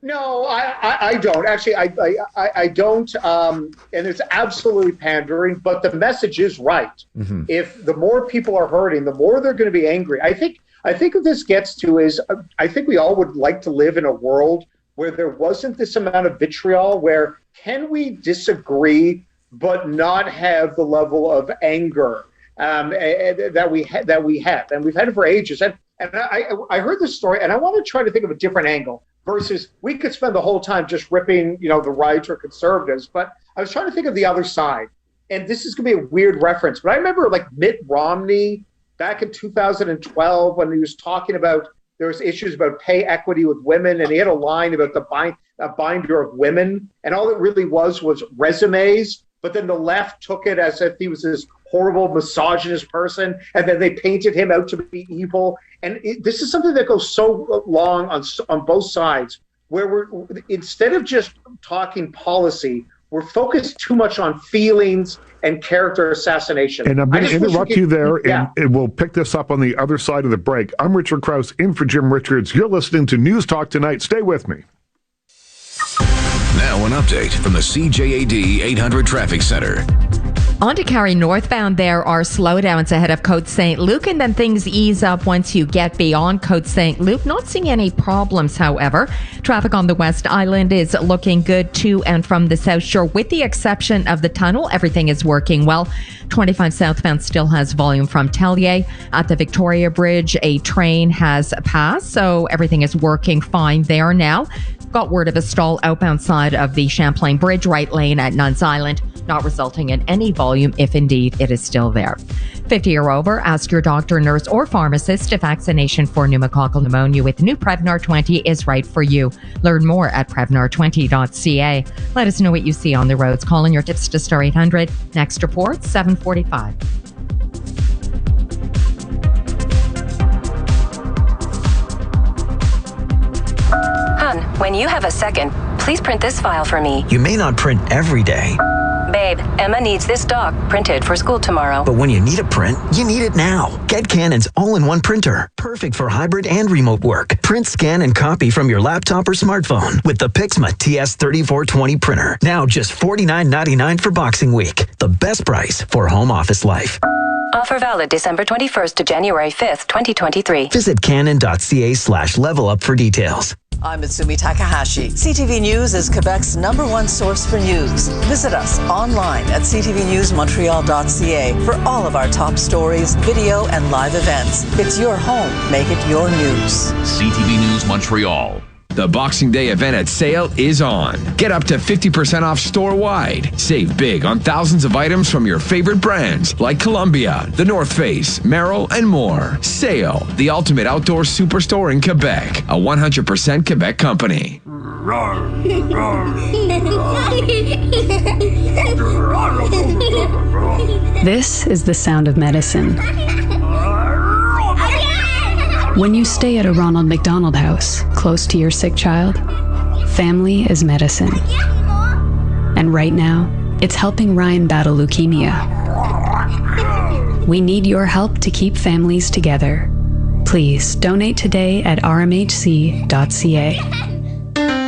No, I don't. Actually, I don't. And it's absolutely pandering, but the message is right. If the more people are hurting, the more they're going to be angry. I think what this gets to is, I think we all would like to live in a world where there wasn't this amount of vitriol, where can we disagree but not have the level of anger that we have, and we've had it for ages. And I heard this story, and I want to try to think of a different angle. Versus, we could spend the whole time just ripping, the right or conservatives. But I was trying to think of the other side. And this is going to be a weird reference. But I remember, Mitt Romney back in 2012 when he was talking about, there was issues about pay equity with women. And he had a line about the binder of women. And all it really was resumes. But then the left took it as if he was this horrible misogynist person. And then they painted him out to be evil. And this is something that goes so long on both sides, where we're, instead of just talking policy, we're focused too much on feelings and character assassination. And I'm going to interrupt you there, and we'll pick this up on the other side of the break. I'm Richard Krause, in for Jim Richards. You're listening to News Talk Tonight. Stay with me. Now an update from the CJAD 800 Traffic Center. On to Cary northbound, there are slowdowns ahead of Côte St. Luc, and then things ease up once you get beyond Côte St. Luc. Not seeing any problems, however. Traffic on the West Island is looking good to and from the South Shore, with the exception of the tunnel. Everything is working well. 25 southbound still has volume from Tellier. At the Victoria Bridge, a train has passed, so everything is working fine there now. Got word of a stall outbound side of the Champlain Bridge, right lane at Nuns Island, not resulting in any volume if indeed it is still there. 50 or over, ask your doctor, nurse, or pharmacist if vaccination for pneumococcal pneumonia with new Prevnar 20 is right for you. Learn more at Prevnar20.ca. Let us know what you see on the roads. Calling your tips to star 800. Next report, 7:45. When you have a second, please print this file for me. You may not print every day. Babe, Emma needs this doc printed for school tomorrow. But when you need a print, you need it now. Get Canon's all-in-one printer. Perfect for hybrid and remote work. Print, scan, and copy from your laptop or smartphone with the Pixma TS3420 printer. Now just $49.99 for Boxing Week. The best price for home office life. Offer valid December 21st to January 5th, 2023. Visit canon.ca/levelup for details. I'm Mitsumi Takahashi. CTV News is Quebec's #1 source for news. Visit us online at ctvnewsmontreal.ca for all of our top stories, video, and live events. It's your home. Make it your news. CTV News Montreal. The Boxing Day event at sale is on. Get up to 50% off store-wide. Save big on thousands of items from your favorite brands like Columbia, The North Face, Merrell, and more. Sale, the ultimate outdoor superstore in Quebec. A 100% Quebec company. This is the sound of medicine. When you stay at a Ronald McDonald House, close to your sick child, family is medicine. And right now, it's helping Ryan battle leukemia. We need your help to keep families together. Please donate today at rmhc.ca.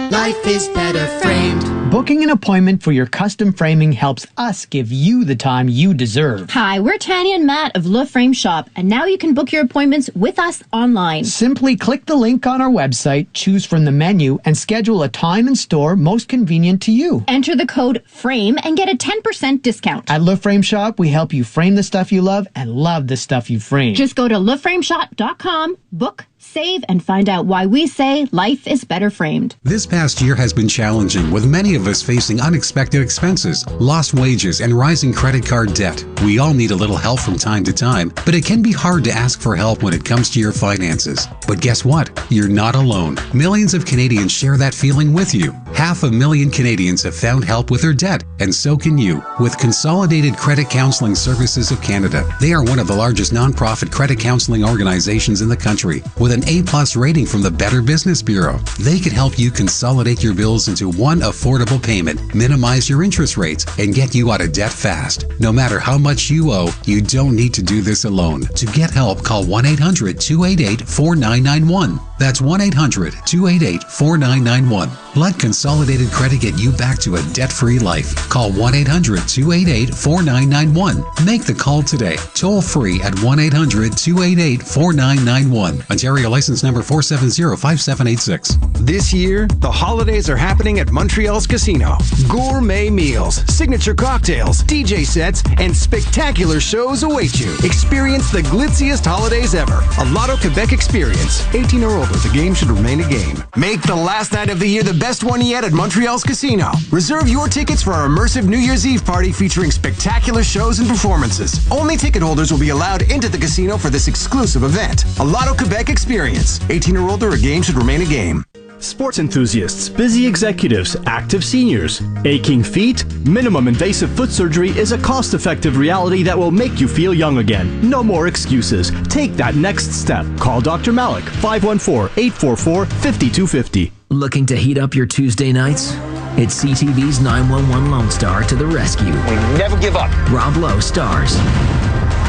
Life is better framed. Booking an appointment for your custom framing helps us give you the time you deserve. Hi, we're Tanya and Matt of Le Frame Shop, and now you can book your appointments with us online. Simply click the link on our website, choose from the menu, and schedule a time and store most convenient to you. Enter the code FRAME and get a 10% discount. At Le Frame Shop, we help you frame the stuff you love and love the stuff you frame. Just go to leframeshop.com, book, save, and find out why we say life is better framed. This past year has been challenging, with many of us facing unexpected expenses, lost wages, and rising credit card debt. We all need a little help from time to time, but it can be hard to ask for help when it comes to your finances. But guess what? You're not alone. Millions of Canadians share that feeling with you. 500,000 Canadians have found help with their debt, and so can you. With Consolidated Credit Counseling Services of Canada, they are one of the largest nonprofit credit counseling organizations in the country, with an A+ rating from the Better Business Bureau. They can help you consolidate your bills into one affordable payment, minimize your interest rates, and get you out of debt fast. No matter how much you owe, you don't need to do this alone. To get help, call 1-800-288-4991. That's 1-800-288-4991. Let Consolidated Credit get you back to a debt-free life. Call 1-800-288-4991. Make the call today. Toll free at 1-800-288-4991. Ontario license number 470-5786. This year, the holidays are happening at Montreal's Casino. Gourmet meals, signature cocktails, DJ sets, and spectacular shows await you. Experience the glitziest holidays ever. A Lotto Quebec experience. 18 or older, the game should remain a game. Make the last night of the year the best one yet at Montreal's Casino. Reserve your tickets for our immersive New Year's Eve party featuring spectacular shows and performances. Only ticket holders will be allowed into the casino for this exclusive event. A Lotto Quebec experience. 18 or older, a game should remain a game. Sports enthusiasts, busy executives, active seniors, aching feet, minimum invasive foot surgery is a cost-effective reality that will make you feel young again. No more excuses. Take that next step. Call Dr. Malik, 514-844-5250. Looking to heat up your Tuesday nights? It's CTV's 911 Lone Star to the rescue. We never give up. Rob Lowe stars.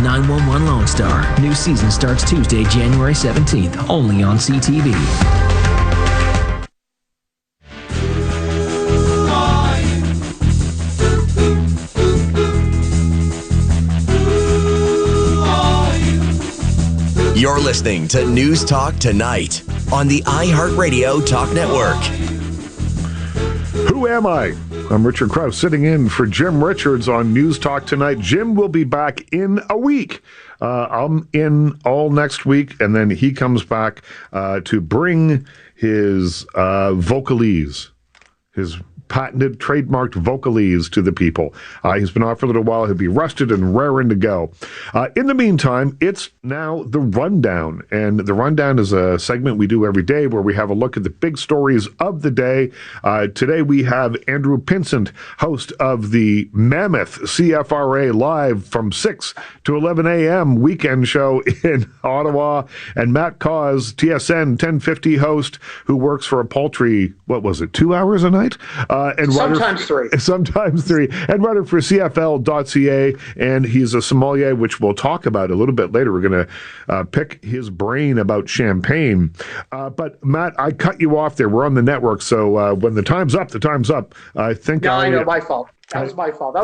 911 Lone Star. New season starts Tuesday, January 17th, only on CTV. You're listening to News Talk Tonight on the iHeartRadio Talk Network. Who am I? I'm Richard Krause, sitting in for Jim Richards on News Talk Tonight. Jim will be back in a week. I'm in all next week, and then he comes back to bring his vocalese, his patented, trademarked vocalese to the people. He's been off for a little while. He'll be rested and raring to go. In the meantime, it's now The Rundown. And The Rundown is a segment we do every day where we have a look at the big stories of the day. Today we have Andrew Pinsent, host of the Mammoth CFRA Live from 6 to 11 a.m. weekend show in Ottawa. And Matt Cause, TSN 1050 host, who works for a paltry, 2 hours a night? And sometimes three. Sometimes three. And writer for CFL.ca, and he's a sommelier, which we'll talk about a little bit later. We're going to pick his brain about champagne. But, Matt, I cut you off there. We're on the network, so when the time's up, the time's up. I think I know, my fault. That was my fault.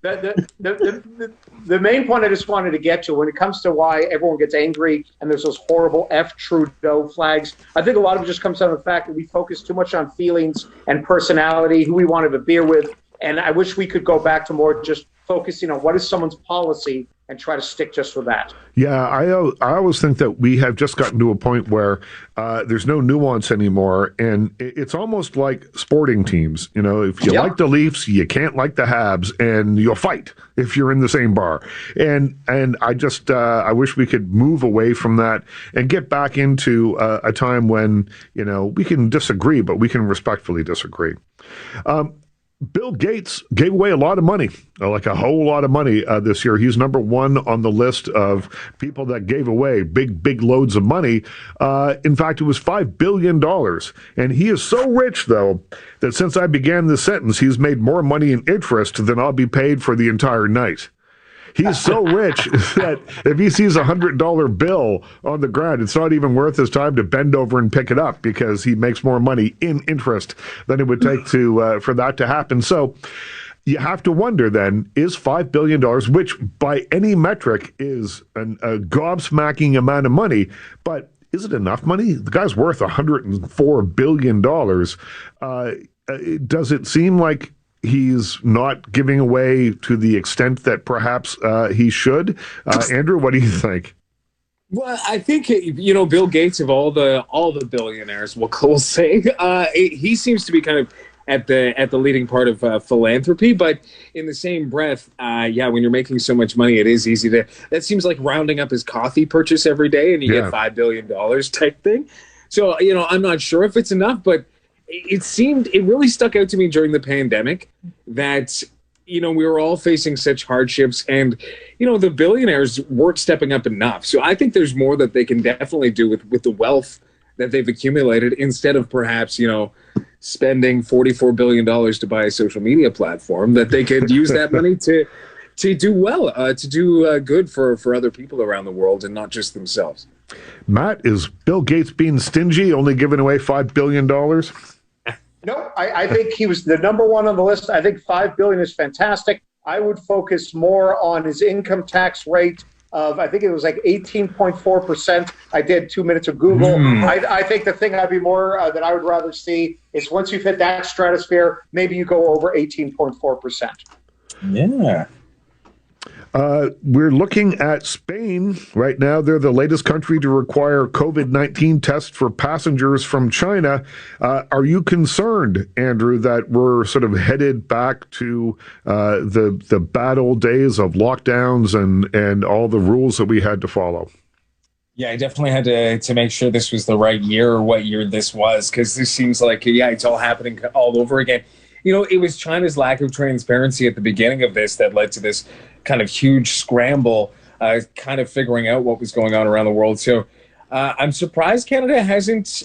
The main point I just wanted to get to, when it comes to why everyone gets angry and there's those horrible F Trudeau flags, I think a lot of it just comes down to the fact that we focus too much on feelings and personality, who we want to have a beer with. And I wish we could go back to more just focusing on what is someone's policy and try to stick just with that. Yeah, I always think that we have just gotten to a point where there's no nuance anymore, and it's almost like sporting teams. You know, if you like the Leafs, you can't like the Habs, and you'll fight if you're in the same bar. And I just I wish we could move away from that and get back into a time when, you know, we can disagree, but we can respectfully disagree. Bill Gates gave away a lot of money, like a whole lot of money this year. He's number one on the list of people that gave away big loads of money. In fact, it was $5 billion. And he is so rich, though, that since I began this sentence, he's made more money in interest than I'll be paid for the entire night. He's so rich that if he sees $100 bill on the ground, it's not even worth his time to bend over and pick it up because he makes more money in interest than it would take to for that to happen. So you have to wonder then, is $5 billion, which by any metric is a gobsmacking amount of money, but is it enough money? The guy's worth $104 billion. Does it seem like he's not giving away to the extent that perhaps he should? Andrew, what do you think? Well, I think Bill Gates of all the billionaires, we'll say, he seems to be kind of at the leading part of philanthropy. But in the same breath, when you're making so much money, it is easy to. That seems like rounding up his coffee purchase every day, and you get $5 billion type thing. So I'm not sure if it's enough, but it really stuck out to me during the pandemic that, we were all facing such hardships and, the billionaires weren't stepping up enough. So I think there's more that they can definitely do with the wealth that they've accumulated instead of perhaps, spending $44 billion to buy a social media platform, that they could use that money to do well, to do good for other people around the world and not just themselves. Matt, is Bill Gates being stingy, only giving away $5 billion? No, I think he was the number one on the list. I think $5 billion is fantastic. I would focus more on his income tax rate of, I think it was like 18.4%. I did 2 minutes of Google. I think the thing I'd be more that I would rather see is once you've hit that stratosphere, maybe you go over 18.4%. Yeah. We're looking at Spain right now. They're the latest country to require COVID-19 tests for passengers from China. Are you concerned, Andrew, that we're sort of headed back to the bad old days of lockdowns and all the rules that we had to follow? Yeah, I definitely had to make sure this was the right year or what year this was, because this seems like, it's all happening all over again. It was China's lack of transparency at the beginning of this that led to this kind of huge scramble, kind of figuring out what was going on around the world. So I'm surprised Canada hasn't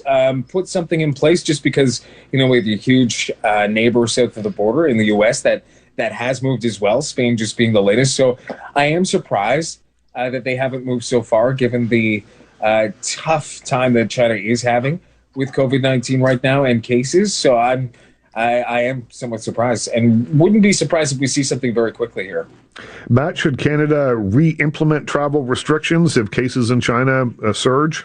put something in place, just because, we have a huge neighbor south of the border in the U.S. that has moved as well, Spain just being the latest. So I am surprised that they haven't moved so far, given the tough time that China is having with COVID-19 right now and cases. So I am somewhat surprised, and wouldn't be surprised if we see something very quickly here. Matt, should Canada re-implement travel restrictions if cases in China surge,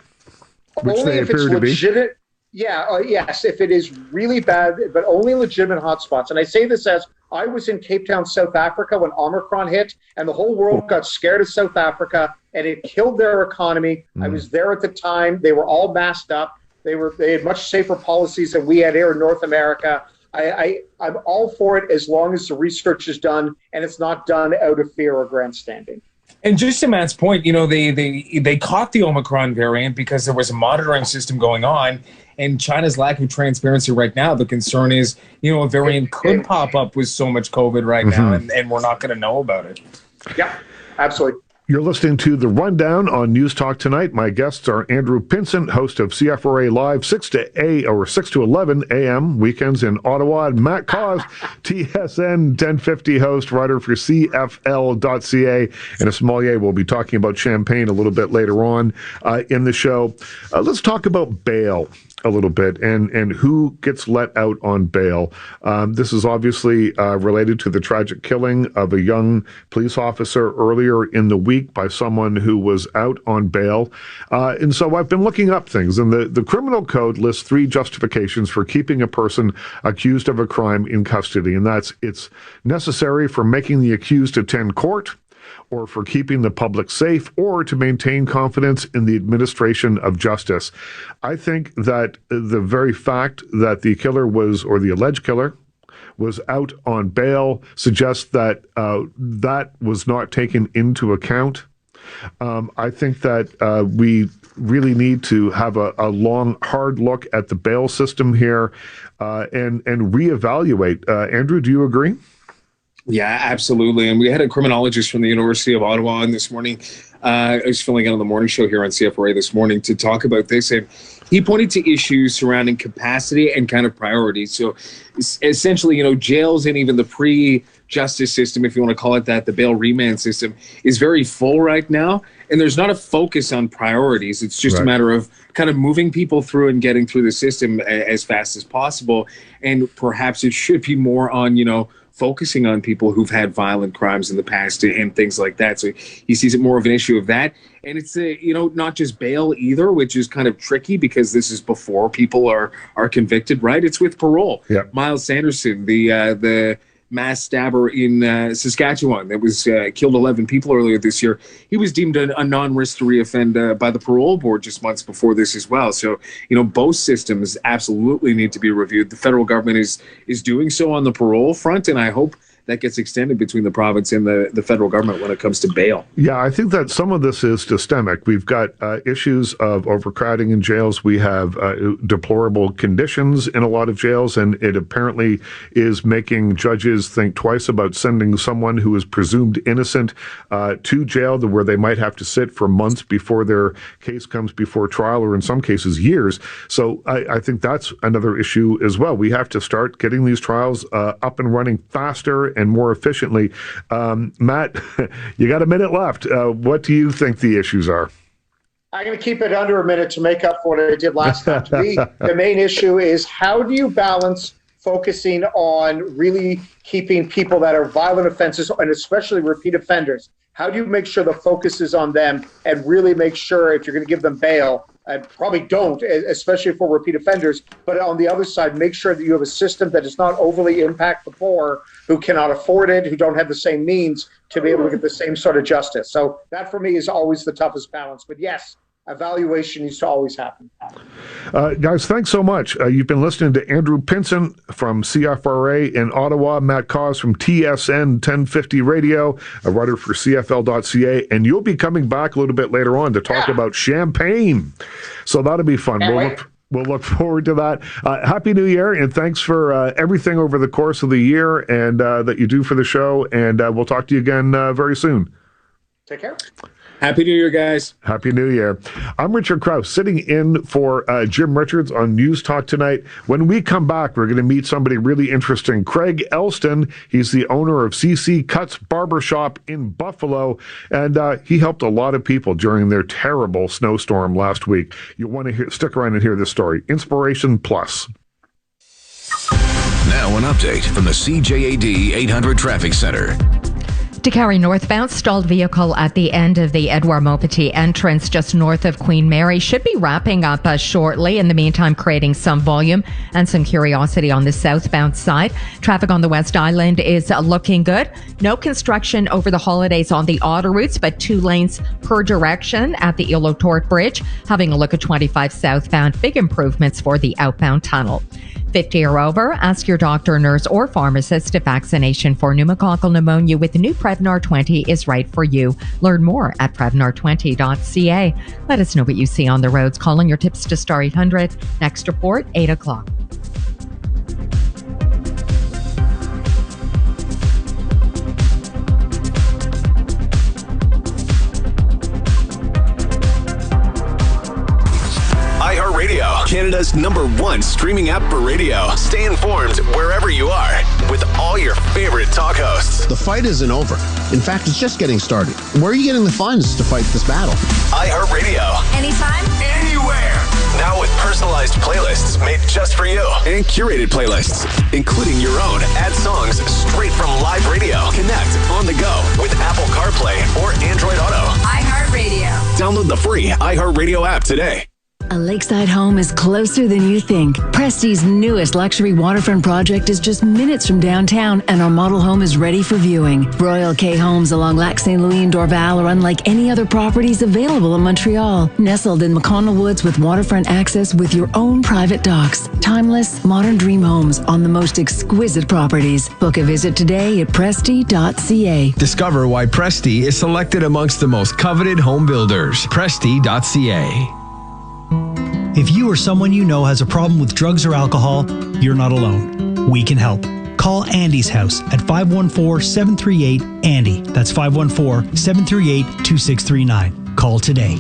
which only they if appear it's to be? Legitimate. Yeah, yes, if it is really bad, but only legitimate hotspots. And I say this as I was in Cape Town, South Africa when Omicron hit, and the whole world got scared of South Africa, and it killed their economy. I was there at the time. They were all masked up. They had much safer policies than we had here in North America. I'm all for it as long as the research is done and it's not done out of fear or grandstanding. And just to Matt's point, they caught the Omicron variant because there was a monitoring system going on, and China's lack of transparency right now, the concern is, a variant could pop up with so much COVID right now, and we're not going to know about it. Yeah, absolutely. You're listening to The Rundown on News Talk Tonight. My guests are Andrew Pinson, host of CFRA Live, 6 to 11 a.m. weekends in Ottawa, and Matt Cause, TSN 1050 host, writer for CFL.ca, and a sommelier. We'll be talking about champagne a little bit later on in the show. Let's talk about bail a little bit and who gets let out on bail. This is obviously related to the tragic killing of a young police officer earlier in the week by someone who was out on bail. And so I've been looking up things, and the criminal code lists 3 justifications for keeping a person accused of a crime in custody. And that's it's necessary for making the accused attend court, or for keeping the public safe, or to maintain confidence in the administration of justice. I think that the very fact that the killer was, or the alleged killer, was out on bail suggests that that was not taken into account. I think that we really need to have a long, hard look at the bail system here and reevaluate. Andrew, do you agree? Yeah, absolutely. And we had a criminologist from the University of Ottawa on this morning. I was filling in on the morning show here on CFRA this morning to talk about this. And he pointed to issues surrounding capacity and kind of priorities. So essentially, jails and even the justice system, if you want to call it that, the bail remand system, is very full right now. And there's not a focus on priorities. It's just a matter of kind of moving people through and getting through the system as fast as possible. And perhaps it should be more on, focusing on people who've had violent crimes in the past and things like that. So he sees it more of an issue of that. And it's, not just bail either, which is kind of tricky because this is before people are convicted, right? It's with parole. Yep. Miles Sanderson, the mass stabber in Saskatchewan that was killed 11 people earlier this year. He was deemed a non-risk to reoffend by the parole board just months before this as well. So, both systems absolutely need to be reviewed. The federal government is doing so on the parole front, and I hope that gets extended between the province and the federal government when it comes to bail. Yeah, I think that some of this is systemic. We've got issues of overcrowding in jails. We have deplorable conditions in a lot of jails, and it apparently is making judges think twice about sending someone who is presumed innocent to jail, where they might have to sit for months before their case comes before trial, or in some cases years. So I think that's another issue as well. We have to start getting these trials up and running faster and more efficiently. Matt, you got a minute left. What do you think the issues are? I'm going to keep it under a minute to make up for what I did last time. To me, the main issue is how do you balance focusing on really keeping people that are violent offenses, and especially repeat offenders? How do you make sure the focus is on them and really make sure if you're going to give them bail, and probably don't, especially for repeat offenders, but on the other side, make sure that you have a system that does not overly impact the poor who cannot afford it, who don't have the same means to be able to get the same sort of justice. So that for me is always the toughest balance. But yes, evaluation needs to always happen. Guys, thanks so much. You've been listening to Andrew Pinson from CFRA in Ottawa, Matt Cause from TSN 1050 Radio, a writer for CFL.ca, and you'll be coming back a little bit later on to talk about champagne. So that'll be fun. We'll look forward to that. Happy New Year, and thanks for everything over the course of the year and that you do for the show, and we'll talk to you again very soon. Take care. Happy New Year, guys. Happy New Year. I'm Richard Krause, sitting in for Jim Richards on News Talk tonight. When we come back, we're going to meet somebody really interesting. Craig Elston, he's the owner of CC Cuts Barbershop in Buffalo, and he helped a lot of people during their terrible snowstorm last week. You'll want to stick around and hear this story. Inspiration Plus. Now an update from the CJAD 800 Traffic Center. To carry northbound, stalled vehicle at the end of the Edouard Maupetit entrance just north of Queen Mary should be wrapping up shortly. In the meantime, creating some volume and some curiosity on the southbound side. Traffic on the West Island is looking good. No construction over the holidays on the auto routes, but 2 lanes per direction at the Île aux Torts Bridge. Having a look at 25 southbound, big improvements for the outbound tunnel. 50 or over, ask your doctor, nurse, or pharmacist if vaccination for pneumococcal pneumonia with the new Prevnar 20 is right for you. Learn more at Prevnar20.ca. Let us know what you see on the roads. Calling your tips to Star 800. Next report, 8 o'clock. Canada's #1 streaming app for radio. Stay informed wherever you are with all your favorite talk hosts. The fight isn't over. In fact, it's just getting started. Where are you getting the funds to fight this battle? iHeartRadio. Anytime, anywhere. Now with personalized playlists made just for you and curated playlists, including your own. Add songs straight from live radio. Connect on the go with Apple CarPlay or Android Auto. iHeartRadio. Download the free iHeartRadio app today. A lakeside home is closer than you think. Presti's newest luxury waterfront project is just minutes from downtown, and our model home is ready for viewing. Royal K Homes along Lac St. Louis and Dorval are unlike any other properties available in Montreal. Nestled in McConnell Woods with waterfront access with your own private docks. Timeless, modern dream homes on the most exquisite properties. Book a visit today at Presti.ca. Discover why Presti is selected amongst the most coveted home builders. Presti.ca. If you or someone you know has a problem with drugs or alcohol, you're not alone. We can help. Call Andy's house at 514-738-ANDY. That's 514-738-2639. Call today.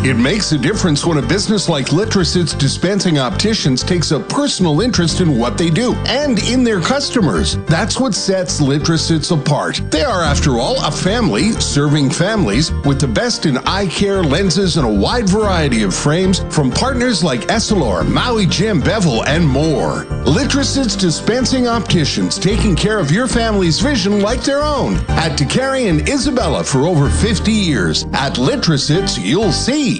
It makes a difference when a business like Litracit's Dispensing Opticians takes a personal interest in what they do and in their customers. That's what sets Litracit's apart. They are, after all, a family serving families with the best in eye care, lenses, and a wide variety of frames from partners like Essilor, Maui Jim, Bevel, and more. Litracit's Dispensing Opticians, taking care of your family's vision like their own. At Takari and Isabella for over 50 years. At Litracit's, you'll see.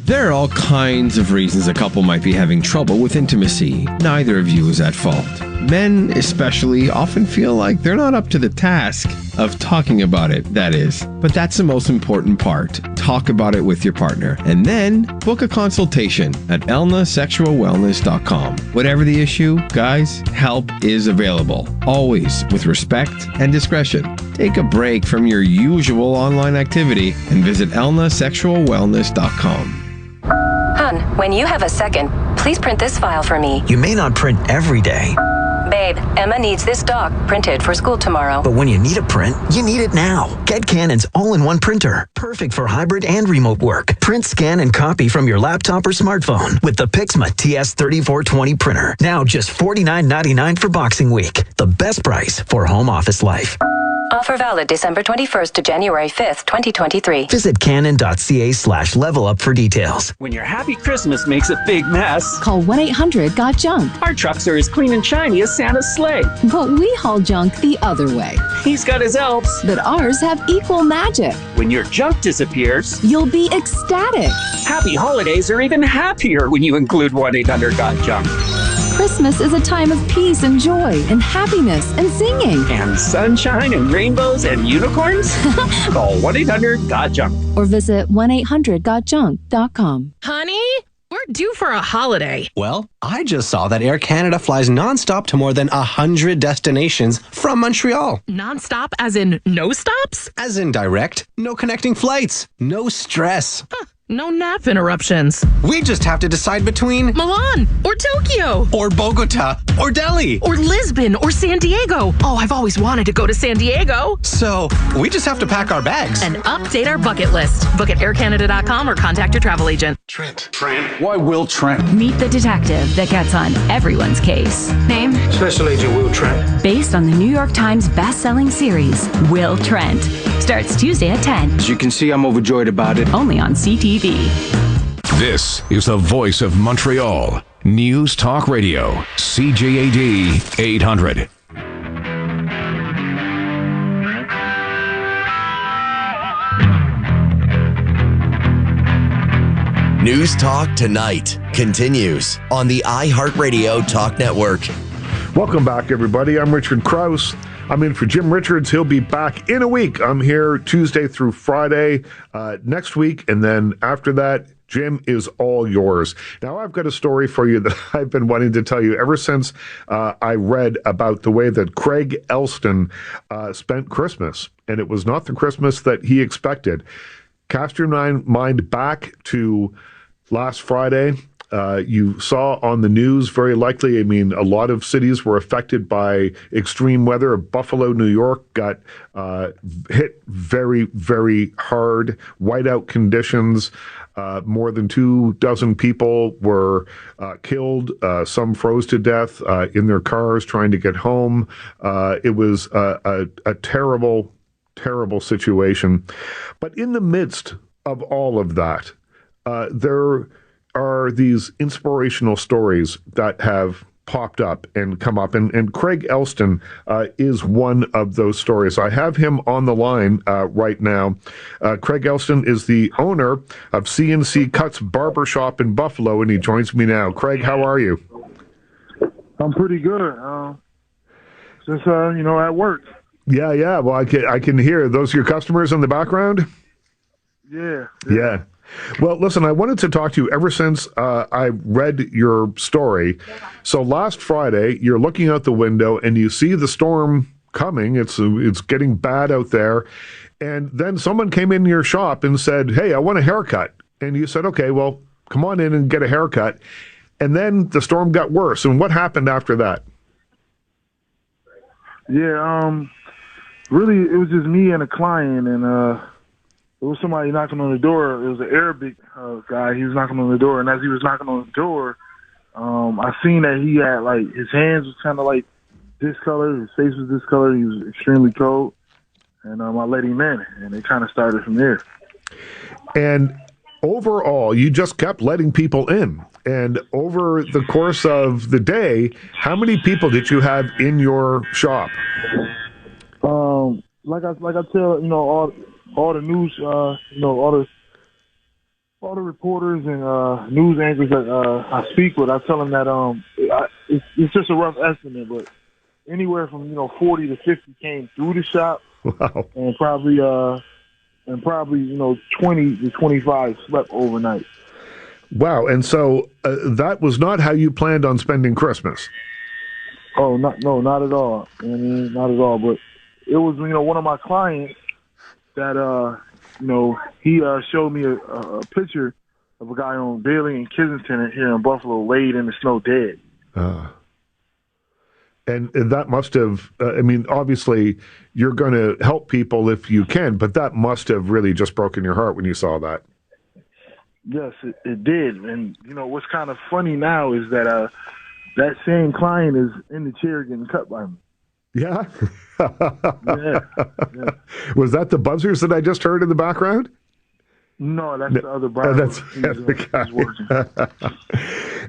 There are all kinds of reasons a couple might be having trouble with intimacy. Neither of you is at fault. Men, especially, often feel like they're not up to the task of talking about it, that is. But that's the most important part. Talk about it with your partner. And then book a consultation at elnasexualwellness.com. Whatever the issue, guys, help is available. Always with respect and discretion. Take a break from your usual online activity and visit elnasexualwellness.com. Hun, when you have a second, please print this file for me. You may not print every day. Babe, Emma needs this doc printed for school tomorrow. But when you need a print, you need it now. Get Canon's all-in-one printer. Perfect for hybrid and remote work. Print, scan, and copy from your laptop or smartphone with the Pixma TS3420 printer. Now just $49.99 for Boxing Week. The best price for home office life. Offer valid December 21st to January 5th, 2023. Visit canon.ca/levelup for details. When your happy Christmas makes a big mess, call 1-800-GOT-JUNK. Our trucks are as clean and shiny as Santa's sleigh. But we haul junk the other way. He's got his elves. But ours have equal magic. When your junk disappears, you'll be ecstatic. Happy holidays are even happier when you include 1-800-GOT-JUNK. Christmas is a time of peace and joy and happiness and singing. And sunshine and rainbows and unicorns? Call 1-800-GOT-JUNK. Or visit 1-800-GOT-JUNK.com. Honey, we're due for a holiday. Well, I just saw that Air Canada flies nonstop to more than 100 destinations from Montreal. Nonstop as in no stops? As in direct, no connecting flights, no stress. No nap interruptions. We just have to decide between Milan or Tokyo or Bogota or Delhi or Lisbon or San Diego. Oh, I've always wanted to go to San Diego. So we just have to pack our bags and update our bucket list. Book at aircanada.com or contact your travel agent. Trent. Why Will Trent? Meet the detective that gets on everyone's case. Name? Special Agent Will Trent. Based on the New York Times best-selling series, Will Trent. Starts Tuesday at 10. As you can see, I'm overjoyed about it. Only on CTV. This is the voice of Montreal. News Talk Radio. CJAD 800. News Talk Tonight continues on the iHeartRadio Talk Network. Welcome back, everybody. I'm Richard Krause. I'm in for Jim Richards. He'll be back in a week. I'm here Tuesday through Friday next week. And then after that, Jim is all yours. Now, I've got a story for you that I've been wanting to tell you ever since I read about the way that Craig Elston spent Christmas. And it was not the Christmas that he expected. Cast your mind back to last Friday. You saw on the news, very likely, I mean, a lot of cities were affected by extreme weather. Buffalo, New York got hit very, very hard. Whiteout conditions. More than 24 people were killed. Some froze to death in their cars trying to get home. It was a terrible, terrible situation. But in the midst of all of that, there are these inspirational stories that have popped up and come up. And Craig Elston is one of those stories. I have him on the line right now. Craig Elston is the owner of CNC Cuts Barbershop in Buffalo, and he joins me now. Craig, how are you? I'm pretty good. Just, at work. Yeah. Well, I can hear. Those your customers in the background? Yeah. Well, listen, I wanted to talk to you ever since I read your story. So last Friday, you're looking out the window and you see the storm coming. It's getting bad out there. And then someone came in your shop and said, "Hey, I want a haircut." And you said, "Okay, well, come on in and get a haircut." And then the storm got worse. And what happened after that? Yeah, really, it was just me and a client, and There was somebody knocking on the door. It was an Arabic guy. He was knocking on the door, and as he was knocking on the door, I seen that he had, like, his hands was kind of like discolored. His face was discolored. He was extremely cold. And I let him in, and it kind of started from there. And overall, you just kept letting people in. And over the course of the day, how many people did you have in your shop? Like I tell, all the news, all the reporters and news anchors that I speak with, I tell them that it's just a rough estimate, but anywhere from 40 to 50 came through the shop. Wow. And probably 20 to 25 slept overnight. Wow. And so that was not how you planned on spending Christmas. Oh, not at all. I mean, not at all. But it was, one of my clients that, he showed me a picture of a guy on Bailey and Kensington here in Buffalo laid in the snow dead. And that must have, obviously you're going to help people if you can, but that must have really just broken your heart when you saw that. Yes, it did. And, what's kind of funny now is that that same client is in the chair getting cut by me. Yeah? Yeah. Was that the buzzers that I just heard in the background? No, that's the other brother. That's the guy.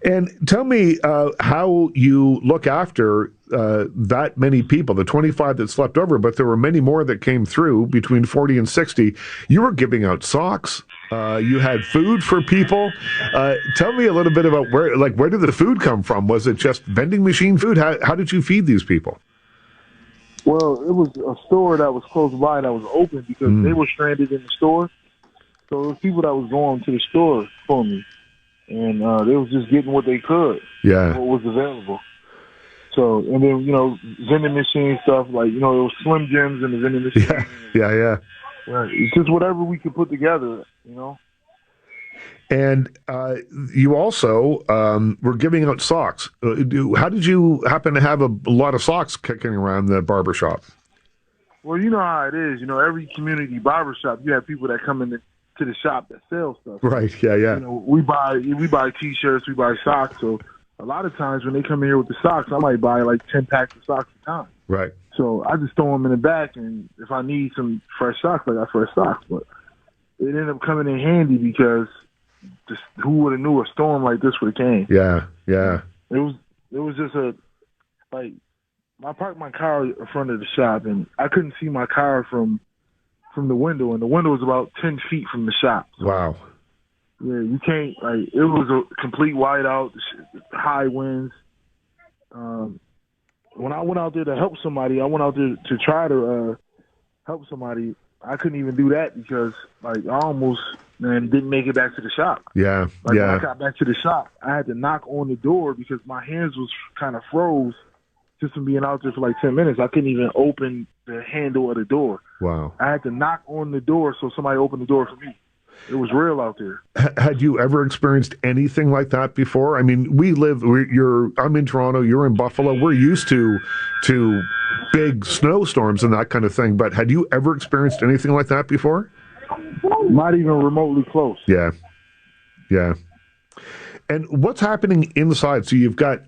And tell me how you look after that many people, the 25 that slept over, but there were many more that came through between 40 and 60. You were giving out socks. You had food for people. Tell me a little bit about where did the food come from? Was it just vending machine food? How did you feed these people? Well, it was a store that was close by that was open because they were stranded in the store. So it was people that was going to the store for me. And they was just getting what they could. Yeah. What was available. So, and then, vending machine stuff, like, it was Slim Jims in the vending machine. Yeah. Right. It's just whatever we could put together, And you also were giving out socks. How did you happen to have a lot of socks kicking around the barbershop? Well, you know how it is. Every community barbershop, you have people that come in to the shop that sell stuff. Right, yeah. We buy T-shirts, we buy socks. So a lot of times when they come in here with the socks, I might buy like 10 packs of socks at a time. Right. So I just throw them in the back, and if I need some fresh socks, I got fresh socks. But it ended up coming in handy because who would have knew a storm like this would have came? Yeah. It was just I parked my car in front of the shop, and I couldn't see my car from the window, and the window was about 10 feet from the shop. So, wow. Yeah, you can't, it was a complete whiteout, high winds. When I went out there to help somebody, I went out there to try to help somebody. I couldn't even do that because, I almost, didn't make it back to the shop. Yeah, When I got back to the shop, I had to knock on the door because my hands was kind of froze just from being out there for like 10 minutes. I couldn't even open the handle of the door. Wow. I had to knock on the door so somebody opened the door for me. It was real out there. Had you ever experienced anything like that before? I mean, I'm in Toronto, you're in Buffalo. We're used to big snowstorms and that kind of thing, but had you ever experienced anything like that before? Not even remotely close. Yeah. And what's happening inside? So you've got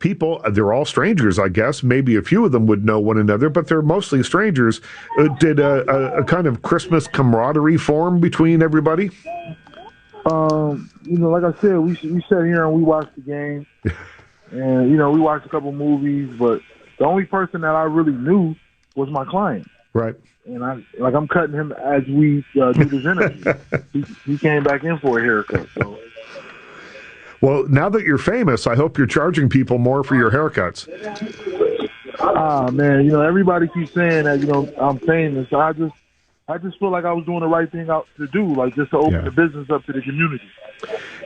people, they're all strangers, I guess. Maybe a few of them would know one another, but they're mostly strangers. Did a kind of Christmas camaraderie form between everybody? Like I said, we sat here and we watched the game. And, we watched a couple movies, but the only person that I really knew was my client. Right. And I'm cutting him as we do this interview. he came back in for a haircut, so... Well, now that you're famous, I hope you're charging people more for your haircuts. Man, everybody keeps saying that, I'm famous. So I just feel like I was doing the right thing to do, just to open the business up to the community.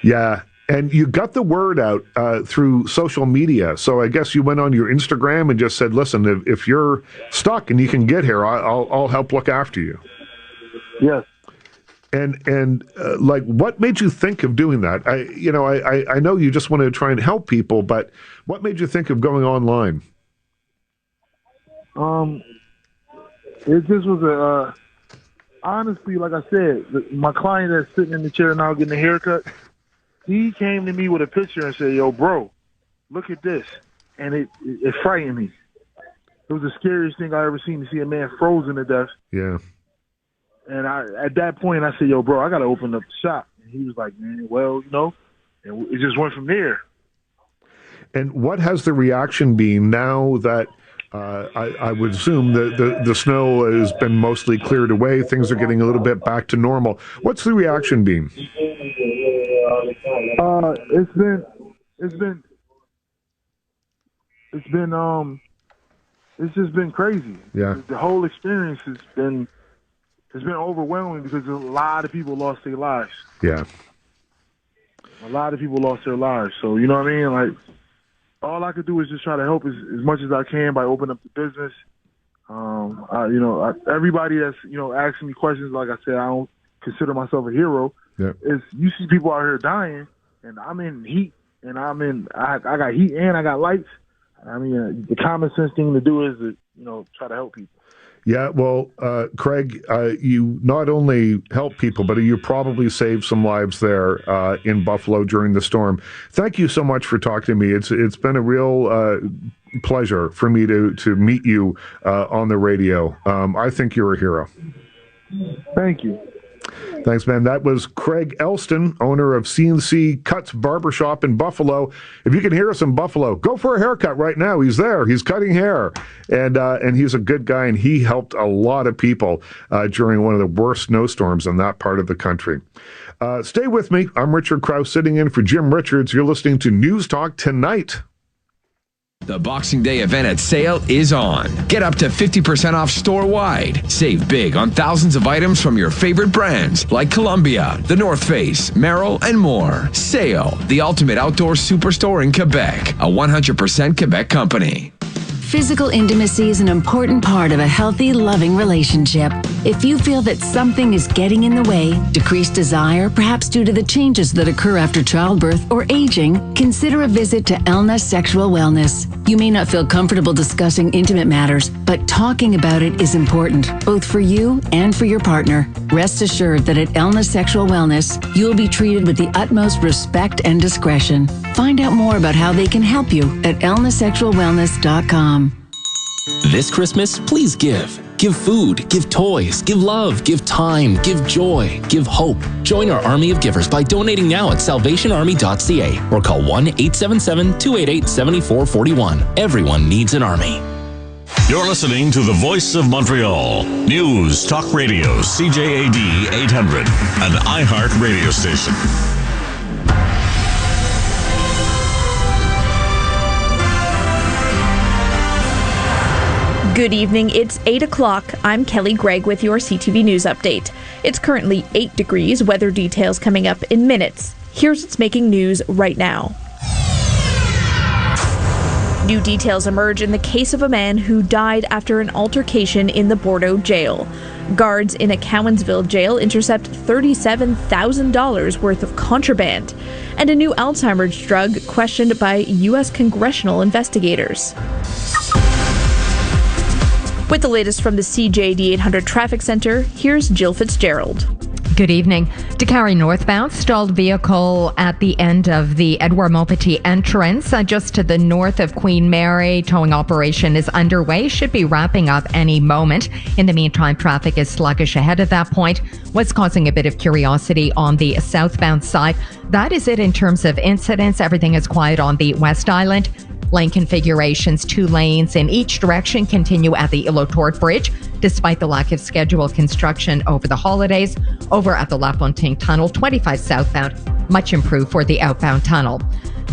Yeah, and you got the word out through social media. So I guess you went on your Instagram and just said, listen, if you're stuck and you can get here, I'll help look after you. Yes. And what made you think of doing that? I know you just want to try and help people, but what made you think of going online? It just was honestly, like I said, my client that's sitting in the chair now getting a haircut, he came to me with a picture and said, "Yo, bro, look at this," and it frightened me. It was the scariest thing I ever seen, to see a man frozen to death. Yeah. And at that point, I said, "Yo, bro, I got to open up the shop." And he was like, "Man, well, and it just went from there." And what has the reaction been now that I would assume the snow has been mostly cleared away, things are getting a little bit back to normal? What's the reaction been? It's just been crazy. Yeah. The whole experience has been overwhelming because a lot of people lost their lives. Yeah. A lot of people lost their lives. So, you know what I mean? Like, all I could do is just try to help as much as I can by opening up the business. Everybody that's, asking me questions, like I said, I don't consider myself a hero. Yeah. You see people out here dying, and I'm in heat, and I got heat and I got lights. I mean, the common sense thing to do is to, try to help people. Yeah, well, Craig, you not only help people, but you probably saved some lives there in Buffalo during the storm. Thank you so much for talking to me. It's been a real pleasure for me to meet you on the radio. I think you're a hero. Thank you. Thanks, man. That was Craig Elston, owner of CNC Cuts Barbershop in Buffalo. If you can hear us in Buffalo, go for a haircut right now. He's there. He's cutting hair. And he's a good guy, and he helped a lot of people during one of the worst snowstorms in that part of the country. Stay with me. I'm Richard Krause, sitting in for Jim Richards. You're listening to News Talk Tonight. The Boxing Day event at Sale is on. Get up to 50% off store-wide. Save big on thousands of items from your favorite brands like Columbia, The North Face, Merrell, and more. Sale, the ultimate outdoor superstore in Quebec, a 100% Quebec company. Physical intimacy is an important part of a healthy, loving relationship. If you feel that something is getting in the way, decreased desire, perhaps due to the changes that occur after childbirth or aging, consider a visit to Elna Sexual Wellness. You may not feel comfortable discussing intimate matters, but talking about it is important, both for you and for your partner. Rest assured that at Elna Sexual Wellness, you will be treated with the utmost respect and discretion. Find out more about how they can help you at elnasexualwellness.com. This Christmas, please give. Give food, give toys, give love, give time, give joy, give hope. Join our army of givers by donating now at salvationarmy.ca or call 1-877-288-7441. Everyone needs an army. You're listening to the Voice of Montreal. News Talk Radio, CJAD 800, an iHeart radio station. Good evening, it's 8 o'clock. I'm Kelly Gregg with your CTV News Update. It's currently 8 degrees, weather details coming up in minutes. Here's what's making news right now. New details emerge in the case of a man who died after an altercation in the Bordeaux jail. Guards in a Cowansville jail intercept $37,000 worth of contraband. And a new Alzheimer's drug questioned by U.S. congressional investigators. With the latest from the CJAD 800 Traffic Center, here's Jill Fitzgerald. Good evening. To carry northbound, stalled vehicle at the end of the Edouard Montpetit entrance, just to the north of Queen Mary. Towing operation is underway, should be wrapping up any moment. In the meantime, traffic is sluggish ahead of that point. What's causing a bit of curiosity on the southbound side? That is it in terms of incidents. Everything is quiet on the West Island. Lane configurations, 2 lanes in each direction, continue at the Île-aux-Tourtes Bridge, despite the lack of scheduled construction over the holidays. Over at the La Fontaine Tunnel, 25 southbound, much improved for the outbound tunnel.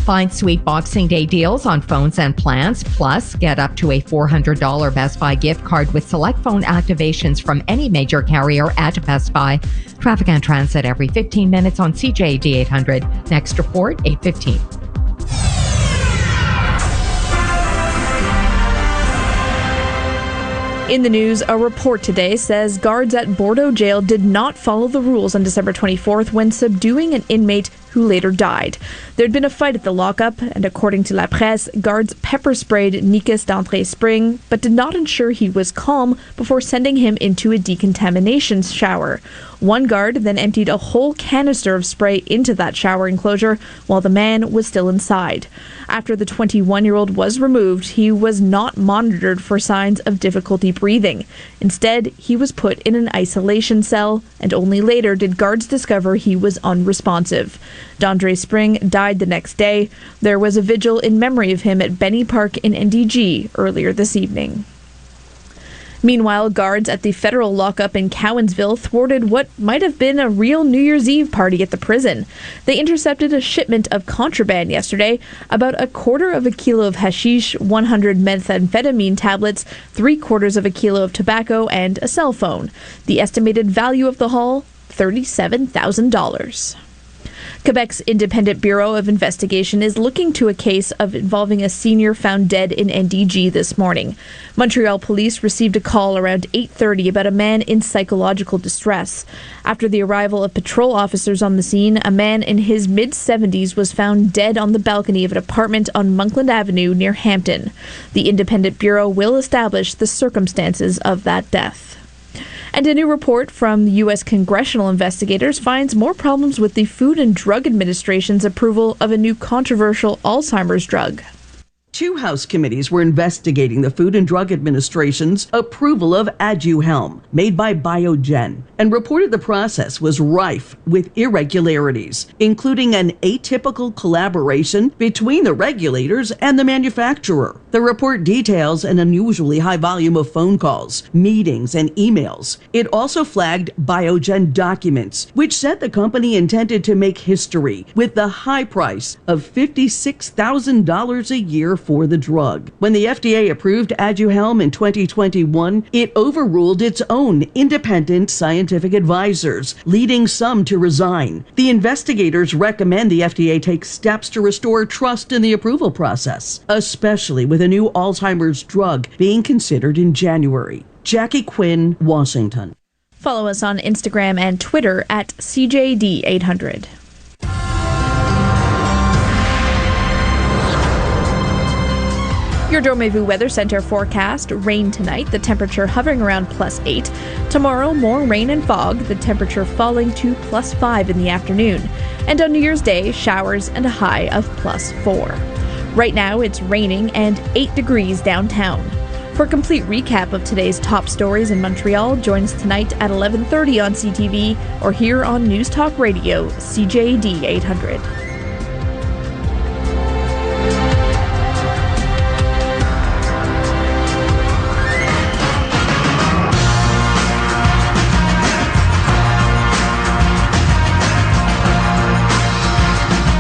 Find sweet Boxing Day deals on phones and plans, plus get up to a $400 Best Buy gift card with select phone activations from any major carrier at Best Buy. Traffic and transit every 15 minutes on CJAD 800. Next report, 8:15. In the news, a report today says guards at Bordeaux jail did not follow the rules on December 24th when subduing an inmate who later died. There'd been a fight at the lockup, and according to La Presse, guards pepper sprayed Nikis d'André Spring, but did not ensure he was calm before sending him into a decontamination shower. One guard then emptied a whole canister of spray into that shower enclosure while the man was still inside. After the 21-year-old was removed, he was not monitored for signs of difficulty breathing. Instead, he was put in an isolation cell, and only later did guards discover he was unresponsive. d'André Spring died the next day. There was a vigil in memory of him at Benny Park in NDG earlier this evening. Meanwhile, guards at the federal lockup in Cowansville thwarted what might have been a real New Year's Eve party at the prison. They intercepted a shipment of contraband yesterday, about 1/4 kilo of hashish, 100 methamphetamine tablets, 3/4 kilo of tobacco, and a cell phone. The estimated value of the haul, $37,000. Quebec's Independent Bureau of Investigation is looking to a case involving a senior found dead in NDG this morning. Montreal police received a call around 8:30 about a man in psychological distress. After the arrival of patrol officers on the scene, a man in his mid-70s was found dead on the balcony of an apartment on Monkland Avenue near Hampton. The Independent Bureau will establish the circumstances of that death. And a new report from U.S. congressional investigators finds more problems with the Food and Drug Administration's approval of a new controversial Alzheimer's drug. 2 House committees were investigating the Food and Drug Administration's approval of Aduhelm, made by Biogen, and reported the process was rife with irregularities, including an atypical collaboration between the regulators and the manufacturer. The report details an unusually high volume of phone calls, meetings, and emails. It also flagged Biogen documents, which said the company intended to make history with the high price of $56,000 a year for the drug. When the FDA approved Aduhelm in 2021, it overruled its own independent scientific advisors, leading some to resign. The investigators recommend the FDA take steps to restore trust in the approval process, especially with a new Alzheimer's drug being considered in January. Jackie Quinn, Washington. Follow us on Instagram and Twitter at CJAD 800. Your Dormevu Weather Center forecast: rain tonight, the temperature hovering around +8. Tomorrow, more rain and fog, the temperature falling to +5 in the afternoon. And on New Year's Day, showers and a high of +4. Right now, it's raining and 8 degrees downtown. For a complete recap of today's top stories in Montreal, join us tonight at 11:30 on CTV or here on News Talk Radio, CJAD 800.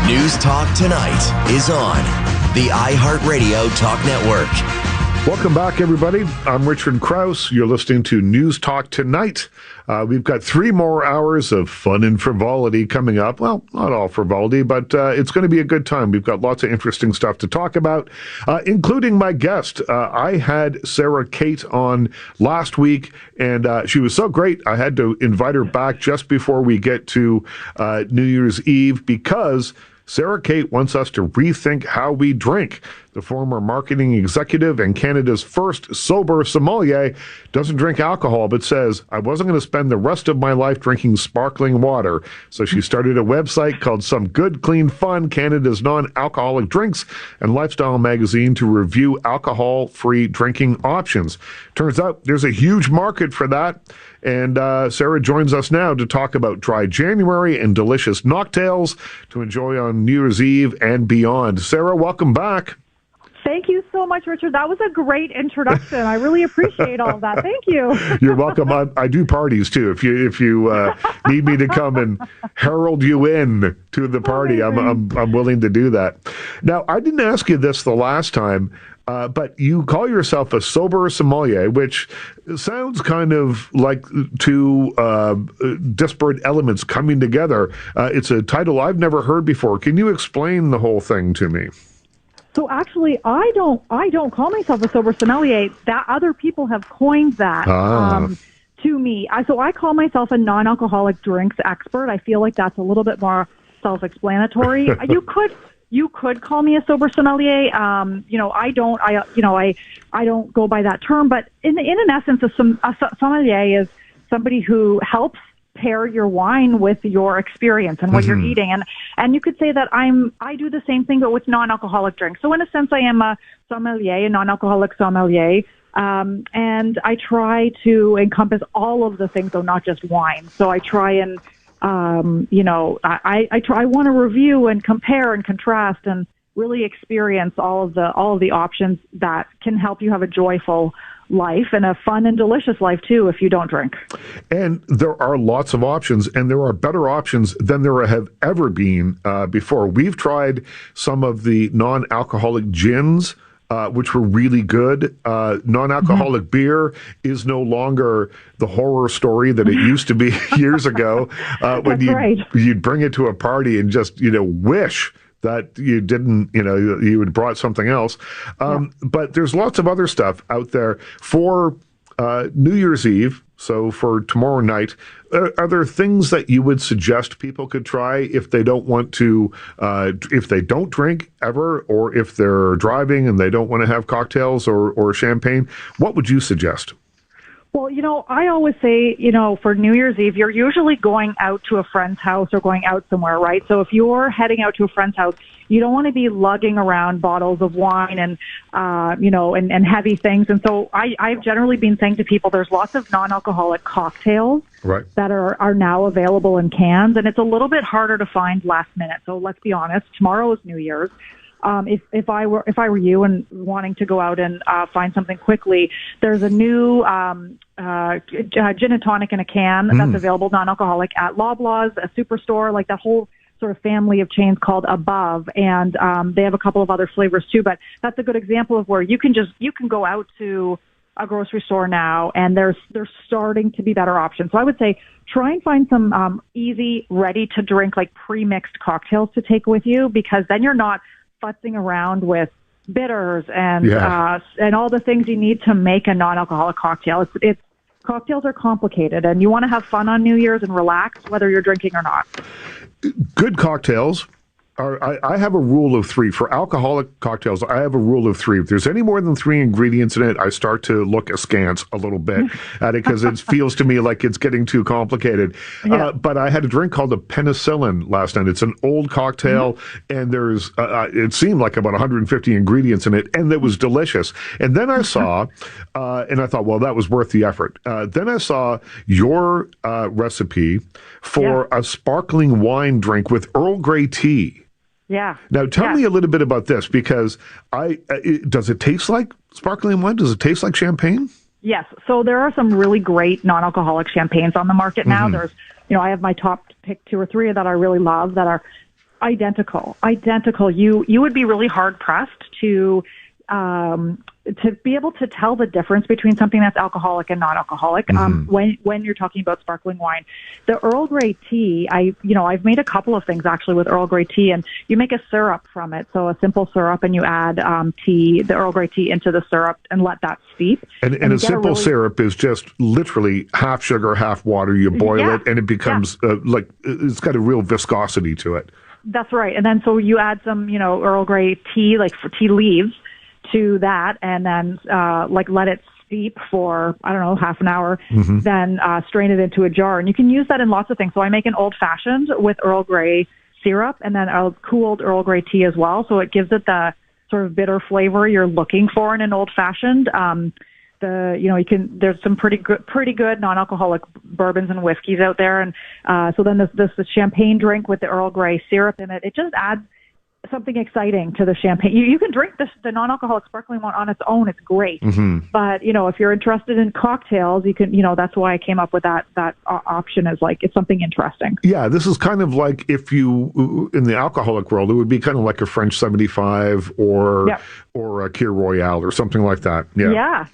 News Talk Tonight is on the iHeartRadio Talk Network. Welcome back, everybody. I'm Richard Krause. You're listening to News Talk Tonight. We've got 3 more hours of fun and frivolity coming up. Well, not all frivolity, but it's going to be a good time. We've got lots of interesting stuff to talk about, including my guest. I had Sarah Kate on last week, and she was so great, I had to invite her back just before we get to New Year's Eve, because Sarah Kate wants us to rethink how we drink. The former marketing executive and Canada's first sober sommelier doesn't drink alcohol, but says, I wasn't going to spend the rest of my life drinking sparkling water. So she started a website called Some Good Clean Fun, Canada's non-alcoholic drinks and lifestyle magazine, to review alcohol-free drinking options. Turns out there's a huge market for that. And Sarah joins us now to talk about dry January and delicious mocktails to enjoy on New Year's Eve and beyond. Sarah, welcome back. Thank you so much, Richard. That was a great introduction. I really appreciate all of that. Thank you. You're welcome. I do parties too. If you need me to come and herald you in to the party, I'm willing to do that. Now, I didn't ask you this the last time, but you call yourself a sober sommelier, which sounds kind of like 2 disparate elements coming together. It's a title I've never heard before. Can you explain the whole thing to me? So actually, I don't call myself a sober sommelier. That other people have coined that to me. So I call myself a non-alcoholic drinks expert. I feel like that's a little bit more self-explanatory. You could call me a sober sommelier. I don't go by that term, but in essence, a sommelier is somebody who helps pair your wine with your experience and what you're eating. And you could say that I do the same thing, but with non-alcoholic drinks. So in a sense, I am a sommelier, a non-alcoholic sommelier. And I try to encompass all of the things, though, not just wine. So I try and, I want to review and compare and contrast and really experience all of the options that can help you have a joyful life and a fun and delicious life too if you don't drink. And there are lots of options, and there are better options than there have ever been before. We've tried some of the non-alcoholic gins, which were really good. Non-alcoholic beer is no longer the horror story that it used to be years ago when you'd bring it to a party and just, wish that you didn't, you had brought something else. But there's lots of other stuff out there for New Year's Eve. So for tomorrow night, are there things that you would suggest people could try if they don't want to, if they don't drink ever, or if they're driving and they don't want to have cocktails or champagne? What would you suggest? Well, I always say, for New Year's Eve, you're usually going out to a friend's house or going out somewhere, right? So if you're heading out to a friend's house, you don't want to be lugging around bottles of wine and, and heavy things. And so I've generally been saying to people, there's lots of non-alcoholic cocktails that are now available in cans. And it's a little bit harder to find last minute. So let's be honest, tomorrow is New Year's. If I were you and wanting to go out and find something quickly, there's a new gin and tonic in a can that's available non-alcoholic at Loblaws, a Superstore, like that whole sort of family of chains called Above, and they have a couple of other flavors too. But that's a good example of where you can go out to a grocery store now, and there's starting to be better options. So I would say try and find some easy, ready to drink, like pre-mixed cocktails to take with you, because then you're not futzing around with bitters and all the things you need to make a non-alcoholic cocktail. It's cocktails are complicated, and you want to have fun on New Year's and relax, whether you're drinking or not. Good cocktails. I have a rule of 3. For alcoholic cocktails, I have a rule of 3. If there's any more than 3 ingredients in it, I start to look askance a little bit at it, because it feels to me like it's getting too complicated. But I had a drink called a penicillin last night. It's an old cocktail, and there's it seemed like about 150 ingredients in it, and it was delicious. And then I saw, and I thought, well, that was worth the effort. Then I saw your recipe for a sparkling wine drink with Earl Grey tea. Yeah. Now, tell me a little bit about this, because does it taste like sparkling wine? Does it taste like champagne? Yes. So there are some really great non-alcoholic champagnes on the market now. There's, I have my top pick 2 or 3 that I really love that are identical. You would be really hard pressed to be able to tell the difference between something that's alcoholic and non-alcoholic when you're talking about sparkling wine. The Earl Grey tea, I've made a couple of things actually with Earl Grey tea, and you make a syrup from it, so a simple syrup, and you add the Earl Grey tea into the syrup and let that steep. And a simple syrup is just literally half sugar, half water. You boil it, and it becomes like it's got a real viscosity to it. That's right. And then so you add some, Earl Grey tea, like for tea leaves, to that, and then let it steep for, I don't know, half an hour, then strain it into a jar. And you can use that in lots of things. So I make an old-fashioned with Earl Grey syrup, and then a cooled Earl Grey tea as well. So it gives it the sort of bitter flavor you're looking for in an old-fashioned. There's some pretty good non-alcoholic bourbons and whiskeys out there. And so then this champagne drink with the Earl Grey syrup in it, it just adds something exciting to the champagne. You can drink the non-alcoholic sparkling one on its own. It's great. But, if you're interested in cocktails, you can, that's why I came up with that option as like, it's something interesting. Yeah, this is kind of like if you, in the alcoholic world, it would be kind of like a French 75 or a Kir Royale or something like that. Yeah,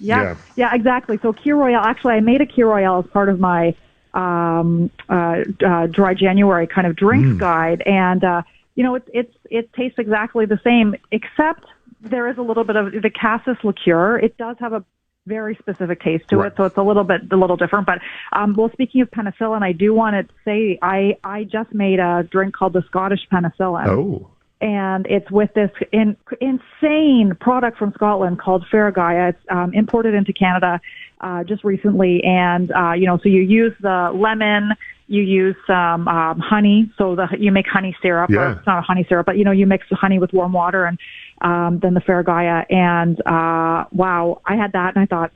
exactly. So Kir Royale, actually, I made a Kir Royale as part of my dry January kind of drinks guide. And, it tastes exactly the same, except there is a little bit of the cassis liqueur. It does have a very specific taste to it, so it's a little different. But well, speaking of penicillin, I do want to say I just made a drink called the Scottish penicillin. Oh. And it's with this insane product from Scotland called Faragaya. It's imported into Canada just recently, and so you use the lemon, you use some honey, so you make honey syrup. Yeah. Or it's not a honey syrup, but you mix the honey with warm water, and then the Faragaya. And wow, I had that, and I thought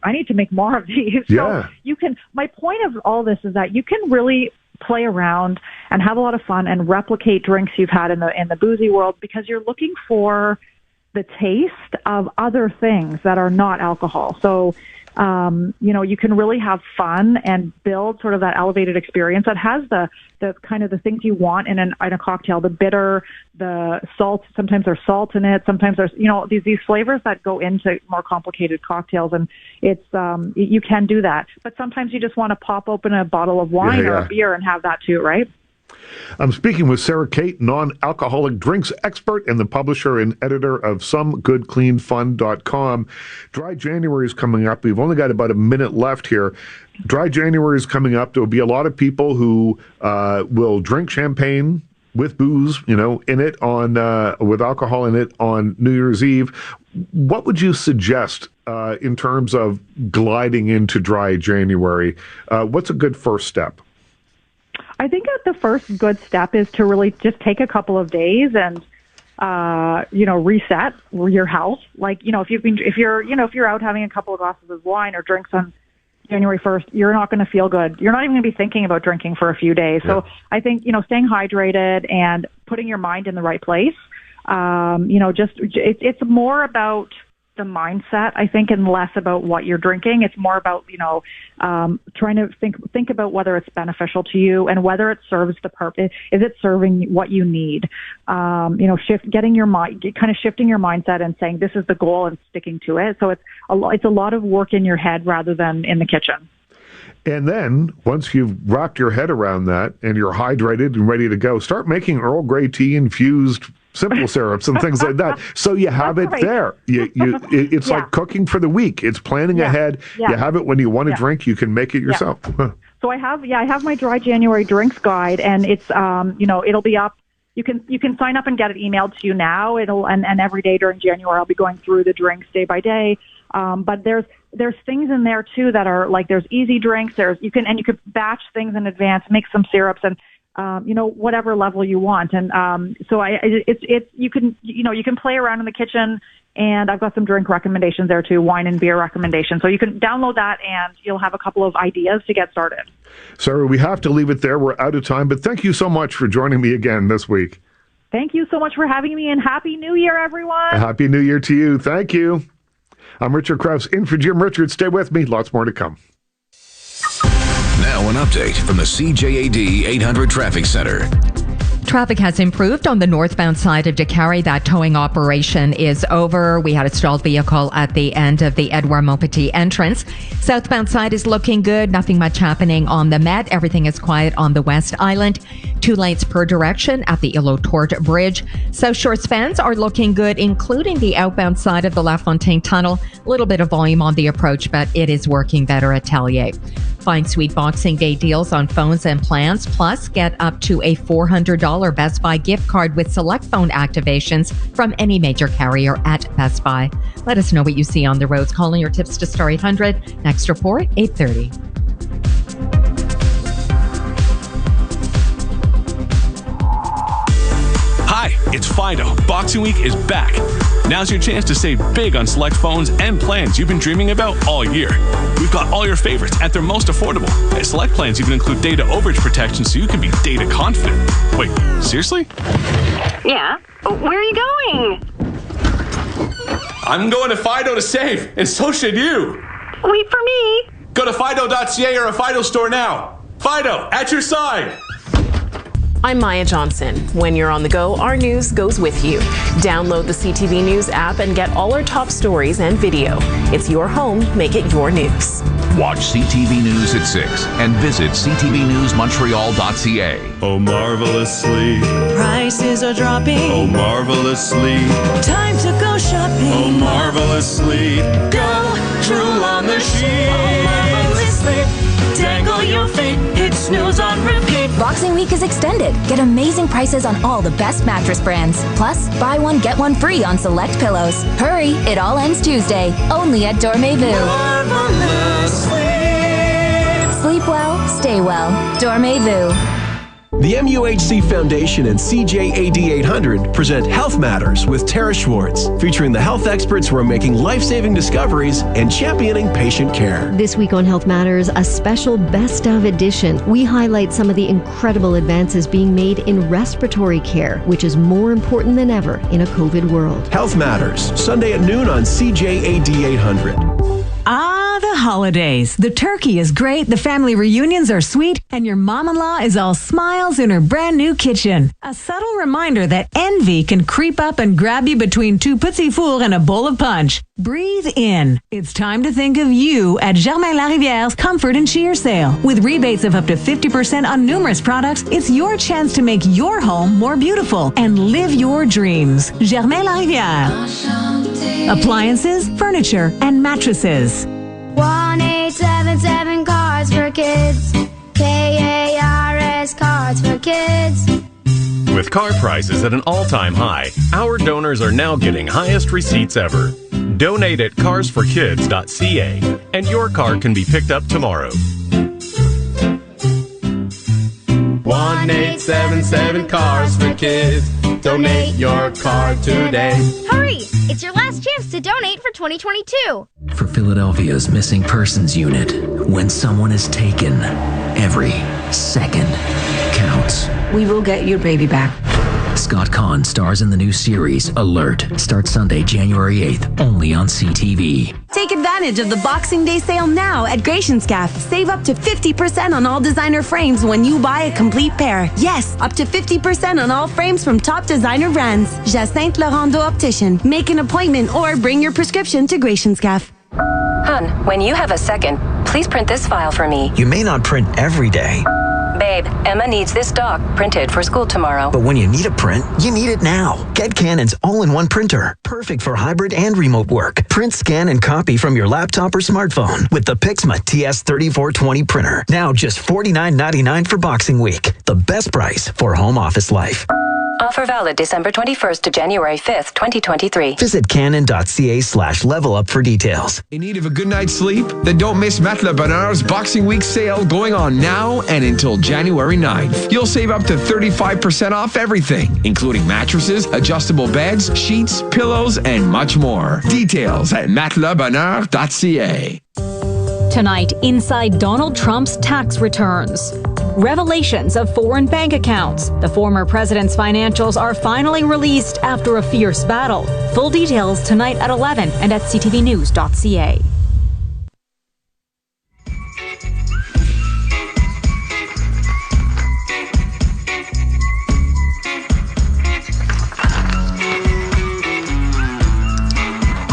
I need to make more of these. Yeah. So you can. My point of all this is that you can really play around and have a lot of fun and replicate drinks you've had in the boozy world, because you're looking for the taste of other things that are not alcohol. So, you can really have fun and build sort of that elevated experience that has the kind of the things you want in a cocktail, the bitter, the salt. Sometimes there's salt in it. Sometimes there's, these flavors that go into more complicated cocktails, and it's, you can do that. But sometimes you just want to pop open a bottle of wine or a beer and have that too, right? I'm speaking with Sarah Kate, non-alcoholic drinks expert and the publisher and editor of SomeGoodCleanFun.com. Dry January is coming up. We've only got about a minute left here. Dry January is coming up. There will be a lot of people who will drink champagne with booze, in it with alcohol in it on New Year's Eve. What would you suggest in terms of gliding into Dry January? What's a good first step? I think that the first good step is to really just take a couple of days and, reset your health. Like, if you're out having a couple of glasses of wine or drinks on January 1st, you're not going to feel good. You're not even going to be thinking about drinking for a few days. Yeah. So I think, staying hydrated and putting your mind in the right place, it's more about the mindset, I think, and less about what you're drinking. It's more about, trying to think about whether it's beneficial to you and whether it serves the purpose. Is it serving what you need? Shifting your mindset and saying, this is the goal, and sticking to it. So it's a lot of work in your head rather than in the kitchen. And then once you've wrapped your head around that and you're hydrated and ready to go, start making Earl Grey tea infused simple syrups and things like that. So you have it there. It's like cooking for the week. It's planning ahead. Yeah. You have it when you want to drink. You can make it yourself. Yeah. So I have my Dry January drinks guide, and it's it'll be up. You can sign up and get it emailed to you now. And every day during January I'll be going through the drinks day by day. But there's things in there too that are like, there's easy drinks. You can batch things in advance, make some syrups, and whatever level you want. And you can play around in the kitchen, and I've got some drink recommendations there too, wine and beer recommendations. So you can download that, and you'll have a couple of ideas to get started. Sarah, we have to leave it there. We're out of time, but thank you so much for joining me again this week. Thank you so much for having me, and Happy New Year, everyone. Happy New Year to you. Thank you. I'm Richard Krause, in for Jim Richards. Stay with me. Lots more to come. Now an update from the CJAD 800 Traffic Center. Traffic has improved on the northbound side of Décarie. That towing operation is over. We had a stalled vehicle at the end of the Edouard Montpetit entrance. Southbound side is looking good. Nothing much happening on the Met. Everything is quiet on the West Island. 2 lanes per direction at the Île-aux-Tourtes Bridge. South Shore spans are looking good, including the outbound side of the La Fontaine Tunnel. A little bit of volume on the approach, but it is working better at Tellier. Find sweet Boxing Day deals on phones and plans. Plus, get up to a $400 Best Buy gift card with select phone activations from any major carrier at Best Buy. Let us know what you see on the roads. Calling your tips to Star 800. Next report, 8:30. Hi, it's Fido. Boxing Week is back. Now's your chance to save big on select phones and plans you've been dreaming about all year. We've got all your favorites at their most affordable. And select plans even include data overage protection, so you can be data confident. Wait, seriously? Yeah. Where are you going? I'm going to Fido to save, and so should you. Wait for me. Go to Fido.ca or a Fido store now. Fido, at your side. I'm Maya Johnson. When you're on the go, our news goes with you. Download the CTV News app and get all our top stories and video. It's your home, make it your news. Watch CTV News at 6 and visit ctvnewsmontreal.ca. Oh, marvelously. Prices are dropping. Oh, marvelously. Time to go shopping. Oh, marvelously. Go drool on the sheet. Oh, marvelously. Dangle your feet. Hit snooze on repeat. Boxing Week is extended. Get amazing prices on all the best mattress brands. Plus, buy one, get one free on select pillows. Hurry, it all ends Tuesday. Only at Dormez-vous. Sleep well, stay well. Dormez-vous. The MUHC Foundation and CJAD 800 present Health Matters with Tara Schwartz, featuring the health experts who are making life-saving discoveries and championing patient care. This week on Health Matters, a special Best of edition. We highlight some of the incredible advances being made in respiratory care, which is more important than ever in a COVID world. Health Matters, Sunday at noon on CJAD 800. Ah, the holidays. The turkey is great, the family reunions are sweet, and your mom-in-law is all smiles in her brand new kitchen. A subtle reminder that envy can creep up and grab you between two petit fours and a bowl of punch. Breathe in. It's time to think of you at Germain Lariviere's Comfort and Cheer Sale. With rebates of up to 50% on numerous products, it's your chance to make your home more beautiful and live your dreams. Germain Lariviere. Appliances, furniture, and mattresses. 1-877 Cards for Kids. KARS Cards for Kids. With car prices at an all-time high, our donors are now getting highest receipts ever. Donate at carsforkids.ca and your car can be picked up tomorrow. 1-877 Cars for Kids. Donate your car today. Hurry! It's your last chance to donate for 2022. For Philadelphia's Missing Persons Unit, when someone is taken, every second counts. We will get your baby back. Scott Kahn stars in the new series, Alert. Starts Sunday, January 8th, only on CTV. Take advantage of the Boxing Day sale now at Gratianscaf. Save up to 50% on all designer frames when you buy a complete pair. Yes, up to 50% on all frames from top designer brands. Jacinthe Laurando Optician. Make an appointment or bring your prescription to Gratianscaf. Hun, when you have a second, please print this file for me. You may not print every day. Babe, Emma needs this doc printed for school tomorrow. But when you need a print, you need it now. Get Canon's all-in-one printer. Perfect for hybrid and remote work. Print, scan, and copy from your laptop or smartphone with the Pixma TS3420 printer. Now just $49.99 for Boxing Week. The best price for home office life. Offer valid December 21st to January 5th, 2023. Visit canon.ca/levelup for details. In need of a good night's sleep? Then don't miss Matelas Bonheur's Boxing Week sale going on now and until January 9th. You'll save up to 35% off everything, including mattresses, adjustable beds, sheets, pillows, and much more. Details at matelasbonheur.ca. Tonight, inside Donald Trump's tax returns. Revelations of foreign bank accounts. The former president's financials are finally released after a fierce battle. Full details tonight at 11 and at ctvnews.ca.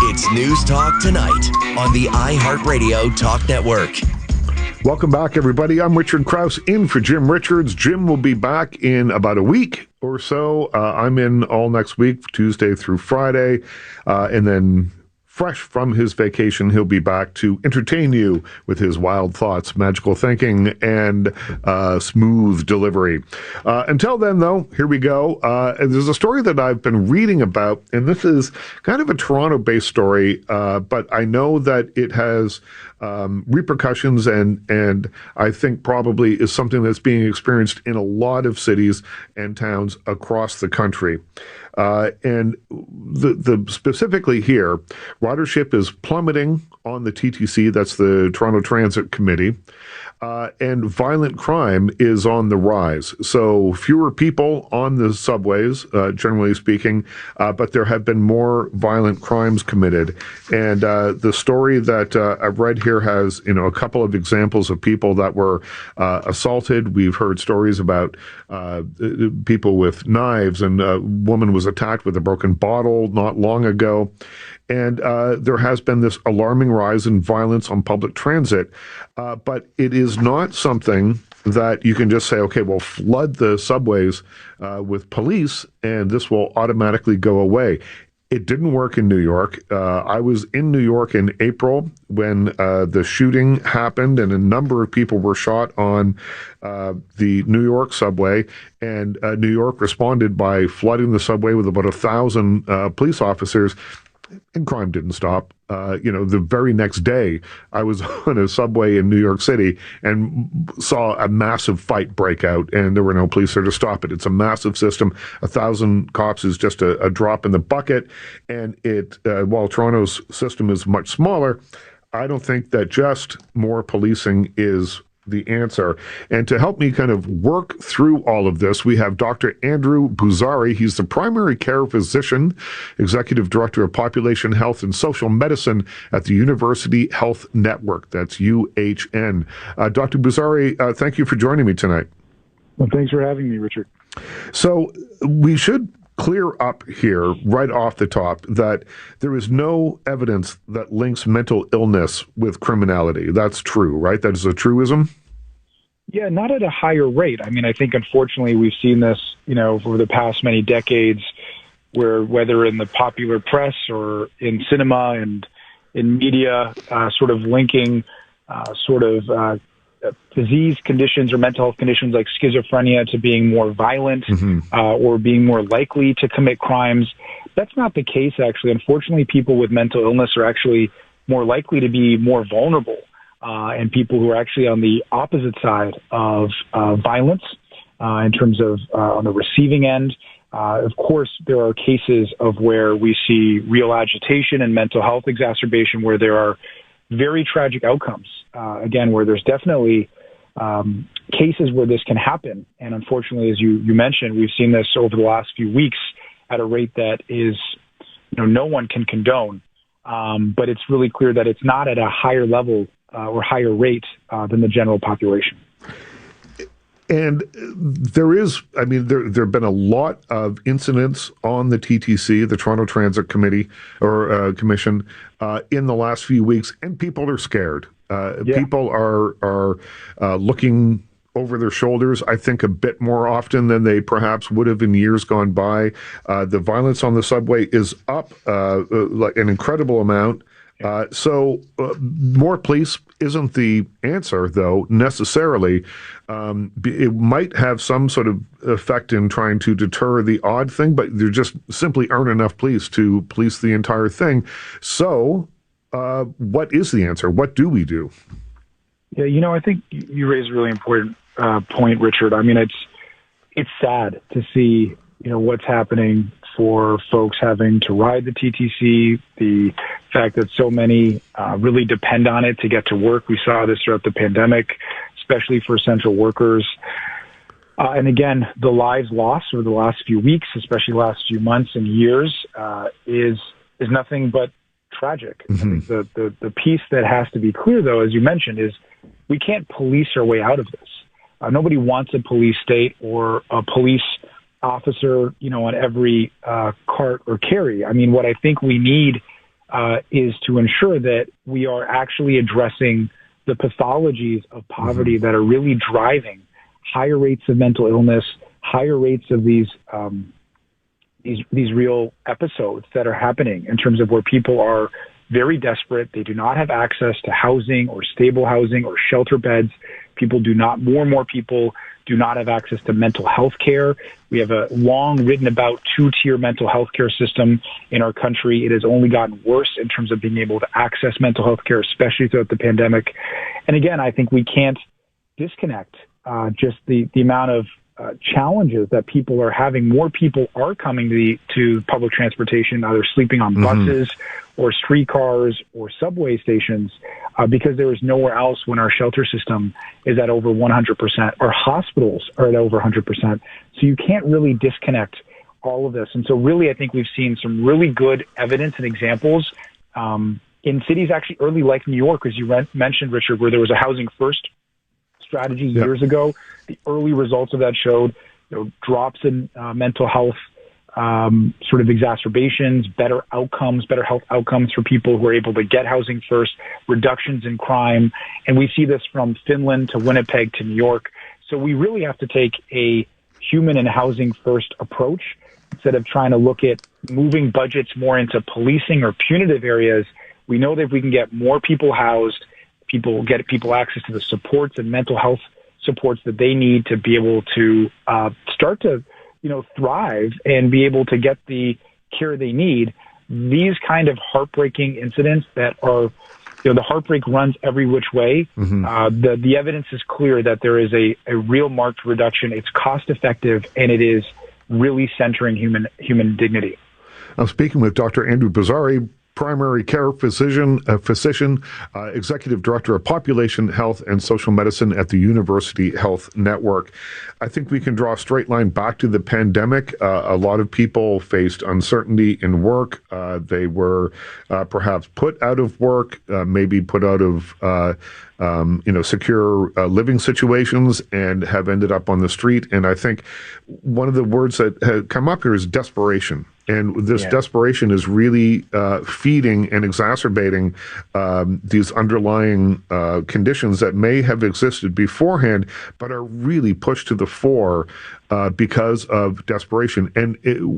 It's News Talk Tonight on the iHeartRadio Talk Network. Welcome back, everybody. I'm Richard Krause in for Jim Richards. Jim will be back in about a week or so. I'm in all next week, Tuesday through Friday, and then fresh from his vacation, he'll be back to entertain you with his wild thoughts, magical thinking, and smooth delivery. Until then, though, here we go. There's a story that I've been reading about, and this is kind of a Toronto-based story, but I know that it has repercussions and I think probably is something that's being experienced in a lot of cities and towns across the country. And the specifically here, ridership is plummeting on the TTC, that's the Toronto Transit Committee, and violent crime is on the rise. So fewer people on the subways, generally speaking, but there have been more violent crimes committed. And the story that I've read here has, a couple of examples of people that were assaulted. We've heard stories about people with knives, and a woman was attacked with a broken bottle not long ago. And there has been this alarming rise in violence on public transit, but it is not something that you can just say, okay, well, flood the subways with police and this will automatically go away. It didn't work in New York. I was in New York in April when the shooting happened and a number of people were shot on the New York subway. And New York responded by flooding the subway with about 1,000 police officers. And crime didn't stop. The very next day, I was on a subway in New York City and saw a massive fight break out, and there were no police there to stop it. It's a massive system. 1,000 cops is just a drop in the bucket, and while Toronto's system is much smaller, I don't think that just more policing is the answer. And to help me kind of work through all of this, we have Dr. Andrew Buzari. He's the primary care physician, executive director of population health and social medicine at the University Health Network. That's UHN. Dr. Buzari, thank you for joining me tonight. Well, thanks for having me, Richard. So we should clear up here right off the top that there is no evidence that links mental illness with criminality. That's true, right? That is a truism? Yeah, not at a higher rate. I mean, I think unfortunately we've seen this, over the past many decades where whether in the popular press or in cinema and in media, sort of linking disease conditions or mental health conditions like schizophrenia to being more violent or being more likely to commit crimes. That's not the case, actually. Unfortunately, people with mental illness are actually more likely to be more vulnerable, and people who are actually on the opposite side of violence in terms of on the receiving end. Of course, there are cases of where we see real agitation and mental health exacerbation where there are very tragic outcomes, again, where there's definitely cases where this can happen. And unfortunately, as you mentioned, we've seen this over the last few weeks at a rate that is, no one can condone. But it's really clear that it's not at a higher level or higher rate than the general population. And there have been a lot of incidents on the TTC, the Toronto Transit Committee or Commission, in the last few weeks, and people are scared. People are looking over their shoulders, I think, a bit more often than they perhaps would have in years gone by. The violence on the subway is up like an incredible amount. So more police isn't the answer, though, necessarily. It might have some sort of effect in trying to deter the odd thing, but there just simply aren't enough police to police the entire thing. So what is the answer? What do we do? Yeah, I think you raise a really important point, Richard. I mean, it's sad to see, what's happening for folks having to ride the TTC, the fact that so many really depend on it to get to work. We saw this throughout the pandemic, especially for essential workers. And again, the lives lost over the last few weeks, especially last few months and years, is nothing but tragic. I think the piece that has to be clear, though, as you mentioned, is we can't police our way out of this. Nobody wants a police state or a police officer, on every cart or carry. I mean, what I think we need is to ensure that we are actually addressing the pathologies of poverty that are really driving higher rates of mental illness, higher rates of these real episodes that are happening in terms of where people are very desperate. They do not have access to housing or stable housing or shelter beds. More and more people do not have access to mental health care. We have a long written about two-tier mental health care system in our country. It has only gotten worse in terms of being able to access mental health care, especially throughout the pandemic. And again, I think we can't disconnect just the amount of challenges that people are having. More people are coming to public transportation, either sleeping on buses or streetcars or subway stations, because there is nowhere else when our shelter system is at over 100%. Our hospitals are at over 100%. So you can't really disconnect all of this. And so really, I think we've seen some really good evidence and examples in cities actually early like New York, as you mentioned, Richard, where there was a housing first strategy years ago. The early results of that showed drops in mental health sort of exacerbations, better health outcomes for people who are able to get housing first, reductions in crime. And we see this from Finland to Winnipeg to New York. So we really have to take a human and housing first approach instead of trying to look at moving budgets more into policing or punitive areas, we know that if we can get more people housed, get people access to the supports and mental health supports that they need to be able to start to, thrive and be able to get the care they need. These kind of heartbreaking incidents that are, the heartbreak runs every which way. Mm-hmm. The evidence is clear that there is a real marked reduction. It's cost effective, and it is really centering human dignity. I'm speaking with Dr. Andrew Bozzari, primary care physician, executive director of population health and social medicine at the University Health Network. I think we can draw a straight line back to the pandemic. A lot of people faced uncertainty in work. They were perhaps put out of work, maybe put out of secure living situations, and have ended up on the street. And I think one of the words that have come up here is desperation. And this desperation is really feeding and exacerbating these underlying conditions that may have existed beforehand, but are really pushed to the fore because of desperation. And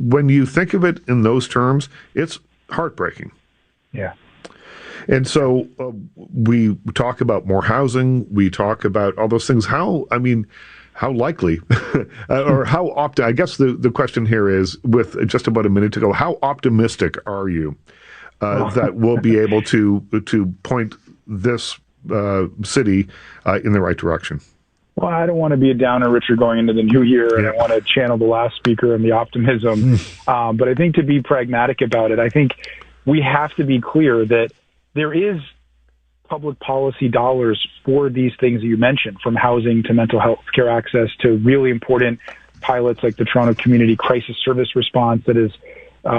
when you think of it in those terms, it's heartbreaking. Yeah. And so we talk about more housing. We talk about all those things. How likely or how I guess the question here is, with just about a minute to go, how optimistic are you that we'll be able to point this city in the right direction? Well, I don't want to be a downer, Richard, going into the new year, and I want to channel the last speaker and the optimism. But I think to be pragmatic about it, I think we have to be clear that there is public policy dollars for these things that you mentioned, from housing to mental health care access to really important pilots like the Toronto Community Crisis Service Response that has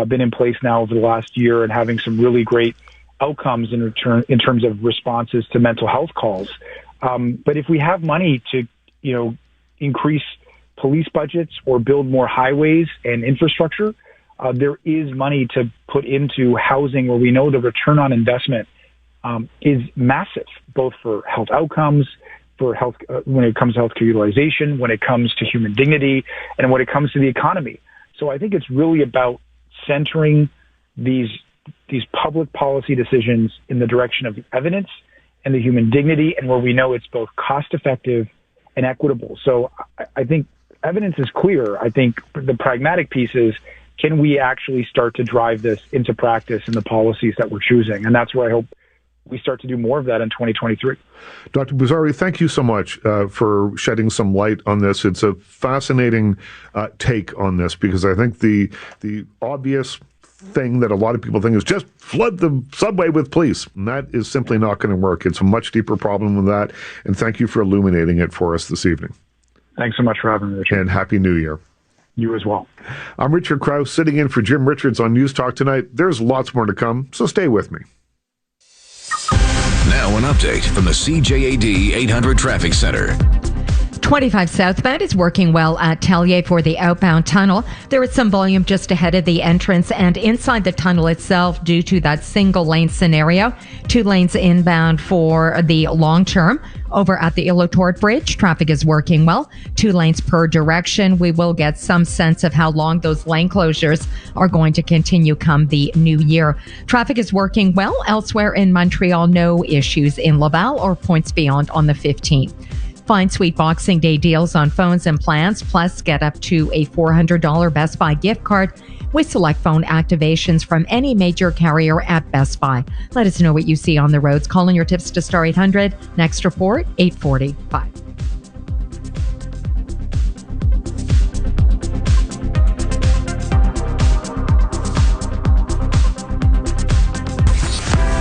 been in place now over the last year and having some really great outcomes in terms of responses to mental health calls. But if we have money to, increase police budgets or build more highways and infrastructure, there is money to put into housing where we know the return on investment is massive, both for health outcomes, for health when it comes to healthcare utilization, when it comes to human dignity, and when it comes to the economy. So I think it's really about centering these public policy decisions in the direction of the evidence and the human dignity, and where we know it's both cost effective and equitable. So I think evidence is clear. I think the pragmatic piece is, can we actually start to drive this into practice in the policies that we're choosing? And that's where I hope we start to do more of that in 2023. Dr. Bozzari, thank you so much for shedding some light on this. It's a fascinating take on this, because I think the obvious thing that a lot of people think is just flood the subway with police. And that is simply not going to work. It's a much deeper problem than that. And thank you for illuminating it for us this evening. Thanks so much for having me, Richard. And Happy New Year. You as well. I'm Richard Krause, sitting in for Jim Richards on News Talk Tonight. There's lots more to come, so stay with me. Now an update from the CJAD 800 Traffic Center. 25 southbound is working well at Tellier for the outbound tunnel. There is some volume just ahead of the entrance and inside the tunnel itself due to that single lane scenario. 2 lanes inbound for the long term. Over at the Illotort Bridge, traffic is working well. 2 lanes per direction. We will get some sense of how long those lane closures are going to continue come the new year. Traffic is working well elsewhere in Montreal. No issues in Laval or points beyond on the 15th. Find sweet Boxing Day deals on phones and plans, plus get up to a $400 Best Buy gift card with select phone activations from any major carrier at Best Buy. Let us know what you see on the roads. Call in your tips to Star 800. Next report, 8:45.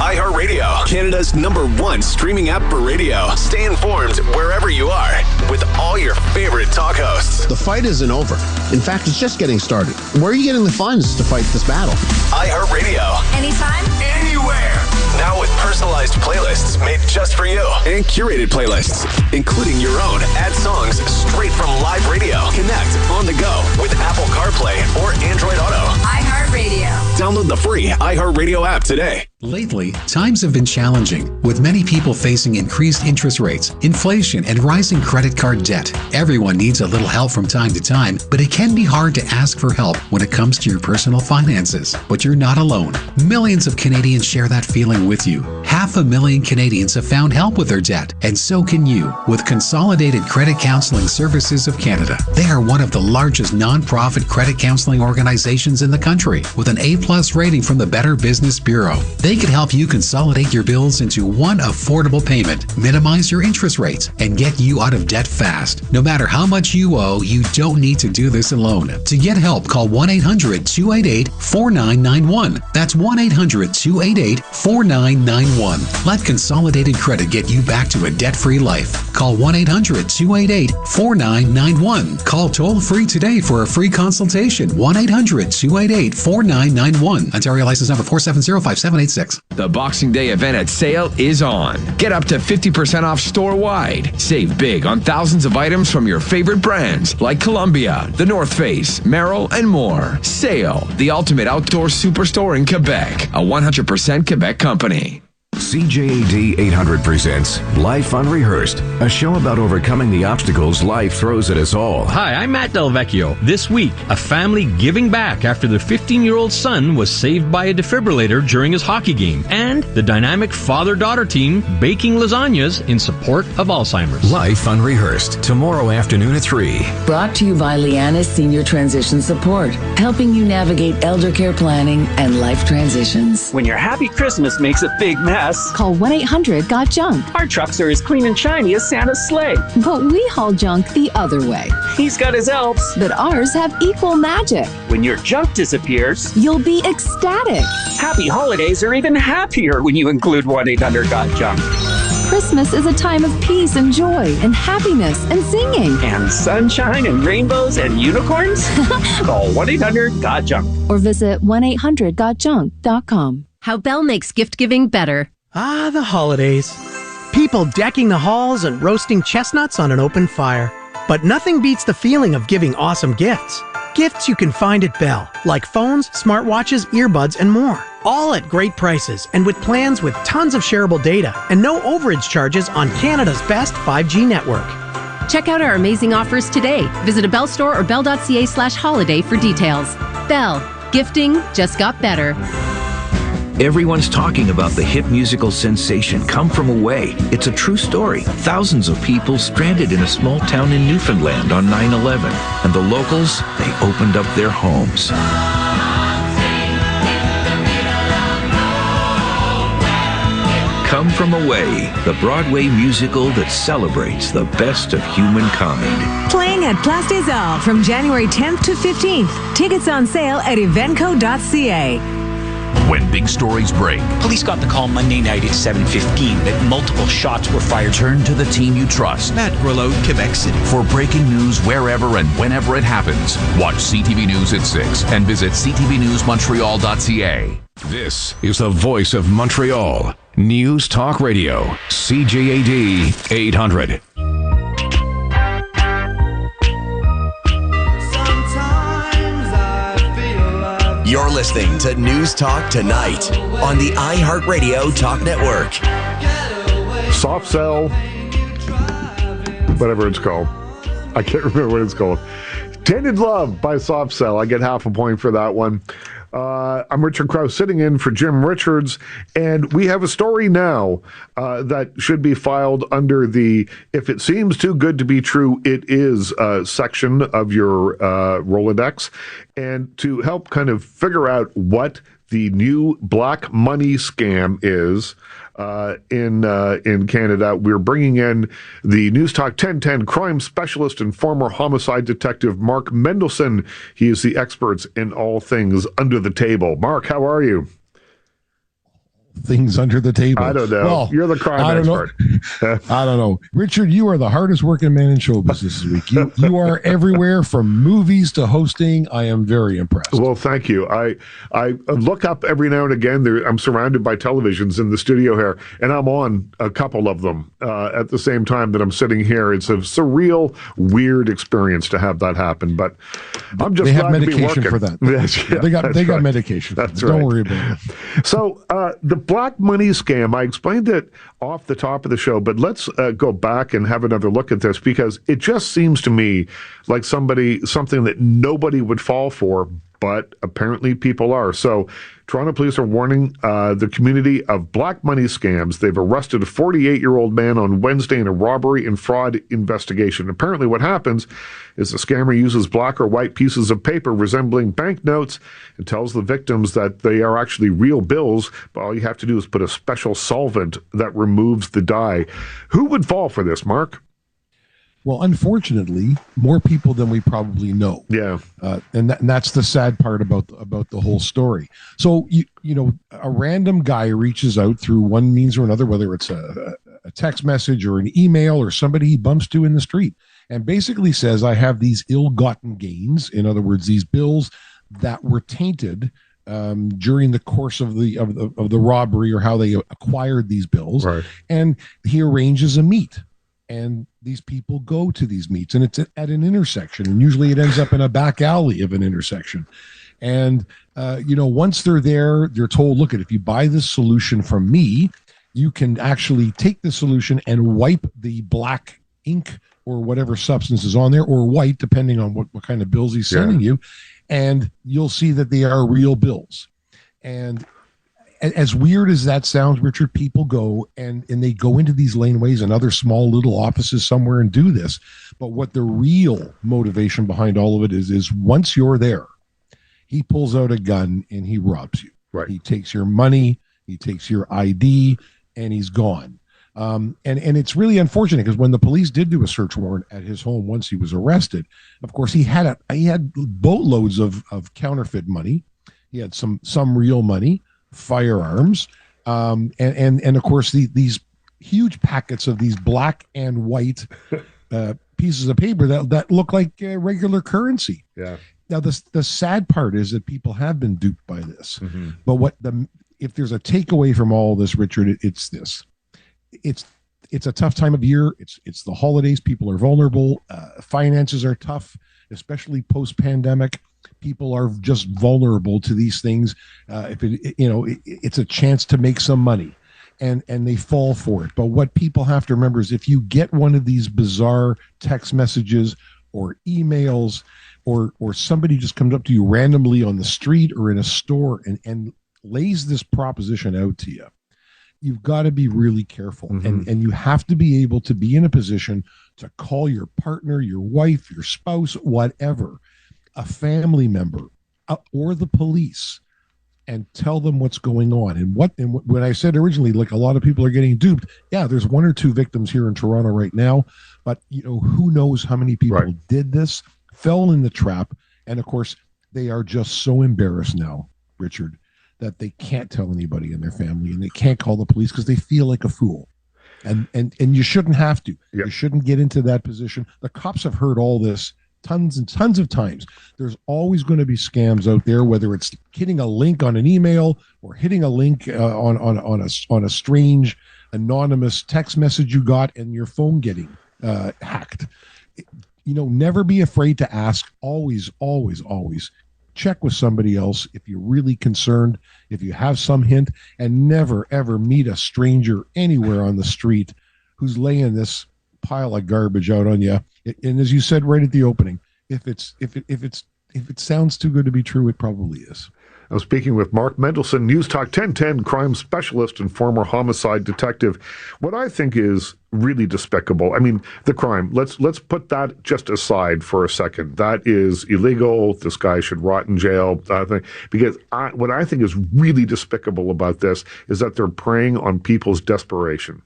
iHeartRadio, Canada's #1 streaming app for radio. Stay informed wherever you are with all your favorite talk hosts. The fight isn't over. In fact, it's just getting started. Where are you getting the funds to fight this battle? iHeartRadio. Anytime, anywhere. Now with personalized playlists made just for you. And curated playlists, including your own. Add songs straight from live radio. Connect on the go with Apple CarPlay or Android Auto. iHeartRadio. Radio. Download the free iHeartRadio app today. Lately, times have been challenging, with many people facing increased interest rates, inflation, and rising credit card debt. Everyone needs a little help from time to time, but it can be hard to ask for help when it comes to your personal finances. But you're not alone. Millions of Canadians share that feeling with you. 500,000 Canadians have found help with their debt, and so can you, with Consolidated Credit Counseling Services of Canada. They are one of the largest non-profit credit counseling organizations in the country, with an A+ rating from the Better Business Bureau. They can help you consolidate your bills into one affordable payment, minimize your interest rates, and get you out of debt fast. No matter how much you owe, you don't need to do this alone. To get help, call 1-800-288-4991. That's 1-800-288-4991. Let Consolidated Credit get you back to a debt-free life. Call 1-800-288-4991. Call toll-free today for a free consultation. 1-800-288-4991. Ontario license number 4705786. The Boxing Day event at Sale is on. Get up to 50% off store-wide. Save big on thousands of items from your favorite brands like Columbia, The North Face, Merrell, and more. Sale, the ultimate outdoor superstore in Quebec. A 100% Quebec company. CJAD 800 presents Life Unrehearsed, a show about overcoming the obstacles life throws at us all. Hi, I'm Matt Del Vecchio. This week, a family giving back after their 15-year-old son was saved by a defibrillator during his hockey game, and the dynamic father-daughter team baking lasagnas in support of Alzheimer's. Life Unrehearsed, tomorrow afternoon at 3. Brought to you by Liana's Senior Transition Support, helping you navigate elder care planning and life transitions. When your happy Christmas makes a big mess, call 1-800-GOT-JUNK. Our trucks are as clean and shiny as Santa's sleigh. But we haul junk the other way. He's got his elves. But ours have equal magic. When your junk disappears, you'll be ecstatic. Happy holidays are even happier when you include 1-800-GOT-JUNK. Christmas is a time of peace and joy and happiness and singing. And sunshine and rainbows and unicorns? Call 1-800-GOT-JUNK. Or visit 1-800-GOT-JUNK.com. How Bell makes gift giving better. Ah, the holidays. People decking the halls and roasting chestnuts on an open fire. But nothing beats the feeling of giving awesome gifts. Gifts you can find at Bell, like phones, smartwatches, earbuds, and more. All at great prices and with plans with tons of shareable data and no overage charges on Canada's best 5G network. Check out our amazing offers today. Visit a Bell store or bell.ca/holiday for details. Bell, gifting just got better. Everyone's talking about the hit musical sensation Come From Away. It's a true story. Thousands of people stranded in a small town in Newfoundland on 9/11. And the locals, they opened up their homes. Come From Away, the Broadway musical that celebrates the best of humankind. Playing at Place des Arts from January 10th to 15th. Tickets on sale at eventco.ca. When big stories break, police got the call Monday night at 7:15 that multiple shots were fired. Turn to the team you trust. Matt Grillo, Quebec City. For breaking news wherever and whenever it happens, watch CTV News at 6 and visit ctvnewsmontreal.ca. This is the voice of Montreal. News Talk Radio. CJAD 800. You're listening to News Talk Tonight on the iHeartRadio Talk Network. Soft Cell, whatever it's called. I can't remember what it's called. Tainted Love by Soft Cell. I get half a point for that one. I'm Richard Krause sitting in for Jim Richards, and we have a story now that should be filed under the If It Seems Too Good to Be True, It Is section of your Rolodex. And to help kind of figure out what the new black money scam is in Canada, we're bringing in the News Talk 1010 crime specialist and former homicide detective Mark Mendelson. He is the expert in all things under the table. Mark, how are you? things under the table. I don't know. Well, you're the crime expert. I don't know. Richard, you are the hardest working man in show business this week. You are everywhere from movies to hosting. I am very impressed. Well, thank you. I look up every now and again. I'm surrounded by televisions in the studio here, and I'm on a couple of them at the same time that I'm sitting here. It's a surreal, weird experience to have that happen, but I'm just glad to be medication working. for that. Yeah, they got medication. That's right. Don't worry about it. So the black money scam, I explained it off the top of the show, but let's go back and have another look at this, because it just seems to me like something that nobody would fall for, but apparently people are. So Toronto police are warning the community of black money scams. They've arrested a 48-year-old man on Wednesday in a robbery and fraud investigation. Apparently what happens is the scammer uses black or white pieces of paper resembling banknotes and tells the victims that they are actually real bills, but all you have to do is put a special solvent that removes the dye. Who would fall for this, Mark? Well, unfortunately, more people than we probably know. Yeah, and that's the sad part about the whole story. So you know, a random guy reaches out through one means or another, whether it's a text message or an email or somebody he bumps to in the street, and basically says, "I have these ill-gotten gains." In other words, these bills that were tainted during the course of the robbery, or how they acquired these bills, right. And he arranges a meet. And these people go to these meets, and it's at an intersection, and usually it ends up in a back alley of an intersection. And you know, once they're there, they're told, look, if you buy this solution from me, you can actually take the solution and wipe the black ink or whatever substance is on there, or white, depending on what kind of bills he's sending you, and you'll see that they are real bills. And as weird as that sounds, Richard, people go and they go into these laneways and other small little offices somewhere and do this. But what the real motivation behind all of it is once you're there, he pulls out a gun and he robs you. Right. He takes your money, he takes your ID, and he's gone. And it's really unfortunate, because when the police did do a search warrant at his home once he was arrested, of course he had boatloads of counterfeit money. He had some real money, firearms, and of course these huge packets of these black and white pieces of paper that look like regular currency. Yeah. Now the sad part is that people have been duped by this. Mm-hmm. But if there's a takeaway from all this, Richard, it's this: it's a tough time of year. It's the holidays. People are vulnerable. Finances are tough, especially post-pandemic. People are just vulnerable to these things. It's a chance to make some money, and they fall for it. But what people have to remember is, if you get one of these bizarre text messages or emails, or somebody just comes up to you randomly on the street or in a store and lays this proposition out to you, you've got to be really careful. Mm-hmm. And you have to be able to be in a position to call your partner, your wife, your spouse, whatever, a family member, or the police, and tell them what's going on. And when I said originally, like, a lot of people are getting duped, yeah, there's one or two victims here in Toronto right now, but who knows how many people did this, fell in the trap, and of course they are just so embarrassed now, Richard, that they can't tell anybody in their family, and they can't call the police because they feel like a fool. And you shouldn't have to. Yep. You shouldn't get into that position. The cops have heard all this tons and tons of times. There's always going to be scams out there, whether it's hitting a link on an email or hitting a link on a strange anonymous text message you got, and your phone getting hacked. Never be afraid to ask. Always, always, always check with somebody else if you're really concerned, if you have some hint, and never, ever meet a stranger anywhere on the street who's laying this pile of garbage out on you. And as you said right at the opening, if it sounds too good to be true, it probably is. I'm speaking with Mark Mendelson, News Talk 1010 crime specialist and former homicide detective. What I think is really despicable, I mean, the crime, let's put that just aside for a second. That is illegal. This guy should rot in jail. Because what I think is really despicable about this is that they're preying on people's desperation.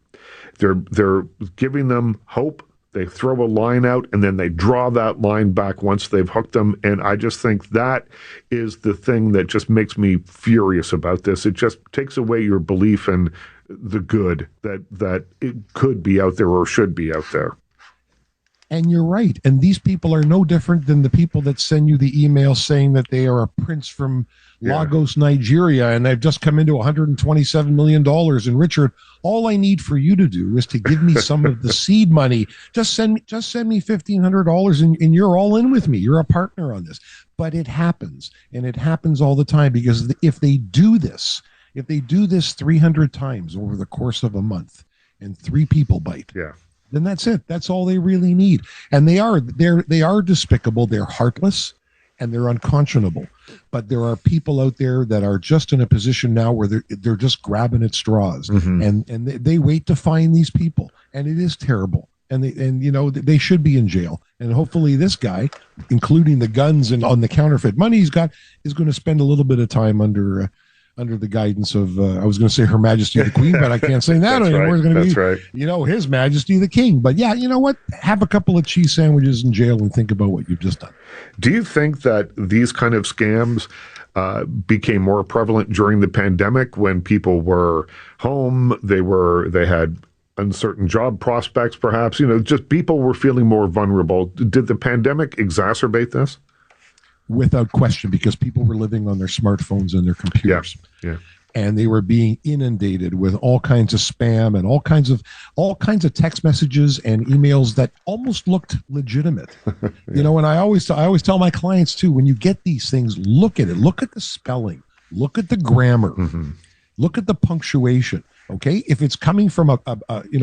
They're giving them hope They throw a line out and then they draw that line back once they've hooked them. And I just think that is the thing that just makes me furious about this. It just takes away your belief in the good that it could be out there or should be out there. And you're right. And these people are no different than the people that send you the email saying that they are a prince from Lagos, Nigeria, and they've just come into $127 million. And Richard, all I need for you to do is to give me some of the seed money. Just send me $1,500 and you're all in with me. You're a partner on this. But it happens, and it happens all the time, because if they do this 300 times over the course of a month and 3 people bite, then that's it. That's all they really need. And they are despicable. They're heartless and they're unconscionable. But there are people out there that are just in a position now where they're just grabbing at straws, and they wait to find these people, and it is terrible. And they should be in jail. And hopefully this guy, including the guns and on the counterfeit money he's got, is going to spend a little bit of time under the guidance of, I was going to say Her Majesty the Queen, but I can't say that anymore. Right. It's going to be, His Majesty the King. But yeah, you know what? Have a couple of cheese sandwiches in jail and think about what you've just done. Do you think that these kind of scams became more prevalent during the pandemic when people were home? They had uncertain job prospects, perhaps. Just people were feeling more vulnerable. Did the pandemic exacerbate this? Without question, because people were living on their smartphones and their computers. Yeah. And they were being inundated with all kinds of spam and all kinds of text messages and emails that almost looked legitimate. And I always tell my clients too, when you get these things, look at it. Look at the spelling. Look at the grammar. Look at the punctuation. Okay, if it's coming from a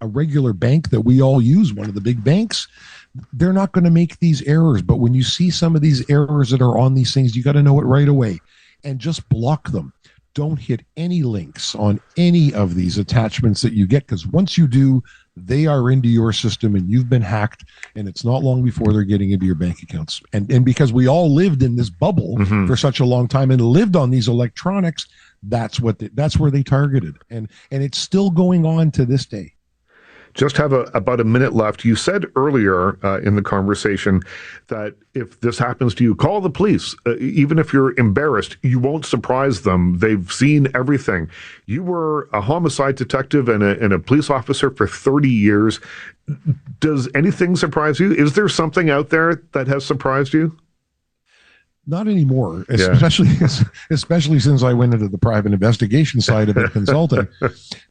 regular bank that we all use, one of the big banks, they're not going to make these errors. But when you see some of these errors that are on these things, you got to know it right away and just block them. Don't hit any links on any of these attachments that you get, because once you do, they are into your system and you've been hacked, and it's not long before they're getting into your bank accounts. And because we all lived in this bubble for such a long time and lived on these electronics, that's where they targeted. And it's still going on to this day. Just have about a minute left. You said earlier in the conversation that if this happens to you, call the police. Even if you're embarrassed, you won't surprise them. They've seen everything. You were a homicide detective and a police officer for 30 years. Does anything surprise you? Is there something out there that has surprised you? Not anymore, especially since I went into the private investigation side of it, consulting,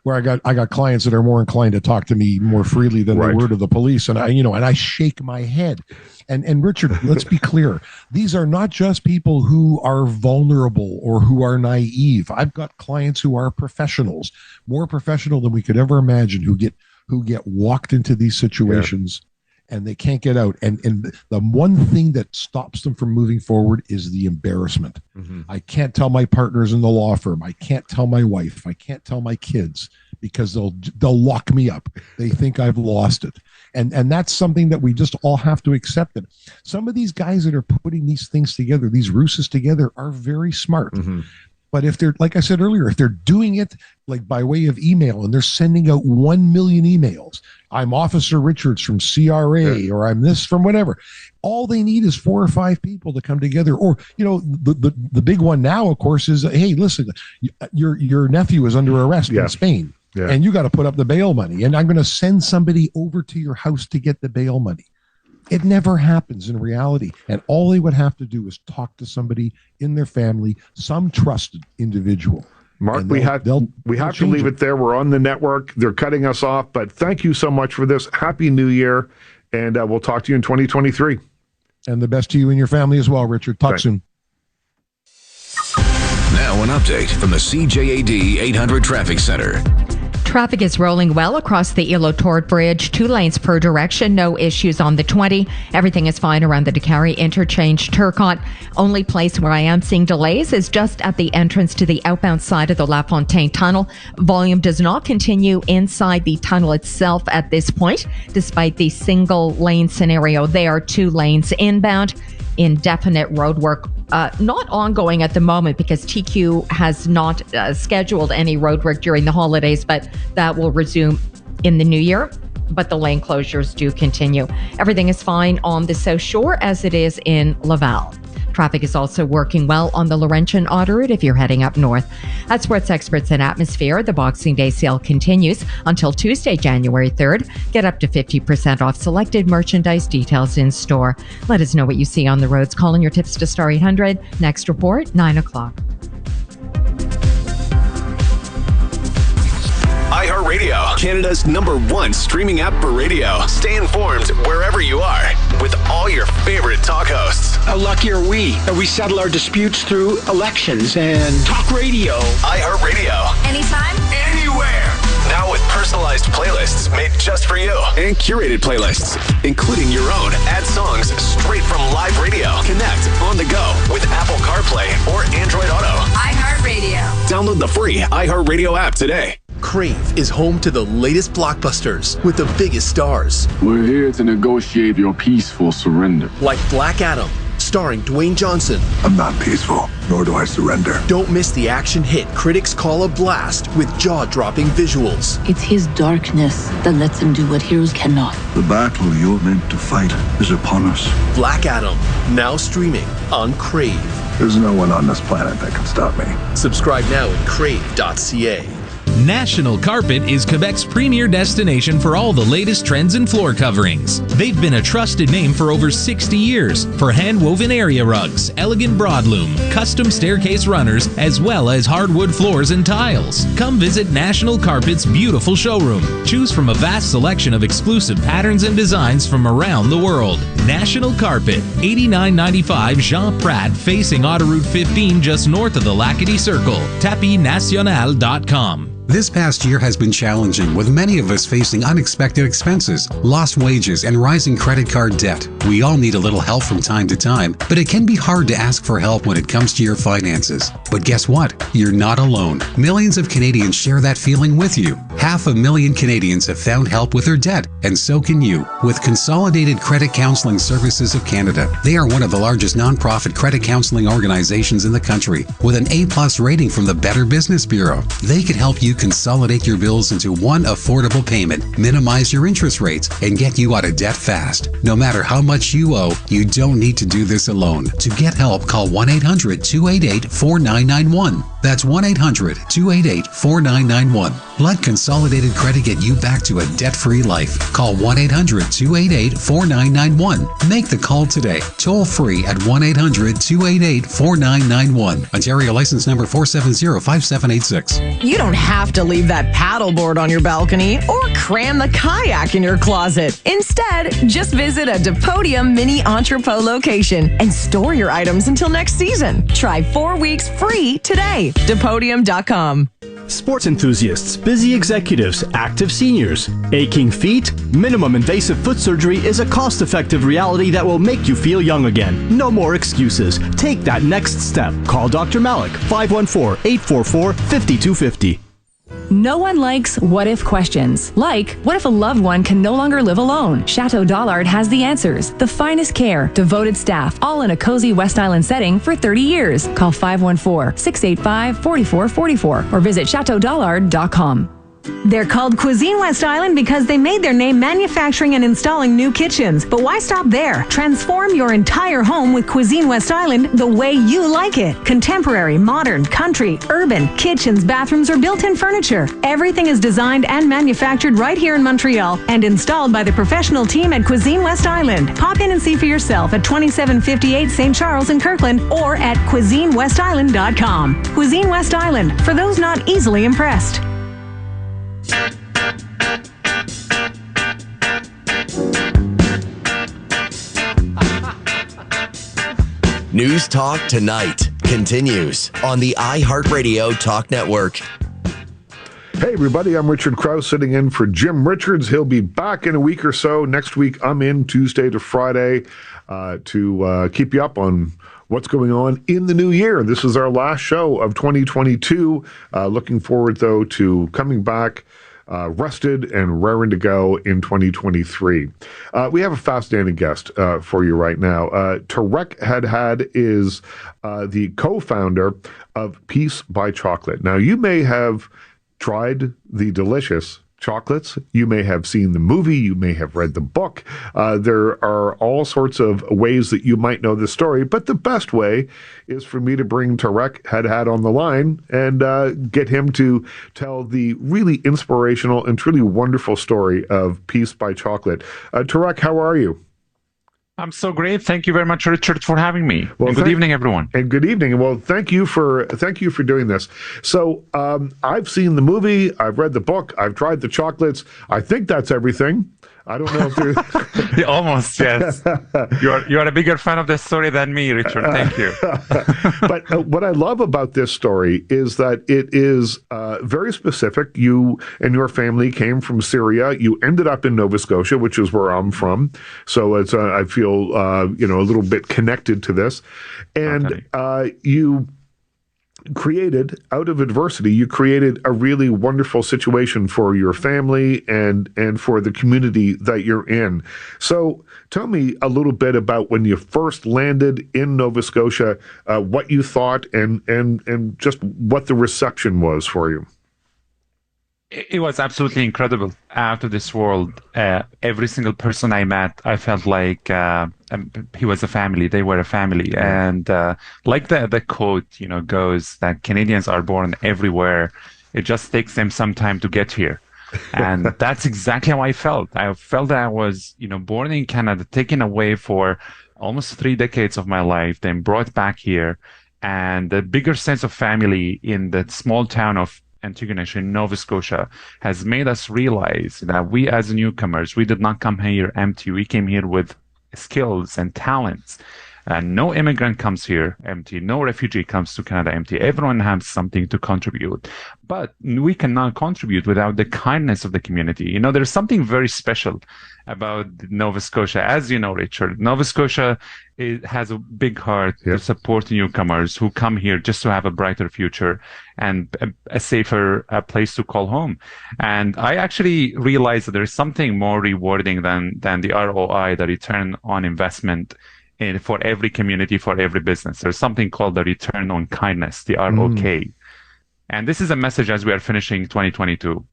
where I got clients that are more inclined to talk to me more freely than they were to the police, and I shake my head. And Richard, let's be clear, these are not just people who are vulnerable or who are naive. I've got clients who are professionals, more professional than we could ever imagine, who get walked into these situations. And they can't get out. And the one thing that stops them from moving forward is the embarrassment. I can't tell my partners in the law firm. I can't tell my wife. I can't tell my kids, because they'll lock me up. They think I've lost it. And that's something that we just all have to accept. And some of these guys that are putting these things together, these ruses together, are very smart. But if they're, like I said earlier, if they're doing it like by way of email and they're sending out 1 million emails, I'm Officer Richards from CRA, or I'm this from whatever. All they need is 4 or 5 people to come together. Or, the big one now, of course, is, hey, listen, your nephew is under arrest in Spain, and you got to put up the bail money. And I'm going to send somebody over to your house to get the bail money. It never happens in reality. And all they would have to do is talk to somebody in their family, some trusted individual. Mark, we have to leave it there. We're on the network. They're cutting us off. But thank you so much for this. Happy New Year. And we'll talk to you in 2023. And the best to you and your family as well, Richard. Talk soon. Now an update from the CJAD 800 Traffic Center. Traffic is rolling well across the Ilo-Tort Bridge, 2 lanes per direction, no issues on the 20. Everything is fine around the Décarie Interchange, Turcotte. Only place where I am seeing delays is just at the entrance to the outbound side of the La Fontaine Tunnel. Volume does not continue inside the tunnel itself at this point, despite the single lane scenario. There are 2 lanes inbound. Indefinite road work not ongoing at the moment, because TQ has not scheduled any road work during the holidays, but that will resume in the new year. but the lane closures do continue. Everything is fine on the South Shore as it is in Laval. Traffic is also working well on the Laurentian Autoroute if you're heading up north. At Sports Experts and Atmosphere, the Boxing Day sale continues until Tuesday, January 3rd. Get up to 50% off selected merchandise, details in store. Let us know what you see on the roads. Calling your tips to Star 800. Next report, 9 o'clock. iHeartRadio, Canada's #1 streaming app for radio. Stay informed wherever you are with all your favorite talk hosts. How lucky are we that we settle our disputes through elections and talk radio? iHeartRadio. Anytime, anywhere. Now with personalized playlists made just for you and curated playlists, including your own. Add songs straight from live radio. Connect on the go with Apple CarPlay or Android Auto. iHeartRadio. Download the free iHeartRadio app today. Crave is home to the latest blockbusters with the biggest stars. We're here to negotiate your peaceful surrender. Like Black Adam, starring Dwayne Johnson. I'm not peaceful, nor do I surrender. Don't miss the action hit critics call a blast with jaw-dropping visuals. It's his darkness that lets him do what heroes cannot. The battle you're meant to fight is upon us. Black Adam, now streaming on Crave. There's no one on this planet that can stop me. Subscribe now at crave.ca. National Carpet is Quebec's premier destination for all the latest trends in floor coverings. They've been a trusted name for over 60 years for hand-woven area rugs, elegant broadloom, custom staircase runners, as well as hardwood floors and tiles. Come visit National Carpet's beautiful showroom. Choose from a vast selection of exclusive patterns and designs from around the world. National Carpet, 8995 Jean Prat, facing Autoroute 15 just north of the Lacadie Circle. tapinational.com. This past year has been challenging, with many of us facing unexpected expenses, lost wages, and rising credit card debt. We all need a little help from time to time, but it can be hard to ask for help when it comes to your finances. But guess what? You're not alone. Millions of Canadians share that feeling with you. 500,000 Canadians have found help with their debt, and so can you. With Consolidated Credit Counseling Services of Canada, they are one of the largest nonprofit credit counseling organizations in the country, with an A+ rating from the Better Business Bureau. They can help you consolidate your bills into one affordable payment, minimize your interest rates, and get you out of debt fast. No matter how much you owe, you don't need to do this alone. To get help, call 1-800-288-4991. That's 1-800-288-4991. Let Consolidated Credit get you back to a debt-free life. Call 1-800-288-4991. Make the call today, toll free at 1-800-288-4991. Ontario license number 4705786. You don't have to leave that paddleboard on your balcony or cram the kayak in your closet. Instead, just visit a Depodium mini entrepot location and store your items until next season. Try 4 weeks free today. Depodium.com. Sports enthusiasts, busy executives, active seniors, aching feet, minimum invasive foot surgery is a cost-effective reality that will make you feel young again. No more excuses. Take that next step. Call Dr. Malik, 514-844-5250. No one likes what-if questions. Like, what if a loved one can no longer live alone? Chateau Dollard has the answers. The finest care, devoted staff, all in a cozy West Island setting for 30 years. Call 514-685-4444 or visit chateaudollard.com. They're called Cuisine West Island because they made their name manufacturing and installing new kitchens. But why stop there? Transform your entire home with Cuisine West Island the way you like it. Contemporary, modern, country, urban, kitchens, bathrooms, or built-in furniture. Everything is designed and manufactured right here in Montreal and installed by the professional team at Cuisine West Island. Pop in and see for yourself at 2758 St. Charles in Kirkland or at cuisinewestisland.com. Cuisine West Island, for those not easily impressed. News Talk Tonight continues on the iHeartRadio Talk Network. Hey everybody, I'm Richard Krause sitting in for Jim Richards. He'll be back in a week or so. Next week I'm in Tuesday to Friday to keep you up on what's going on in the new year. This is our last show of 2022. Looking forward though to coming back rested and raring to go in 2023. We have a fascinating guest for you right now. Tarek Haddad is the co-founder of Peace by Chocolate. Now, you may have tried the delicious chocolates. You may have seen the movie. You may have read the book. There are all sorts of ways that you might know the story, but the best way is for me to bring Tarek Hadhad on the line and get him to tell the really inspirational and truly wonderful story of Peace by Chocolate. Tarek, how are you? I'm so great. Thank you very much, Richard, for having me. Well, and good evening, everyone. And good evening. Well, thank you for doing this. So I've seen the movie. I've read the book. I've tried the chocolates. I think that's everything. I don't know if there's... Yeah, almost, yes. You are a bigger fan of this story than me, Richard. Thank you. But what I love about this story is that it is very specific. You and your family came from Syria. You ended up in Nova Scotia, which is where I'm from. So it's I feel a little bit connected to this. And you created, out of adversity, you created a really wonderful situation for your family and for the community that you're in. So tell me a little bit about when you first landed in Nova Scotia, what you thought and just what the reception was for you. It was absolutely incredible, out of this world. Every single person I met, I felt like he was a family. They were a family. And like the quote, goes that Canadians are born everywhere. It just takes them some time to get here. And that's exactly how I felt. I felt that I was, born in Canada, taken away for almost 3 decades of my life, then brought back here. And the bigger sense of family in the small town of Antigonish in Nova Scotia has made us realize that we as newcomers, we did not come here empty. We came here with skills and talents. No immigrant comes here empty. No refugee comes to Canada empty. Everyone has something to contribute. But we cannot contribute without the kindness of the community. There's something very special about Nova Scotia. As you know, Richard, Nova Scotia has a big heart to support newcomers who come here just to have a brighter future and a safer place to call home. And I actually realized that there's something more rewarding than the ROI, the return on investment, for every community, for every business. There's something called the return on kindness, the ROK. And this is a message as we are finishing 2022.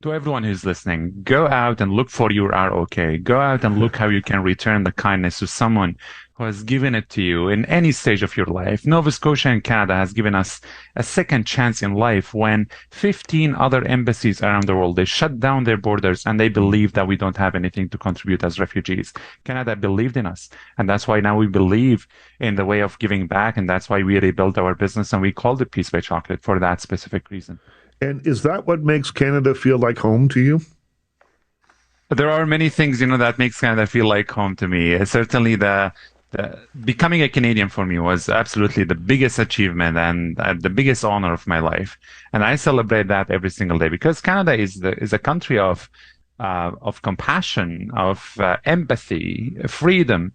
To everyone who's listening, go out and look for your ROK. Go out and look how you can return the kindness to someone who has given it to you in any stage of your life. Nova Scotia and Canada has given us a second chance in life when 15 other embassies around the world, they shut down their borders and they believe that we don't have anything to contribute as refugees. Canada believed in us. And that's why now we believe in the way of giving back. And that's why we rebuilt our business and we called it Peace by Chocolate for that specific reason. And is that what makes Canada feel like home to you? There are many things, that makes Canada feel like home to me. Certainly becoming a Canadian for me was absolutely the biggest achievement and the biggest honor of my life. And I celebrate that every single day because Canada is a country of compassion, of empathy, freedom,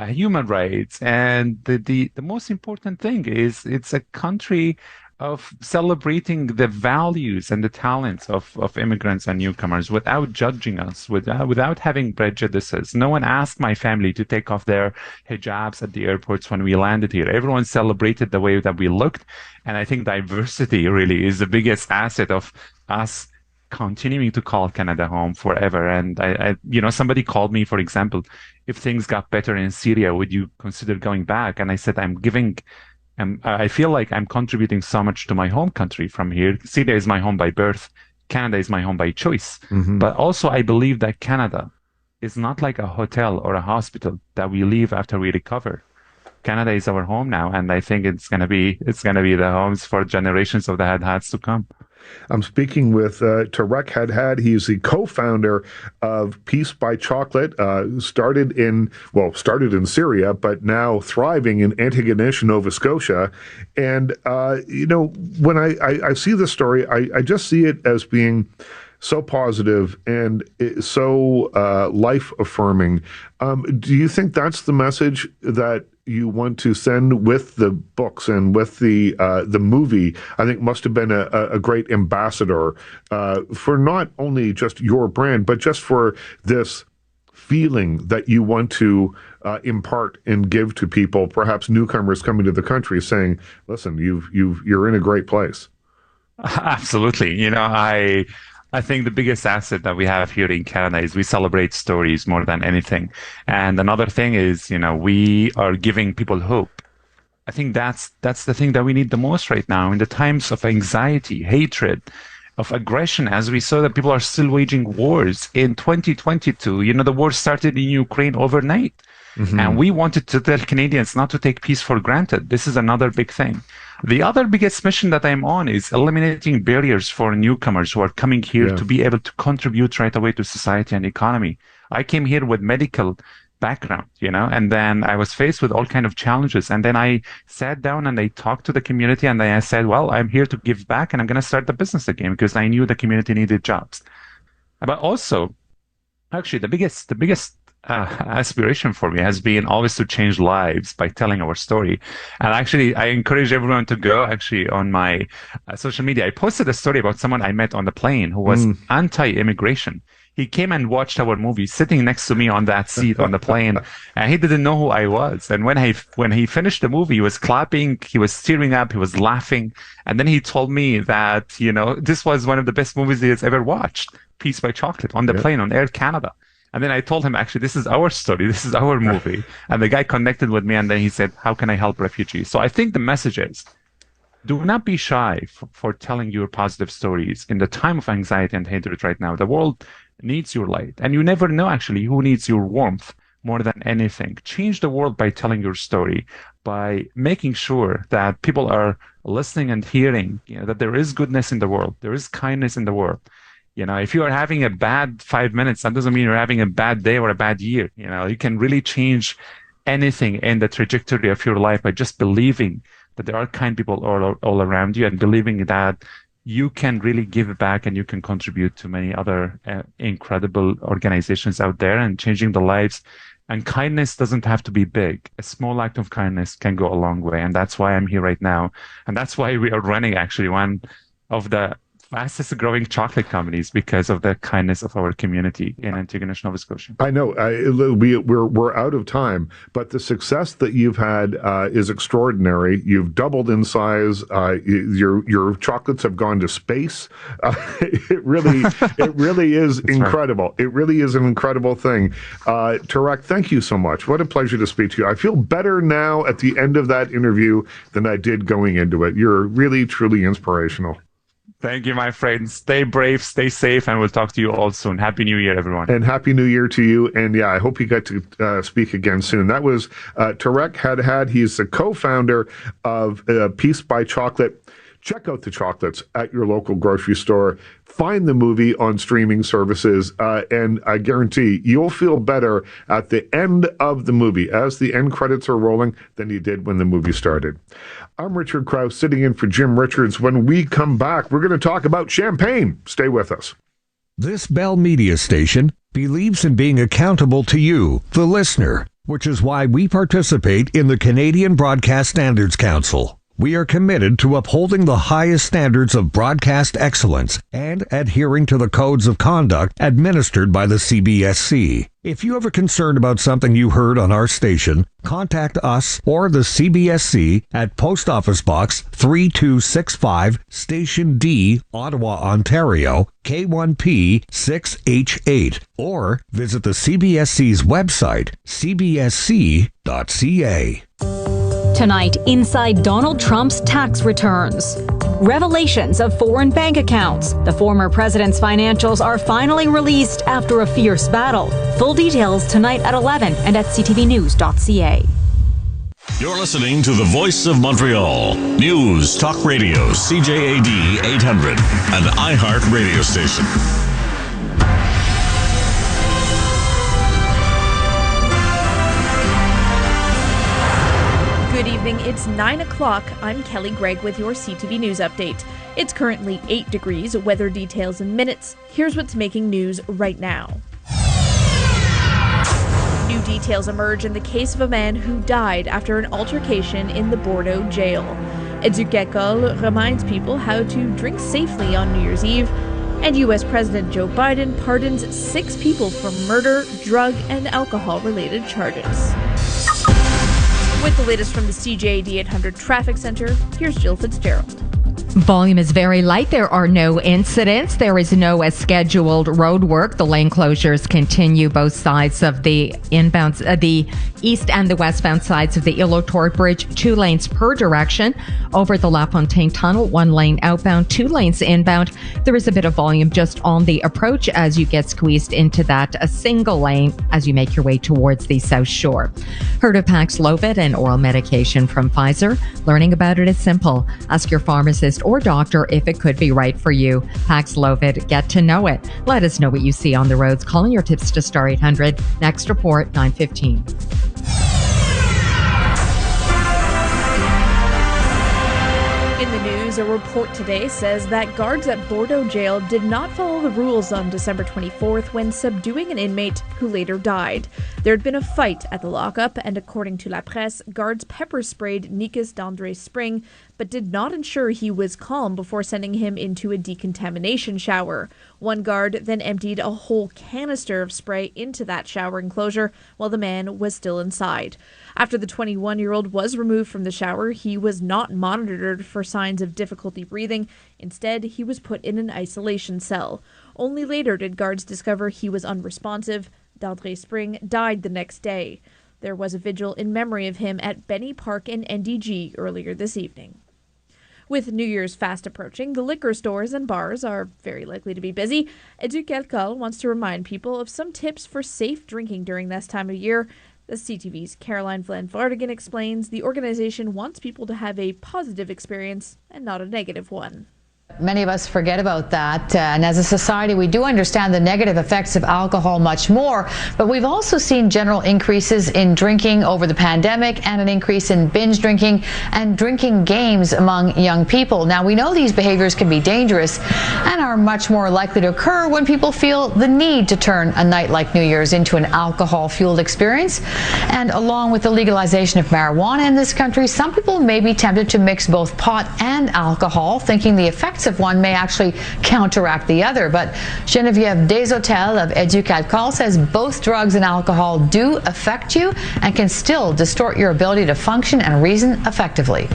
human rights. And the most important thing is it's a country of celebrating the values and the talents of immigrants and newcomers without judging us, without having prejudices. No one asked my family to take off their hijabs at the airports when we landed here. Everyone celebrated the way that we looked. And I think diversity really is the biggest asset of us continuing to call Canada home forever. And I somebody called me, for example, if things got better in Syria, would you consider going back? And I said, I feel like I'm contributing so much to my home country from here. Syria is my home by birth. Canada is my home by choice. But also I believe that Canada is not like a hotel or a hospital that we leave after we recover. Canada is our home now. And I think it's going to be the homes for generations of the Hadhads to come. I'm speaking with Tarek Hadhad. He's the co-founder of Peace by Chocolate, started in Syria, but now thriving in Antigonish, Nova Scotia. And, when I see this story, I just see it as being so positive and so life-affirming. Do you think that's the message that you want to send with the books and with the movie? I think must have been a great ambassador for not only just your brand, but just for this feeling that you want to impart and give to people, perhaps newcomers coming to the country, saying, "Listen, you're in a great place." Absolutely. I think the biggest asset that we have here in Canada is we celebrate stories more than anything. And another thing is, we are giving people hope. I think that's the thing that we need the most right now in the times of anxiety, hatred, of aggression, as we saw that people are still waging wars in 2022. The war started in Ukraine overnight. Mm-hmm. And we wanted to tell Canadians not to take peace for granted. This is another big thing. The other biggest mission that I'm on is eliminating barriers for newcomers who are coming here to be able to contribute right away to society and economy. I came here with medical background, and then I was faced with all kind of challenges. And then I sat down and I talked to the community and I said, well, I'm here to give back and I'm going to start the business again because I knew the community needed jobs. But also, actually, the biggest aspiration for me has been always to change lives by telling our story. And actually, I encourage everyone to go actually on my social media. I posted a story about someone I met on the plane who was anti-immigration. He came and watched our movie sitting next to me on that seat on the plane, and he didn't know who I was. And when he finished the movie, he was clapping, he was tearing up, he was laughing. And then he told me that, this was one of the best movies he has ever watched, Peace by Chocolate, on the plane on Air Canada. And then I told him, actually, this is our story. This is our movie. And the guy connected with me. And then he said, how can I help refugees? So I think the message is, do not be shy for telling your positive stories in the time of anxiety and hatred right now. The world needs your light. And you never know, actually, who needs your warmth more than anything. Change the world by telling your story, by making sure that people are listening and hearing, that there is goodness in the world. There is kindness in the world. If you are having a bad 5 minutes, that doesn't mean you're having a bad day or a bad year. You can really change anything in the trajectory of your life by just believing that there are kind people all around you and believing that you can really give back and you can contribute to many other incredible organizations out there and changing the lives. And kindness doesn't have to be big. A small act of kindness can go a long way. And that's why I'm here right now. And that's why we are running actually one of the fastest growing chocolate companies because of the kindness of our community in Antigonish, Nova Scotia. I know we're out of time, but the success that you've had is extraordinary. You've doubled in size. Your chocolates have gone to space. It really is incredible. Right. It really is an incredible thing. Tarek, thank you so much. What a pleasure to speak to you. I feel better now at the end of that interview than I did going into it. You're really, truly inspirational. Thank you, my friend. Stay brave, stay safe, and we'll talk to you all soon. Happy New Year, everyone. And Happy New Year to you. And yeah, I hope you get to speak again soon. That was Tarek Hadhad. He's the co-founder of Peace by Chocolate. Check out the chocolates at your local grocery store. Find the movie on streaming services, and I guarantee you'll feel better at the end of the movie, as the end credits are rolling, than you did when the movie started. I'm Richard Krause, sitting in for Jim Richards. When we come back, we're going to talk about champagne. Stay with us. This Bell Media station believes in being accountable to you, the listener, which is why we participate in the Canadian Broadcast Standards Council. We are committed to upholding the highest standards of broadcast excellence and adhering to the codes of conduct administered by the CBSC. If you have a concern about something you heard on our station, contact us or the CBSC at Post Office Box 3265, Station D, Ottawa, Ontario, K1P 6H8, or visit the CBSC's website, cbsc.ca. Tonight, inside Donald Trump's tax returns. Revelations of foreign bank accounts. The former president's financials are finally released after a fierce battle. Full details tonight at 11 and at ctvnews.ca. You're listening to the Voice of Montreal. News Talk Radio, CJAD 800, an iHeart radio station. Good evening, it's 9 o'clock. I'm Kelly Gregg with your CTV News update. It's currently 8 degrees, weather details in minutes. Here's what's making news right now. New details emerge in the case of a man who died after an altercation in the Bordeaux jail. Éduc-École reminds people how to drink safely on New Year's Eve. And U.S. President Joe Biden pardons 6 people for murder, drug, and alcohol-related charges. With the latest from the CJAD 800 Traffic Center, here's Jill Fitzgerald. Volume is very light. There are no incidents. There is no scheduled road work. The lane closures continue both sides of the inbounds, the east and the westbound sides of the Île-aux-Tourtes Bridge, 2 lanes per direction. Over the La Fontaine Tunnel, 1 lane outbound, 2 lanes inbound. There is a bit of volume just on the approach as you get squeezed into that a single lane as you make your way towards the South Shore. Heard of Paxlovid, an oral medication from Pfizer? Learning about it is simple. Ask your pharmacist or doctor if it could be right for you. Paxlovid, get to know it. Let us know what you see on the roads. Calling your tips to star 800. Next report, 9:15. In the news, a report today says that guards at Bordeaux jail did not follow the rules on December 24th when subduing an inmate who later died. There had been a fight at the lockup, and according to La Presse, guards pepper sprayed Nikos d'André Spring, but did not ensure he was calm before sending him into a decontamination shower. One guard then emptied a whole canister of spray into that shower enclosure while the man was still inside. After the 21-year-old was removed from the shower, he was not monitored for signs of difficulty breathing. Instead, he was put in an isolation cell. Only later did guards discover he was unresponsive. D'André Spring died the next day. There was a vigil in memory of him at Benny Park in NDG earlier this evening. With New Year's fast approaching, the liquor stores and bars are very likely to be busy. Éduc Alcool wants to remind people of some tips for safe drinking during this time of year. The CTV's Caroline Flynn-Vardigan explains the organization wants people to have a positive experience and not a negative one. Many of us forget about that, and as a society we do understand the negative effects of alcohol much more, but we've also seen general increases in drinking over the pandemic and an increase in binge drinking and drinking games among young people. Now, we know these behaviors can be dangerous and are much more likely to occur when people feel the need to turn a night like New Year's into an alcohol-fueled experience. And along with the legalization of marijuana in this country, some people may be tempted to mix both pot and alcohol, thinking the effects of one may actually counteract the other. But Geneviève Deshotel of Éduc Alcool says both drugs and alcohol do affect you and can still distort your ability to function and reason effectively.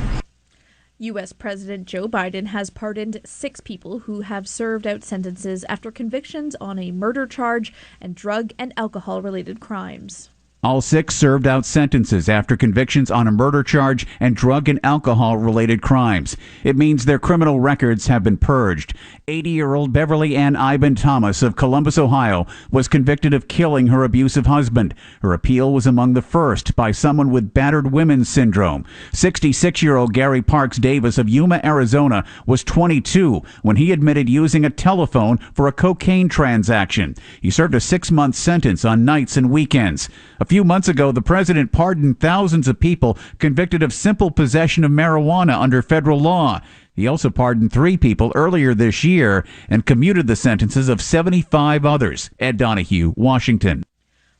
U.S. President Joe Biden has pardoned 6 people who have served out sentences after convictions on a murder charge and drug and alcohol-related crimes. All 6 served out sentences after convictions on a murder charge and drug and alcohol-related crimes. It means their criminal records have been purged. 80-year-old Beverly Ann Iben Thomas of Columbus, Ohio, was convicted of killing her abusive husband. Her appeal was among the first by someone with battered women's syndrome. 66-year-old Gary Parks Davis of Yuma, Arizona, was 22 when he admitted using a telephone for a cocaine transaction. He served a 6-month sentence on nights and weekends. A few months ago, the president pardoned thousands of people convicted of simple possession of marijuana under federal law. He also pardoned 3 people earlier this year and commuted the sentences of 75 others. Ed Donahue, Washington.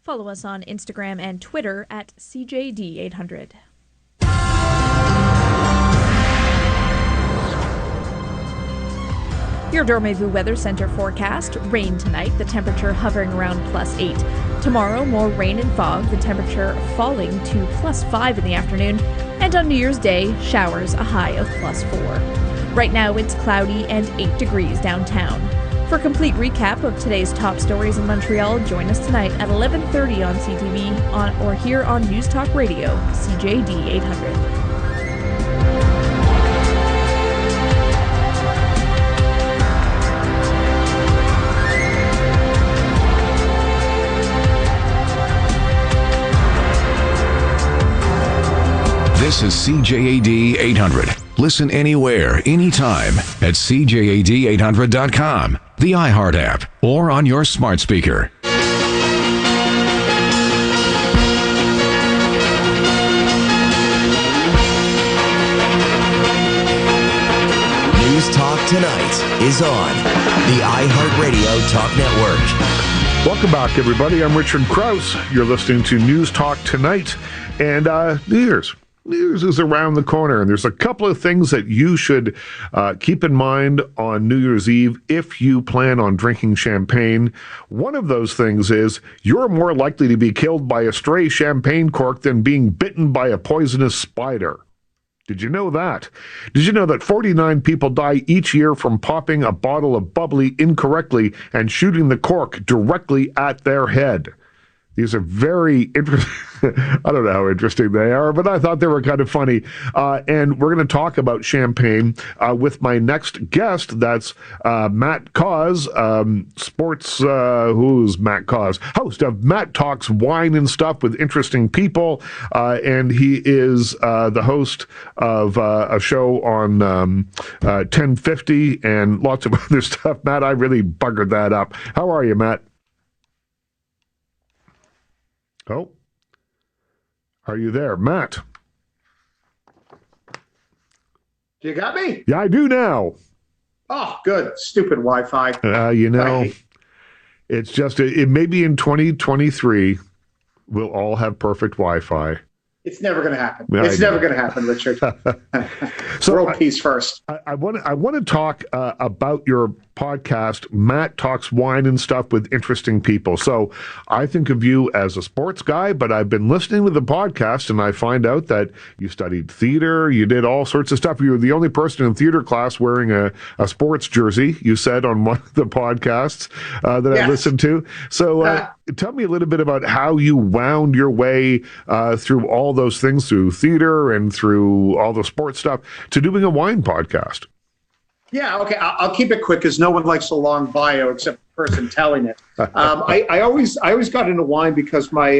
Follow us on Instagram and Twitter at CJAD 800. Your Dormez-vous Weather Center forecast: rain tonight, the temperature hovering around +8. Tomorrow, more rain and fog, the temperature falling to +5 in the afternoon. And on New Year's Day, showers, a high of +4. Right now, it's cloudy and 8 degrees downtown. For a complete recap of today's top stories in Montreal, join us tonight at 11:30 on CTV or here on News Talk Radio, CJAD 800. This is CJAD 800. Listen anywhere, anytime at CJAD800.com, the iHeart app, or on your smart speaker. News Talk Tonight is on the iHeartRadio Talk Network. Welcome back, everybody. I'm Richard Krause. You're listening to News Talk Tonight. And New Year's is around the corner, and there's a couple of things that you should keep in mind on New Year's Eve if you plan on drinking champagne. One of those things is you're more likely to be killed by a stray champagne cork than being bitten by a poisonous spider. Did you know that? Did you know that 49 people die each year from popping a bottle of bubbly incorrectly and shooting the cork directly at their head? These are very interesting. I don't know how interesting they are, but I thought they were kind of funny. And we're going to talk about champagne with my next guest. That's Matt Cause, who's Matt Cause? Host of Matt Talks Wine and Stuff with Interesting People. And he is the host of a show on 1050 and lots of other stuff. Matt, I really buggered that up. How are you, Matt? Oh, are you there, Matt? You got me? Yeah, I do now. Oh, good. Stupid Wi-Fi. It's just, it may be in 2023, we'll all have perfect Wi-Fi. It's never going to happen. It's never going to happen, Richard. So world peace first. I want to talk about your podcast, Matt Talks Wine and Stuff with Interesting People. So I think of you as a sports guy, but I've been listening to the podcast and I find out that you studied theater, you did all sorts of stuff. You were the only person in theater class wearing a sports jersey, you said on one of the podcasts that I listened to. So tell me a little bit about how you wound your way through all those things, through theater and through all the sports stuff, to doing a wine podcast. Yeah, okay. I'll keep it quick because no one likes a long bio except the person telling it. I always got into wine because my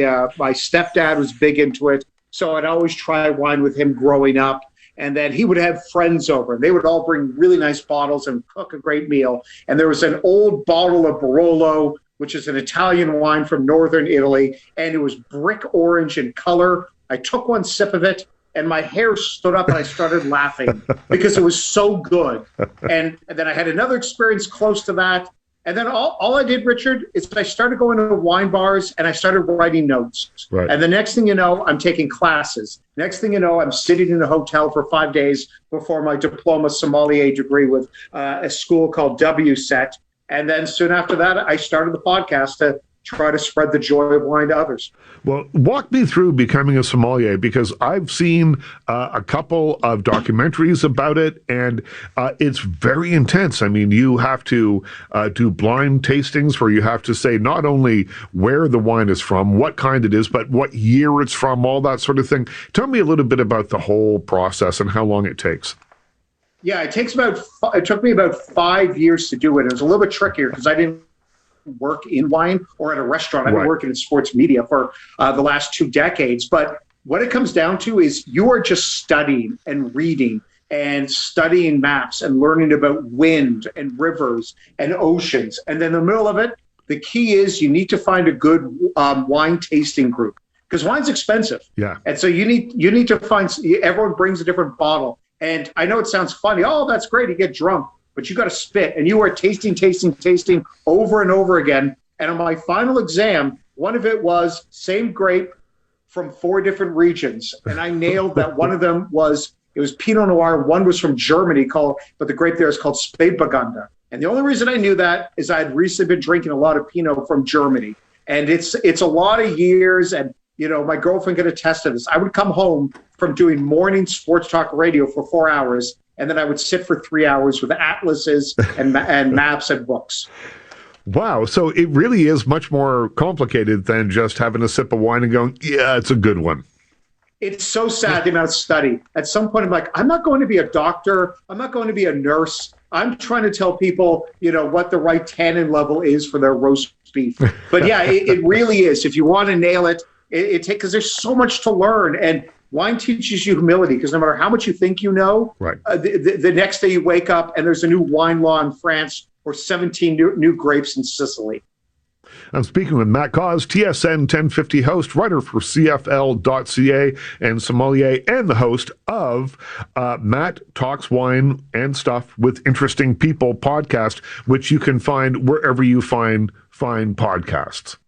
stepdad was big into it, so I'd always try wine with him growing up. And then he would have friends over, and they would all bring really nice bottles and cook a great meal. And there was an old bottle of Barolo, which is an Italian wine from northern Italy, and it was brick orange in color. I took one sip of it, and my hair stood up, and I started laughing because it was so good. And then I had another experience close to that. And then all I did, Richard, is I started going to wine bars, and I started writing notes. Right. And the next thing you know, I'm taking classes. Next thing you know, I'm sitting in a hotel for 5 days before my diploma sommelier degree with a school called WSET. And then soon after that, I started the podcast to try to spread the joy of wine to others. Well, walk me through becoming a sommelier, because I've seen a couple of documentaries about it, and it's very intense. I mean, you have to do blind tastings where you have to say not only where the wine is from, what kind it is, but what year it's from, all that sort of thing. Tell me a little bit about the whole process and how long it takes. Yeah, it took me about 5 years to do it. It was a little bit trickier because I didn't work in wine or at a restaurant. I've been working in sports media for the last 2 decades. But what it comes down to is you are just studying and reading and studying maps and learning about wind and rivers and oceans. And then in the middle of it, the key is you need to find a good wine tasting group, because wine's expensive. Yeah. And so you need to find, everyone brings a different bottle. And I know it sounds funny. Oh, that's great. You get drunk. But you got to spit. And you are tasting over and over again. And on my final exam, one of it was same grape from 4 different regions. And I nailed that. One of them was Pinot Noir. One was from Germany, but the grape there is called Spätburgunder. And the only reason I knew that is I had recently been drinking a lot of Pinot from Germany. And it's a lot of years. And, you know, my girlfriend could attest to this. I would come home from doing morning sports talk radio for 4 hours, and then I would sit for 3 hours with atlases and maps and books. Wow. So it really is much more complicated than just having a sip of wine and going, yeah, it's a good one. It's so sad the amount of study. At some point, I'm like, I'm not going to be a doctor. I'm not going to be a nurse. I'm trying to tell people, you know, what the right tannin level is for their roast beef. But yeah, it really is. If you want to nail it, because there's so much to learn. And wine teaches you humility, because no matter how much you think you know, right. The next day you wake up and there's a new wine law in France or 17 new grapes in Sicily. I'm speaking with Matt Cause, TSN 1050 host, writer for CFL.ca and sommelier, and the host of Matt Talks Wine and Stuff with Interesting People podcast, which you can find wherever you find podcasts.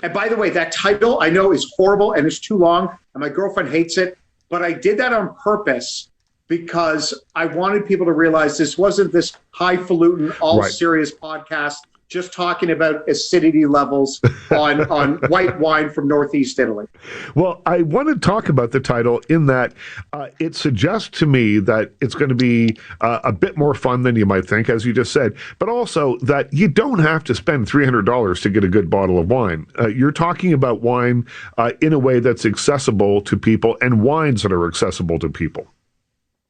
And by the way, that title I know is horrible and it's too long, and my girlfriend hates it, but I did that on purpose because I wanted people to realize this wasn't this highfalutin, all serious podcast just talking about acidity levels on white wine from Northeast Italy. Well, I want to talk about the title in that it suggests to me that it's going to be a bit more fun than you might think, as you just said, but also that you don't have to spend $300 to get a good bottle of wine. You're talking about wine in a way that's accessible to people and wines that are accessible to people.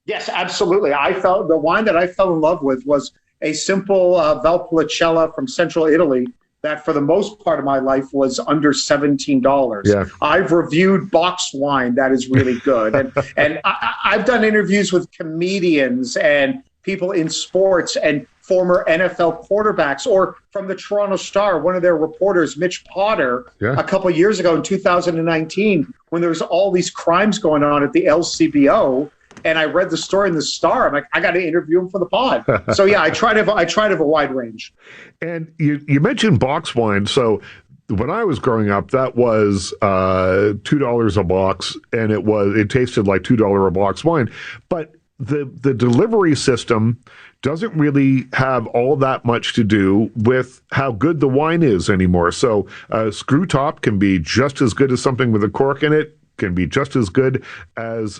Yes, absolutely. The wine that I fell in love with was a simple Valpolicella from Central Italy that for the most part of my life was under $17. Yeah. I've reviewed boxed wine that is really good. And I've done interviews with comedians and people in sports and former NFL quarterbacks, or from the Toronto Star, one of their reporters, Mitch Potter, a couple of years ago in 2019, when there was all these crimes going on at the LCBO. And I read the story in the Star. I'm like, I got to interview him for the pod. So yeah, I try to have a wide range. And you mentioned box wine. So when I was growing up, that was $2 a box, and it tasted like $2 a box wine. But the delivery system doesn't really have all that much to do with how good the wine is anymore. So screw top can be just as good as something with a cork in it. Can be just as good as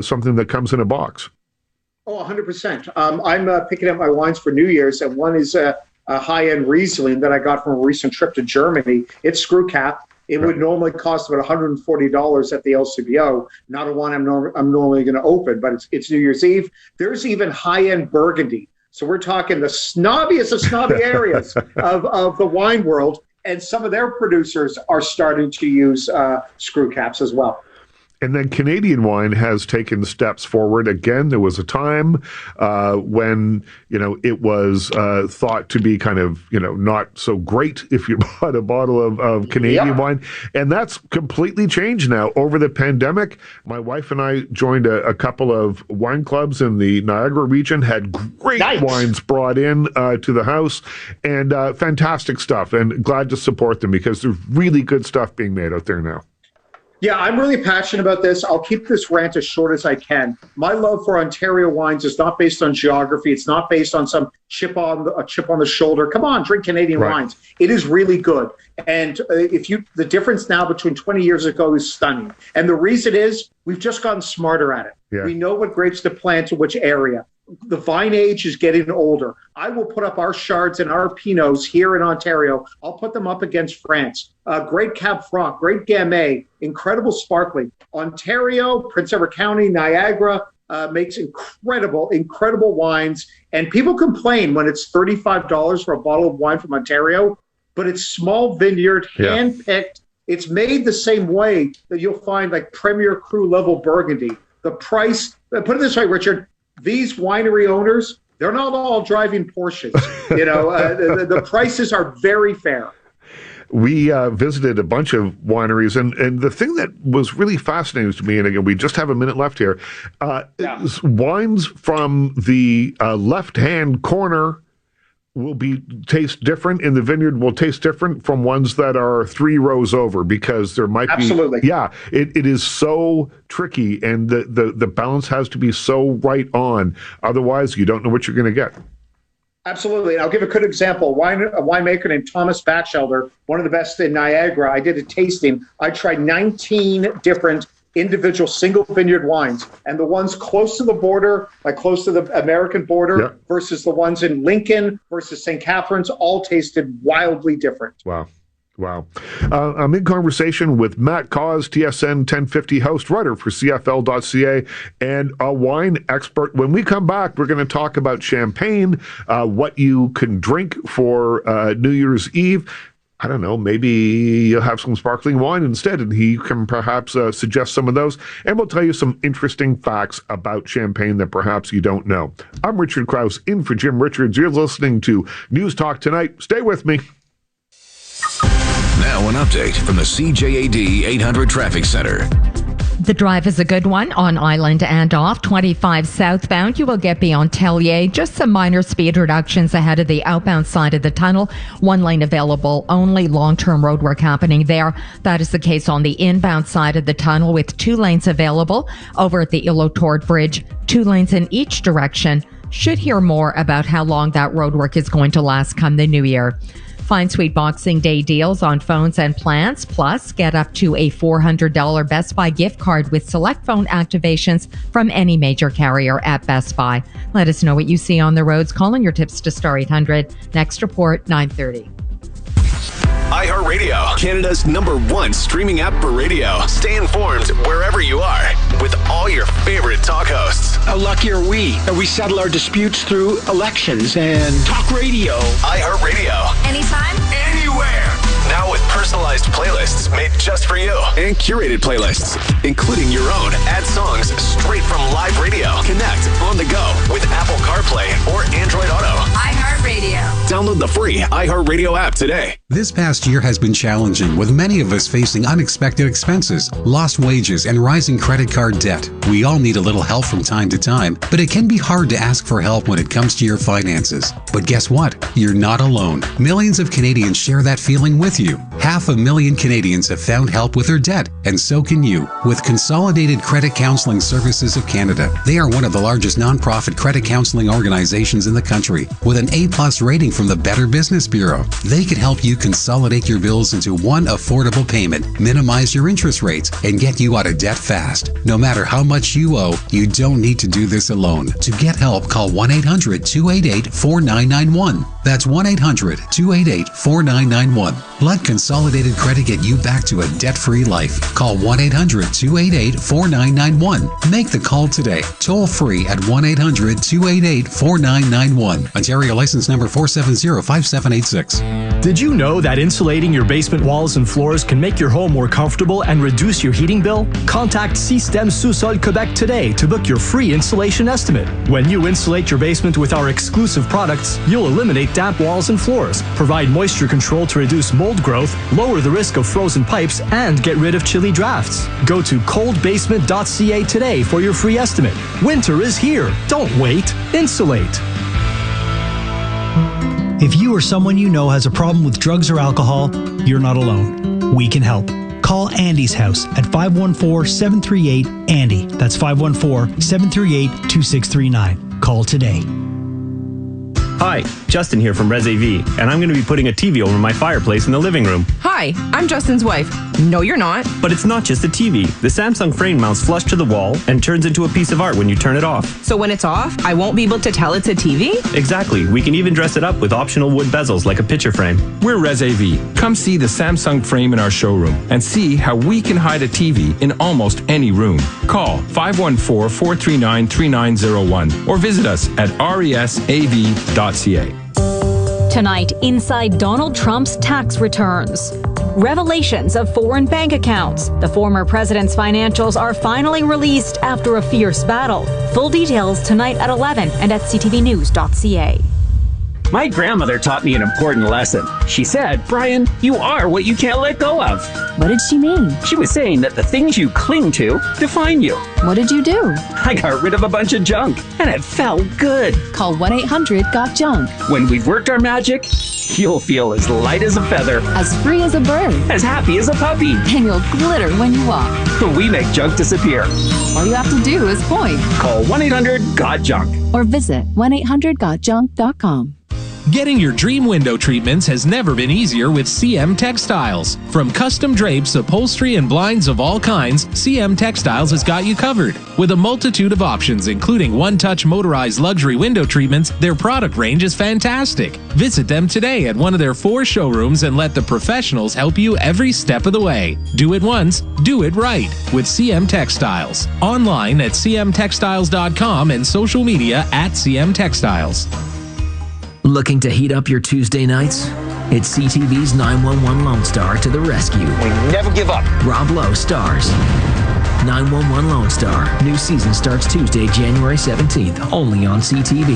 something that comes in a box. Oh, 100%. I'm picking up my wines for New Year's, and one is a high-end Riesling that I got from a recent trip to Germany. It's screw cap. It would normally cost about $140 at the LCBO. Not a wine I'm normally going to open, but it's New Year's Eve. There's even high-end Burgundy. So we're talking the snobbiest of snobby areas of the wine world. And some of their producers are starting to use screw caps as well. And then Canadian wine has taken steps forward. Again, there was a time when, it was thought to be kind of, not so great if you bought a bottle of Canadian wine. And that's completely changed now. Over the pandemic, my wife and I joined a couple of wine clubs in the Niagara region, had great wines brought in to the house, and fantastic stuff. And glad to support them because there's really good stuff being made out there now. Yeah, I'm really passionate about this. I'll keep this rant as short as I can. My love for Ontario wines is not based on geography. It's not based on some chip on the shoulder. Come on, drink Canadian wines. It is really good. And the difference now between 20 years ago is stunning. And the reason is we've just gotten smarter at it. Yeah. We know what grapes to plant in which area. The vine age is getting older. I will put up our Chards and our Pinots here in Ontario. I'll put them up against France. Great Cab Franc, great Gamay, incredible sparkling. Ontario, Prince Edward County, Niagara makes incredible wines. And people complain when it's $35 for a bottle of wine from Ontario, but it's small vineyard, hand-picked. It's made the same way that you'll find like Premier Cru level Burgundy. The price, put it this way, Richard, these winery owners, they're not all driving Porsches. The prices are very fair. We visited a bunch of wineries, and the thing that was really fascinating to me, and again, we just have a minute left here, is wines from the left-hand corner will taste different in the vineyard, will taste different from ones that are 3 rows over, because there might Absolutely. It is so tricky, and the balance has to be so right on. Otherwise, you don't know what you're going to get. Absolutely. And I'll give a good example. A winemaker named Thomas Batchelder, one of the best in Niagara. I did a tasting. I tried 19 different individual single vineyard wines, and the ones close to the border, like close to the American border, versus the ones in Lincoln versus St. Catharines, all tasted wildly different. Wow. I'm in conversation with Matt Cause, TSN 1050 host, writer for CFL.ca, and a wine expert. When we come back, we're going to talk about champagne, what you can drink for New Year's Eve. I don't know, maybe you'll have some sparkling wine instead, and he can perhaps suggest some of those. And we'll tell you some interesting facts about champagne that perhaps you don't know. I'm Richard Krause, in for Jim Richards. You're listening to News Talk Tonight. Stay with me. Now an update from the CJAD 800 Traffic Center. The drive is a good one on Island and off 25 southbound. You will get beyond Tellier. Just some minor speed reductions ahead of the outbound side of the tunnel. 1 lane available only. Long-term road work happening there. That is the case on the inbound side of the tunnel with 2 lanes available over at the Ilotord Bridge. 2 lanes in each direction. Should hear more about how long that roadwork is going to last come the new year. Find sweet Boxing Day deals on phones and plans. Plus, get up to a $400 Best Buy gift card with select phone activations from any major carrier at Best Buy. Let us know what you see on the roads. Calling your tips to Star 800. Next report, 9:30. iHeartRadio, Canada's #1 streaming app for radio. Stay informed wherever you are with all your favorite talk hosts. How lucky are we that we settle our disputes through elections and talk radio? iHeartRadio. Anytime, anywhere. Now with personalized playlists made just for you and curated playlists, including your own. Add songs straight from live radio. Connect on the go with Apple CarPlay or Android Auto. iHeartRadio. Download the free iHeartRadio app today. This past year has been challenging, with many of us facing unexpected expenses, lost wages, and rising credit card debt. We all need a little help from time to time, but it can be hard to ask for help when it comes to your finances. But guess what? You're not alone. Millions of Canadians share that feeling with you. 500,000 Canadians have found help with their debt, and so can you. With Consolidated Credit Counseling Services of Canada, they are one of the largest nonprofit credit counseling organizations in the country, with an A+ rating from the Better Business Bureau. They can help you consolidate your bills into one affordable payment, minimize your interest rates, and get you out of debt fast. No matter how much you owe, you don't need to do this alone. To get help, call 1-800-288-4991. That's 1-800-288-4991. Let Consolidated Credit get you back to a debt-free life. Call 1-800-288-4991. Make the call today. Toll free at 1-800-288-4991. Ontario license number 470-5786. Did you know that insulating your basement walls and floors can make your home more comfortable and reduce your heating bill? Contact Système Sous-Sol Québec today to book your free insulation estimate. When you insulate your basement with our exclusive products, you'll eliminate damp walls and floors, provide moisture control to reduce mold growth, lower the risk of frozen pipes, and get rid of chilly drafts. Go to coldbasement.ca today for your free estimate. Winter is here. Don't wait. Insulate. If you or someone you know has a problem with drugs or alcohol, you're not alone. We can help. Call Andy's house at 514-738-ANDY. That's 514-738-2639. Call today. Hi, Justin here from Res AV, and I'm going to be putting a TV over my fireplace in the living room. Hi, I'm Justin's wife. No, you're not. But it's not just a TV. The Samsung frame mounts flush to the wall and turns into a piece of art when you turn it off. So when it's off, I won't be able to tell it's a TV? Exactly. We can even dress it up with optional wood bezels like a picture frame. We're Res AV. Come see the Samsung frame in our showroom and see how we can hide a TV in almost any room. Call 514-439-3901 or visit us at resav.ca. Tonight, inside Donald Trump's tax returns. Revelations of foreign bank accounts. The former president's financials are finally released after a fierce battle. Full details tonight at 11 and at ctvnews.ca. My grandmother taught me an important lesson. She said, Brian, you are what you can't let go of. What did she mean? She was saying that the things you cling to define you. What did you do? I got rid of a bunch of junk, and it felt good. Call 1-800-GOT-JUNK. When we've worked our magic, you'll feel as light as a feather. As free as a bird. As happy as a puppy. And you'll glitter when you walk. We make junk disappear. All you have to do is point. Call 1-800-GOT-JUNK. Or visit 1-800-GOT-JUNK.com. Getting your dream window treatments has never been easier with CM Textiles. From custom drapes, upholstery, and blinds of all kinds, CM Textiles has got you covered. With a multitude of options, including one-touch motorized luxury window treatments, their product range is fantastic. Visit them today at one of their 4 showrooms and let the professionals help you every step of the way. Do it once, do it right with CM Textiles. Online at cmtextiles.com and social media at CM Textiles. Looking to heat up your Tuesday nights? It's CTV's 911 Lone Star to the rescue. We never give up. Rob Lowe stars. 911 Lone Star. New season starts Tuesday, January 17th, only on CTV.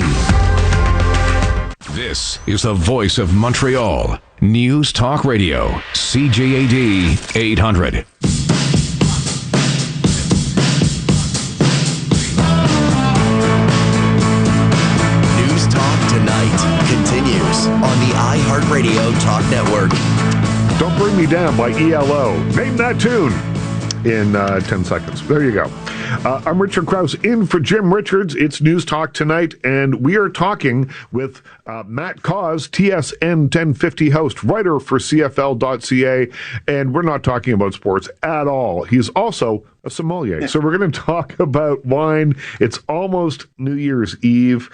This is the voice of Montreal. News Talk Radio. CJAD 800. Continues on the iHeartRadio Talk Network. Don't Bring Me Down by ELO. Name that tune in 10 seconds. There you go. I'm Richard Krause in for Jim Richards. It's News Talk Tonight, and we are talking with Matt Cause, TSN 1050 host, writer for CFL.ca, and we're not talking about sports at all. He's also a sommelier. So we're going to talk about wine. It's almost New Year's Eve.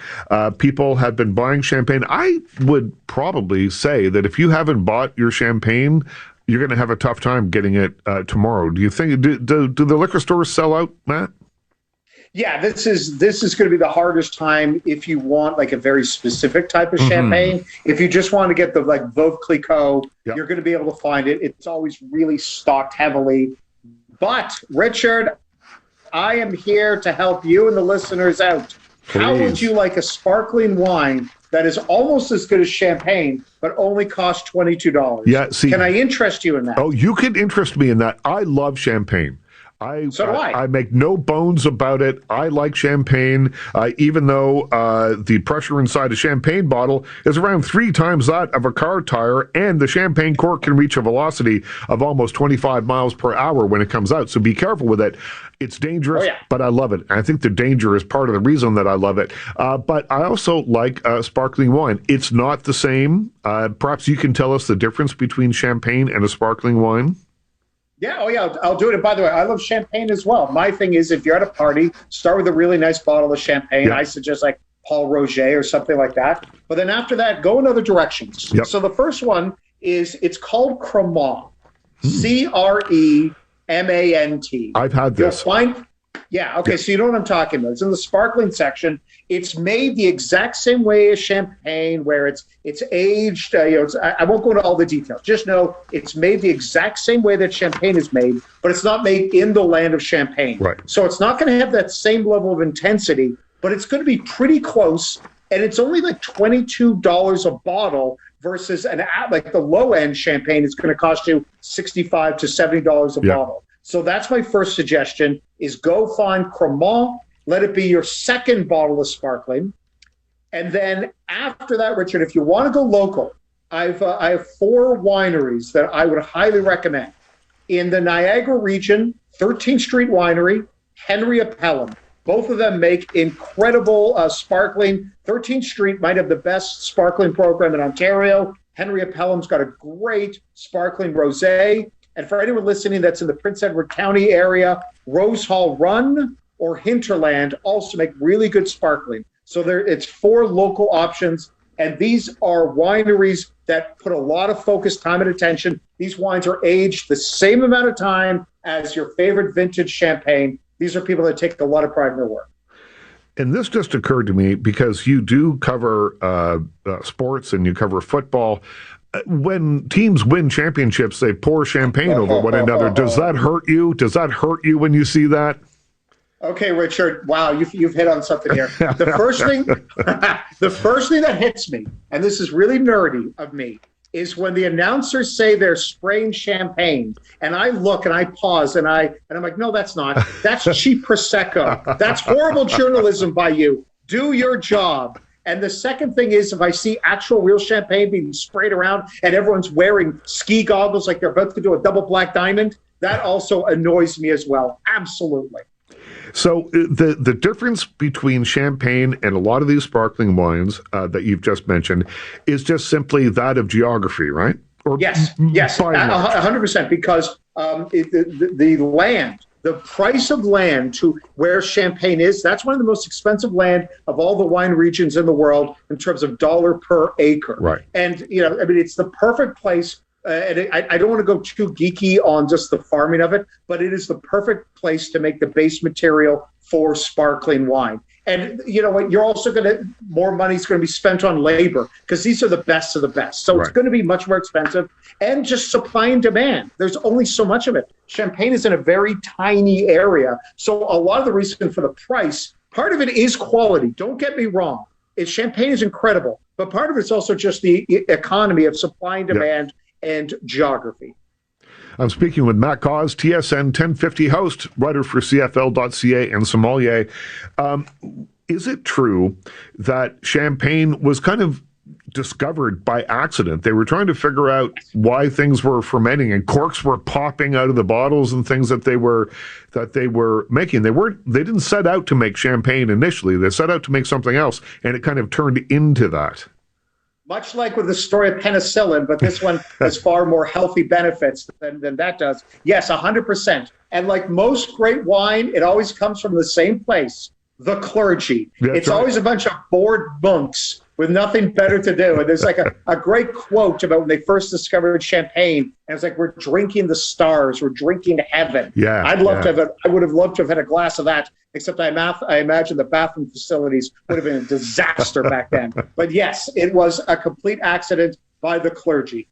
People have been buying champagne. I would probably say that if you haven't bought your champagne, you're going to have a tough time getting it tomorrow. Do you think, do the liquor stores sell out, Matt? Yeah, this is going to be the hardest time if you want like a very specific type of champagne. If you just want to get the like Veuve Clicquot, you're going to be able to find it. It's always really stocked heavily. But Richard, I am here to help you and the listeners out. Please. How would you like a sparkling wine that is almost as good as champagne, but only costs $22? Yeah, see, can I interest you in that? Oh, you can interest me in that. I love champagne. So do I. I make no bones about it. I like champagne, even though the pressure inside a champagne bottle is around 3 times that of a car tire, and the champagne cork can reach a velocity of almost 25 miles per hour when it comes out. So be careful with it. It's dangerous, but I love it. And I think the danger is part of the reason that I love it. But I also like sparkling wine. It's not the same. Perhaps you can tell us the difference between champagne and a sparkling wine? Yeah, I'll do it. And by the way, I love champagne as well. My thing is, if you're at a party, start with a really nice bottle of champagne. Yeah. I suggest like Paul Roger or something like that. But then after that, go in other directions. Yep. So the first one is, it's called Cremant. Cremant. I've had this. So you know what I'm talking about. It's in the sparkling section. It's made the exact same way as champagne, where it's aged. I won't go into all the details. Just know it's made the exact same way that champagne is made, but it's not made in the land of champagne. Right. So it's not going to have that same level of intensity, but it's going to be pretty close. And it's only like $22 a bottle versus like the low end champagne is going to cost you $65 to $70 a bottle. So that's my first suggestion: is go find Cremant. Let it be your second bottle of sparkling. And then after that, Richard, if you want to go local, I have 4 wineries that I would highly recommend. In the Niagara region, 13th Street Winery, Henry Appellum. Both of them make incredible sparkling. 13th Street might have the best sparkling program in Ontario. Henry Appellum's got a great sparkling rosé. And for anyone listening that's in the Prince Edward County area, Rose Hall Run or Hinterland also make really good sparkling. So it's 4 local options, and these are wineries that put a lot of focus, time, and attention. These wines are aged the same amount of time as your favorite vintage champagne. These are people that take a lot of pride in their work. And this just occurred to me because you do cover sports and you cover football. When teams win championships, they pour champagne over one another. Does that hurt you? Does that hurt you when you see that? Okay, Richard. Wow, you've hit on something here. The first thing that hits me, and this is really nerdy of me, is when the announcers say they're spraying champagne, and I look and I pause and I'm like, no, that's not. That's cheap Prosecco. That's horrible journalism by you. Do your job. And the second thing is, if I see actual real champagne being sprayed around and everyone's wearing ski goggles like they're about to do a double black diamond, that also annoys me as well. Absolutely. So the difference between champagne and a lot of these sparkling wines that you've just mentioned is just simply that of geography, right? Or yes, 100%, because the land, the price of land to where champagne is, that's one of the most expensive land of all the wine regions in the world in terms of dollar per acre. Right. And, it's the perfect place. And I don't want to go too geeky on just the farming of it, but it is the perfect place to make the base material for sparkling wine. And you know what? You're also more money's going to be spent on labor because these are the best of the best. So it's going to be much more expensive, and just supply and demand. There's only so much of it. Champagne is in a very tiny area. So a lot of the reason for the price, part of it is quality. Don't get me wrong. Champagne is incredible, but part of it's also just the economy of supply and demand. And geography. I'm speaking with Matt Cause, TSN 1050 host, writer for CFL.ca and sommelier. Is it true that champagne was kind of discovered by accident. They were trying to figure out why things were fermenting, and corks were popping out of the bottles and things that they were making. They didn't set out to make champagne initially. They set out to make something else, and it kind of turned into that. Much like with the story of penicillin, but this one has far more healthy benefits than that does. Yes, 100%. And like most great wine, it always comes from the same place, the clergy. It's always a bunch of bored monks with nothing better to do. And there's like a great quote about when they first discovered champagne. And it's like, we're drinking the stars. We're drinking heaven. Yeah, I would have loved to have had a glass of that, except I imagine the bathroom facilities would have been a disaster back then. But yes, it was a complete accident by the clergy.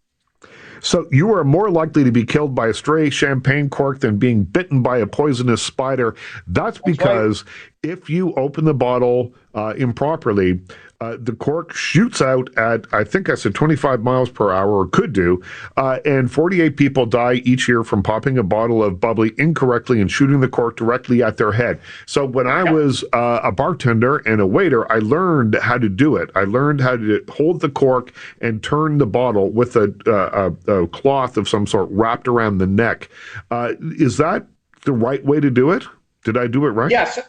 So you are more likely to be killed by a stray champagne cork than being bitten by a poisonous spider. That's because if you open the bottle improperly, the cork shoots out at, I think I said 25 miles per hour, or could do, and 48 people die each year from popping a bottle of bubbly incorrectly and shooting the cork directly at their head. So when I was a bartender and a waiter, I learned how to do it. I learned how to hold the cork and turn the bottle with a cloth of some sort wrapped around the neck. Is that the right way to do it? Did I do it right? Yes.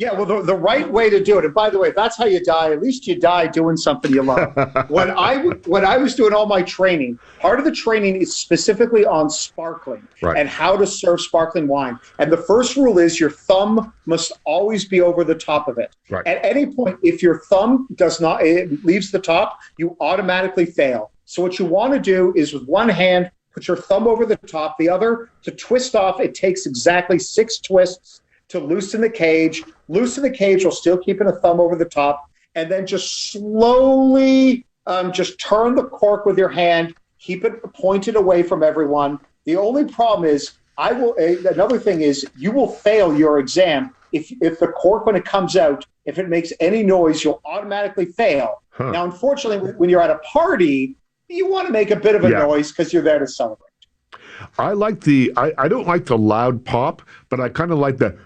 Yeah, well, the right way to do it, and by the way, if that's how you die, at least you die doing something you love. When I was doing all my training, part of the training is specifically on sparkling and how to serve sparkling wine. And the first rule is your thumb must always be over the top of it. Right. At any point, if your thumb it leaves the top, you automatically fail. So what you want to do is with one hand, put your thumb over the top, the other to twist off. It takes exactly 6 twists to loosen the cage. Loosen the cage while still keeping a thumb over the top, and then just slowly just turn the cork with your hand. Keep it pointed away from everyone. The only problem is, another thing is, you will fail your exam if the cork, when it comes out, if it makes any noise, you'll automatically fail. Huh. Now, unfortunately, when you're at a party, you want to make a bit of a noise because you're there to celebrate. I like I don't like the loud pop, but I kind of like the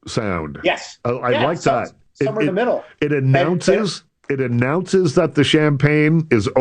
sound. Yes. I like that. Somewhere in the middle. It announces that the champagne is